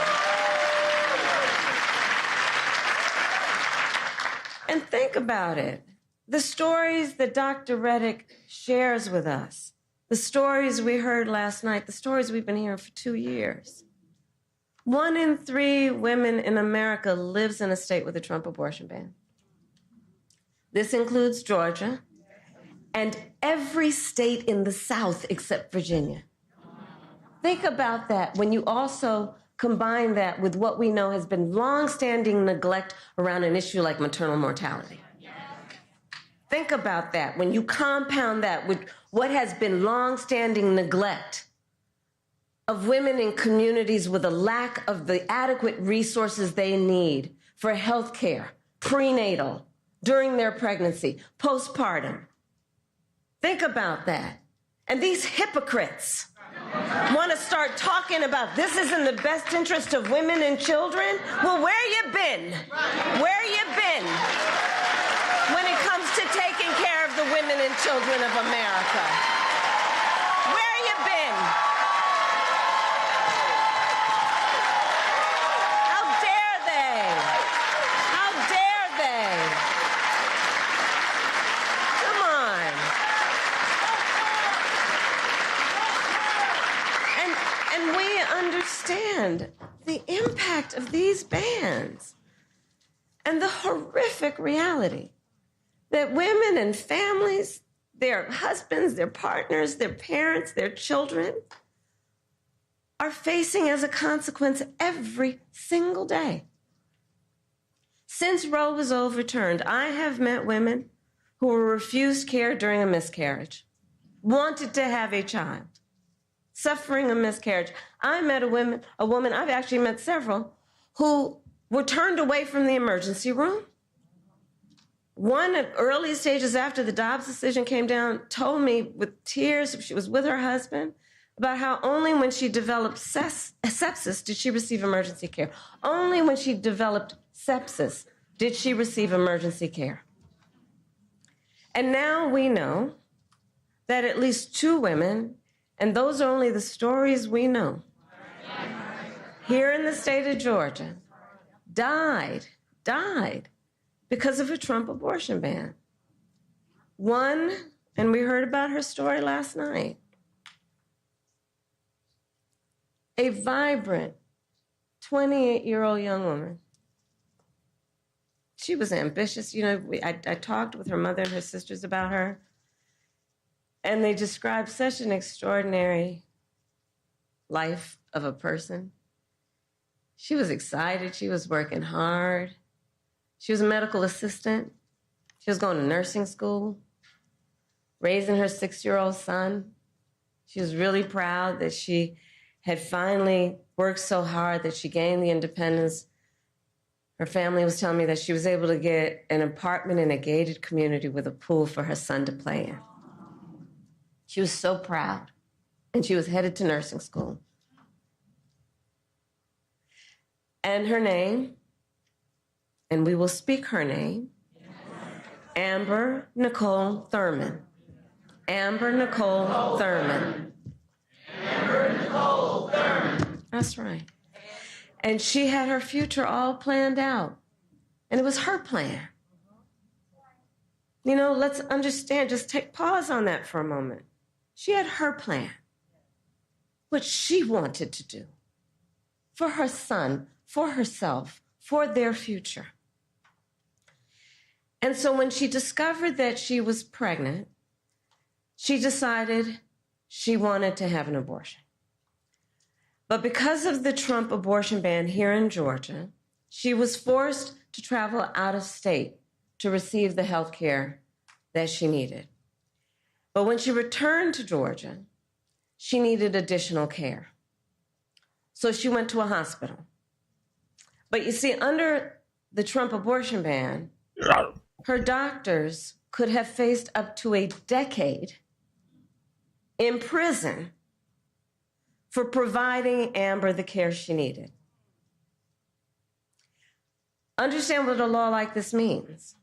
And think about it. The stories that Dr. Reddick shares with us, the stories we heard last night, the stories we've been hearing for 2 years. 1 in 3 women in America lives in a state with a Trump abortion ban. This includes Georgia and every state in the South except Virginia. Think about that when you also combine that with what we know has been longstanding neglect around an issue like maternal mortality. Think about that when you compound that with what has been longstanding neglect of women in communities with a lack of the adequate resources they need for health care, prenatal, during their pregnancy, postpartum. Think about that. And these hypocrites want to start talking about this is in the best interest of women and children. Well, where you been? Where you been when it comes to taking care of the women and children of America? Where you been? How dare they? How dare they? Come on. And we understand the impact of these bans and the horrific reality that women and families, their husbands, their partners, their parents, their children are facing as a consequence every single day. Since Roe was overturned, I have met women who were refused care during a miscarriage, wanted to have a child, suffering a miscarriage. I met a woman, I've actually met several, who were turned away from the emergency room. One at early stages after the Dobbs decision came down told me with tears, she was with her husband, about how only when she developed sepsis did she receive emergency care. Only when she developed sepsis did she receive emergency care. And now we know that at least 2 women, and those are only the stories we know, here in the state of Georgia, died because of a Trump abortion ban. One, and we heard about her story last night, a vibrant 28-year-old young woman. She was ambitious. You know, I talked with her mother and her sisters about her, and they described such an extraordinary life of a person. She was excited. She was working hard. She was a medical assistant. She was going to nursing school, raising her 6-year-old son. She was really proud that she had finally worked so hard that she gained the independence. Her family was telling me that she was able to get an apartment in a gated community with a pool for her son to play in. She was so proud, and she was headed to nursing school. And her name, and we will speak her name, Amber Nicole Thurman. Amber Nicole Thurman. Amber Nicole Thurman. That's right. And she had her future all planned out. And it was her plan. You know, let's understand, just take pause on that for a moment. She had her plan, what she wanted to do for her son, for herself, for their future. And so when she discovered that she was pregnant, she decided she wanted to have an abortion. But because of the Trump abortion ban here in Georgia, she was forced to travel out of state to receive the health care that she needed. But when she returned to Georgia, she needed additional care. So she went to a hospital. But you see, under the Trump abortion ban, her doctors could have faced up to a decade in prison for providing Amber the care she needed. Understand what a law like this means.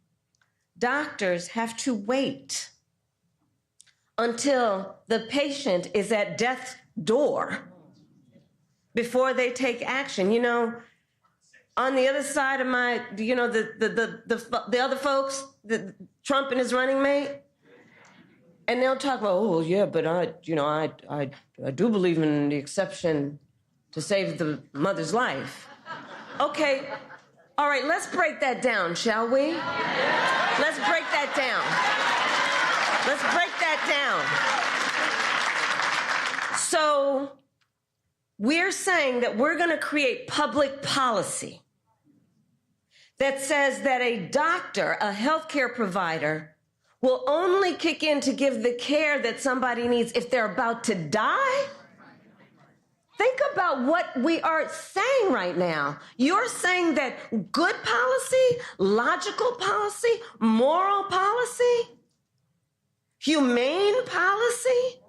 Doctors have to wait until the patient is at death's door before they take action. You know, on the other side of my, you know, the other folks, Trump and his running mate, and they'll talk about, oh, yeah, but I do believe in the exception to save the mother's life. Okay, all right, let's break that down, shall we? Let's break that down. Let's break that down. So we're saying that we're going to create public policy that says that a doctor, a healthcare provider, will only kick in to give the care that somebody needs if they're about to die? Think about what we are saying right now. You're saying that good policy, logical policy, moral policy, humane policy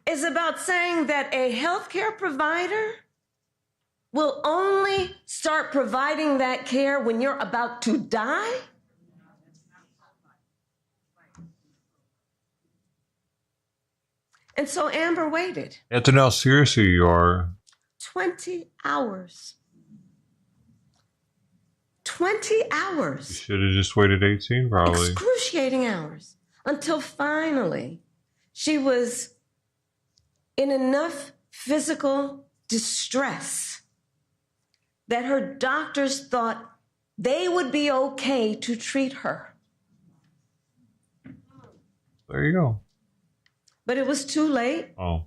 is about saying that a healthcare provider will only start providing that care when you're about to die? And so Amber waited. You have to know how serious you are. 20 hours. 20 hours. You should have just waited 18, probably. Excruciating hours. Until finally, she was in enough physical distress that her doctors thought they would be okay to treat her. There you go. But it was too late. Oh.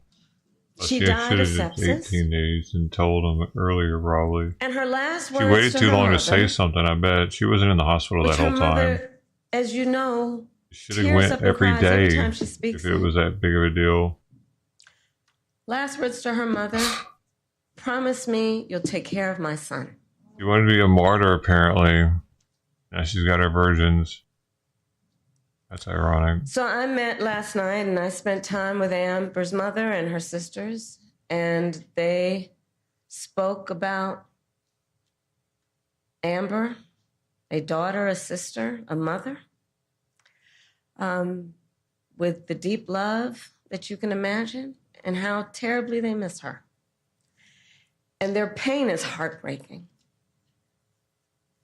She died of sepsis. 18 days and told him earlier, probably. And her last words She waited to too her long mother, to say something, I bet. She wasn't in the hospital that whole time. As you know, Should have went every day if it was that big of a deal. Last words to her mother, promise me you'll take care of my son. She wanted to be a martyr, apparently. Now she's got her virgins. That's ironic. So I met last night and I spent time with Amber's mother and her sisters, and they spoke about Amber, a daughter, a sister, a mother, with the deep love that you can imagine, and how terribly they miss her. And their pain is heartbreaking.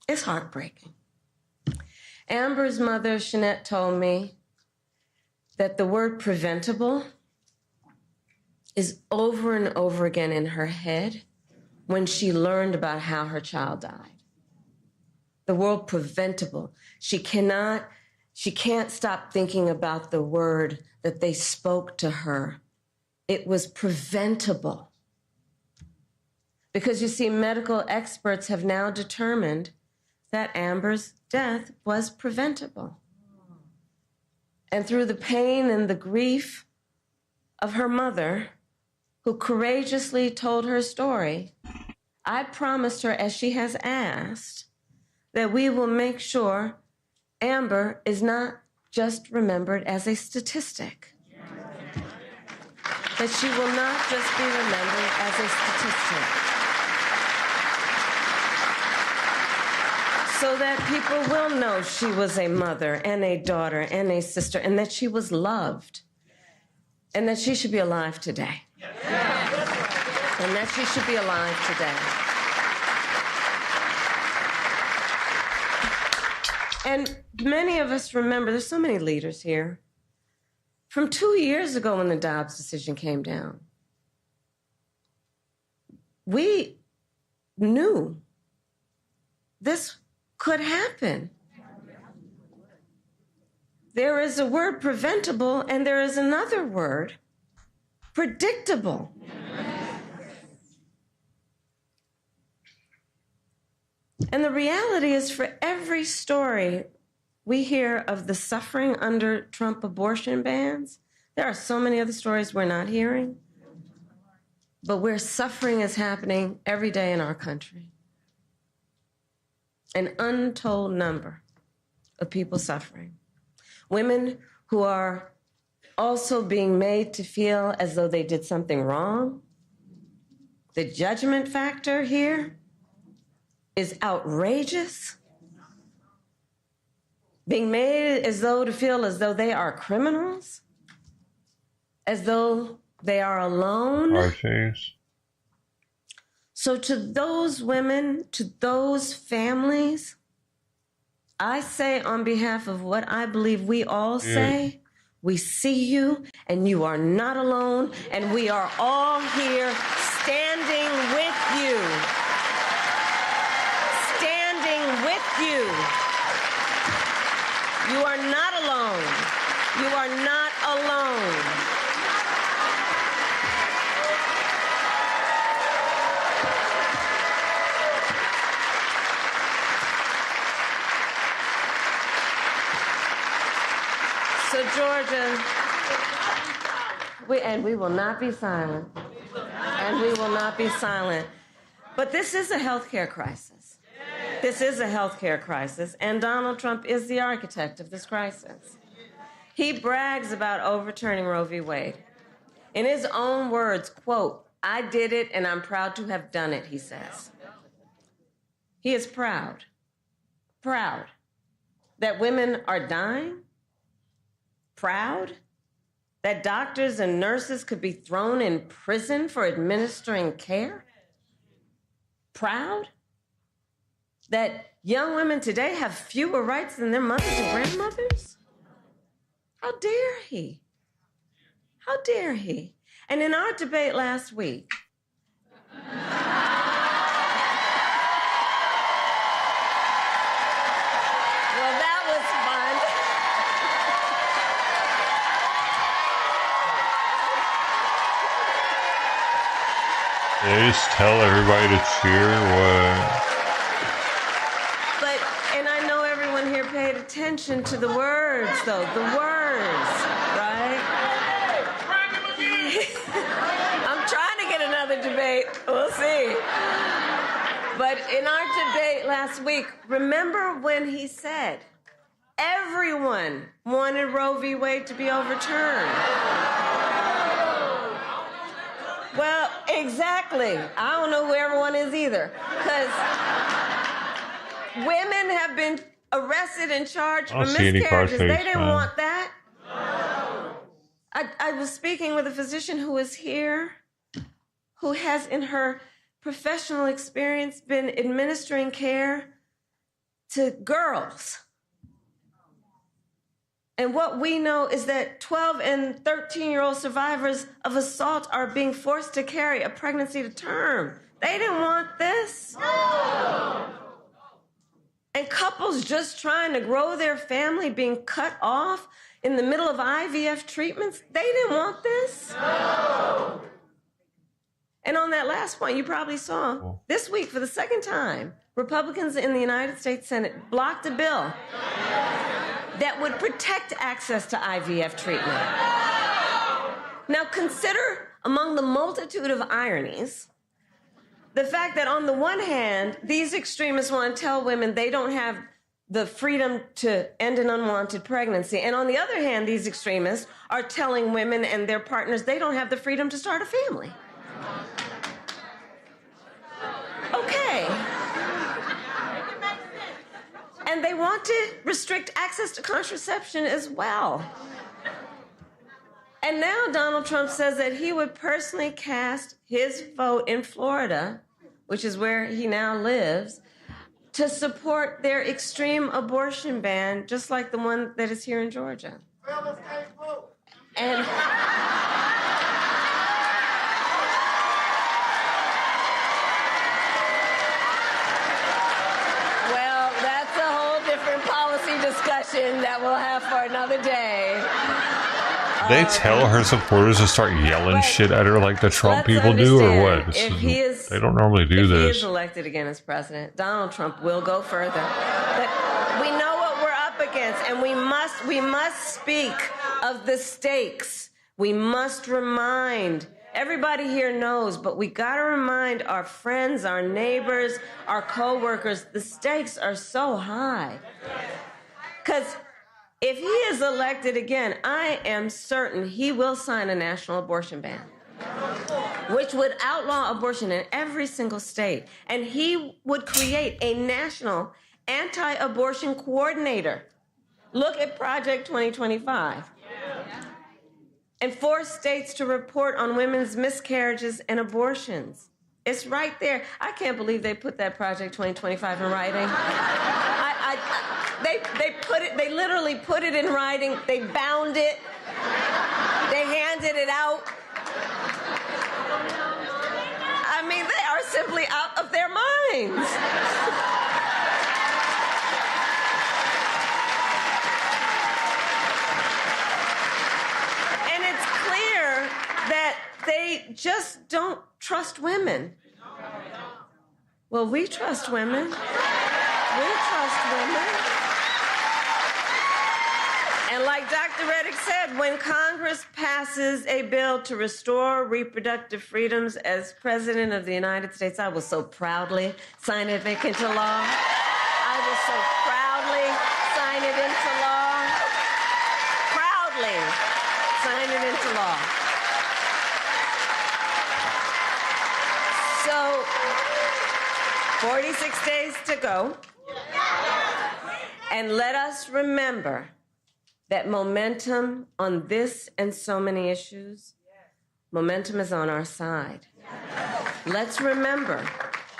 It's heartbreaking. Amber's mother, Shanette, told me that the word preventable is over and over again in her head when she learned about how her child died. The word preventable. She can't stop thinking about the word that they spoke to her. It was preventable. Because you see, medical experts have now determined that Amber's death was preventable. And through the pain and the grief of her mother, who courageously told her story, I promised her, as she has asked, that we will make sure Amber is not just remembered as a statistic. That she will not just be remembered as a statistic. so that people will know she was a mother and a daughter and a sister, and that she was loved, and that she should be alive today. And that she should be alive today. And many of us remember, there's so many leaders here, from 2 years ago when the Dobbs decision came down. We knew this could happen. There is a word preventable, and there is another word, predictable. And the reality is, for every story we hear of the suffering under Trump abortion bans, there are so many other stories we're not hearing, but where suffering is happening every day in our country. An untold number of people suffering. Women who are also being made to feel as though they did something wrong. The judgment factor here is outrageous. Being made as though to feel as though they are criminals, as though they are alone. So to those women, to those families, I say on behalf of what I believe we all say, we see you and you are not alone, and we are all here standing with you. Standing with you. You are not alone. You are not alone. So Georgia, we will not be silent. And we will not be silent. But this is a healthcare crisis. This is a healthcare crisis, and Donald Trump is the architect of this crisis. He brags about overturning Roe v. Wade. In his own words, quote, "I did it and I'm proud to have done it," he says. He is proud that women are dying, proud that doctors and nurses could be thrown in prison for administering care, proud that young women today have fewer rights than their mothers and grandmothers? How dare he? How dare he? And in our debate last week, well, that was fun. They just tell everybody to cheer. What? And I know everyone here paid attention to the words, though. The words, right? I'm trying to get another debate. We'll see. But in our debate last week, remember when he said everyone wanted Roe v. Wade to be overturned? Well, exactly. I don't know who everyone is either. Because women have been arrested and charged for miscarriages. They didn't want that. I was speaking with a physician who is here, who has in her professional experience been administering care to girls. And what we know is that 12 and 13-year-old survivors of assault are being forced to carry a pregnancy to term. They didn't want this. No. And couples just trying to grow their family being cut off in the middle of IVF treatments, they didn't want this. No. And on that last point, you probably saw this week for the second time, Republicans in the United States Senate blocked a bill that would protect access to IVF treatment. Now consider, among the multitude of ironies, the fact that on the one hand, these extremists want to tell women they don't have the freedom to end an unwanted pregnancy. And on the other hand, these extremists are telling women and their partners they don't have the freedom to start a family. Okay. And they want to restrict access to contraception as well. And now Donald Trump says that he would personally cast his vote in Florida, which is where he now lives, to support their extreme abortion ban, just like the one that is here in Georgia. And well, that's a whole different policy discussion that we'll have for another day. They tell her supporters to start yelling shit at her like the Trump people do, or what? They don't normally do If he this. is elected again as president, Donald Trump will go further. But we know what we're up against, and we must speak of the stakes. We must remind. Everybody here knows, but we got to remind our friends, our neighbors, our co-workers, the stakes are so high. Because if he is elected again, I am certain he will sign a national abortion ban, which would outlaw abortion in every single state. And he would create a national anti-abortion coordinator. Look at Project 2025. And force states to report on women's miscarriages and abortions. It's right there. I can't believe they put that Project 2025 in writing. They literally put it in writing. They bound it. They handed it out. I mean, they are simply out of their minds. And it's clear that they just don't trust women. Well, we trust women. We trust women. And like Dr. Reddick said, when Congress passes a bill to restore reproductive freedoms, as President of the United States, I will so proudly sign it into law. I will so proudly sign it into law. Proudly sign it into law. So, 46 days to go. And let us remember that momentum on this and so many issues, momentum is on our side. Let's remember,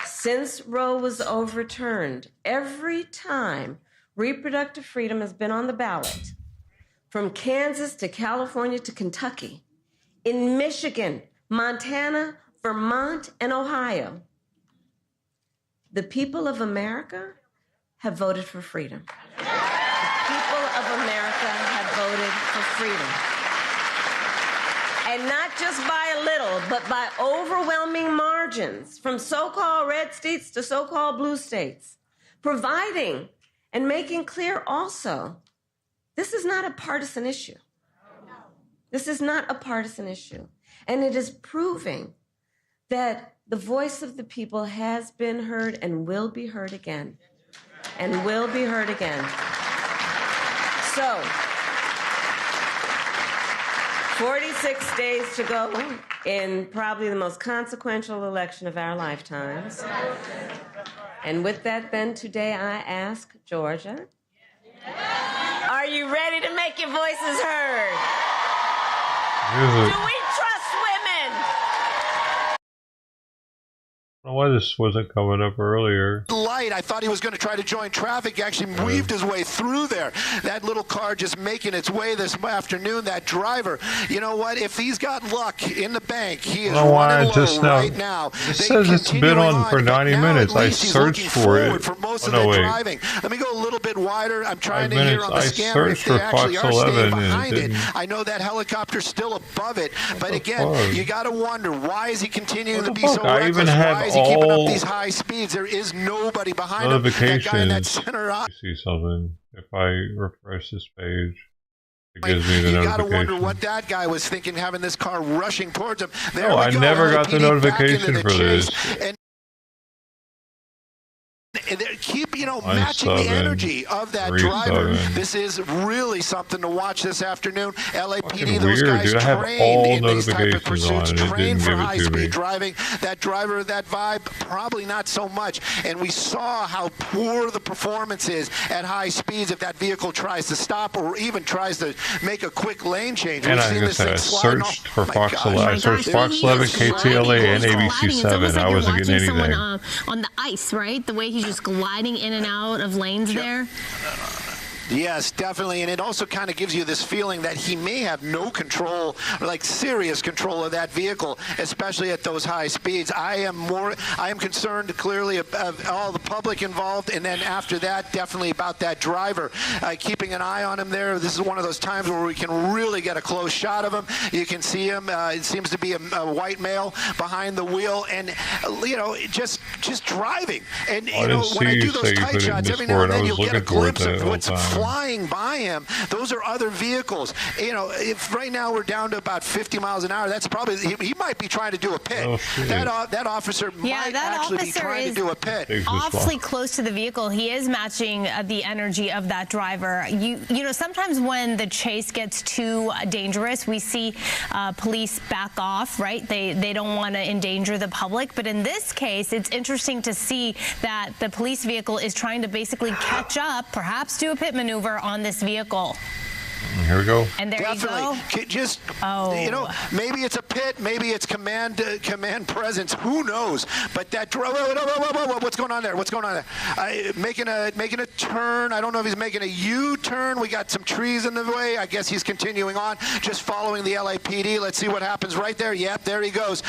since Roe was overturned, every time reproductive freedom has been on the ballot, from Kansas to California to Kentucky, in Michigan, Montana, Vermont, and Ohio, the people of America have voted for freedom. Of America have voted for freedom. And not just by a little, but by overwhelming margins, from so-called red states to so-called blue states, providing and making clear also, this is not a partisan issue. This is not a partisan issue. And it is proving that the voice of the people has been heard and will be heard again. And will be heard again. So, 46 days to go in probably the most consequential election of our lifetimes. And with that, then, today I ask Georgia, are you ready to make your voices heard? Do we trust women? I don't know why this wasn't coming up earlier. Light, I thought he was going to try to join traffic. He actually weaved his way through there. That little car just making its way this afternoon. That driver, you know what? If he's got luck in the bank, he is running low right now. It says it's been on for 90 minutes. I searched for it. For most oh, no, wait. driving. Let me go a little bit wider. I'm trying to hear on the I scanner if searched they for actually Fox are 11 staying behind and it. I know that helicopter's still above it, but again, fuck? you got to wonder, why is he continuing to be fuck? so I reckless? even had Why is he keeping up all these high speeds? There is nobody behind him. That guy in that notifications. center eye. You see something. If I refresh this page, it gives me the You got to notification. wonder what that guy was thinking, having this car rushing towards him. There No, we I go. never got the LAPD back into notification the for chase. this. And keep, matching the energy of that driver. This is really something to watch this afternoon. LAPD, those guys trained in these type of pursuits, trained for high-speed driving. That driver, that vibe, probably not so much. And we saw how poor the performance is at high speeds if that vehicle tries to stop or even tries to make a quick lane change. And I searched for Fox 11. I searched Fox 11, KTLA, and ABC7. I wasn't getting anything. On the ice, right? The way he's just gliding in and out of lanes there. Yes, definitely, and it also kind of gives you this feeling that he may have no control, like serious control of that vehicle, especially at those high speeds. I am concerned clearly of all the public involved, and then after that, definitely about that driver. Keeping an eye on him there. This is one of those times where we can really get a close shot of him. You can see him. It seems to be a white male behind the wheel, and just driving. And when I do those tight shots, every now and then you'll get a glimpse of what's flying by him. Those are other vehicles. If right now we're down to about 50 miles an hour, that's probably, he might be trying to do a pit. That officer might actually be trying to do a pit. Awfully close to the vehicle. He is matching the energy of that driver. Sometimes when the chase gets too dangerous, we see police back off, right? They don't want to endanger the public. But in this case, it's interesting to see that the police vehicle is trying to basically catch up, perhaps do a pit maneuver on this vehicle. Here we go. And there Definitely. you go. Just, maybe it's a pit, maybe it's command presence. Who knows? But that what's going on there? What's going on there? Making a turn. I don't know if he's making a U-turn. We got some trees in the way. I guess he's continuing on, just following the LAPD. Let's see what happens right there. Yep, there he goes.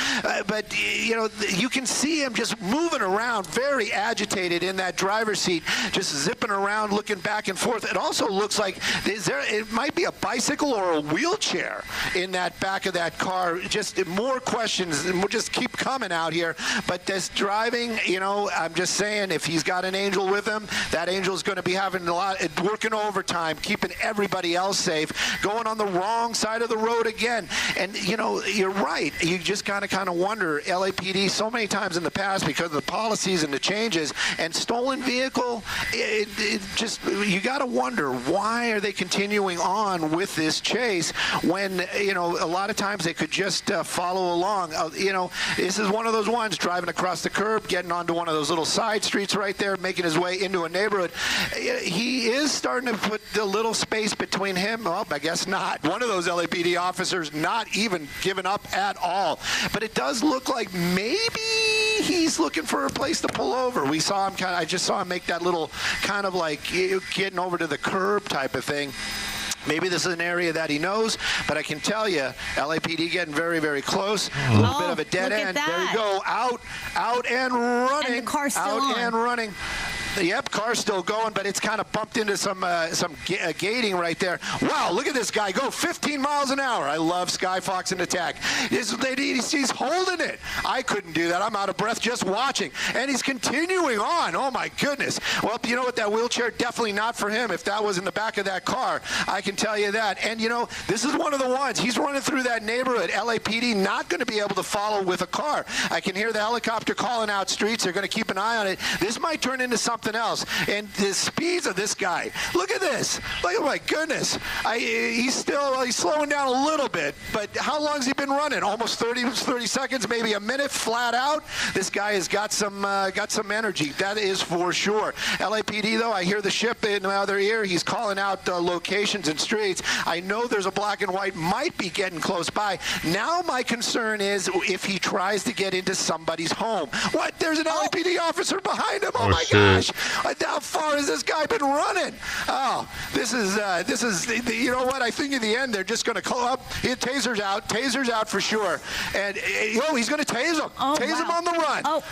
But you can see him just moving around, very agitated in that driver's seat, just zipping around, looking back and forth. It also looks like it might be a bicycle or a wheelchair in that back of that car. Just more questions, and we'll just keep coming out here. But this driving, I'm just saying, if he's got an angel with him, that angel's going to be having working overtime, keeping everybody else safe, going on the wrong side of the road again. And you're right. You just kind of wonder, LAPD so many times in the past, because of the policies and the changes, and stolen vehicle, you got to wonder, why are they continuing on with this chase when a lot of times they could just follow along. This is one of those ones, driving across the curb, getting onto one of those little side streets right there, making his way into a neighborhood. He is starting to put the little space between him. Well, I guess not. One of those LAPD officers not even giving up at all. But it does look like maybe he's looking for a place to pull over. We saw him I just saw him make that little kind of like getting over to the curb type of thing. Maybe this is an area that he knows, but I can tell you, LAPD getting very, very close. A little bit of a dead end. There you go. Out and running. And the car's still on. And running. Yep, car's still going, but it's kind of bumped into some gating right there. Wow, look at this guy go 15 miles an hour. I love Sky Fox in attack. He's holding it. I couldn't do that. I'm out of breath just watching. And he's continuing on. Oh, my goodness. Well, you know what? That wheelchair, definitely not for him if that was in the back of that car. I can tell you that. And, this is one of the ones. He's running through that neighborhood. LAPD not going to be able to follow with a car. I can hear the helicopter calling out streets. They're going to keep an eye on it. This might turn into something else. And the speeds of this guy, look at this. Look, oh my goodness. He's slowing down a little bit, but how long has he been running? Almost 30 seconds, maybe a minute flat out. This guy has got some energy. That is for sure. LAPD though, I hear the ship in my other ear. He's calling out locations and streets. I know there's a black and white might be getting close by. Now my concern is if he tries to get into somebody's home. What? There's an LAPD officer behind him. Oh my gosh. How far has this guy been running? Oh, this is you know what? I think in the end they're just going to call up. Taser's out for sure. And he's going to tase him. Oh, tase him on the run. Oh,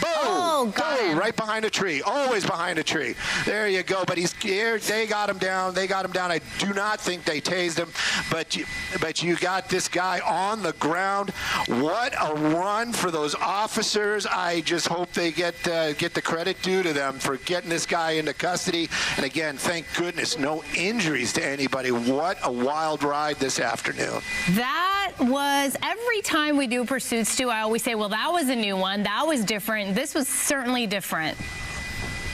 boom, boom, right behind a tree. Always behind a tree. There you go. But he's here. They got him down. I do not think they tased him. But you got this guy on the ground. What a run for those officers. I just hope they get the credit due to them for getting this guy into custody. And again, thank goodness, no injuries to anybody. What a wild ride this afternoon. That was, every time we do Pursuits, Stu, I always say, well, that was a new one. That was different. This was certainly different.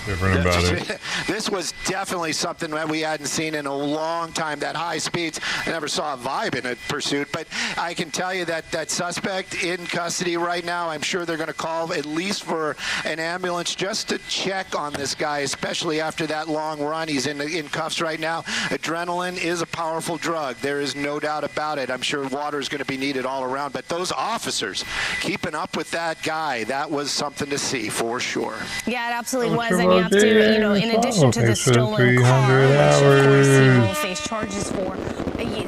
different about it. This was definitely something that we hadn't seen in a long time, that high speeds. I never saw a vibe in a pursuit, but I can tell you that that suspect in custody right now, I'm sure they're going to call at least for an ambulance just to check on this guy, especially after that long run. He's in cuffs right now. Adrenaline is a powerful drug. There is no doubt about it. I'm sure water is going to be needed all around, but those officers keeping up with that guy, that was something to see for sure. Yeah, it absolutely was. And you have to, you know, in addition to the stolen car, which of course he will face charges for,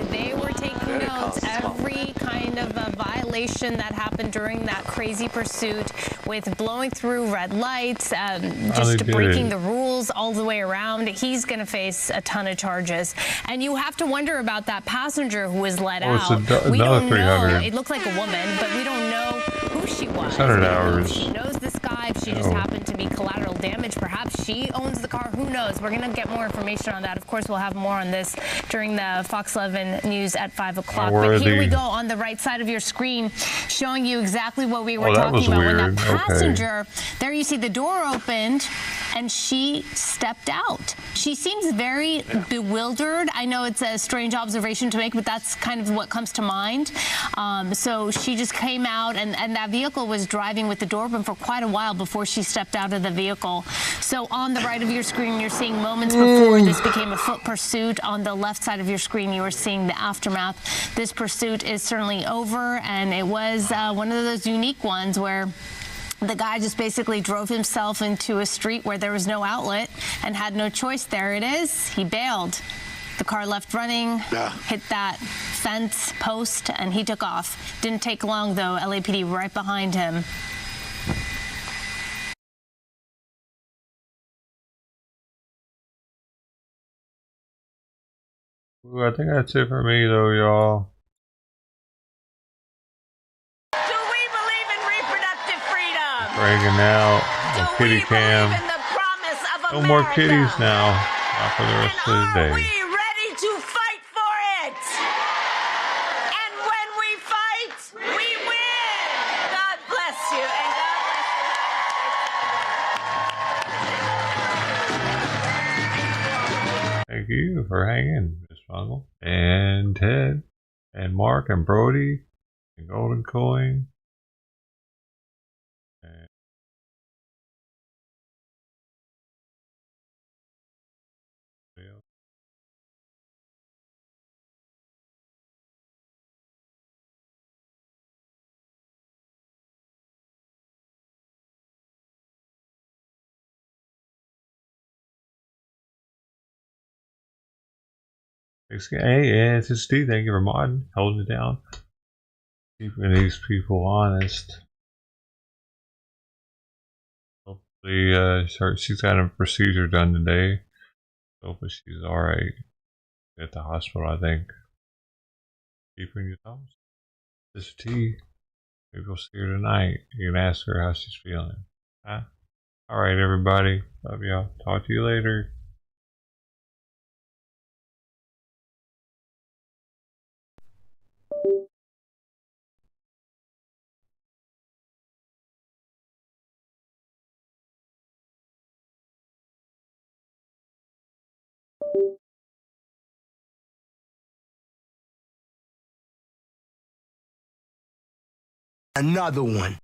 they were taking notes. Every kind of a violation that happened during that crazy pursuit with blowing through red lights, just breaking the rules all the way around, he's going to face a ton of charges. And you have to wonder about that passenger who was let out. We don't know. It looked like a woman, but we don't know who she was. 600 hours. She knows this guy. If she just happened to be collateral damage, perhaps she owns the car. Who knows? We're going to get more information on that. Of course, we'll have more on this during the Fox 11 news at 5 o'clock. But here we go on the right side of your screen, showing you exactly what we were talking about. Weird. When that passenger, there you see the door opened, and she stepped out. She seems very bewildered. I know it's a strange observation to make, but that's kind of what comes to mind. So she just came out, and that vehicle was driving with the door open for quite a while before she stepped out of the vehicle. So on the right of your screen, you're seeing moments before this became a foot pursuit. On the left side of your screen, you are seeing the aftermath. This pursuit is certainly over, and it was one of those unique ones where the guy just basically drove himself into a street where there was no outlet and had no choice. There it is. He bailed. The car left running, hit that fence post, and he took off. Didn't take long, though. LAPD right behind him. Ooh, I think that's it for me, though, y'all. Hanging out on kitty cam. No more kitties now. Not for the rest of the day. Are we ready to fight for it? And when we fight, we win. God bless you, and God bless you. Thank you for hanging, Miss Fungal. And Ted. And Mark and Brody. And Golden Coin. Hey, and it's Steve. Thank you for modding, holding it down, keeping these people honest. Hopefully, she's got a procedure done today. Hopefully, she's all right at the hospital. I think. Keeping your thumbs. This T. Maybe we'll see her tonight. You can ask her how she's feeling. Huh? All right, everybody. Love y'all. Talk to you later. Another one.